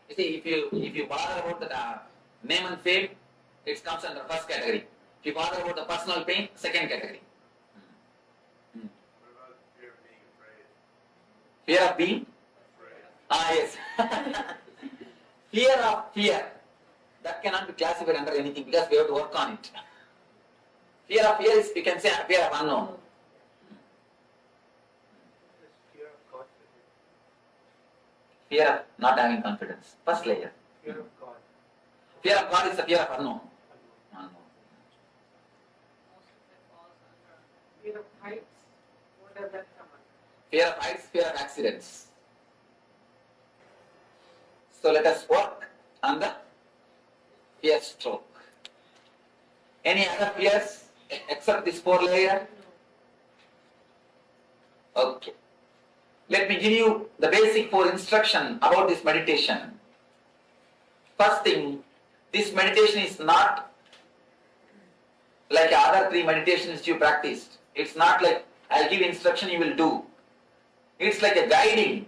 You see, if you bother about the name and fame, it comes under first category. If you bother about the personal pain, second category. What about fear of being afraid? Fear of being? Afraid. Yes. Fear. That cannot be classified under anything because we have to work on it. Fear of fear is, you can say, fear of unknown. Fear of not having confidence. First layer. Fear of God. Fear of God is the fear of unknown. Fear of heights, what does that come under? Fear of heights, fear of accidents. So let us work on the fear stroke. Any other fears except this 4 layer? Okay. Let me give you the basic 4 instruction about this meditation. First thing, this meditation is not like other 3 meditations you practiced. It's not like I'll give instruction, you will do. It's like a guiding.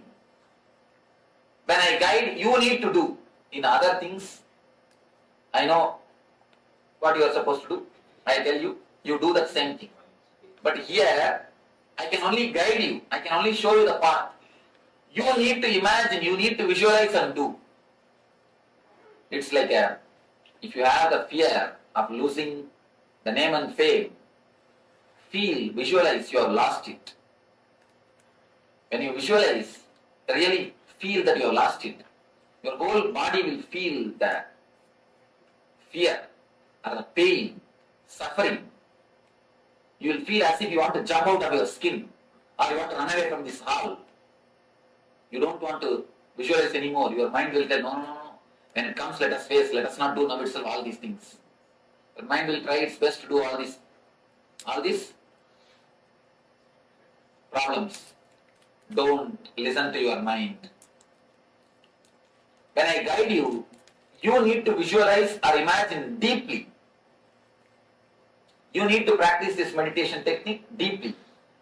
When I guide, you need to do. In other things, I know what you are supposed to do. I tell you, you do that same thing. But here, I can only guide you. I can only show you the path. You need to imagine, you need to visualize and do. It's like if you have the fear of losing the name and fame, feel, visualize you have lost it. When you visualize, really feel that you have lost it, your whole body will feel the fear or the pain, suffering. You will feel as if you want to jump out of your skin or you want to run away from this hall. You don't want to visualize anymore. Your mind will tell, no. When it comes, let us face, let us not do now itself all these things. Your mind will try its best to do all these problems. Don't listen to your mind. When I guide you, you need to visualize or imagine deeply. You need to practice this meditation technique deeply.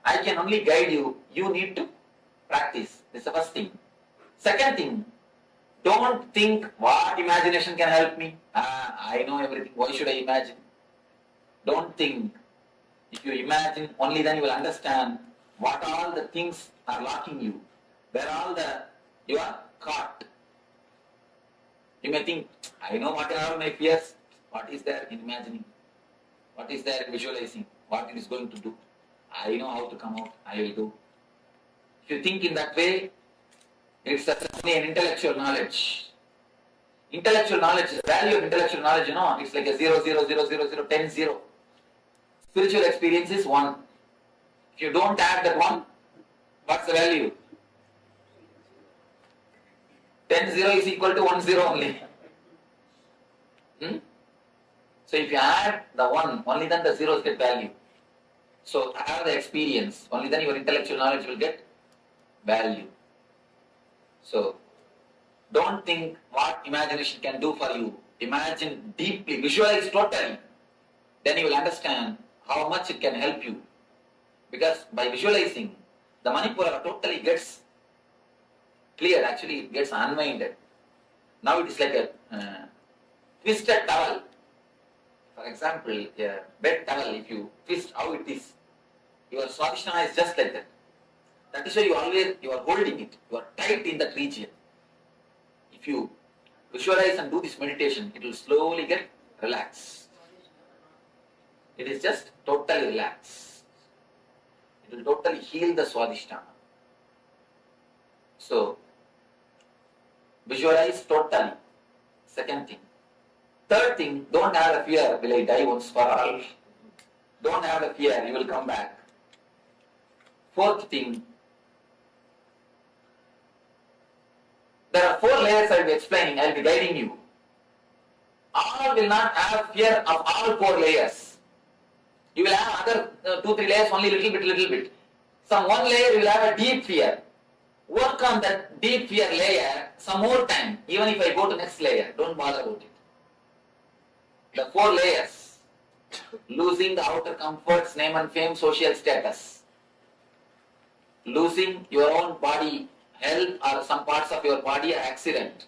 I can only guide you. You need to practice. This is the first thing. Second thing, don't think what imagination can help me. I know everything. Why should I imagine? Don't think. If you imagine, only then you will understand what all the things are locking you. Where all you are caught. You may think, I know what are all my fears. What is there in imagining? What is there in visualizing? What it is going to do? I know how to come out. I will do. If you think in that way, it's only an intellectual knowledge. Intellectual knowledge, the value of intellectual knowledge, it's like a 0, 0, 0, 0, 0, 10, 0. Spiritual experience is 1. If you don't add that 1, what's the value? 10, 0 is equal to 1, 0 only. So if you add the 1, only then the zeros get value. So have the experience, only then your intellectual knowledge will get value. So don't think what imagination can do for you. Imagine deeply, visualize totally. Then you will understand how much it can help you. Because by visualizing, the Manipura totally gets clear, actually it gets unwinded. Now it is like a twisted towel. For example, a bed towel, if you twist how it is, your Swadhisthana is just like that. That is why you are holding it, you are tight in that region. If you visualize and do this meditation, it will slowly get relaxed. It is just totally relaxed. It will totally heal the Swadhisthana. So, visualize totally. Second thing. Third thing, don't have a fear, will I die once for all? Don't have a fear, you will come back. Fourth thing, there are 4 layers I will be explaining, I will be guiding you. All will not have fear of all 4 layers. You will have other 2, 3 layers only little bit. Some 1 layer you will have a deep fear. Work on that deep fear layer some more time, even if I go to next layer, don't bother about it. The 4 layers, losing the outer comforts, name and fame, social status, losing your own body, health or some parts of your body, accident,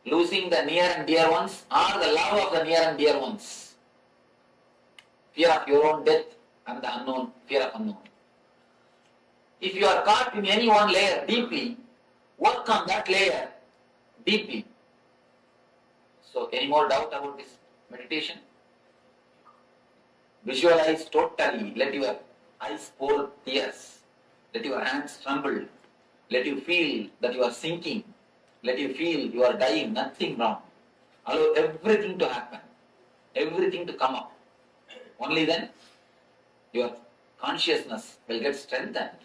losing the near and dear ones or the love of the near and dear ones, fear of your own death and the unknown, fear of unknown. If you are caught in any one layer deeply, work on that layer deeply. So, any more doubt about this meditation? Visualize totally. Let your eyes pour tears. Let your hands tremble. Let you feel that you are sinking. Let you feel you are dying. Nothing wrong. Allow everything to happen. Everything to come up. Only then your consciousness will get strengthened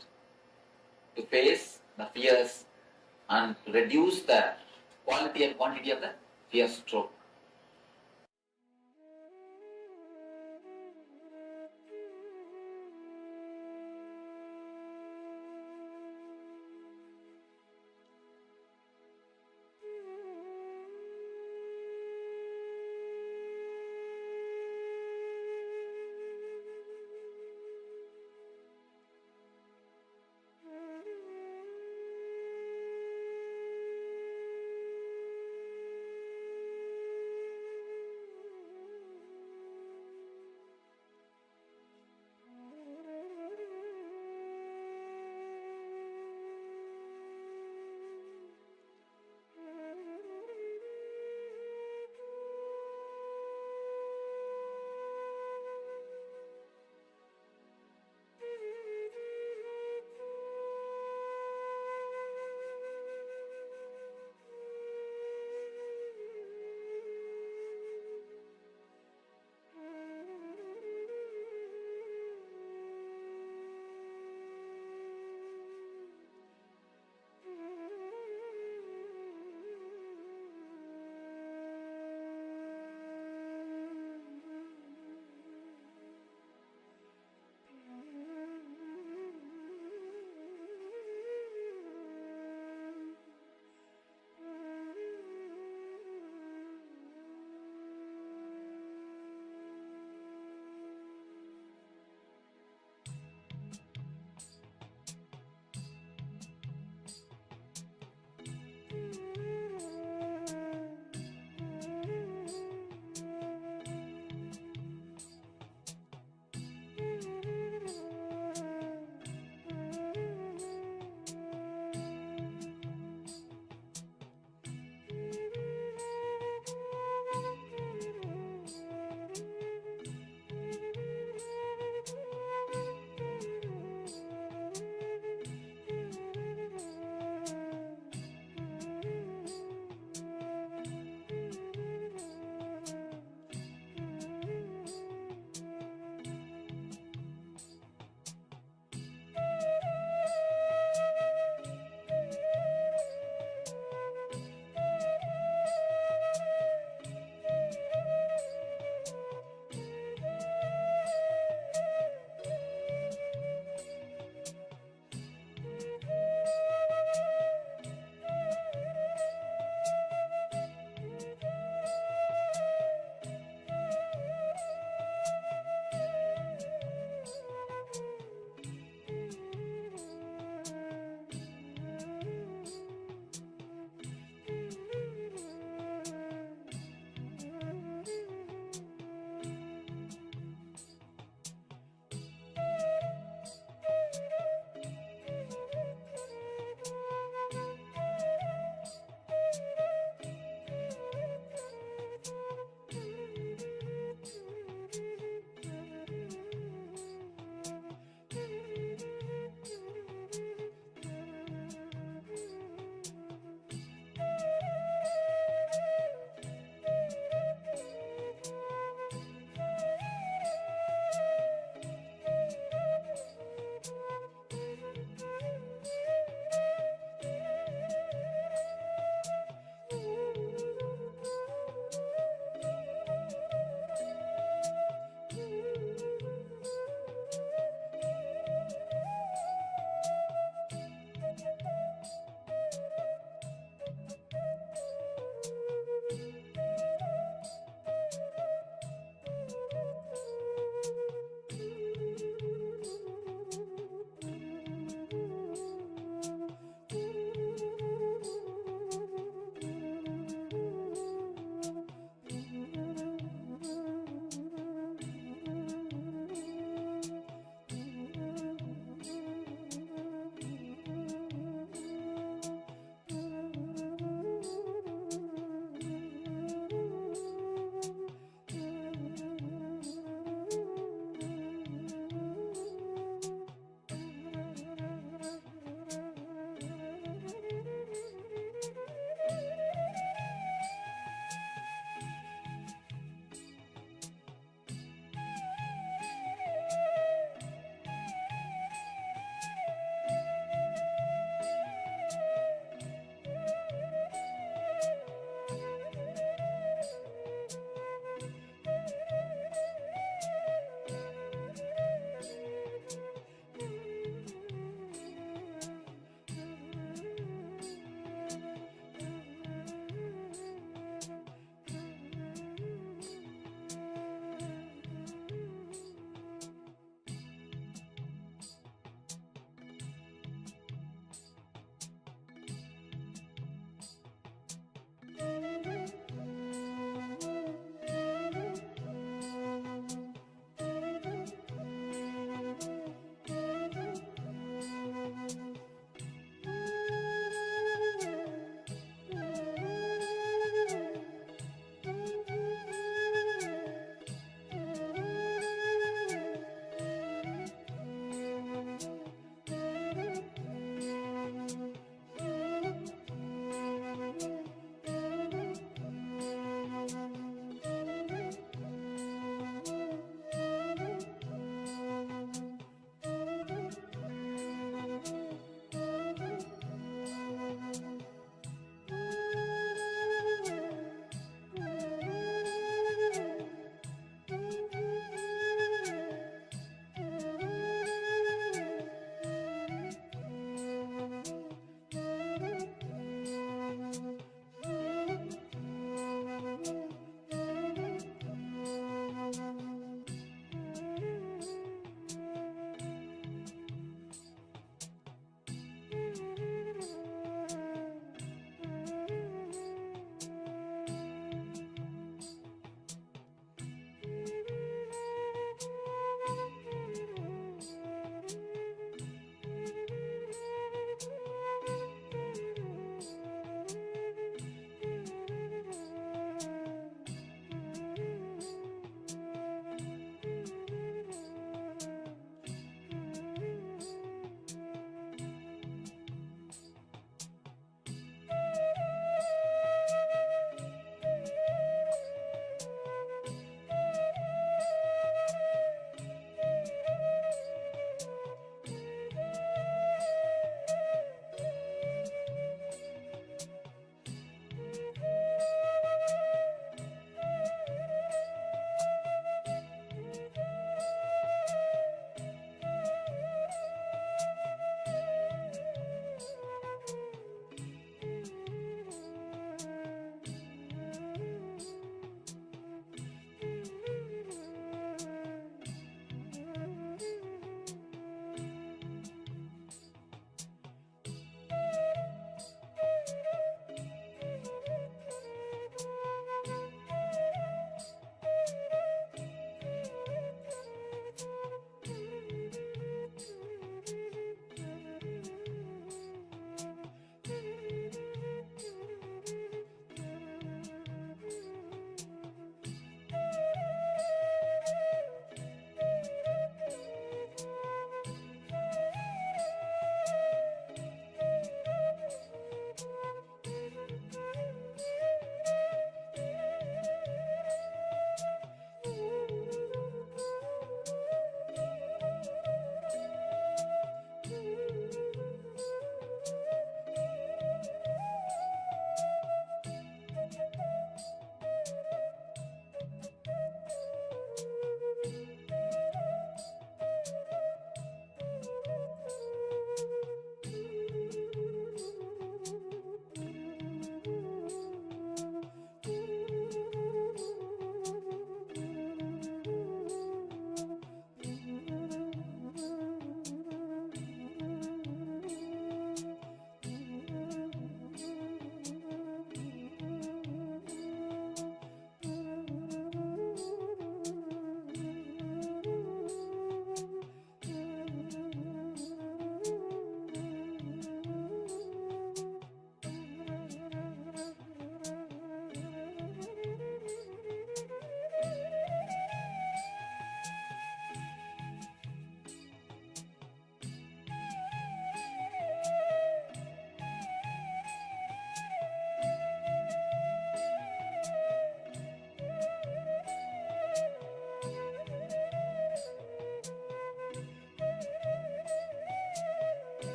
to face the fears and to reduce the quality and quantity of the fear stroke.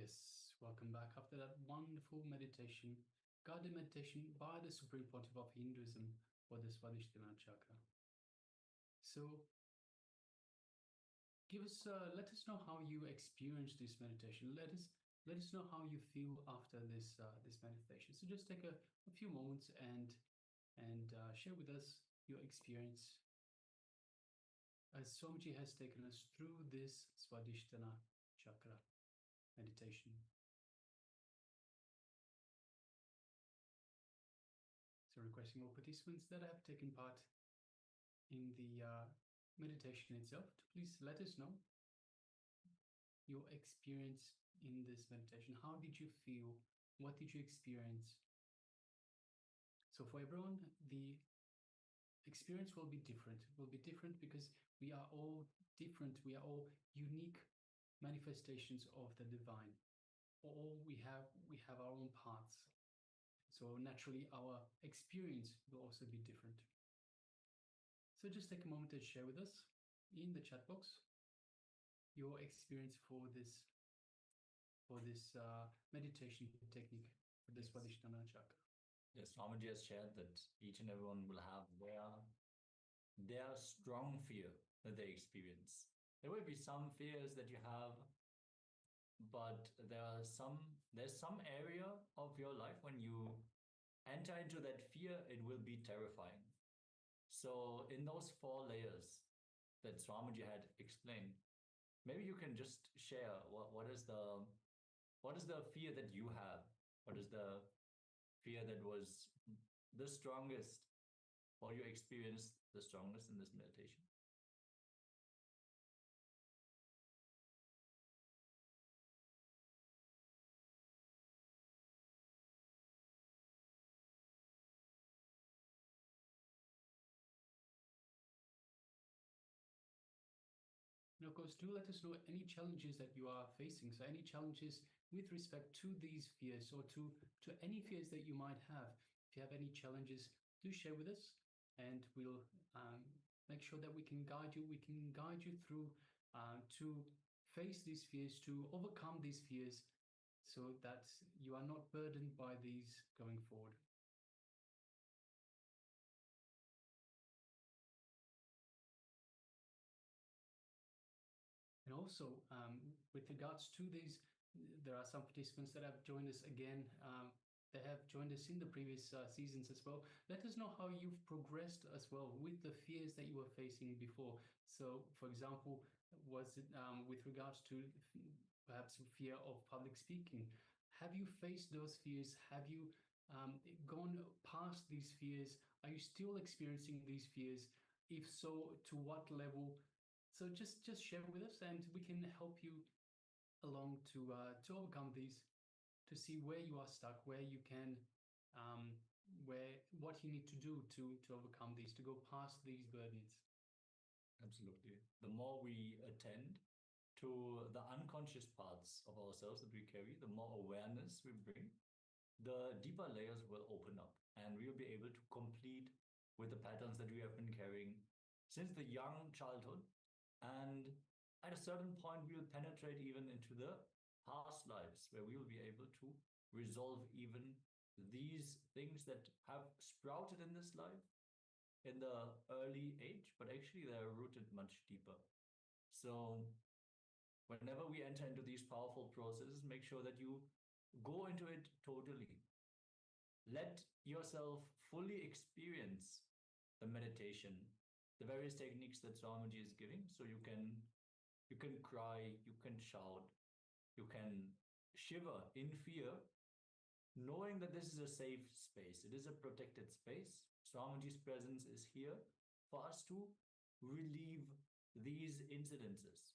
Yes, welcome back after that wonderful meditation, guided meditation by the Supreme Pontiff of Hinduism for the Swadhisthana chakra. So, let us know how you experience this meditation. Let us know how you feel after this meditation. So just take a few moments and share with us your experience as Swamiji has taken us through this Swadhisthana chakra meditation. So requesting all participants that have taken part in the meditation itself to please let us know your experience in this meditation. How did you feel? What did you experience? So for everyone, the experience will be different. It will be different because we are all different. We are all unique manifestations of the divine. All we have our own paths. So naturally, our experience will also be different. So just take a moment to share with us in the chat box your experience for this meditation technique for the Swadhisthana chakra. Yes, Swamiji has shared that each and everyone will have their strong fear that they experience. There will be some fears that you have, but there's some area of your life when you enter into that fear, it will be terrifying. So in those 4 layers that Swamiji had explained, maybe you can just share what is the fear that you have? What is the fear that was the strongest, or you experienced the strongest in this meditation? And of course, do let us know any challenges that you are facing. So any challenges with respect to these fears or to any fears that you might have. If you have any challenges, do share with us and we'll make sure that we can guide you. We can guide you through to face these fears, to overcome these fears so that you are not burdened by these going forward. And also, with regards to these, there are some participants that have joined us again. They have joined us in the previous seasons as well. Let us know how you've progressed as well with the fears that you were facing before. So, for example, was it with regards to perhaps fear of public speaking? Have you faced those fears? Have you gone past these fears? Are you still experiencing these fears? If so, to what level? So just share with us, and we can help you along to overcome these, to see where you are stuck, where you can, what you need to do to overcome these, to go past these burdens. Absolutely. The more we attend to the unconscious parts of ourselves that we carry, the more awareness we bring, the deeper layers will open up, and we'll be able to complete with the patterns that we have been carrying since the young childhood. And at a certain point, we will penetrate even into the past lives, where we will be able to resolve even these things that have sprouted in this life in the early age, but actually they are rooted much deeper. So whenever we enter into these powerful processes, make sure that you go into it totally. Let yourself fully experience the meditation, the various techniques that Swamiji is giving. So you can cry, you can shout, you can shiver in fear, knowing that this is a safe space. It is a protected space. Swamiji's presence is here for us to relieve these incidences.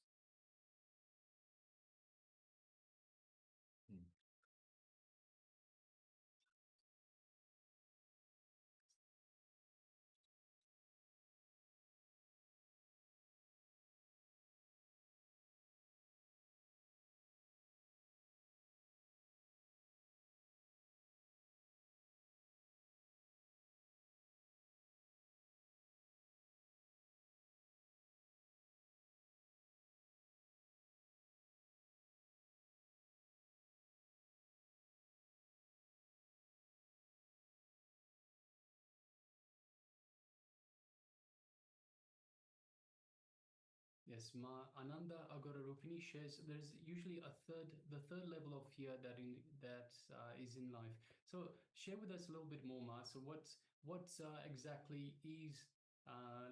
Yes, Ma Ananda Agorarupini shares there's usually the third level of fear that is in life. So share with us a little bit more, Ma. So what exactly is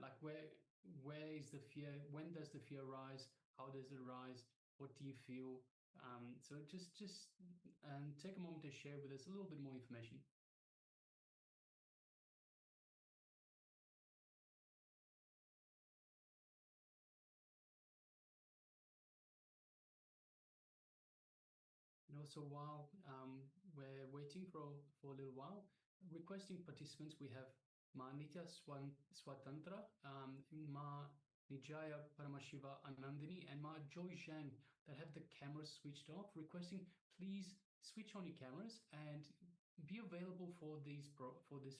like where is the fear? When does the fear rise? How does it rise? What do you feel? So just take a moment to share with us a little bit more information. And also, while we're waiting for a little while, requesting participants, we have Ma Nitya Swatantra, Ma Nijaya Paramashiva Anandini, and Ma Joy Zhang that have the cameras switched off, requesting please switch on your cameras and be available for this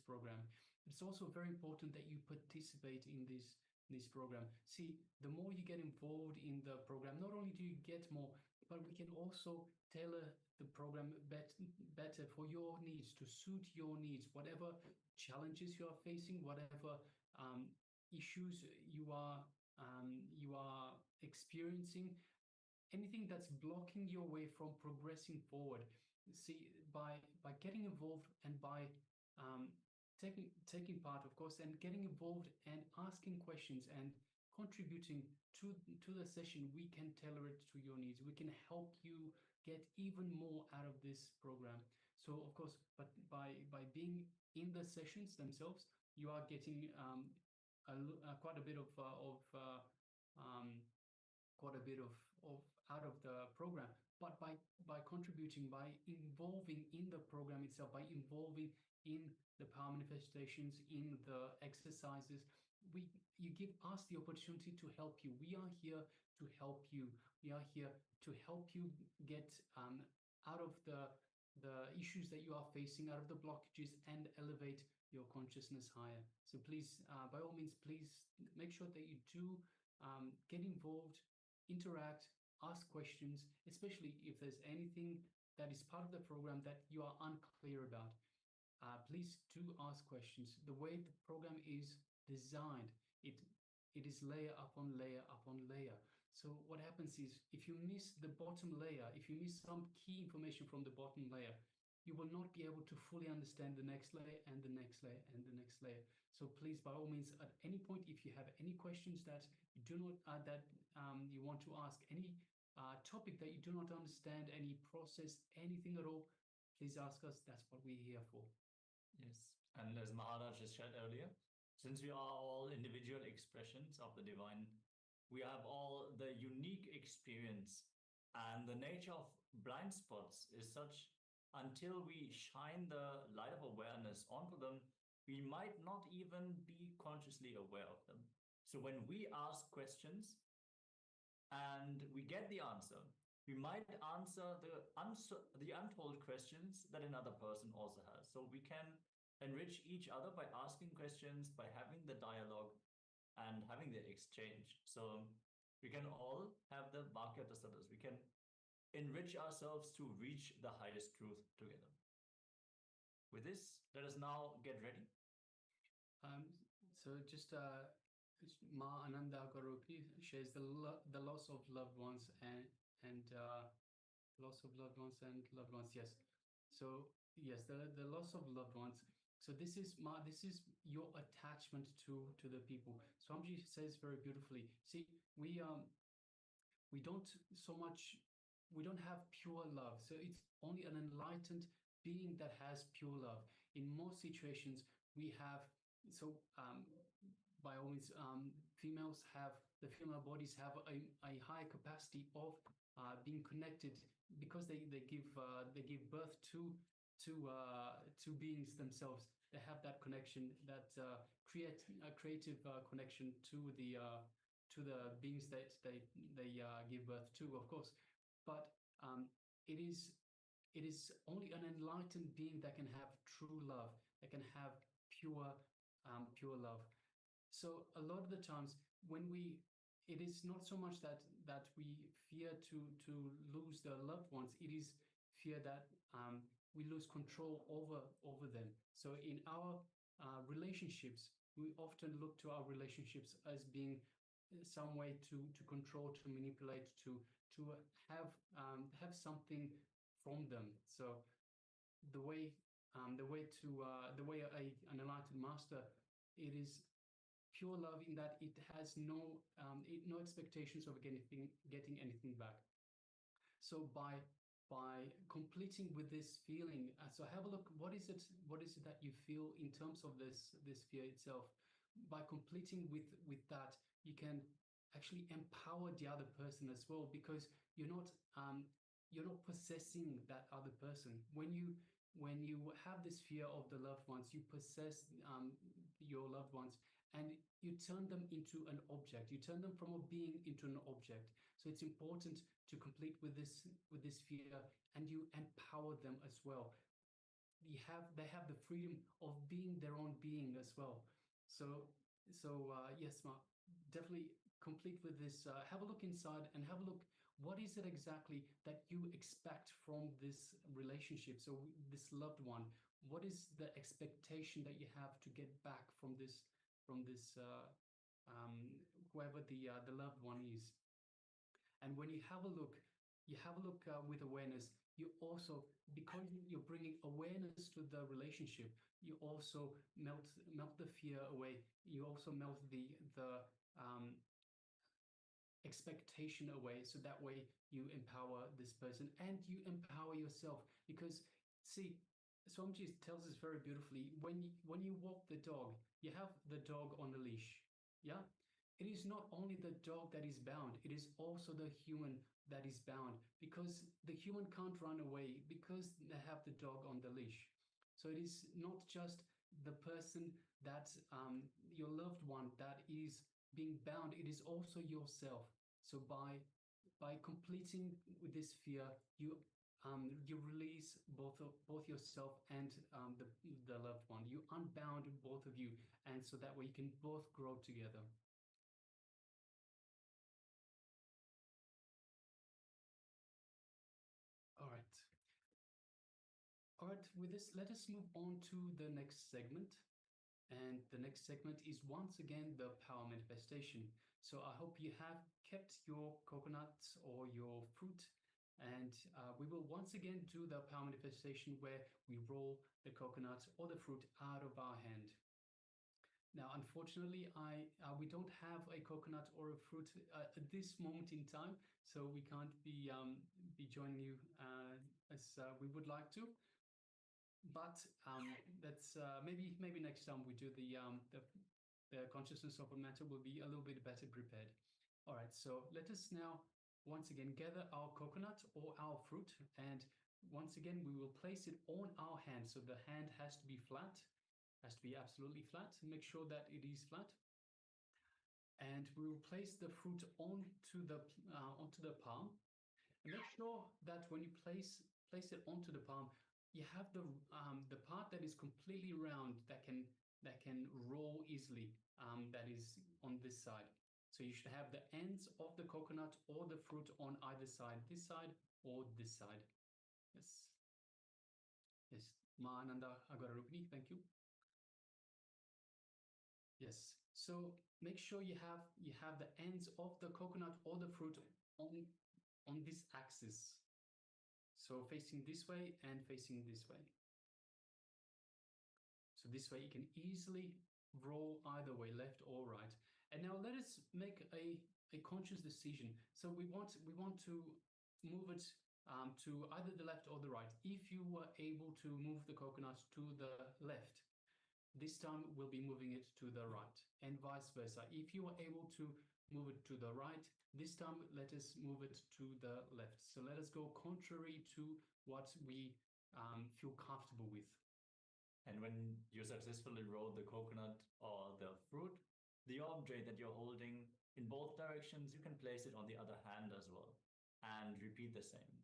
program. It's also very important that you participate in this program. See, the more you get involved in the program, not only do you get more, but we can also tailor the program better for your needs, to suit your needs, whatever challenges you are facing, whatever issues you are experiencing, anything that's blocking your way from progressing forward. See, by getting involved and by taking part, of course, and getting involved and asking questions and contributing to the session, we can tailor it to your needs. We can help you get even more out of this program. So, of course, but by being in the sessions themselves, you are getting quite a bit of out of the program. But by contributing, by involving in the program itself, by involving in the power manifestations, in the exercises, you give us the opportunity to help you. We are here to help you. We are here to help you get out of the issues that you are facing, out of the blockages, and elevate your consciousness higher. So please, by all means, please make sure that you do get involved, interact, ask questions, especially if there's anything that is part of the program that you are unclear about. Please do ask questions. The way the program is designed, it is layer upon layer upon layer. So what happens is, if you miss the bottom layer, if you miss some key information from the bottom layer, you will not be able to fully understand the next layer and the next layer and the next layer. So please, by all means, at any point, if you have any questions that you do not you want to ask, any topic that you do not understand, any process, anything at all, please ask us. That's what we're here for. Yes, and as Maharaj just shared earlier, since we are all individual expressions of the divine, we have all the unique experience, and the nature of blind spots is such, until we shine the light of awareness onto them, we might not even be consciously aware of them. So when we ask questions and we get the answer, we might answer the untold questions that another person also has. So we can enrich each other by asking questions, by having the dialogue and having the exchange. So we can all have the Vakya Tasadas. We can enrich ourselves to reach the highest truth together. With this, let us now get ready. So just Ma Ananda Garupi shares the loss of loved ones and loss of loved ones and loved ones. Yes. So yes, the loss of loved ones. So this is your attachment to the people. Swamiji says very beautifully. See, we don't have pure love. So it's only an enlightened being that has pure love. In most situations, we have, by all means, the female bodies have a high capacity of being connected, because they give birth to beings themselves. They have that connection, that creative connection to the beings that they give birth to, of course. But it is only an enlightened being that can have true love, that can have pure love. So a lot of the times it is not so much that we fear to lose the loved ones. It is fear that we lose control over them. So in our relationships, we often look to our relationships as being some way to control, to manipulate, to have something from them. So the way an enlightened master, it is pure love in that it has no expectations of getting anything back. So by completing with this feeling, so have a look, what is it that you feel in terms of this fear itself? By completing with that, you can actually empower the other person as well, because you're not possessing that other person. When you have this fear of the loved ones, you possess your loved ones, and you turn them into an object. You turn them from a being into an object. So it's important to complete with this fear, and you empower them as well. They have the freedom of being their own being as well. So yes, Mark, definitely complete with this. Have a look inside and have a look, what is it exactly that you expect from this relationship? So this loved one, what is the expectation that you have to get back from this whoever the loved one is? And when you have a look, with awareness. You also, because you're bringing awareness to the relationship, you also melt the fear away. You also melt the expectation away. So that way you empower this person and you empower yourself. Because see, Swamiji tells us very beautifully, when you walk the dog, you have the dog on a leash. Yeah. It is not only the dog that is bound, it is also the human that is bound, because the human can't run away because they have the dog on the leash. So it is not just the person that, your loved one, that is being bound, it is also yourself. So by completing with this fear, you release both yourself and the loved one. You unbound both of you, and so that way you can both grow together. All right. All right, with this, let us move on to the next segment. And the next segment is once again the power manifestation. So I hope you have kept your coconuts or your fruit, and we will once again do the power manifestation where we roll the coconut or the fruit out of our hand. Now, unfortunately, we don't have a coconut or a fruit at this moment in time, so we can't be joining you as we would like to. But that's maybe next time we do the consciousness of a matter, will be a little bit better prepared. All right, so let us now once again gather our coconut or our fruit, and once again we will place it on our hand. So the hand has to be flat. Has to be absolutely flat. Make sure that it is flat. And we will place the fruit onto the palm. And make sure that when you place it onto the palm, you have the part that is completely round, that can roll easily. That is on this side. So you should have the ends of the coconut or the fruit on either side, this side or this side. Yes. Yes. Ma Ananda Agararupini, thank you. Yes, so make sure you have the ends of the coconut or the fruit on this axis. So facing this way and facing this way. So this way you can easily roll either way, left or right. And now let us make a conscious decision. So we want to move it to either the left or the right. If you were able to move the coconut to the left, this time we'll be moving it to the right, and vice versa. If you are able to move it to the right, this time let us move it to the left. So let us go contrary to what we feel comfortable with. And when you successfully roll the coconut or the fruit, the object that you're holding in both directions, you can place it on the other hand as well and repeat the same.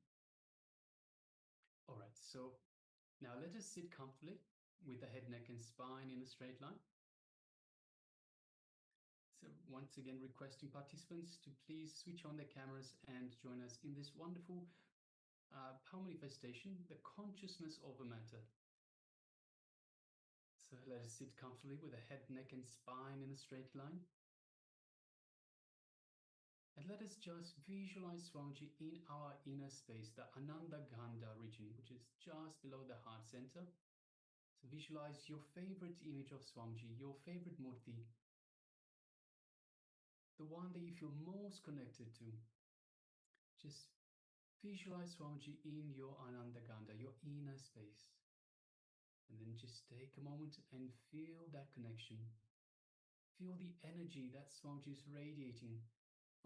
All right, so now let us sit comfortably with the head, neck, and spine in a straight line. So once again, requesting participants to please switch on their cameras and join us in this wonderful power manifestation, the consciousness of a matter. So let us sit comfortably with the head, neck, and spine in a straight line. let us just visualize Swamiji in our inner space, the Ananda Gandha region, which is just below the heart center. So visualize your favorite image of Swamiji, your favorite murti, the one that you feel most connected to. Just visualize Swamiji in your Ananda Gandha, your inner space. And then just take a moment and feel that connection. Feel the energy that Swamiji is radiating,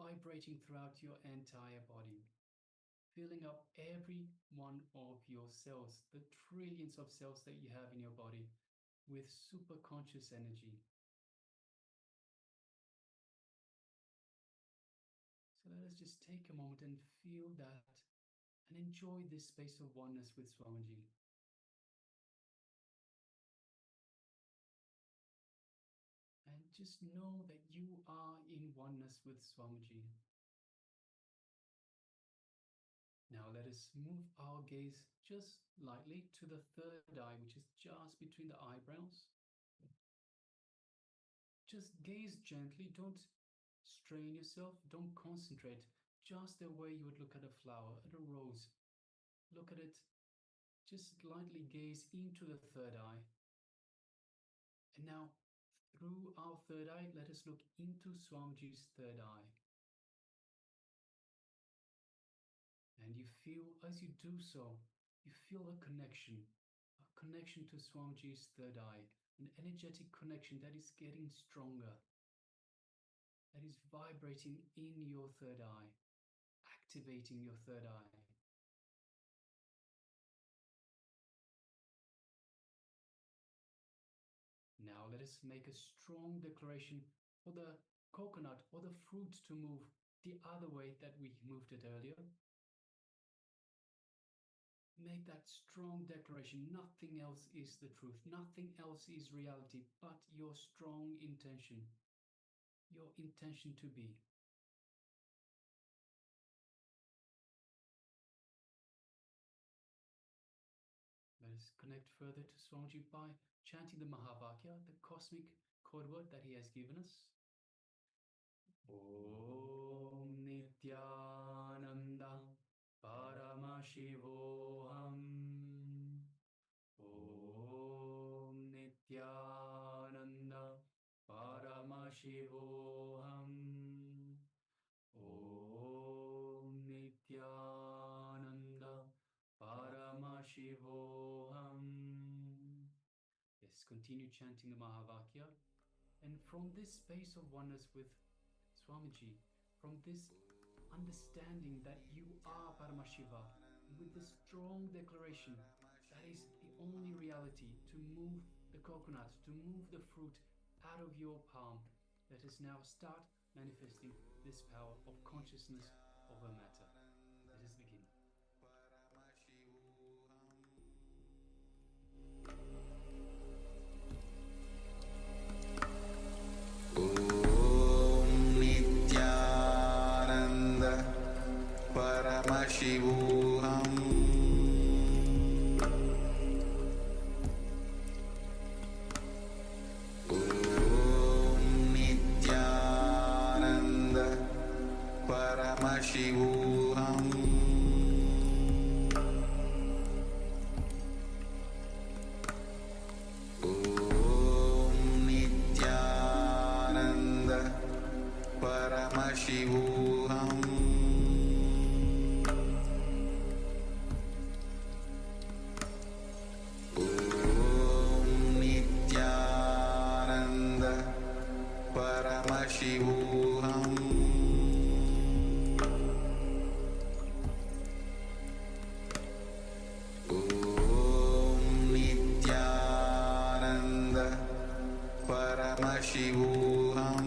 vibrating throughout your entire body, filling up every one of your cells, the trillions of cells that you have in your body, with super conscious energy. So let us just take a moment and feel that and enjoy this space of oneness with Swamiji. And just know that you are in oneness with Swamiji. Now let us move our gaze just lightly to the third eye, which is just between the eyebrows. Just gaze gently, don't strain yourself, don't concentrate, just the way you would look at a flower, at a rose. Look at it, just lightly gaze into the third eye. And now, through our third eye, let us look into Swamiji's third eye. And you feel, as you do so, you feel a connection to Swamiji's third eye, an energetic connection that is getting stronger, that is vibrating in your third eye, activating your third eye. Now let us make a strong declaration for the coconut or the fruit to move the other way that we moved it earlier. Make that strong declaration. Nothing else is the truth. Nothing else is reality but your strong intention. Your intention to be. Let us connect further to Swamiji by chanting the Mahavakya, the cosmic code word that he has given us. Om Nityananda Paramashivoham. Om Nityananda Paramashivoham. Om Nityananda Paramashivoham. Yes, continue chanting the Mahavakya. And from this space of oneness with Swamiji, from this understanding that you are Paramashiva, with this strong declaration that is the only reality, to move the coconut, to move the fruit out of your palm, let us now start manifesting this power of consciousness over matter. Let us begin. Paramashivoham. Om Nityananda Paramashivoham. Om Nityananda Paramashivoham. Paramashivoham. Om Nityananda Paramashivoham.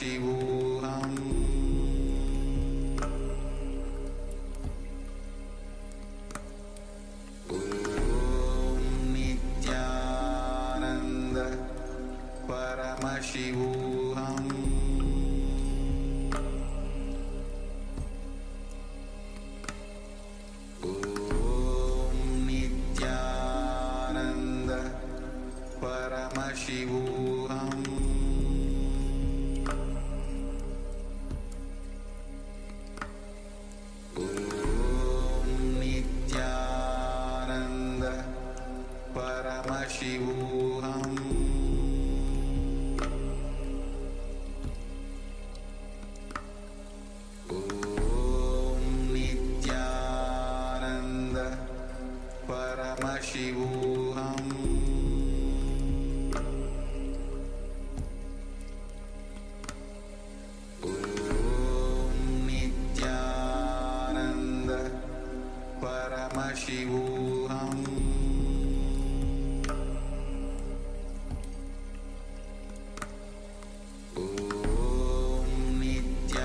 Paramashivoham Om Nityananda Paramashivoham Om Nityananda Paramashivoham Paramashivoham Om Nityananda Paramashivoham Om Nityananda Paramashivoham Paramashivoham Om Nityananda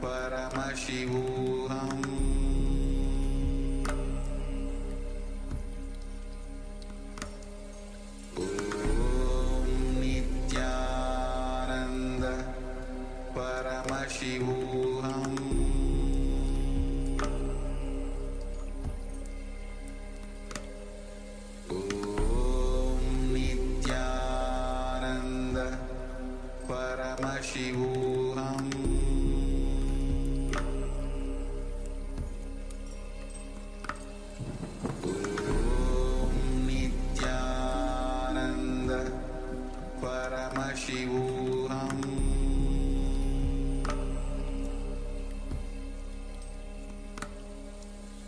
Paramashivoham Om Nityananda Paramashivoham Paramashivoham Om Nityananda Paramashivoham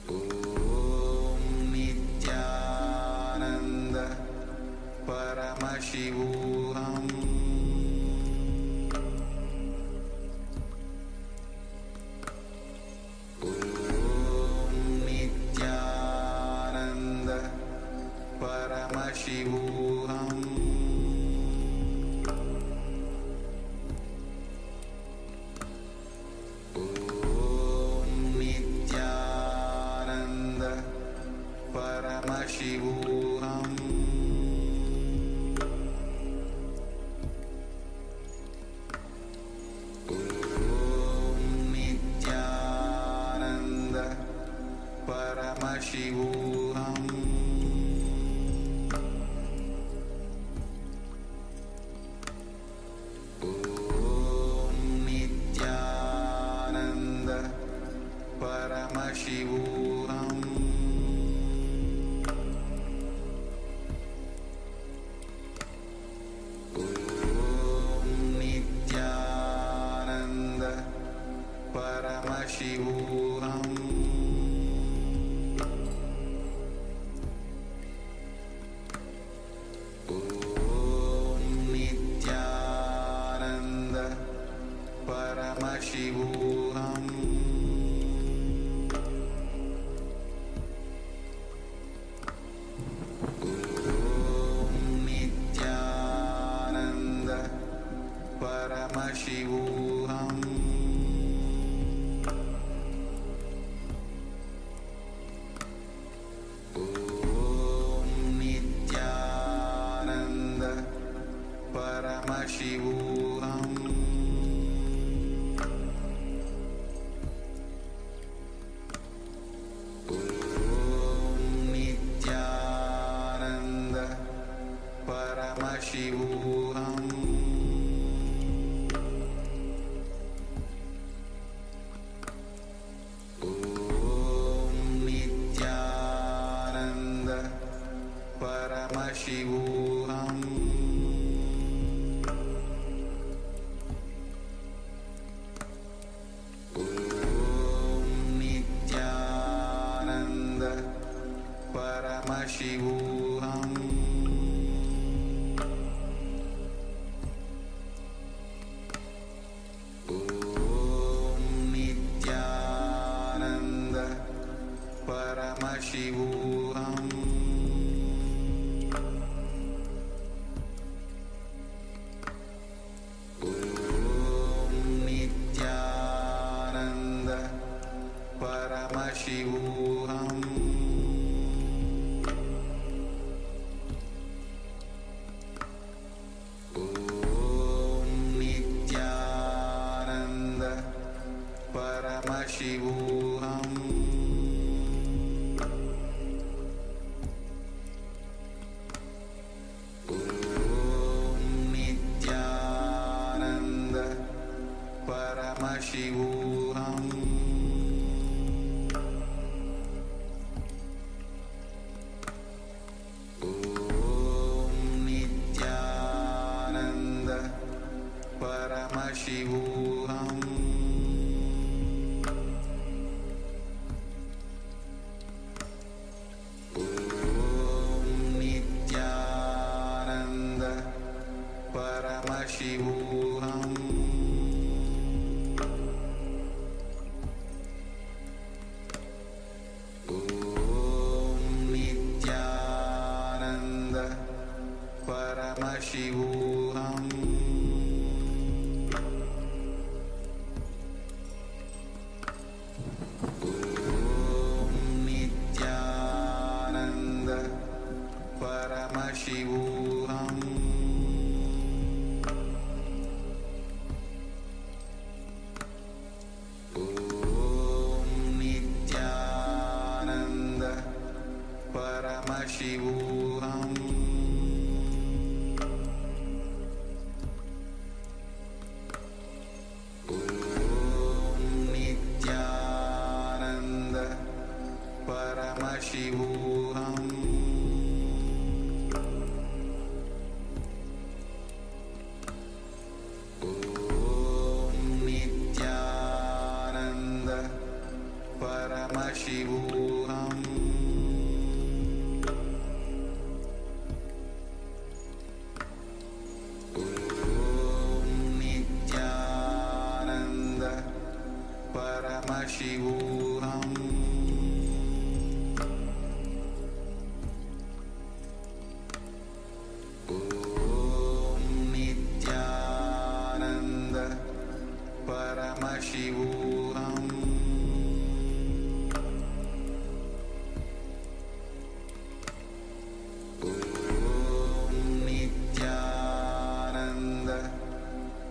Om Nityananda Paramashivoham Paramashivoham Om Nityananda Paramashivoham Om Nityananda Paramashivoham Paramashivoham Om Nityananda Paramashivoham Om Nityananda Paramashivoham Paramashivoham Om Nityananda Paramashivoham Om Nityananda Paramashivoham Paramashivoham Om Nityananda Paramashivoham Paramashivoham Om Nityananda Paramashivoham Nityananda Paramashivoham Om Nityananda Paramashivoham Om Nityananda Paramashivoham Om Nityananda Paramashivoham Om Nityananda Paramashivoham Om Nityananda Paramashivoham Om Nityananda Paramashivoham Om Nityananda Paramashivoham Om Nityananda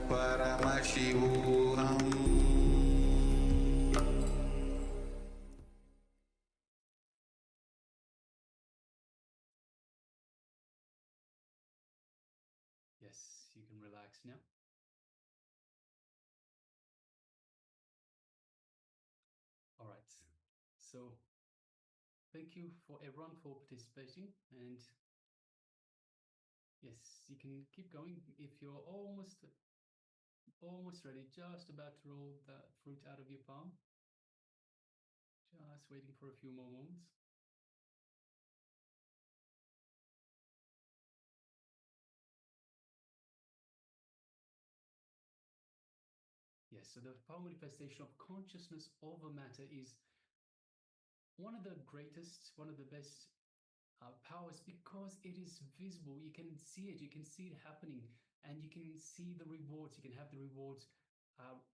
Paramashivoham Yes, you can relax now. All right. So thank you for everyone for participating, and yes, you can keep going if you're almost ready, just about to roll the fruit out of your palm. Just waiting for a few more moments. Yes, so the power manifestation of consciousness over matter is one of the greatest, one of the best powers, because it is visible. You can see it, you can see it happening, and you can see the rewards. You can have the rewards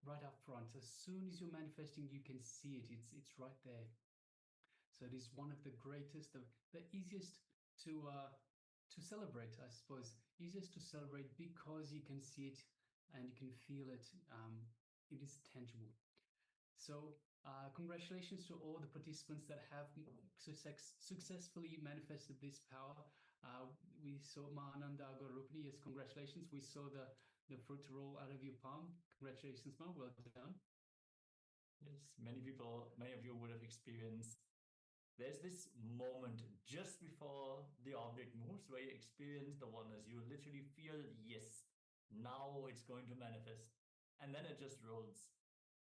right up front. As soon as you're manifesting, you can see it. It's right there. So it is one of the greatest, the easiest to celebrate, I suppose. Easiest to celebrate because you can see it and you can feel it. It is tangible. So congratulations to all the participants that have successfully manifested this power. We saw Mahananda Agorupani. Yes, congratulations. We saw the fruit roll out of your palm. Congratulations, Ma. Well done. Yes, many of you would have experienced. There's this moment just before the object moves where you experience the oneness. You literally feel, yes, now it's going to manifest. And then it just rolls.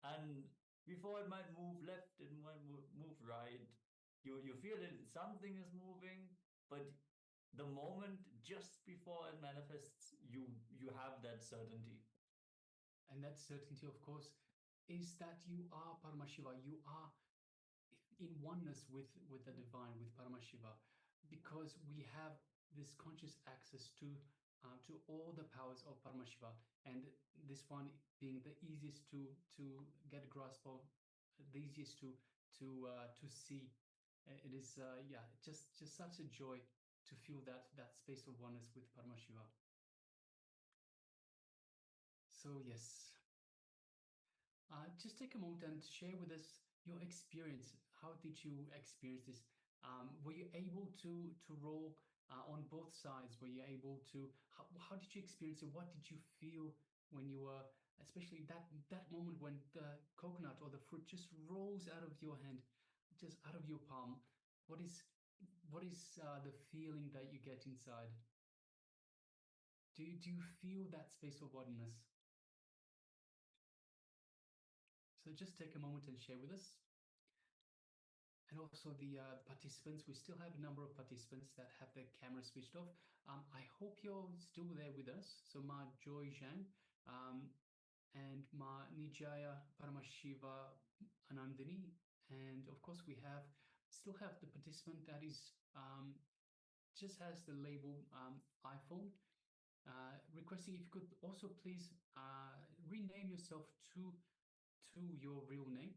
And before it might move left, it might move right. You feel it, something is moving, but the moment just before it manifests, you have that certainty. And that certainty, of course, is that you are Paramashiva. You are in oneness with the divine, with Paramashiva, because we have this conscious access to all the powers of Paramashiva, and this one being the easiest to get a grasp of, the easiest to see. It is just such a joy to feel that space of oneness with Paramashiva. So yes, just take a moment and share with us your experience. How did you experience this? Were you able to roll on both sides? Were you able to? How did you experience it? What did you feel when you are, especially that moment when the coconut or the fruit just rolls out of your hand, just out of your palm. What is the feeling that you get inside? Do you feel that space of oneness? So just take a moment and share with us. And also the participants, we still have a number of participants that have their camera switched off. I hope you're still there with us. So Ma Joy Zhang and Ma Nijaya Paramashiva Anandini. And of course, we still have the participant that is just has the label iPhone. Requesting if you could also please rename yourself to your real name,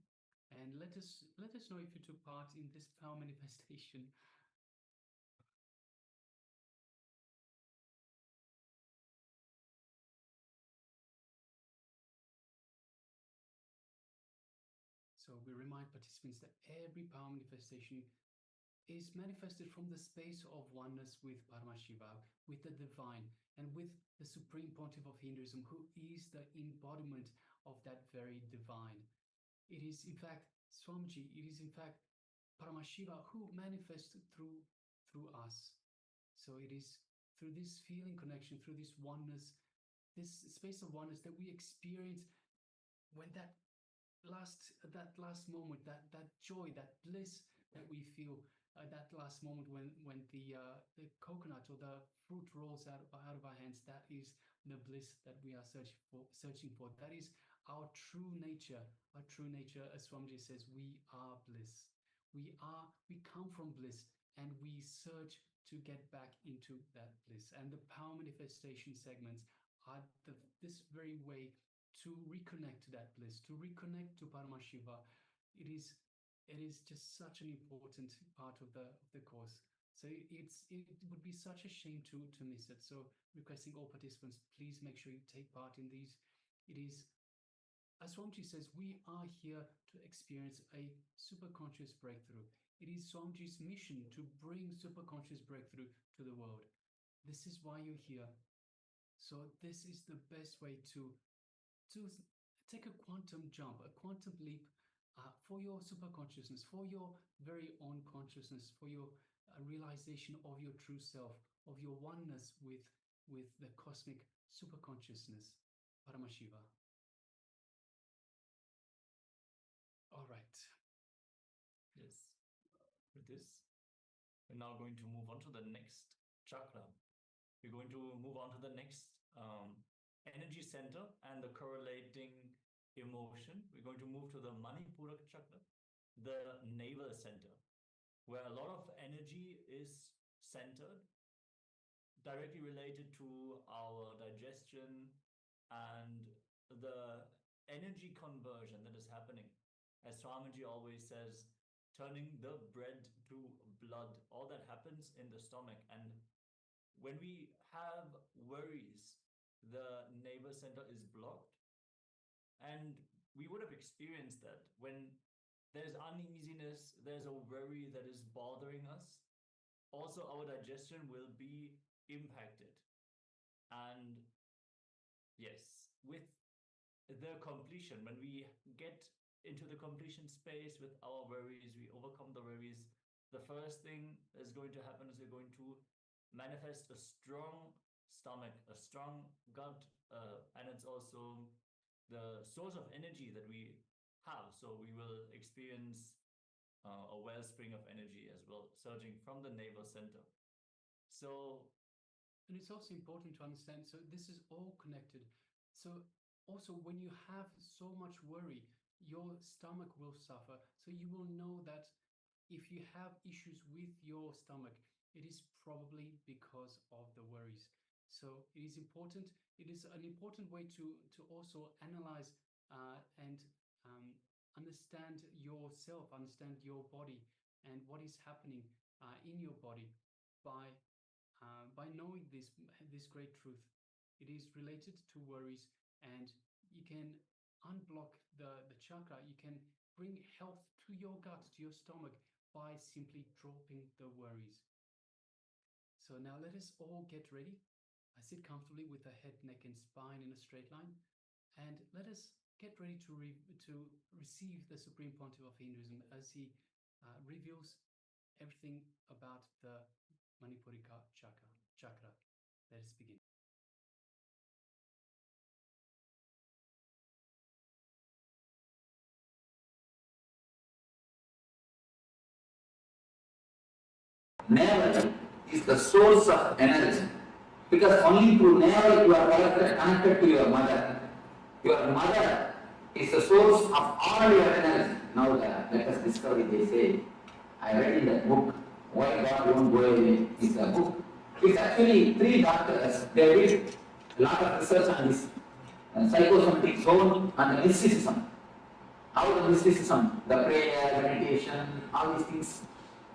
and let us know if you took part in this power manifestation. So we remind participants that every power manifestation is manifested from the space of oneness with Paramashiva, with the divine, and with the Supreme Pontiff of Hinduism, who is the embodiment of that very divine. It is in fact Swamiji, it is in fact Paramashiva who manifests through us. So it is through this feeling connection, through this oneness, this space of oneness that we experience when that last moment, that joy, that bliss that we feel, that last moment when the coconut or the fruit rolls out of our hands, that is the bliss that we are searching for. That is our true nature. Our true nature, as Swamiji says, we are bliss. We come from bliss, and we search to get back into that bliss. And the power manifestation segments are this very way to reconnect to that bliss, to reconnect to Paramashiva. It is just such an important part of the course. So it would be such a shame to miss it. So requesting all participants, please make sure you take part in these. It is, as Swamiji says, we are here to experience a superconscious breakthrough. It is Swamiji's mission to bring superconscious breakthrough to the world. This is why you're here. So this is the best way to take a quantum jump, a quantum leap for your superconsciousness, for your very own consciousness, for your realization of your true self, of your oneness with the cosmic superconsciousness, Paramashiva. All right. Yes. With this, we're now going to move on to the next chakra. We're going to move on to the next energy center and the correlating emotion. We're going to move to the Manipura chakra, the navel center, where a lot of energy is centered, directly related to our digestion and the energy conversion that is happening. As Swamiji always says, turning the bread to blood, all that happens in the stomach. And when we have worries, the navel center is blocked. And we would have experienced that when there's uneasiness, there's a worry that is bothering us, also our digestion will be impacted. And yes, with the completion, when we get into the completion space with our worries, we overcome the worries, the first thing that's going to happen is we're going to manifest a strong stomach, a strong gut, and it's also the source of energy that we have. So we will experience a wellspring of energy as well, surging from the navel center. So, and it's also important to understand, so this is all connected. So also when you have so much worry, your stomach will suffer. So you will know that if you have issues with your stomach, it is probably because of the worries. So it is important. It is an important way to also analyze and understand yourself, understand your body and what is happening in your body by knowing this great truth. It is related to worries, and you can unblock the chakra. You can bring health to your gut, to your stomach, by simply dropping the worries. So now let us all get ready Sit comfortably with the head, neck, and spine in a straight line, and let us get ready to receive the Supreme Pontiff of Hinduism as he reveals everything about the Manipurika chakra. Let us begin. Navel is the source of energy, because only through navel you are connected to your mother. Your mother is the source of all your energy. Now let us discover it. They say, I read in that book, Why God Won't Go Away. It's a book. It's actually 3 doctors. They did a lot of research on this psychosomatic zone and the mysticism. How the mysticism, the prayer, meditation, all these things,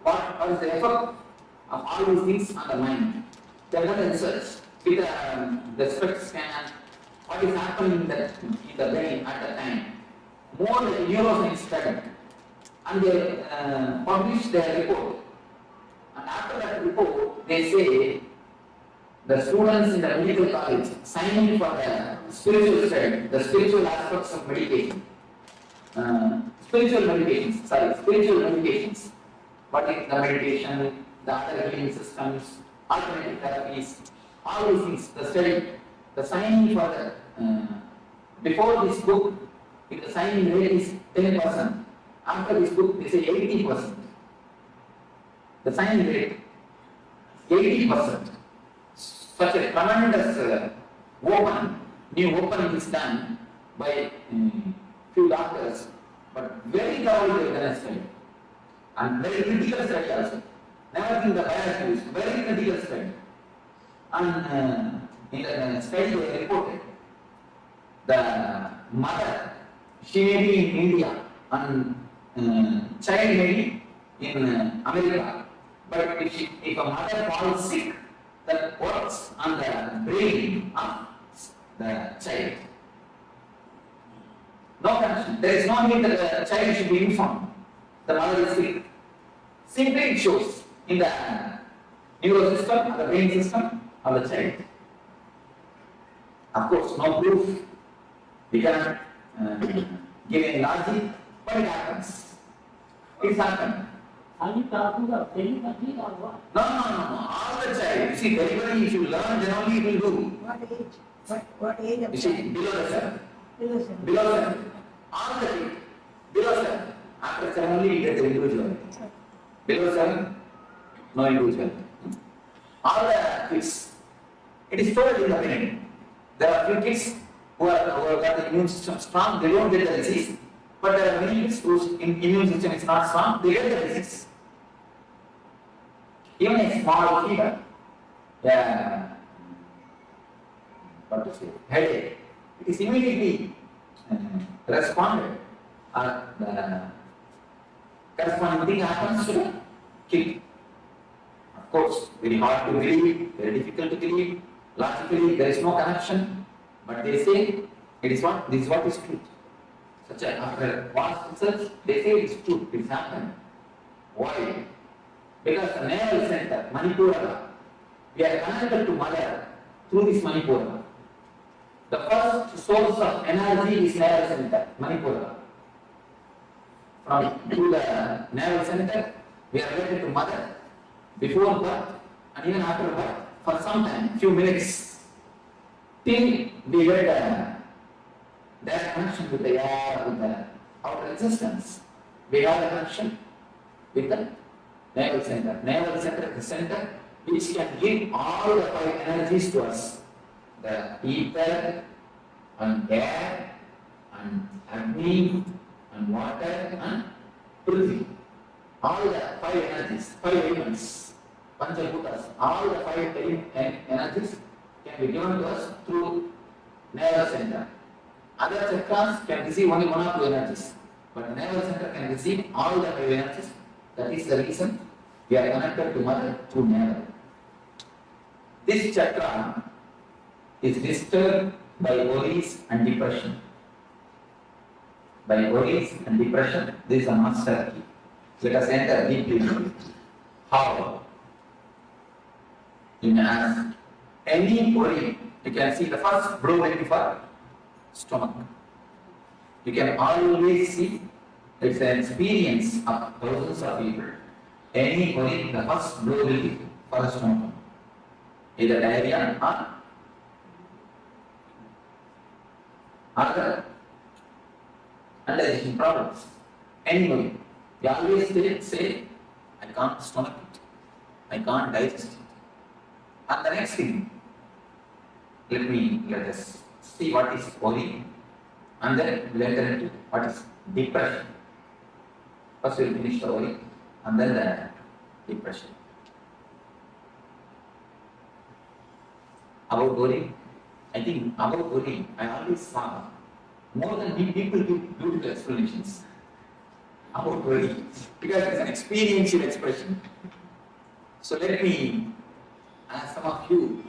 what is the effect of all these things on the mind? They have done research with the SPECT scan, what is happening in the brain at the time. More than neuroscience study. And they published their report. And after that report, they say the students in the medical college signing for the spiritual study, the spiritual aspects of meditation. Spiritual meditations. What is the meditation, the other healing systems, alternative therapies, all these things, the study, the signing for the, before this book, the signing rate is 10%. After this book, they say 80%. The signing rate, 80%. Such a tremendous new opening is done by few doctors, but very thoroughly organized study. And very critical study also. Never think the bias used, very critical study. And in the study they reported, the mother, she may be in India and child may be in America. But if a mother falls sick, that works on the brain of the child. No connection. There is no need that the child should be informed. The mother is sick. Simply it shows in the neural system, the brain system of the child. Of course, no proof. We cannot give any logic, but it happens. It's happened. Are you talking of telepathy or what? No. All the child. You see, delivery, if you learn, then only it will do. What age? What age of You see, below the 7. Below 7. Below 7. All the kids. Below 7. After 7 only you get the individual. Below 7, no individual. All the kids. It is stored in the brain. There are few kids who have got the immune system strong, they don't get the disease. But there are many kids whose immune system is not strong, they get the disease. Even a small fever, what to say, headache, it is immediately responded. The corresponding thing happens to the kid. Of course, very hard to believe, very difficult to believe. Logically, there is no connection, but they say this is what is truth. After vast research, they say it is true, it is happened. Why? Because the nerve center, Manipura, we are connected to mother through this Manipura. The first source of energy is nerve center, Manipura. Through the nerve center, we are related to mother before birth and even after birth for some time, few minutes, till we get that connection with the air, with the outer existence. We have a connection with the navel center. Navel center is the center which can give all the 5 energies to us. The ether and air and Agni and water and Prithvi. All the 5 energies, 5 elements, Panchabhutas, all the 5 energies can be given to us through navel center. Other chakras can receive only 1 or 2 energies, but the navel center can receive all the 5 energies. That is the reason we are connected to mother through navel. This chakra is disturbed by worries and depression. By worries and depression, this is a master key. Let us enter deeply. How? You may ask. any worry, you can see the first blue will be for stomach. You can always see it's an experience of thousands of people. Any worry, the first blue will be for the stomach. Either diarrhea or other digestion problems. Any worry. You always say, I can't stomach it. I can't digest it. And the next thing, let us see what is worry, and then we'll enter into what is depression. First we'll finish the worry, and then the depression. About worry, I think about worry, I always saw more than people give beautiful explanations about worry, because it's an experiential expression. So let me ask some of you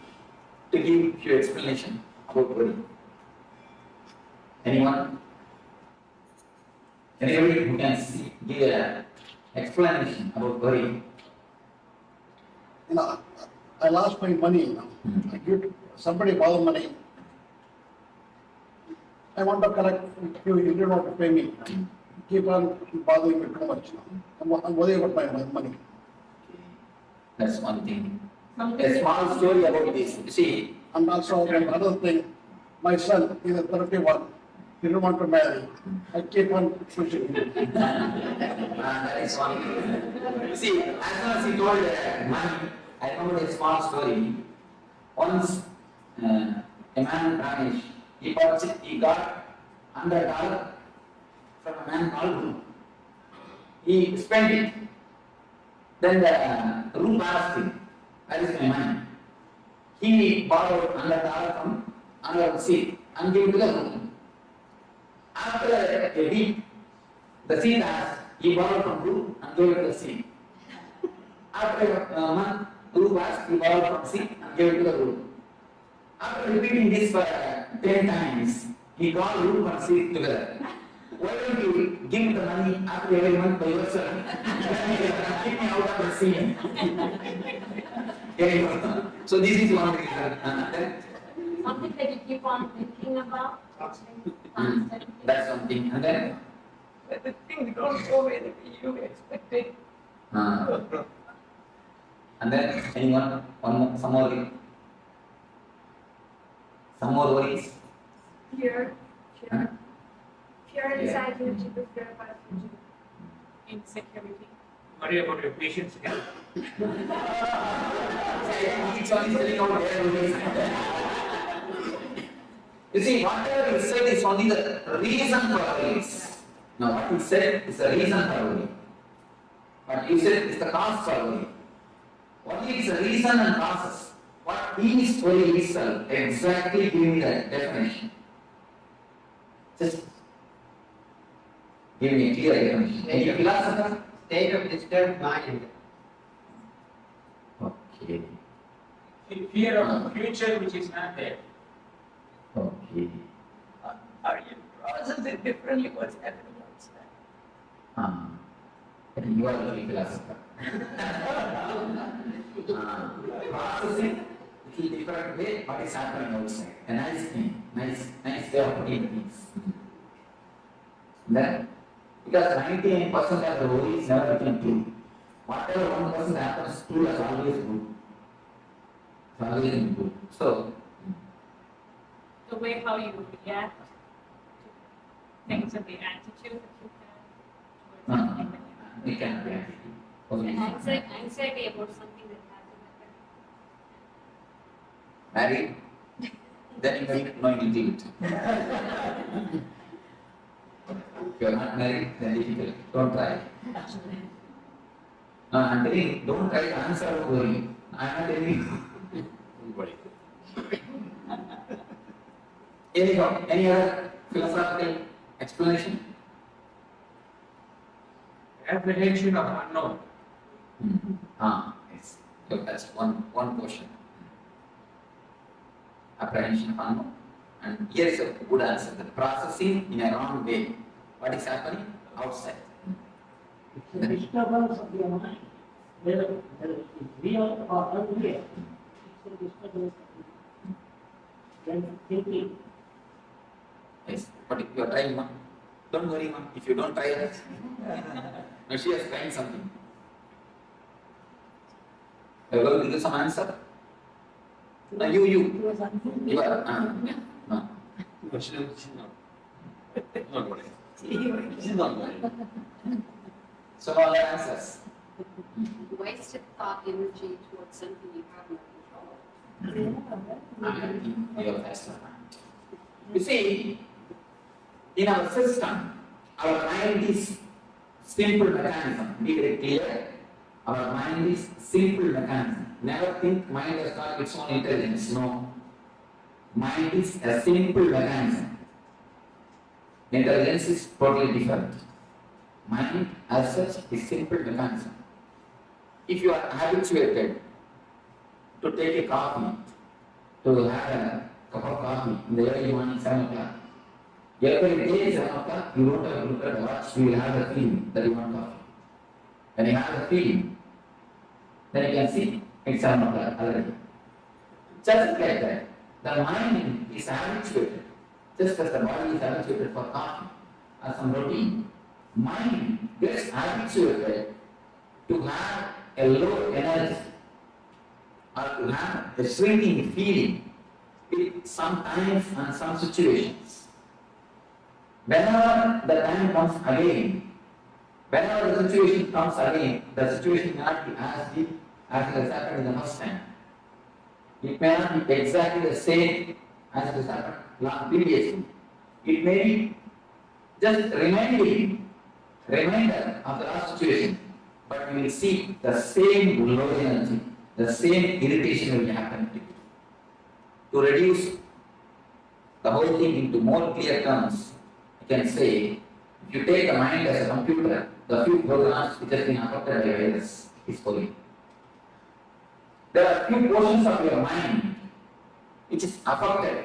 to give your explanation about worry. Anyone? Anybody who can give an explanation about worry? I lost my money. I give somebody borrow money. I want to collect. You didn't want to pay me. Keep on bothering me too much. I'm worried about my money. That's one thing. A small story about this. You see, and also another thing, my son is 31. He didn't want to marry. I keep on pushing him. That is one thing. You see, as soon as he told money, I remember a small story. Once a man vanished. He got $100 from a man called Ru. He spent it. Then the Ru asked him, "Where is my money?" He borrowed $100 from another Sikh and gave it to the Ru. After a week, the Sikh asked, he borrowed from Ru and gave it to the Sikh. After a month, Ru asked, he borrowed from Sikh and gave it to the Ru. After repeating this for 10 times, he called Ru and Sikh together. Why don't you give the money after every month by yourself? Keep me out of the scene. So this is one reason. Something that you keep on thinking about. That's something. And then? But the things don't go where you expected. And then, anyone? Some more? Some more worries? Fear. Fear inside you, to fear about future. Insecurity. Worry about your patients again. Each one is telling about their worries. You see, whatever he said is only the reason for worries. Now, what he said is the reason for worry. What he said is the cause for worry. Only is the reason and causes. What is worry itself? Exactly give me the definition. Just give me a clear definition. Any philosopher? State of disturbed mind. Okay. Fear of the future which is not there. Okay. Or you process it differently what's happening outside. You are the philosopher. Processing in a different way what is happening outside. A nice thing, nice way of putting things. Then, because 99% of the worries never become true. Whatever 1% happens, true is always good. It's always good. So, The way how you react to things and the attitude that you have towards something that we can react. anxiety about something that happened. Married? Then you make no guilt. If you are not married, then difficult. Don't try. No, I am telling you, don't try to answer the worry. I am not telling you. Anyhow, any other philosophical explanation? Apprehension of unknown. Yes. So that's one question. Apprehension of unknown. And here is a good answer. The processing in a wrong way. What is happening outside? It's the disturbance of your mind, whether it is real or unreal. When thinking. Yes, but if you are trying, ma, don't worry, ma. If you don't try it, now she has tried something. You are going to give some answer. Now you are. She's not worried. She's not worried. So all the answers. Wasted thought energy towards something you have no control. You have faster mind. You see, in our system, our mind is simple mechanism. Be very clear. Our mind is simple mechanism. Never think mind has got its own intelligence. No. Mind is a simple mechanism. Intelligence is totally different. Mind as such is simple mechanism. If you are habituated to take a coffee, to have a cup of coffee in the early morning 7 o'clock, every day 7 o'clock, you don't have to look at the watch, you will have the feeling that you want coffee. When you have the feeling, then you can see it's 7 o'clock already. Just like that, the mind is habituated, just as the body is habituated for coffee or some routine. Mind gets habituated to have a low energy or to have a shrinking feeling in some times and some situations. Whenever the time comes again, whenever the situation comes again, the situation may not be as deep as it has happened in the first time. It may not be exactly the same as it has happened previously. It may be just reminder of the last situation, but we will see the same low energy, the same irritation will happen to you. To reduce the whole thing into more clear terms, you can say, if you take the mind as a computer, the few programs which have been affected by virus is for you. There are few portions of your mind which is affected.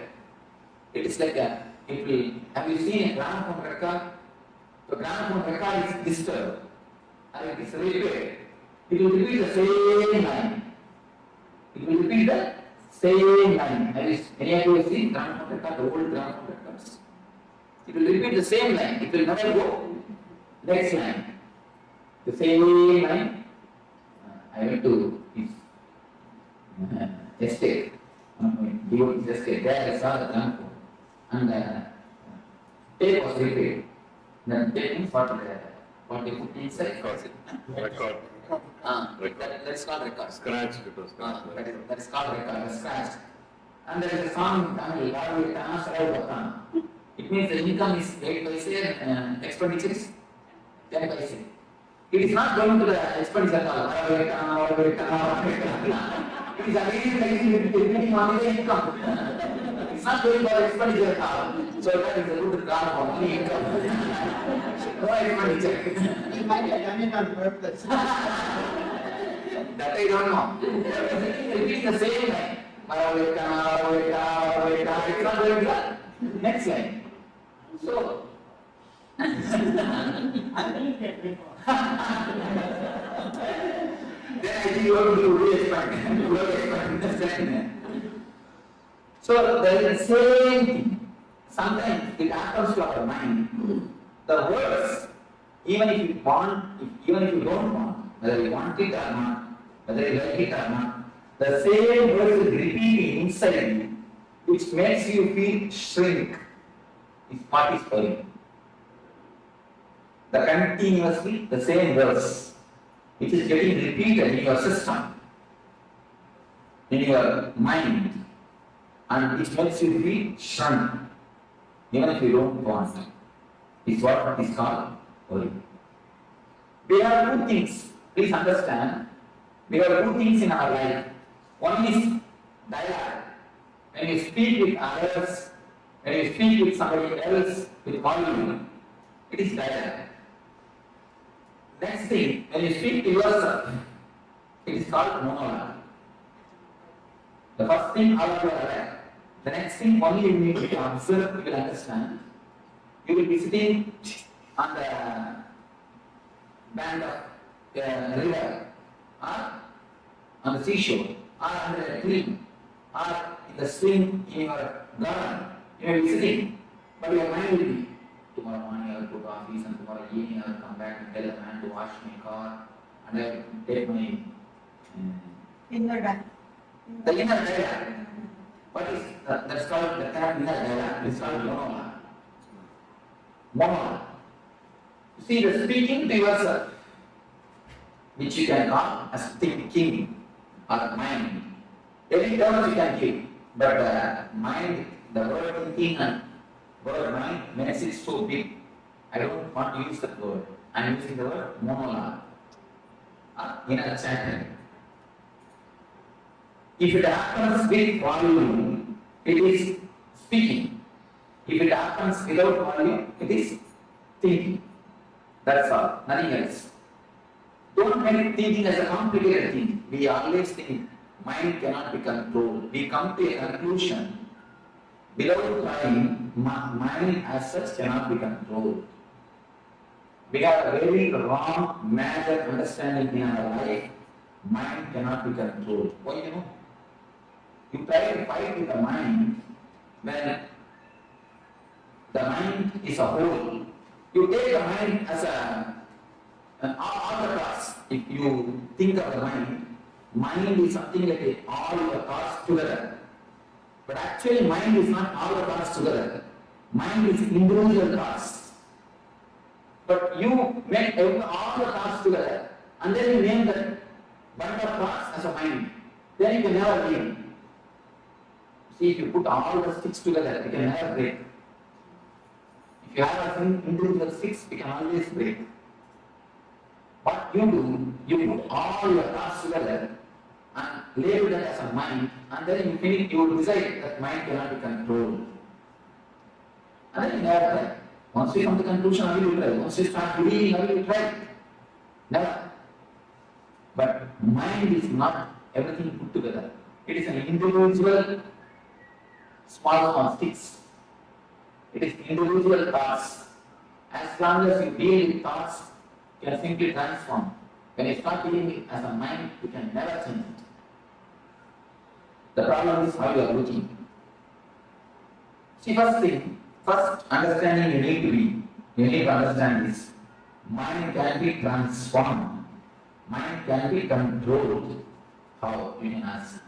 It is like have you seen a gramophone record? The gramophone record is disturbed and it is repaired. It will repeat the same line. It will repeat the same line. Any of you have seen gramophone record, the old gramophone records? It will repeat the same line. It will never go next line. The same line. I went to his estate. His estate. There I saw the gramophone. And tape was repaired. Then tape means what they put inside? Record. That's called record. Scratch because that is called record, scratch. And there is a song in Tamil, it means the income is 8 paise and expenditure is 10 paise. It is not going to the expenditure at all. It is again repeating on the income. It's not going for expenditure at all. So that is a good card for money income. No expenditure. You might have done it on purpose. That I don't know. Repeating the same line. It's not going to that. Next line. So, then I think you have to re-expand. So, there is the same thing. Sometimes it happens to our mind. The words, even if you want, even if you don't want, whether you want it or not, whether you like it or not, the same words is repeating inside you, which makes you feel shrink. Is what is for you. The continuously the same words, which is getting repeated in your system, in your mind, and it makes you feel shrunk, even if you don't want it, is what is called worry. We have two things, please understand. We have two things in our life. One is dialogue. When you speak with others, when you speak with somebody else, with volume, it is dialogue. Next thing, when you speak to yourself, it is called monologue. The first thing, all of you are aware. The next thing, only you need to observe, you will understand. You will be sitting on the bank of a river, or on the seashore, or under a tree. or in the swing in your garden. You may be sitting, but your mind will be, tomorrow morning I will go to office and tomorrow evening I will come back and tell the man to wash my car and I will take my inner dialogue. the inner dialogue. What is that's called the term inner dialogue? It's called monologue. Monologue. You see, the speaking to yourself, which you can call as thinking or mind. Any terms you can give, but mind, the word thinking and word mind makes it so big. I don't want to use that word. I am using the word monologue. Inner chatter. If it happens with volume, it is speaking. If it happens without volume, it is thinking. That's all, nothing else. Don't make thinking as a complicated thing. We always think mind cannot be controlled. We come to a conclusion. Without trying, mind as such cannot be controlled. We have a very wrong, major understanding in our life. Mind cannot be controlled. Why you know? You try to fight with the mind when the mind is a whole. You take the mind as all the thoughts. If you think of the mind is something like all the thoughts together. But actually mind is not all the thoughts together. Mind is individual thoughts. But you make all the thoughts together and then you name that bunch of thoughts as a mind. Then you can never leave. See, if you put all the sticks together, you can never break. If you have an individual sticks, you can always break. What you do, you put all your thoughts together and label that as a mind, and then you finish, you will decide that mind cannot be controlled. And then you never try. Once you come to conclusion, how will you try? Once you start believing, how will you try? Never. But mind is not everything put together. It is an individual small sticks. It is individual thoughts. As long as you deal with thoughts, you can simply transform. When you start dealing it as a mind, you can never change it. The problem is how you are looking. See, first understanding you need to understand this. Mind can be transformed. Mind can be controlled. How? You can ask.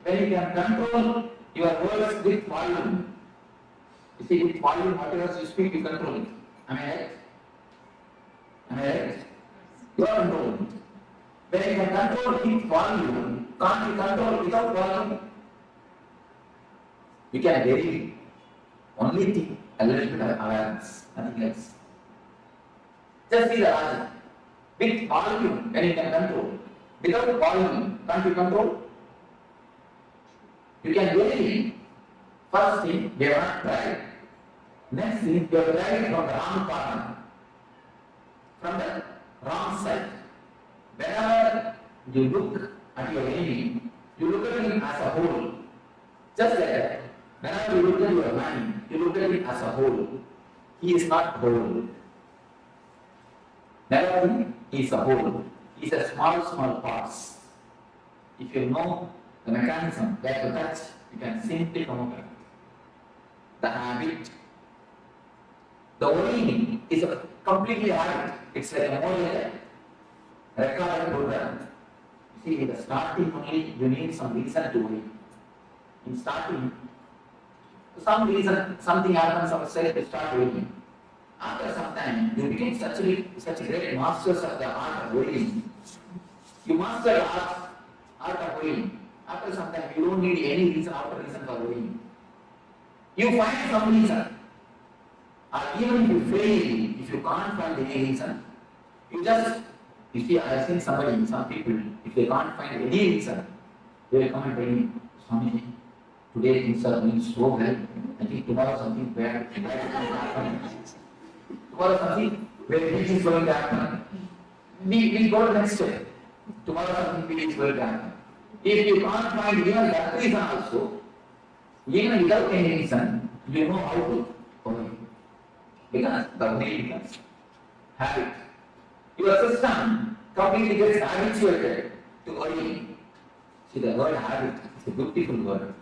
When you can control your words with volume. You see, with volume, whatever you speak, you control it. Am I right? Am I right? You are controlling it. When you can control with volume, can't you control without volume? You can vary. Only think a little bit of awareness, nothing else. Just see the logic. With volume, when you can control. Without volume, can't you control? You can vary. First thing, you have not tried. Next thing, you have tried from the wrong corner. From the wrong side. Whenever you look at your enemy, you look at him as a whole. Just like that. Whenever you look at your mind, you look at him as a whole. He is not whole. Never think he is a whole. He is a small parts. If you know the mechanism where to touch, you can simply come over it. The habit. The worrying is a completely habit. It's like a model recorded program. You see, in the starting only, you need some reason to worry. In starting, some reason, something happens outside, you start worrying. After some time, you become such great masters of the art of worrying. You master the art of worrying. After some time, you don't need any reason, outer reason for worrying. You find some reason. Or even if you fail, if you can't find any reason, you see, I have seen some people, if they can't find any reason, they will come and tell me, Swamiji, today things are going so well, I think tomorrow something bad is going to happen. Tomorrow something very big is going to happen. We go to the next step. Tomorrow something big is going to happen. If you can't find even that reason also, even without any reason, you know how to worry. Because the way becomes habit. Your system completely gets habituated to worrying. See, the word habit It's a beautiful word.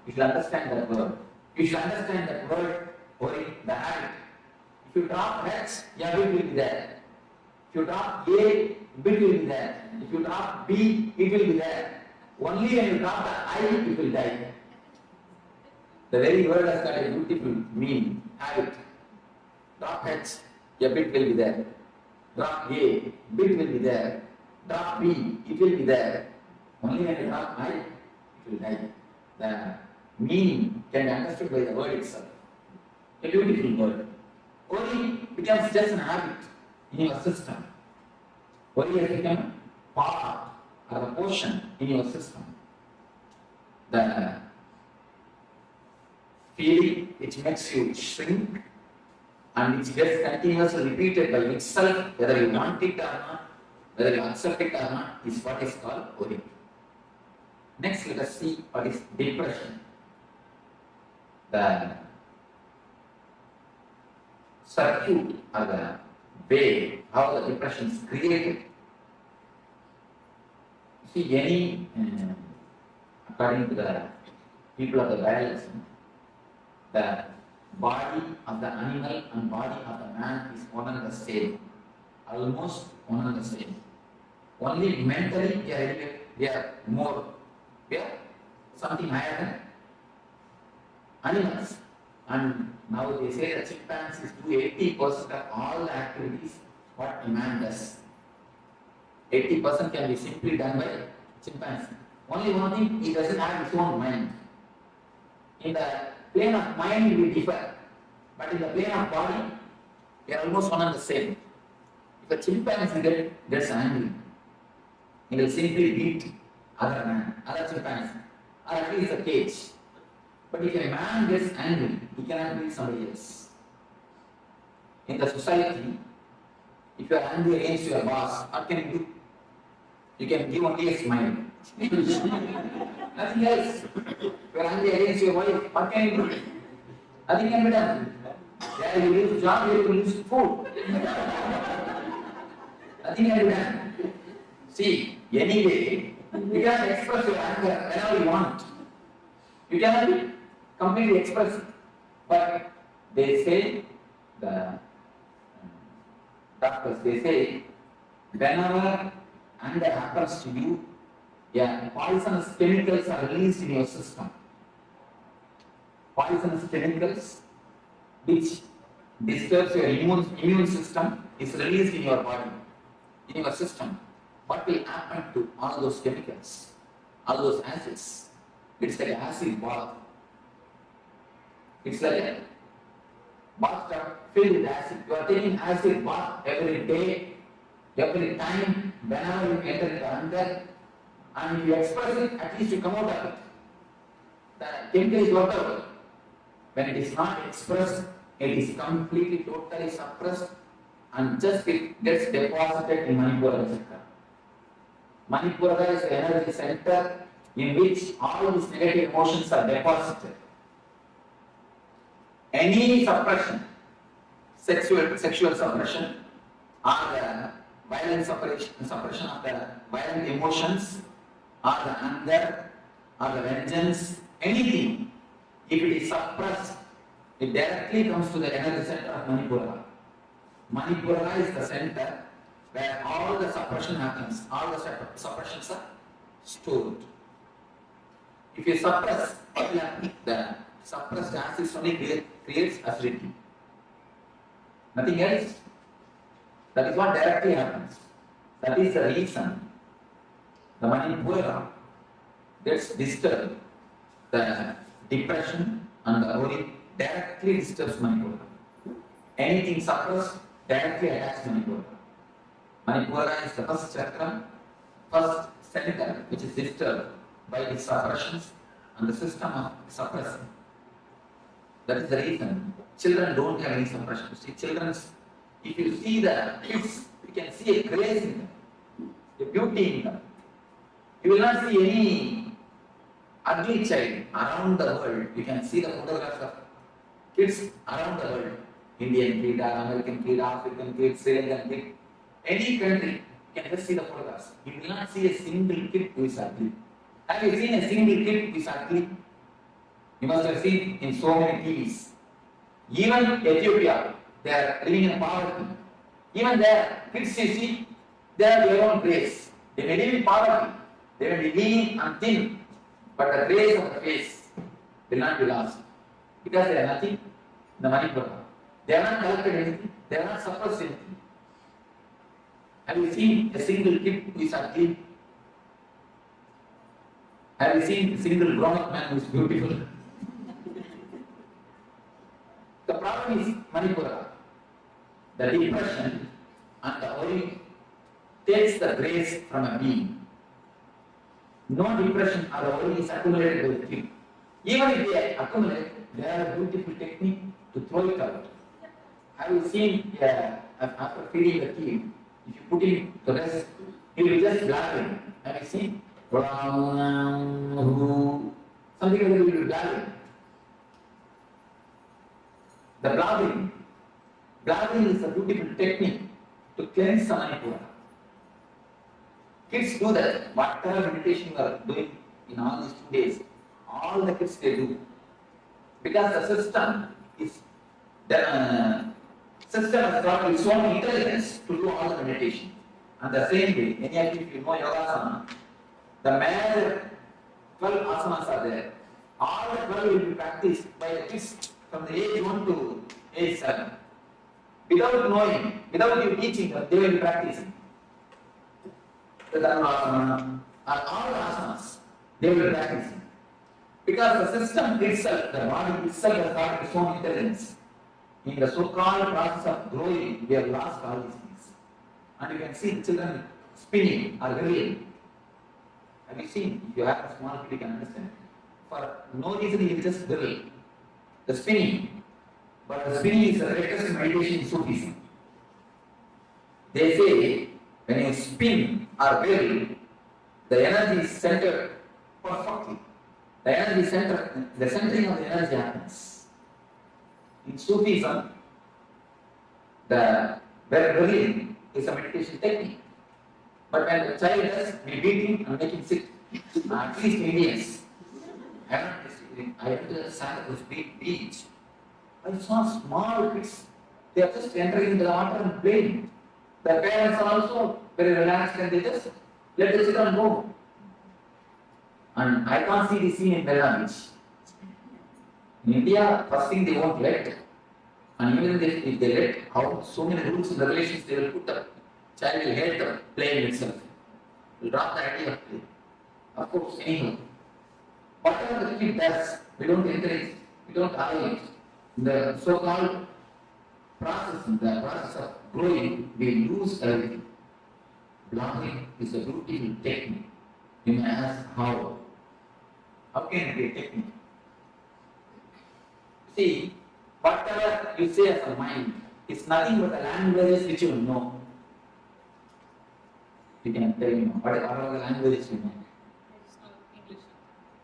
You should understand that word. You should understand that word, worry, the habit. If you drop H, your bit will be there. If you drop A, bit will be there. If you drop B, it will be there. Only when you drop the I, it will die. The very word has got a beautiful meaning, habit. Drop H, your bit will be there. Drop A, bit will be there. Drop B, it will be there. Only when you drop I, it will die. The meaning can be understood by the word itself. A beautiful word. Worry becomes just an habit in your system. Worry has become part or a portion in your system. The feeling which makes you shrink and which gets continuously repeated by itself, whether you want it or not, whether you accept it or not, is what is called worry. Next, let us see what is depression. The circuit or the way how the depression is created. See, any, according to the people of the biology, the body of the animal and body of the man is one and the same, almost one and the same. Only mentally we are more, we are something higher than animals. And now they say that chimpanzees do 80% of all the activities what a man does. 80% can be simply done by chimpanzee. Only one thing, he doesn't have his own mind. In the plane of mind we differ, but in the plane of body, we are almost one and the same. If a chimpanzee gets angry, he will simply beat other chimpanzee, or at least a cage. But if a man gets angry, he cannot beat somebody else. In the society, if you are angry against your boss, what can you do? You can give only a smile. Nothing else. If you are angry against your wife, what can you do? Nothing can be done. There you lose job, you lose food. Nothing can be done. See, anyway, you can express your anger whenever you want. You cannot completely express it. But they say, the doctors, they say, whenever anger happens to you, poisonous chemicals are released in your system. Poisonous chemicals which disturbs your immune system is released in your body, in your system. What will happen to all those chemicals, all those acids? It's like acid bath. It's like a bathtub filled with acid. You are taking acid bath every day, every time, whenever you enter into anger, and you express it, at least you come out of it. The chemical is worked out. When it is not expressed, it is completely, totally suppressed, and just it gets deposited in Manipura Chakra. Manipura is the energy center in which all these negative emotions are deposited. Any suppression, sexual suppression, or the violent suppression of the violent emotions, or the anger, or the vengeance, anything, if it is suppressed, it directly comes to the energy center of Manipura. Manipura is the center where all the suppression happens, all the suppressions are stored. If you suppress, what will happen? The suppressed acid only creates acidity. Nothing else. That is what directly happens. That is the reason the Manipura gets disturbed. The depression and the worry directly disturbs Manipura. Anything suppressed directly attacks Manipura. Manipura is the first chakra, first center which is disturbed by the suppressions and the system of suppressing. That is the reason children don't have any suppression. See, if you see the kids, you can see a grace in them, a beauty in them. You will not see any ugly child around the world. You can see the photographs of kids around the world. Indian kid, American kid, African kid, Sri Lankan kid. Any country, you can just see the photographs. You will not see a single kid who is ugly. Have you seen a single kid who is ugly? You must have seen in so many TVs. Even Ethiopia, they are living in poverty. Even there, kids you see, they have their own grace. They may live in poverty, they may be lean and thin, but the grace of the face will not be lost. Because they are nothing in the Manipur. They have not collected anything, they have not suppressed anything. Have you seen a single kid who is ugly? Have you seen a single grown-up man who is beautiful? The problem is Manipura. The depression and the worry takes the grace from a being. No depression or the worry is accumulated by the kid. Even if they accumulate, they have a beautiful technique to throw it out. Have you seen after feeding the kid, if you put him to rest, he will just blabbering. Have you seen? Something like that will be blabbering. The blabbering is a beautiful technique to cleanse the Manipura. Kids do that. Whatever meditation you are doing in all these 2 days, all the kids they do. Because the system has got its own intelligence to do all the meditation. And the same way, any of you, if you know Yogasana, the major 12 asanas are there. All the 12 will be practiced by the kids from the age 1 to age 7. Without knowing, without you teaching them, they will be practicing. The Dharmasana and all the asanas, they will be practicing. Because the system itself, the body itself has got its own intelligence. In the so-called process of growing, we have lost all these things. And you can see the children spinning or whirling. Have you seen? If you have a small kid, you can understand. For no reason, he will just whirl. The spinning. But the spinning is the greatest meditation in Sufism. They say, when you spin or whirl, the energy is centered perfectly. The energy center, the centering of the energy happens. In Sufism, the whirling is a meditation technique. But when the child does, we beat him and make him sick. At least Indians. I went to the Santa Cruz beach. I saw small kids. They are just entering into the water and playing. The parents are also very relaxed and they just let the children go. And I can't see the scene in Bella Beach. In India, first thing they won't let. And even if they let, how so many rules and regulations they will put up. Child will hate the playing itself. Will drop the idea of play. Of course, anyhow. Whatever the kid does, we don't encourage, we don't allow it. The so-called process, the process of growing, we lose everything. Blocking is a beautiful technique. You may ask how. How can it be a technique? See, whatever you say as a mind, it's nothing but the languages which you know. You can tell me what are the languages you know?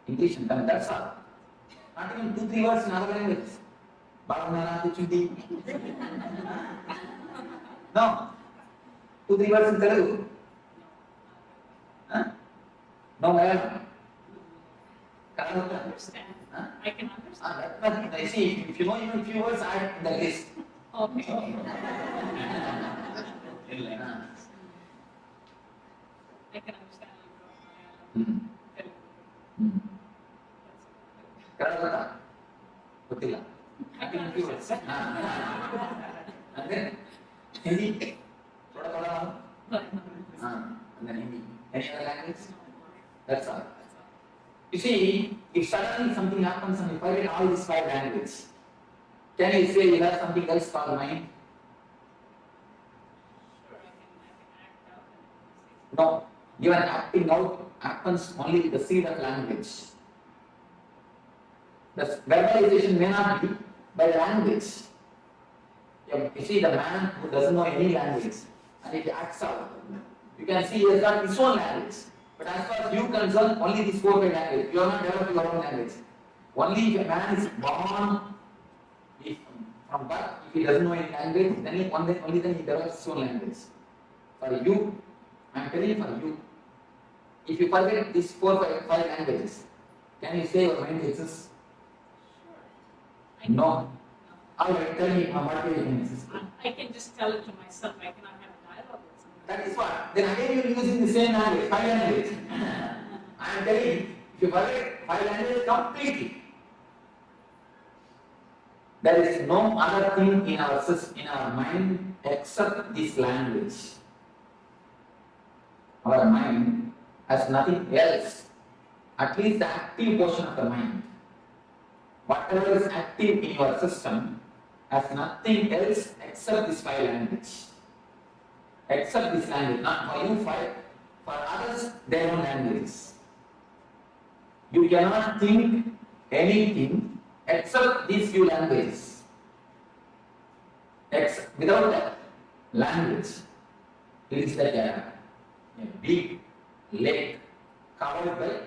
English and Tamil, that's all. Not even 2-3 words in other languages. Baranana, Kuchudi. No. 2-3 words in Telugu. Huh? No, Malayalam. Can I understand? Huh? I can understand. I see, if you know even a few words, add in the list. Okay. I can understand. Karakata. Betul. I can do it. And then Hindi. Thoda. And then Hindi. Any other language? That's all. You see, if suddenly something happens and you forget all these 5 languages, can you say you have something else called mind? No. Even acting out happens only with the seed of language. The verbalization may not be by language. You see the man who doesn't know any language and he acts out. You can see he has got his own language. But as far as you concern, only these 4 languages. You are not developed your own language. Only if a man is born from birth, if he doesn't know any language, then only then he develops his own language. For you, I am telling you for you. If you forget these 5 languages, can you say your mind exists? No. Alright, tell me what way you can exist. I can just tell it to myself. I cannot have a dialogue with someone. That is what. Then again you are using the same language, 5 languages. I am telling you, if you forget 5 languages completely, there is no other thing in our mind except this language. Our mind has nothing else, at least the active portion of the mind. Whatever is active in your system has nothing else except this 5 language. Except this language, not for you 5, for others their own languages. You cannot think anything except these few languages. Without that language, it is like a big lake covered by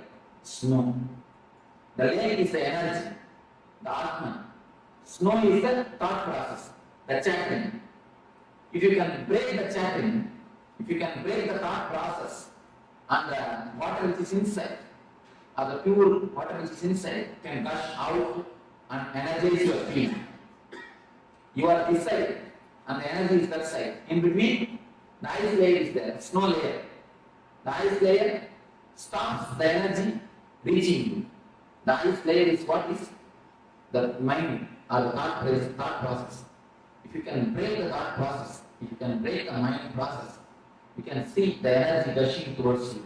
snow. The lake is the energy, the Atman. Snow is the thought process, the chattering. If you can break the chattering, if you can break the thought process, and the water which is inside, or the pure water which is inside, can gush out and energize your field. You are this side, and the energy is that side. In between, the ice layer is there, snow layer. The ice layer stops the energy reaching you. The ice layer is what is the mind or the thought process. If you can break the thought process, if you can break the mind process, you can see the energy gushing towards you.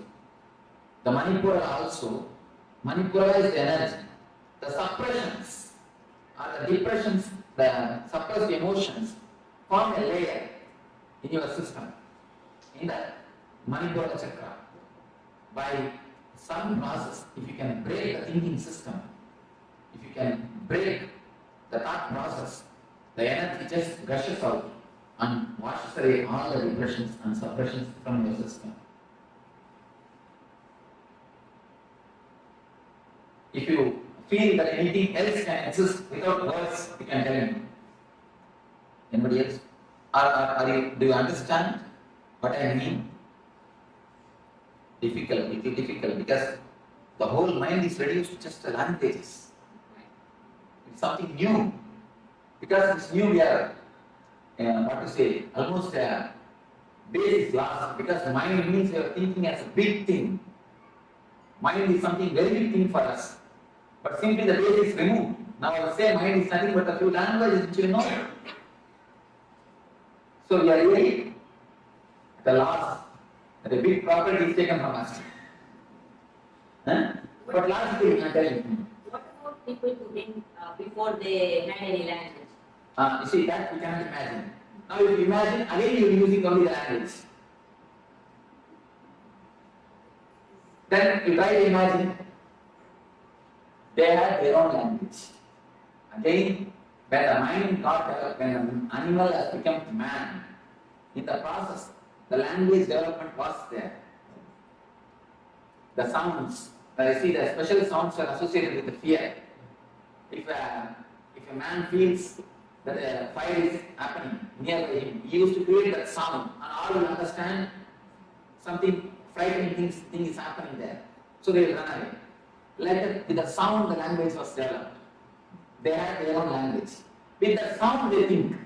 The Manipura also, Manipura is the energy. The suppressions or the depressions, the suppressed emotions form a layer in your system, in the Manipura Chakra. By some process, if you can break the thinking system, if you can break the thought process, the energy just gushes out and washes away all the depressions and suppressions from your system. If you feel that anything else can exist without words, you can tell me. Anybody else? Do you understand what I mean? Difficult, little difficult, because the whole mind is reduced to just languages. It's something new. Because it's new, we are, almost base is lost. Because mind means we are thinking as a big thing. Mind is something very big thing for us. But simply the base is removed. Now I will say mind is nothing but a few languages which you know. So we are really at the loss. The big property is taken from us. But logically, I tell you. What about people who think before they had any language? You see, that we cannot imagine. Now, if you imagine, again you are using only the language. Then you try to imagine, they had their own language. Again, when the mind got, when an animal has become man, in the process, the language development was there. The sounds, I see the special sounds are associated with the fear. If a man feels that a fire is happening nearby him, he used to create that sound, and all will understand something frightening thing is happening there. So they will run away. Like that, with the sound, the language was developed. They had their own language. With that sound, they think.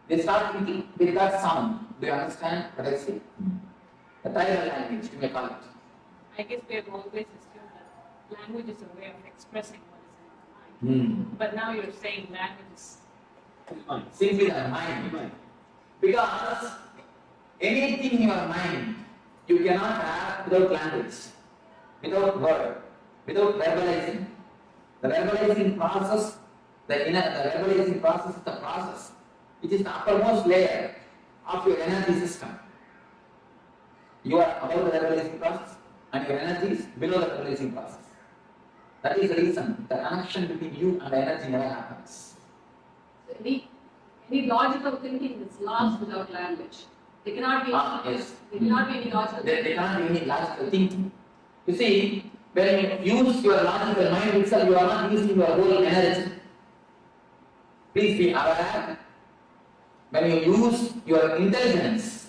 They start thinking with that sound. Do you understand what I say? The tribal language, you may call it. I guess we have always assumed that language is a way of expressing what is in our mind. But now you're saying language is simply the mind. Because anything in your mind you cannot have without language, without word, without verbalizing. The verbalizing process, the verbalizing process is the process which is the uppermost layer of your energy system. You are above the verbalizing process and your energy is below the verbalizing process. That is the reason the connection between you and the energy never happens. So any logical thinking is lost without language. There cannot be there cannot be any logical thinking. There cannot be any logical thinking. You see, when you use your logical mind itself, you are not using your whole energy. Please be aware. When you use your intelligence,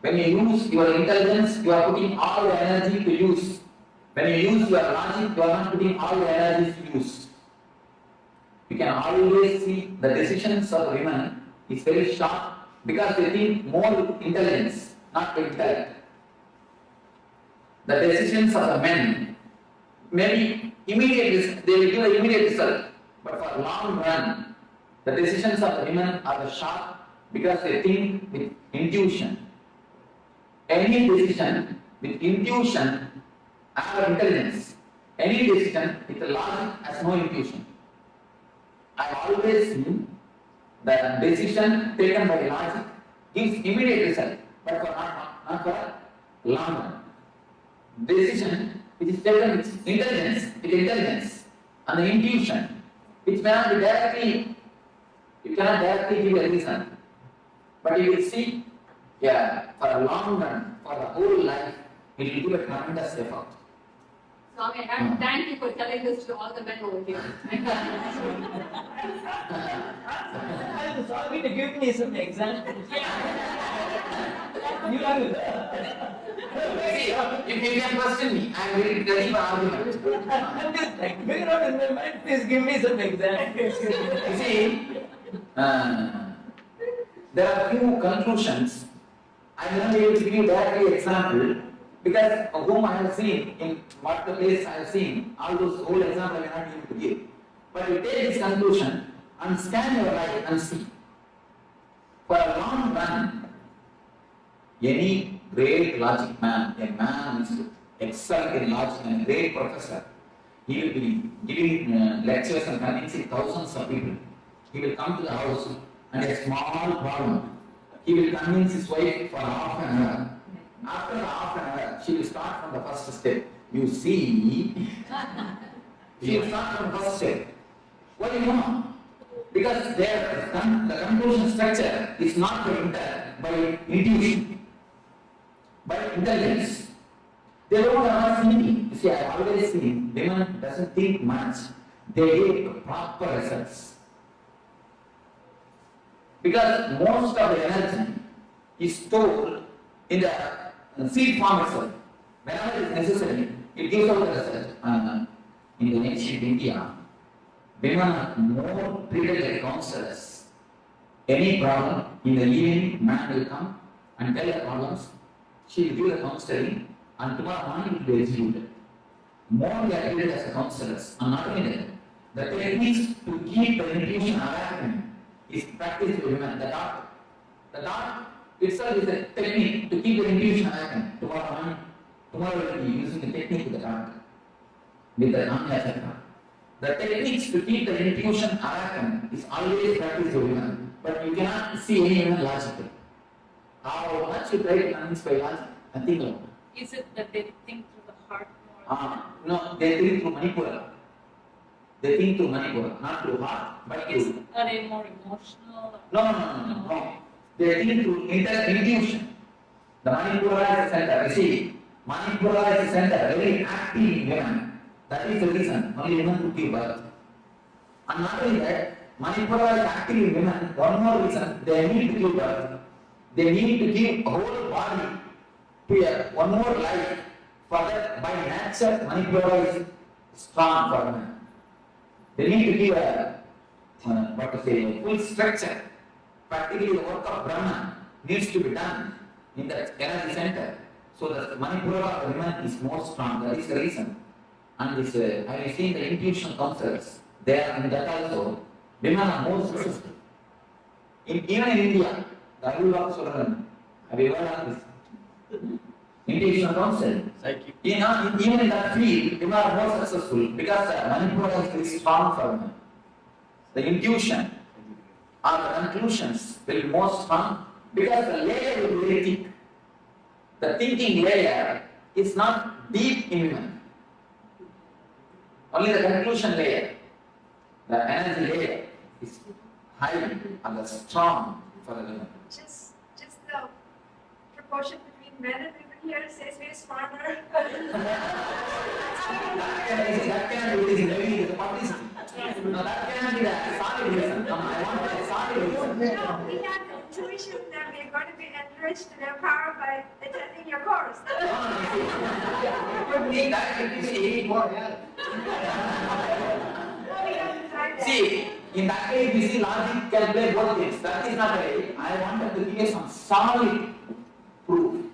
When you use your intelligence, you are putting all your energy to use. When you use your logic, you are not putting all your energy to use. You can always see the decisions of women is very sharp because they think more intelligence, not intellect. The decisions of the men maybe immediate, they will give an immediate result, but for long run, the decisions of the women are the sharp because they think with intuition. Any decision with intuition and intelligence, any decision with logic has no intuition. I always seen the decision taken by logic gives immediate result, but for not for long run. Decision which is taken with intelligence and the intuition, which may not be directly, you cannot directly give a reason, but you will see, for a long run, for the whole life, it will give a tremendous effort. Swami, I have to thank you for telling this to all the men over here. Swami to give me some examples. You are if you can question me, I am very ready for argument. I'm just like, figure out in my mind, please give me some examples. You see, there are few conclusions. I will not be able to give you directly example because of whom I have seen, in what the place I have seen, all those whole examples I may not be able to give. But you take this conclusion and scan your life and see. For a long run, any great logic man, a man who is excellent in logic and a great professor, he will be giving lectures and convincing thousands of people. He will come to the house and a small problem. He will convince his wife for half an hour. After half an hour, she will start from the first step. You see, she will start from the first step. What do you know? Because the conclusion structure is not by intuition, by intelligence. They don't have thinking. You see, I have always seen women doesn't think much. They get proper results. Because most of the energy is stored in the seed form itself. Whenever it is necessary, it gives out the result. In the ancient India, women are more treated like counselors. Any problem, in the evening, man will come and tell the problems. She will give the counseling, and tomorrow morning it will be executed. More they are treated as counselors, and not only that, the techniques to keep the intuition alive is practiced by women. The dot itself is a technique to keep the intuition alive. Tomorrow will be using the technique with the dot, with the Anya Chakra. The techniques to keep the intuition alive is always practiced by women, but you cannot see any women logically. How much you try to convince by logic, nothing alone. Is it that they think through the heart more? No, they think through Manipura. They think through Manipura, not through heart, but through. Are they more emotional? No. They think through intuition. The Manipura is the center. You see, Manipura is the center, very active in women. That is the reason only women could give birth. And not only that, Manipura is active in women. One more reason, they need to give birth. They need to give whole body to one more life. For that, by nature, Manipura is strong for women. They need to give a full structure. Practically, the work of Brahman needs to be done in that energy center. So the Manipura of the women is more strong. That is the reason. And this, I have seen the intuition counselors. They are in that also. Women are more successful. Even in India, the Ayurveda children, have you ever heard this? Intuition counsel. Even in that field, women are more successful because the Manipura is very strong for women. The intuition or the conclusions will be more strong because the layer will be very thick. The thinking layer is not deep in women. Only the conclusion layer, the energy layer, is high and strong for the women. Just the proportion between men and women here says we are smarter. That cannot be the reason. Maybe the publicity. No, that cannot be the solid reason. I want a solid reason. No, we have intuition that we are going to be enriched to their power by attending your course. It would be that if you see more help. See, in that case, we see logic can play both things. That is not right. I wanted to give you some solid proof,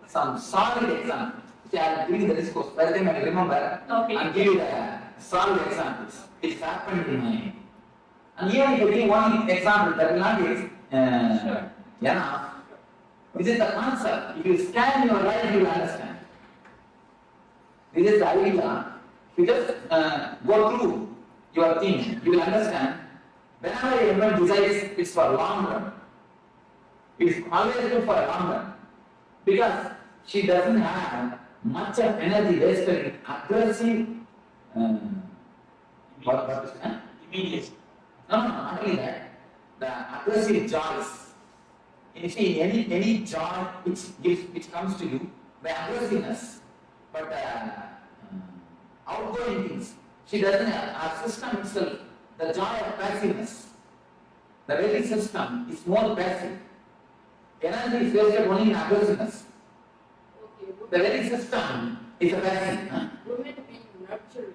some solid example. See, I will give you the discourse. By the time I remember, Okay. I'll give you the solid examples. It's happened in my. And even if you give one example, that will not be Sure. enough. This is the concept. If you scan your life, you will understand. This is the idea. If you just go through your thing, you will understand. Whenever a woman decides it's for long run, it's always good for a long run. Because she doesn't have much of energy wasted in aggressive immediate. No, not only that. The aggressive joys. You see, any joy which comes to you by aggressiveness, but outgoing things. She doesn't have our system itself, the joy of passiveness. The very system is more passive. Energy is wasted only in aggressiveness. Okay. The very system is a passive. Women being nurturing,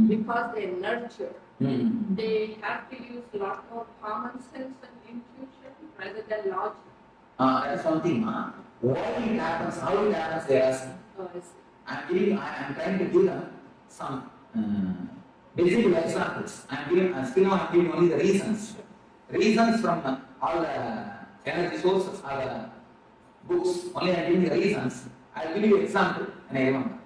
because they nurture, they have to use a lot more common sense and intuition rather than logic. That's one thing. Why it happens, how it happens, they ask. Oh, I see. I'm trying to give them some visible examples. Still now I'm giving only the reasons. Reasons from all the energy sources or the books. Only I'm giving the reasons. I'll give you an example and I remember.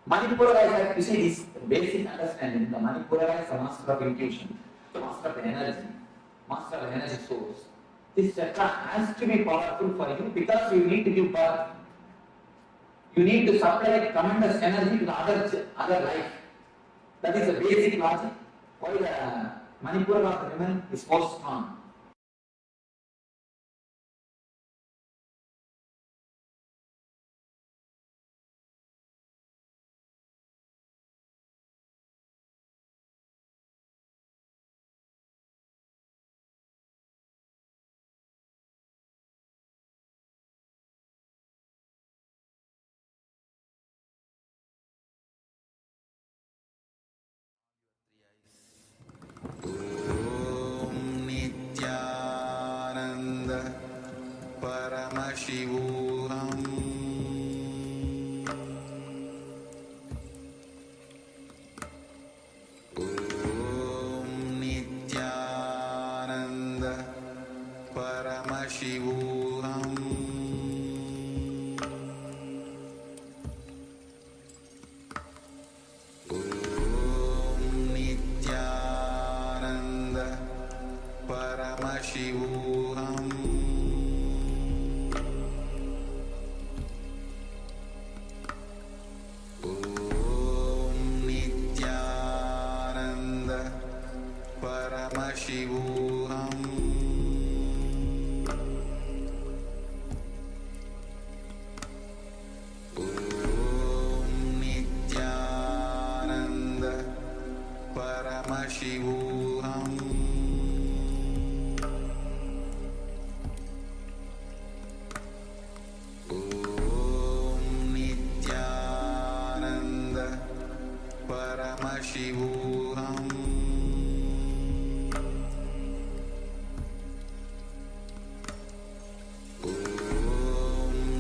Manipura, you see this basic understanding. The Manipura is the master of intuition, the master of the energy, master of the energy source. This chakra has to be powerful for you because you need to give birth. You need to supply tremendous energy to the other life. That is the basic logic. Why the Manipura of the women is more strong. Paramashivoham Om Nityananda Paramashivoham Om Nityananda Paramashivoham Paramashivoham Om Nityananda Paramashivoham Om Nityananda Paramashivoham Paramashivoham Om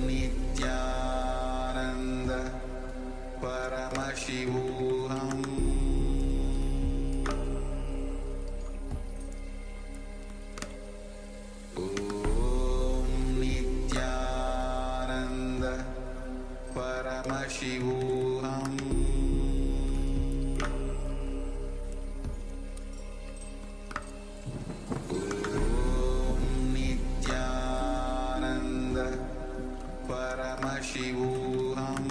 Nityananda Paramashivoham Om Nityananda Paramashivoham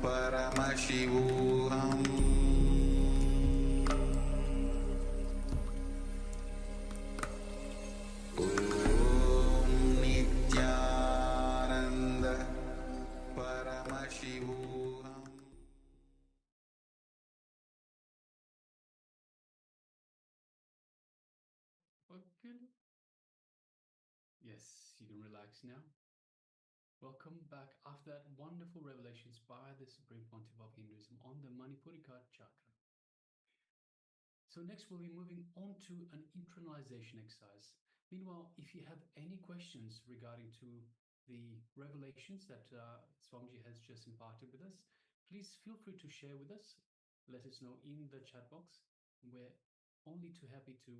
Paramashivoham Good. Yes, you can relax now. Welcome back after that wonderful revelations by the Supreme Pontiff of Hinduism on the Manipurika chakra. So next we'll be moving on to an internalization exercise. Meanwhile, if you have any questions regarding to the revelations that Swamiji has just imparted with us, please feel free to share with us. Let us know in the chat box. We're only too happy to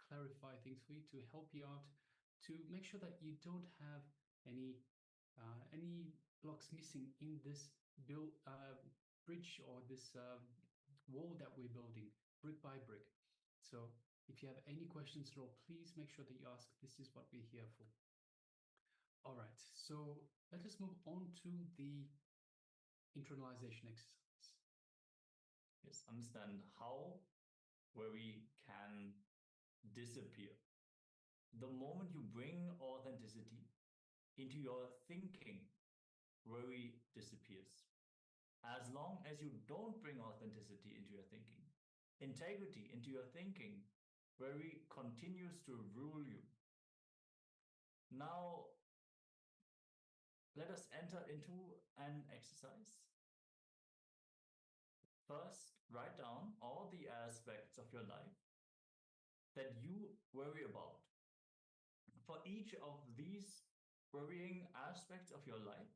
clarify things for you, to help you out, to make sure that you don't have any blocks missing in this bridge or this wall that we're building brick by brick. So if you have any questions at all, please make sure that you ask. This is what we're here for. All right, so let us move on to the internalization exercise. Yes, understand how worry can disappear. The moment you bring authenticity into your thinking, worry disappears. As long as you don't bring authenticity into your thinking, integrity into your thinking, worry continues to rule you. Now, let us enter into an exercise. First, write down all the aspects of your life that you worry about. For each of these worrying aspects of your life,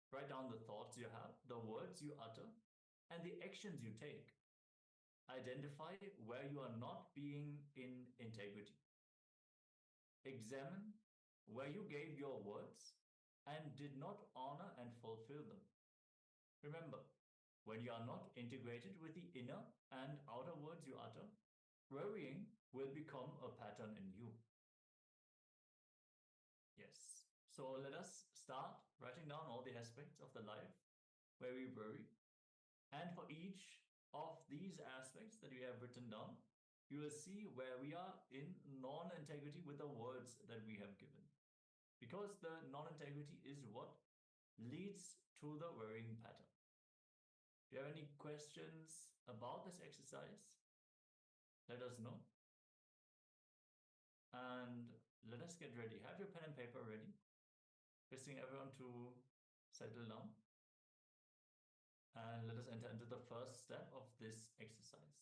write down the thoughts you have, the words you utter, and the actions you take. Identify where you are not being in integrity. Examine where you gave your words and did not honor and fulfill them. Remember, when you are not integrated with the inner and outer words you utter, worrying will become a pattern in you. Yes. So let us start writing down all the aspects of the life where we worry. And for each of these aspects that we have written down, you will see where we are in non-integrity with the words that we have given. Because the non-integrity is what leads to the worrying pattern. If you have any questions about this exercise, let us know. And let us get ready. Have your pen and paper ready. Requesting everyone to settle down. And let us enter into the first step of this exercise.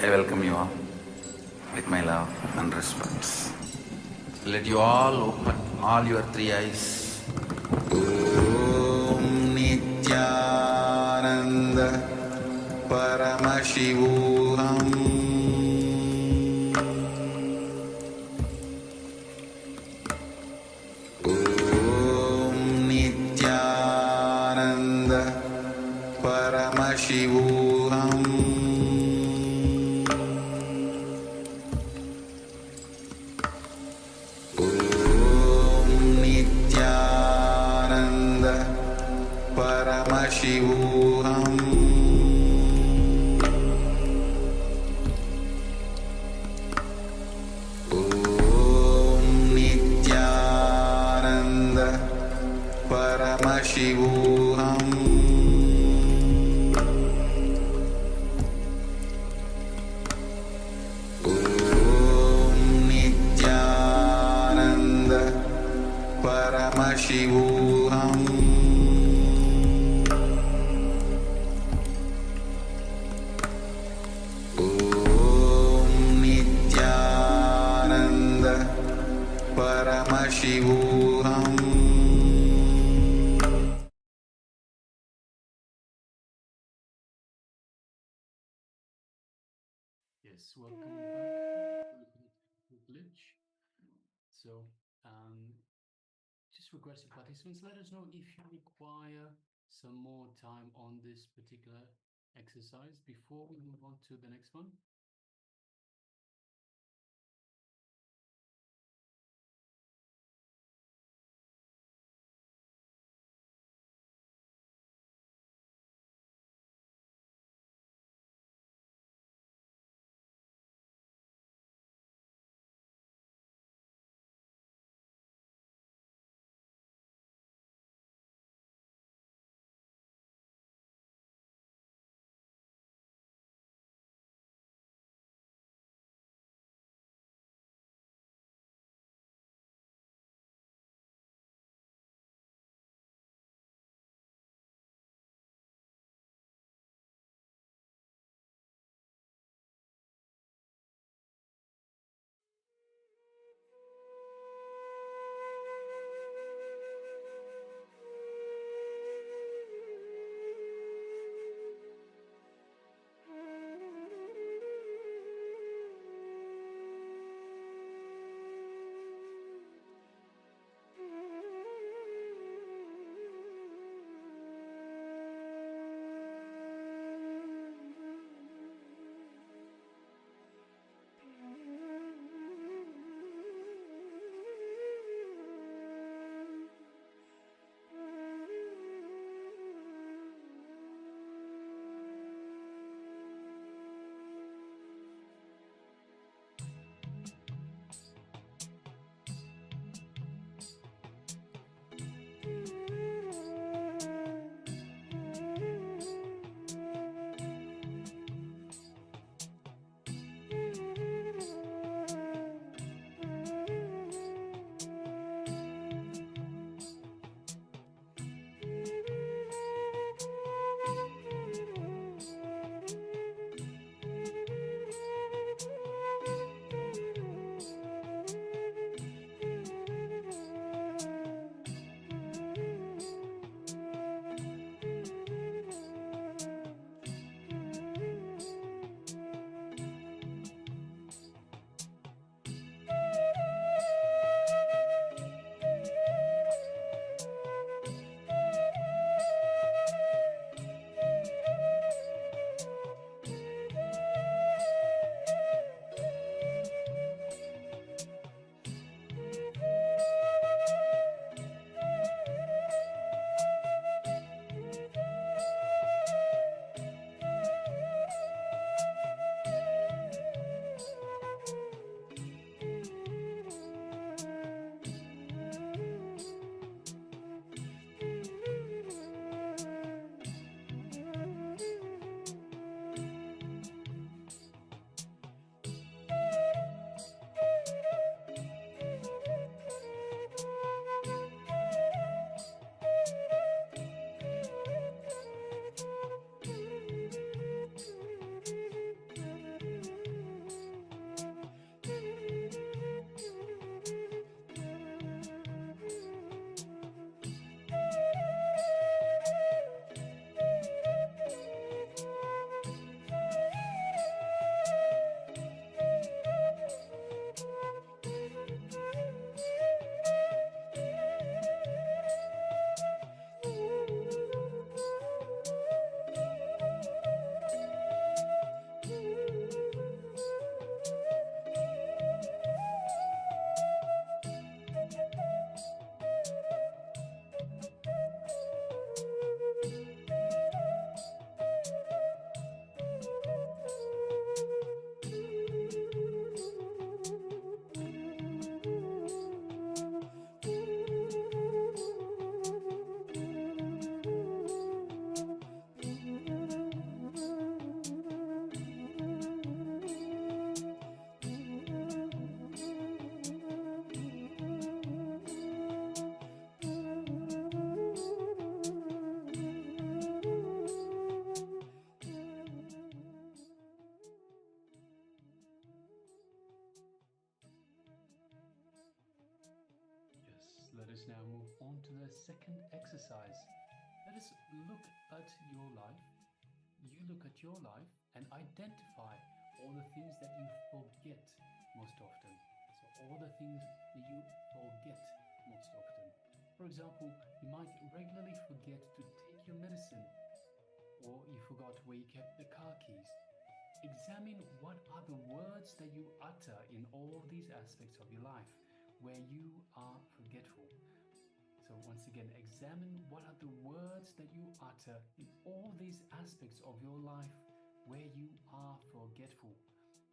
I welcome you all with my love and respect. Let you all open all your three eyes. Om Nityananda Paramashivoham. Om Nityananda Paramashivoham. Om Nityananda Paramashivoham. Om Nityananda Paramashivoham. Om Nityananda Paramashivoham. Om Nityananda Paramashivoham. Yes, welcome back. Glitch. So, just requested participants, let us know if you require some more time on this particular exercise before we move on to the next one. second exercise. Let us look at your life. You look at your life and identify all the things that you forget most often. So all the things that you forget most often. For example, you might regularly forget to take your medicine, or you forgot where you kept the car keys. Examine what are the words that you utter in all these aspects of your life where you are forgetful. So once again, examine what are the words that you utter in all these aspects of your life where you are forgetful,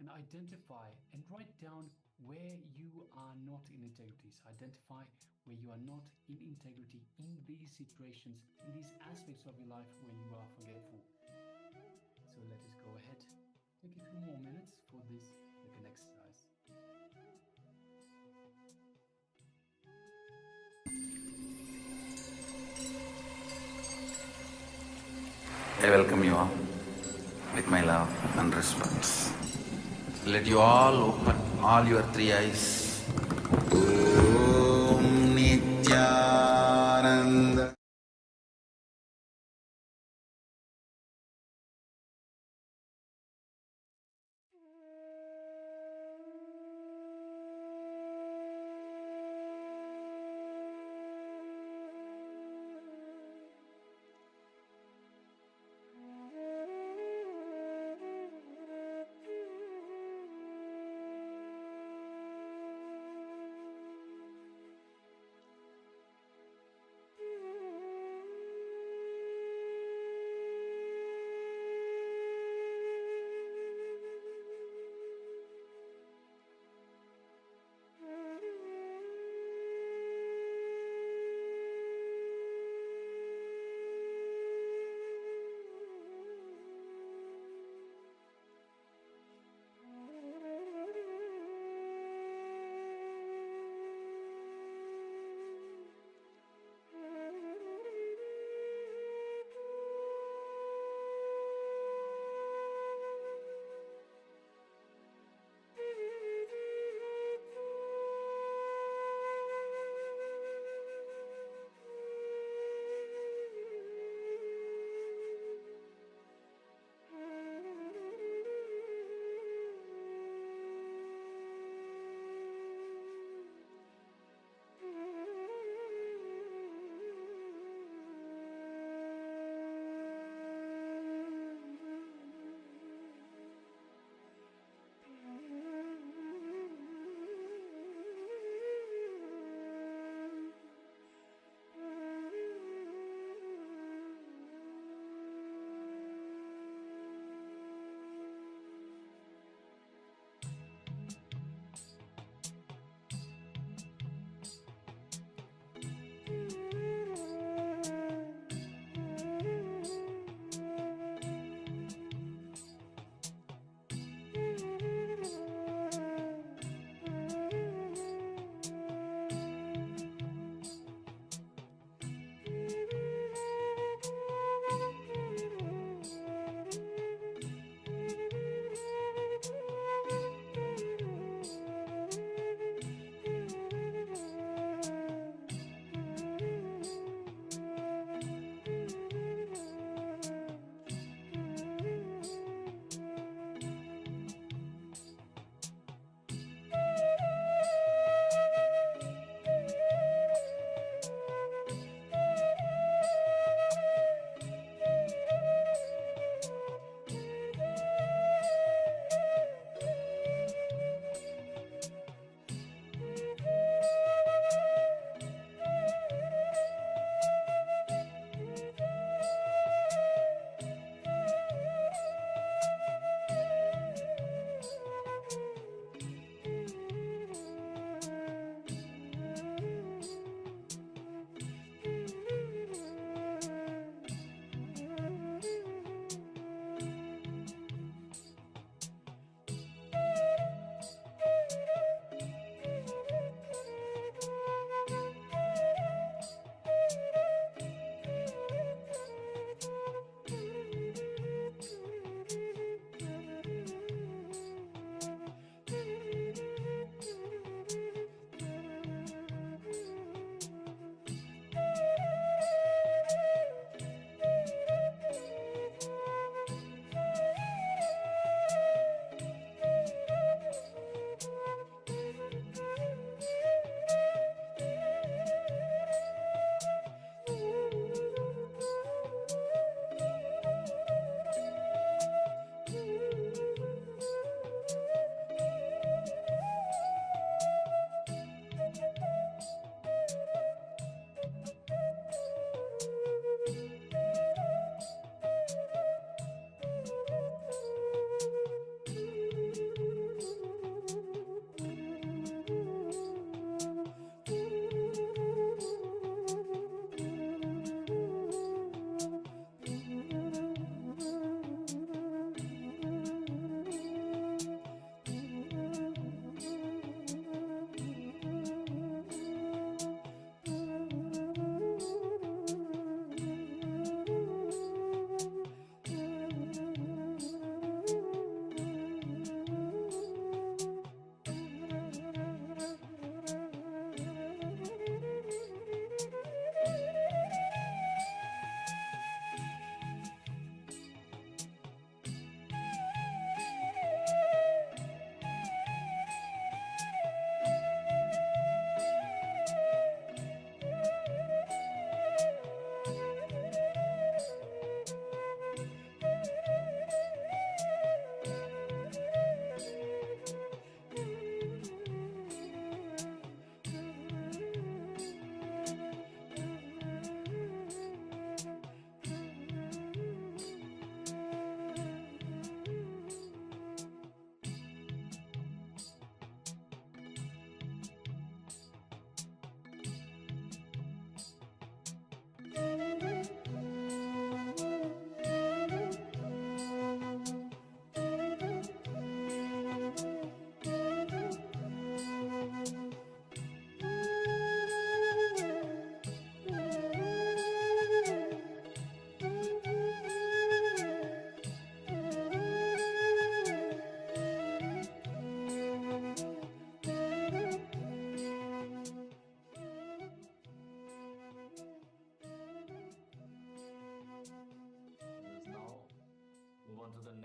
and identify and write down where you are not in integrity. So identify where you are not in integrity in these situations, in these aspects of your life where you are forgetful. So let us go ahead. Take a few more minutes for this second exercise. I welcome you all with my love and respect. Let you all open all your three eyes. Om Nityananda.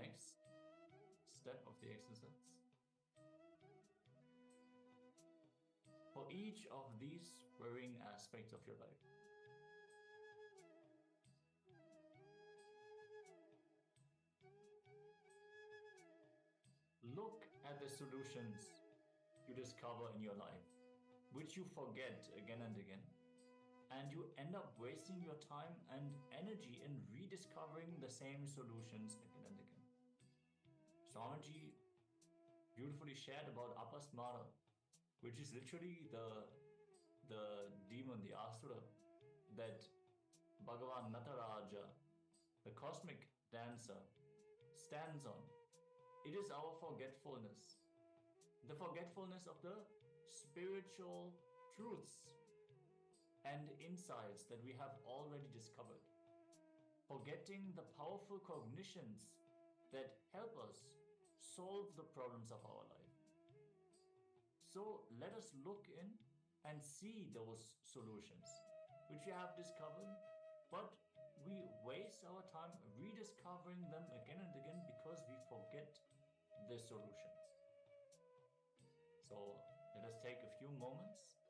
next step of the exercise. For each of these varying aspects of your life, look at the solutions you discover in your life, which you forget again and again, and you end up wasting your time and energy in rediscovering the same solutions again and again. Swamiji beautifully shared about Apasmara, which is literally the demon, the asura, that Bhagavan Nataraja, the cosmic dancer, stands on. It is our forgetfulness, the forgetfulness of the spiritual truths and insights that we have already discovered, forgetting the powerful cognitions that help us solve the problems of our life. So let us look in and see those solutions which we have discovered, but we waste our time rediscovering them again and again because we forget the solutions. So let us take a few moments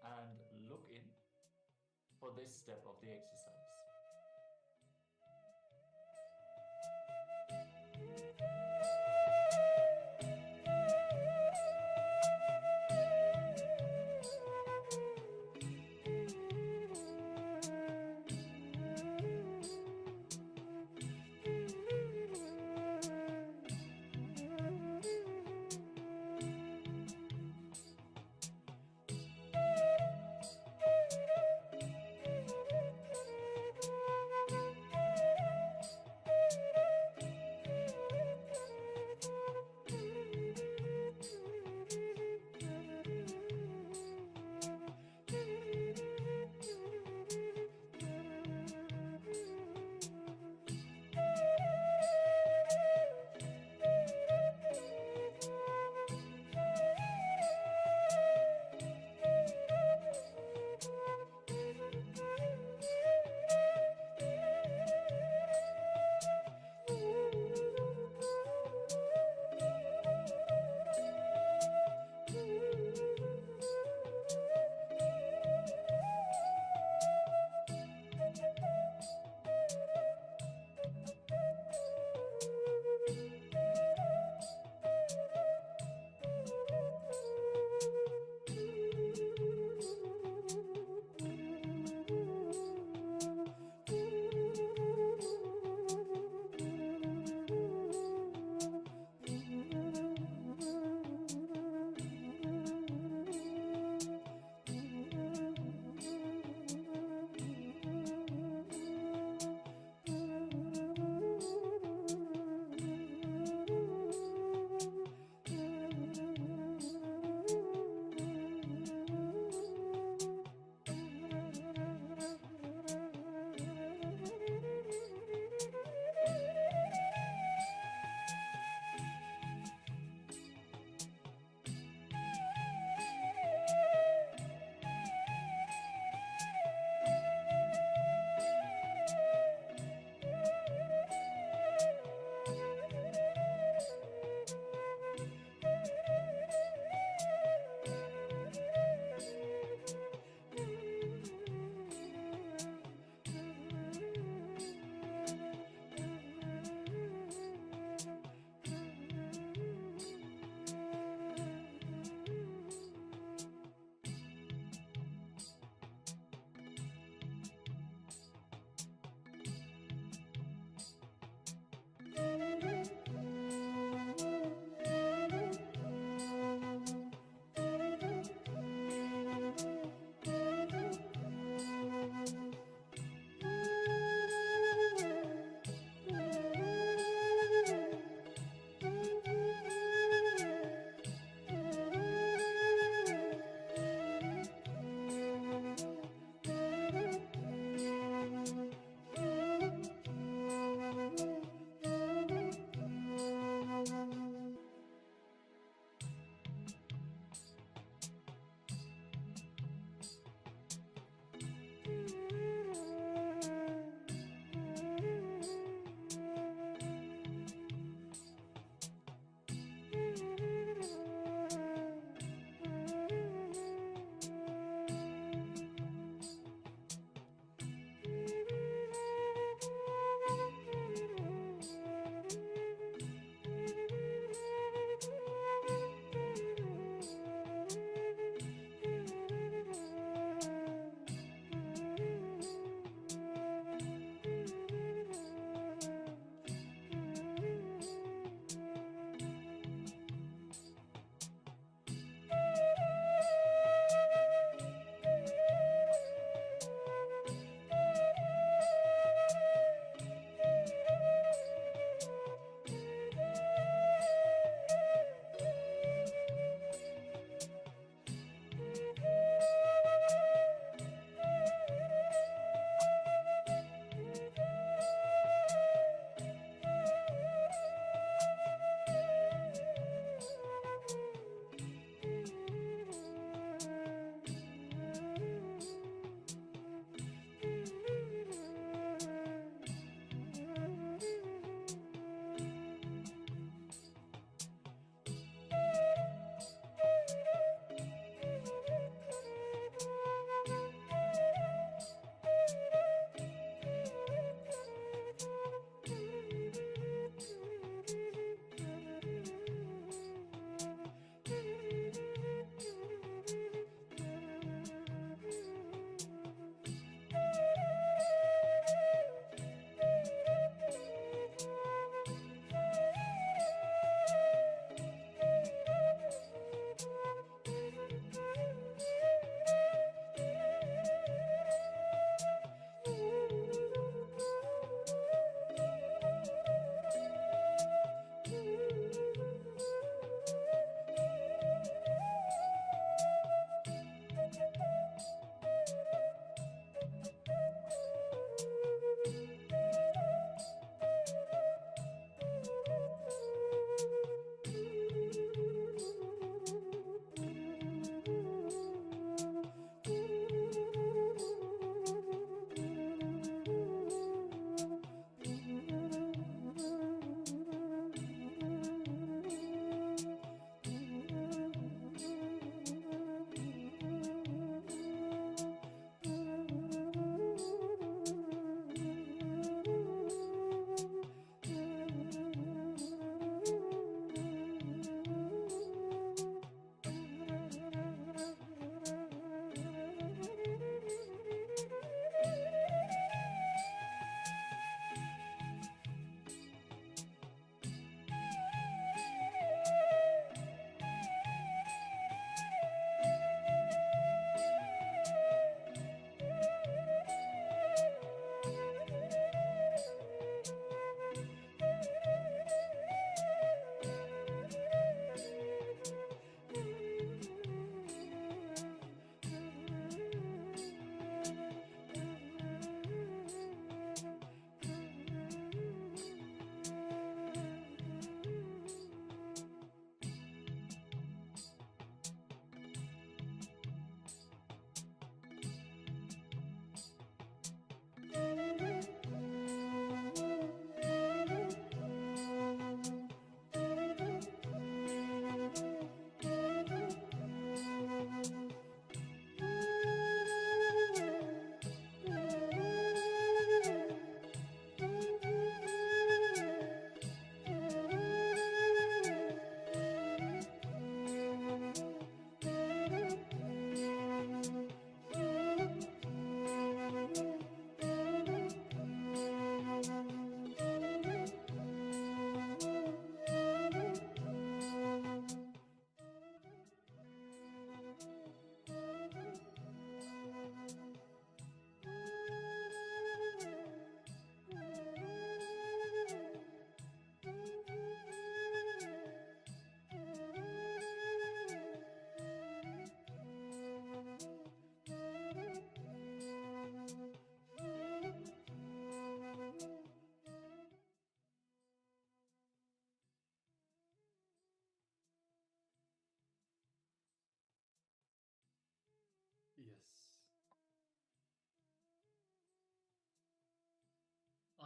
and look in for this step of the exercise.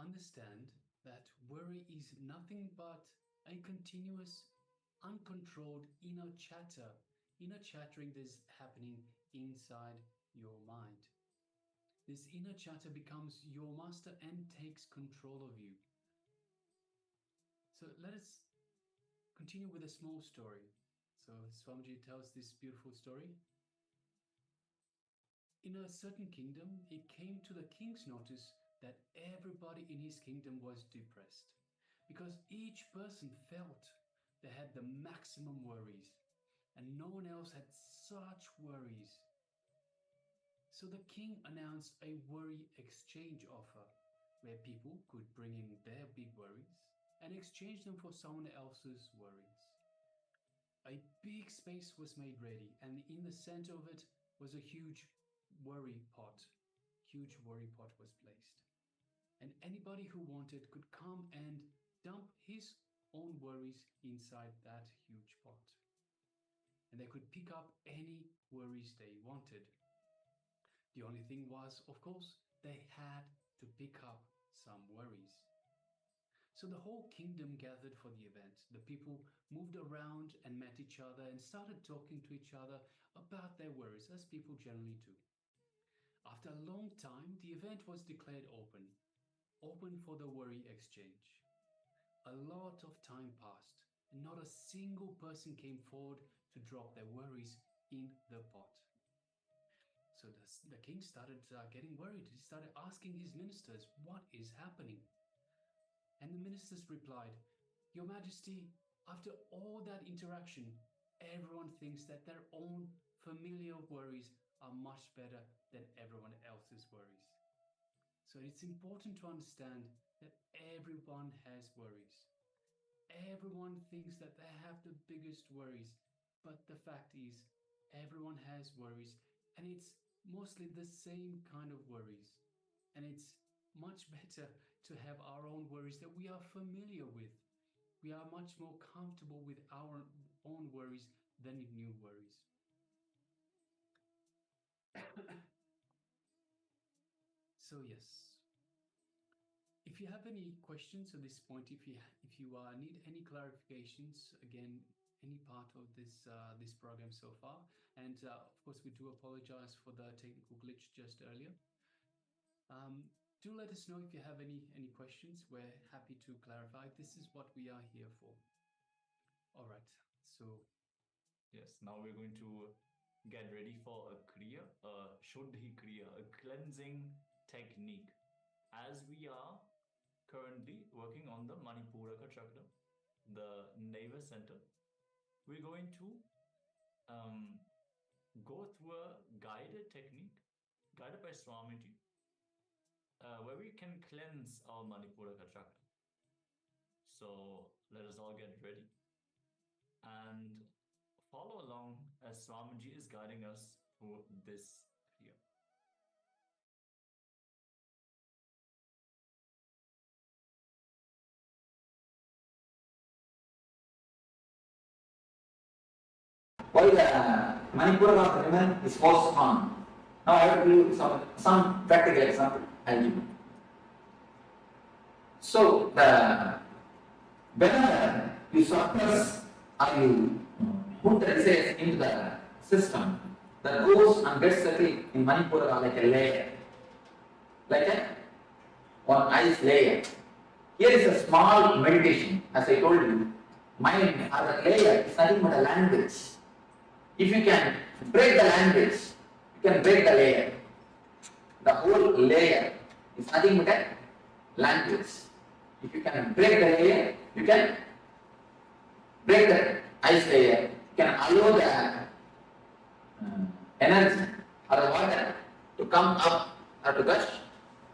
understand that worry is nothing but a continuous, uncontrolled inner chattering that's happening inside your mind. This inner chatter becomes your master and takes control of you. So let us continue with a small story. So Swamiji tells this beautiful story. In a certain kingdom, it came to the king's notice that everybody in his kingdom was depressed because each person felt they had the maximum worries and no one else had such worries. So the king announced a worry exchange offer where people could bring in their big worries and exchange them for someone else's worries. A big space was made ready, and in the center of it was a huge worry pot. Huge worry pot was placed. And anybody who wanted could come and dump his own worries inside that huge pot. And they could pick up any worries they wanted. The only thing was, of course, they had to pick up some worries. So the whole kingdom gathered for the event. The people moved around and met each other and started talking to each other about their worries, as people generally do. After a long time, the event was declared open for the worry exchange. A lot of time passed, and not a single person came forward to drop their worries in the pot. So the king started getting worried. He started asking his ministers, what is happening? And the ministers replied, Your Majesty, after all that interaction, everyone thinks that their own familiar worries are much better than everyone else's worries. So it's important to understand that everyone has worries. Everyone thinks that they have the biggest worries, but the fact is, everyone has worries, and it's mostly the same kind of worries. And it's much better to have our own worries that we are familiar with. We are much more comfortable with our own worries than new worries. So yes, if you have any questions at this point, if you need any clarifications, again, any part of this program so far, and of course we do apologize for the technical glitch just earlier. Do let us know if you have any questions. We're happy to clarify. This is what we are here for. All right. So yes, now we're going to get ready for a kriya, a shuddhi kriya, a cleansing technique. As we are currently working on the Manipuraka Chakra, the navel center, we're going to go through a guided technique, guided by Swamiji, where we can cleanse our Manipuraka Chakra. So let us all get ready and follow along as Swamiji is guiding us through this kriya. While the Manipuraka of the women is most strong. Now I have to do some practical example I'll give you. So whenever you suppress or you put the desires into the system, that goes and gets settled in Manipuraka like a layer, like one ice layer. Here is a small meditation, as I told you. Mind or the layer is nothing but a language. If you can break the language, you can break the layer. The whole layer is nothing but a language. If you can break the layer, you can break the ice layer. You can allow the energy or the water to come up or to gush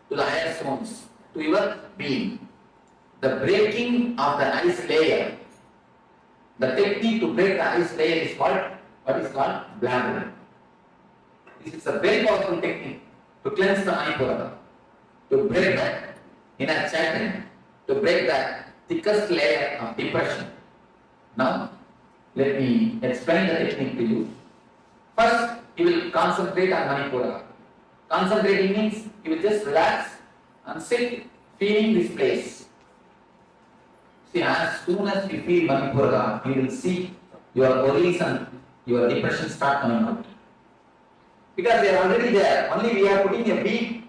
to the higher zones, to your being. The breaking of the ice layer, the technique to break the ice layer is what is called bladder. This is a very powerful technique to cleanse the Manipuraka, to break the inner chattering, to break the thickest layer of depression. Now, let me explain the technique to you. First, you will concentrate on Manipuraka. Concentrating means you will just relax and sit feeling this place. See, as soon as you feel Manipura, you will see your worries and your depression start coming out. Because they are already there. Only we are putting a big,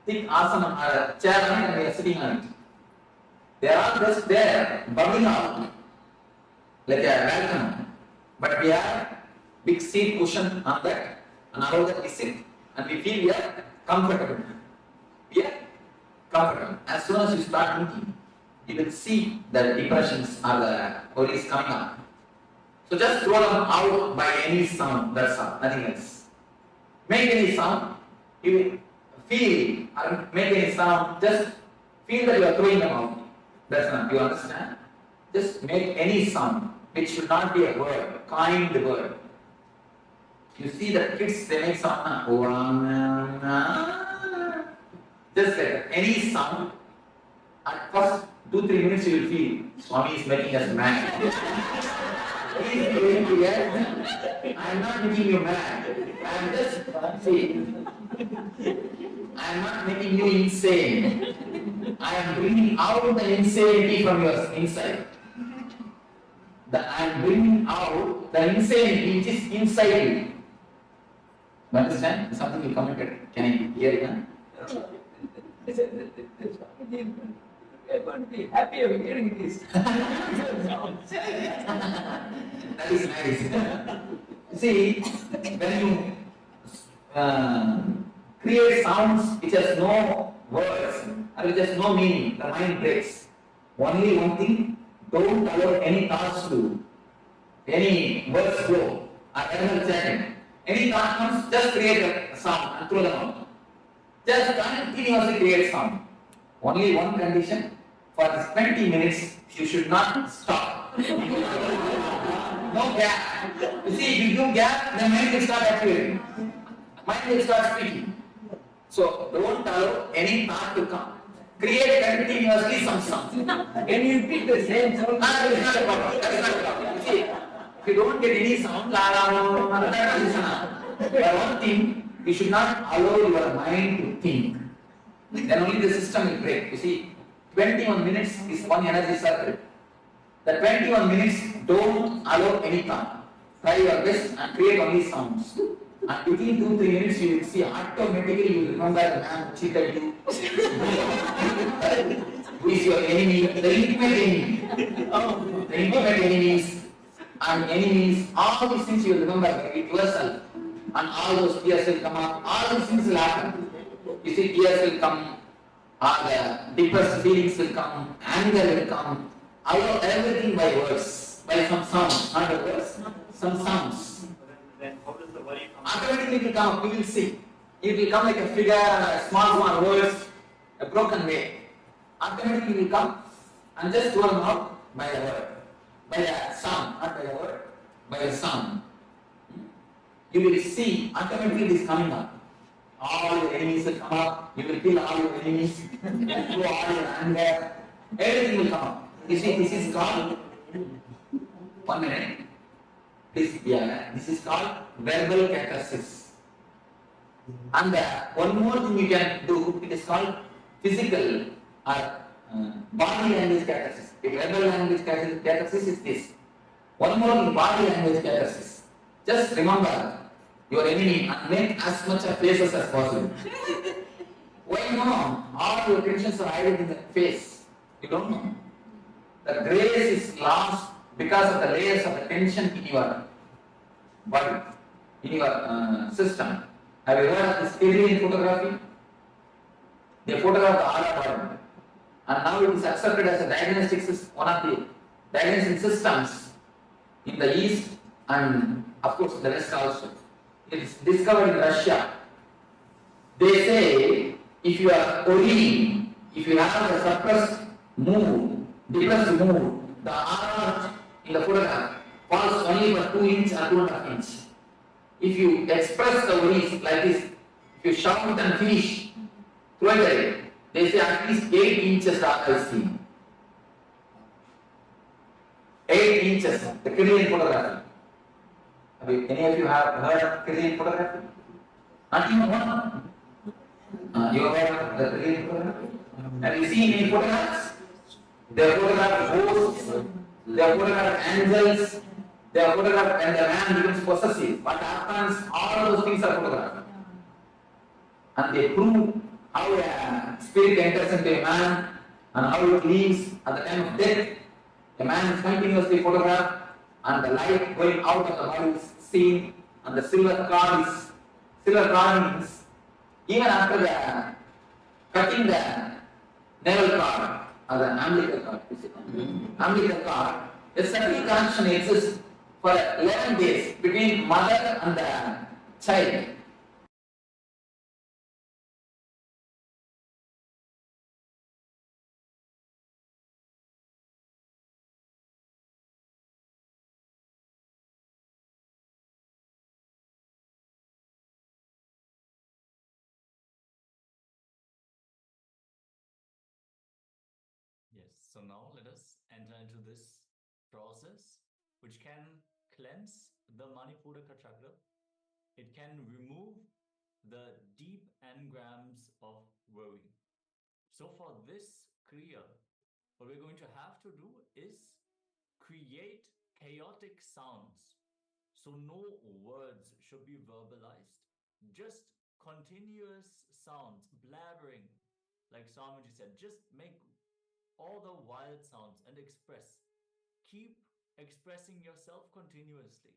thick asana or a chair on it and we are sitting on it. They are all just there, bubbling out like a welcome. But we have big seat cushion on that, and above that we sit, and we feel we are comfortable. We are comfortable. As soon as you start thinking, you will see that depressions or the worries coming up. So just throw them out by any sound, that's all, nothing else. Make any sound, you will feel, or make any sound, just feel that you are throwing them out. That's not, you understand? Just make any sound. It should not be a word, kind word. You see the kids, they make sound, just like that. Any sound. At first 2-3 minutes you will feel Swami is making us mad. He is going to get, I am not making you mad. I am just, see, I am not making you insane. I am bringing out the insanity from your inside. I am bringing out the insanity which is inside you. You understand? Something you commented. Can I hear it? We are going to be happy of hearing this. That is nice. See, when you create sounds which has no words or which has no meaning, the mind breaks. Only one thing, don't allow any thoughts to, any words flow, or verbal chatting. Any thought comes, just create a sound and throw them out. Just continuously create sound. Only one condition, for this 20 minutes, you should not stop. No gap. You see, if you do gap, the mind will start activating. Mind will start speaking. So, don't allow any thought to come. Create continuously some sound. Can you repeat the same sound? That is not a problem. That is not a problem. See, if you don't get any sound, one thing, you should not allow your mind to think. Then only the system will break. You see, 21 minutes is one energy circle. The 21 minutes, don't allow any thought. Try your best and create only sounds. And within 2-3 minutes, you will see automatically you will remember the man who cheated you. Who is your enemy? The intimate enemy. The intimate enemies and enemies, all these things you will remember it yourself. And all those tears will come up, all these things will happen. You see, tears will come, or the depressed feelings will come, anger will come. Allow everything by words, by some sounds, not by words, some sounds. Then how does the worry come? Automatically it will come up, you will see. It will come like a figure, a small words, a broken way. Automatically it will come and just throw them out by a word, by a sound, not by a word, by a sound. You will see automatically it is coming up. All your enemies will come up, you will kill all your enemies, throw all your anger, everything will come up. You see, this is called, 1 minute, this is called verbal catharsis. And one more thing you can do, it is called physical or body language catharsis. The verbal language catharsis is this. One more thing, body language catharsis. Just remember your enemy and make as much of faces as possible. Why not? All your tensions are hidden in the face. You don't know. The grace is lost because of the layers of the tension in your body, in your system. Have you heard of this alien photography? They photograph the aura body. And now it is accepted as a diagnostic system, one of the diagnostic systems in the East and of course the West also. It is discovered in Russia. They say if you are worrying, if you have a suppressed mood, depressed mood, the aura in the photograph falls only for 2 inches or 2.5 inches. If you express the worries like this, if you shout and finish, throw it away. They say at least 8 inches the aura is seen. 8 inches, the Korean photography. Any of you have heard of Korean photography? Not even one. You have the three photographs? Have you seen any photographs? They have photographed ghosts, they have photographed angels, they have photographed when the man becomes possessive. What happens? All those things are photographed. And they prove how a spirit enters into a man and how it leaves at the time of death. A man is continuously photographed and the light going out of the body is seen and the silver cord means even after the cutting the navel cord or the umbilical cord, umbilical cord, a certain connection exists for 11 days between mother and the child. Yes, so now let us enter into this process which can cleanse the Manipuraka chakra. It can remove the deep engrams of worry. So for this Kriya, what we're going to have to do is create chaotic sounds. So no words should be verbalized, just continuous sounds, blabbering, like Swamiji said. Just make all the wild sounds and express. Keep expressing yourself continuously.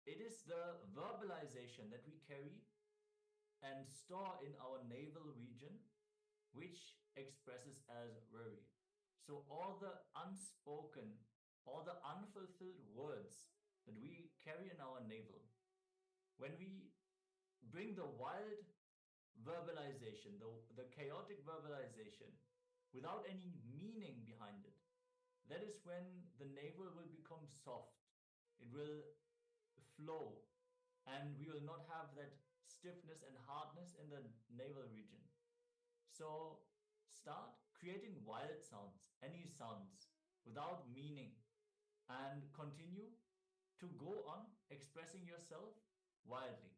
It is the verbalization that we carry and store in our navel region, which expresses as worry. So all the unspoken, all the unfulfilled words that we carry in our navel, when we bring the wild verbalization, the chaotic verbalization, without any meaning behind it, that is when the navel will become soft. It will flow, and we will not have that stiffness and hardness in the navel region. So start creating wild sounds, any sounds, without meaning, and continue to go on expressing yourself wildly.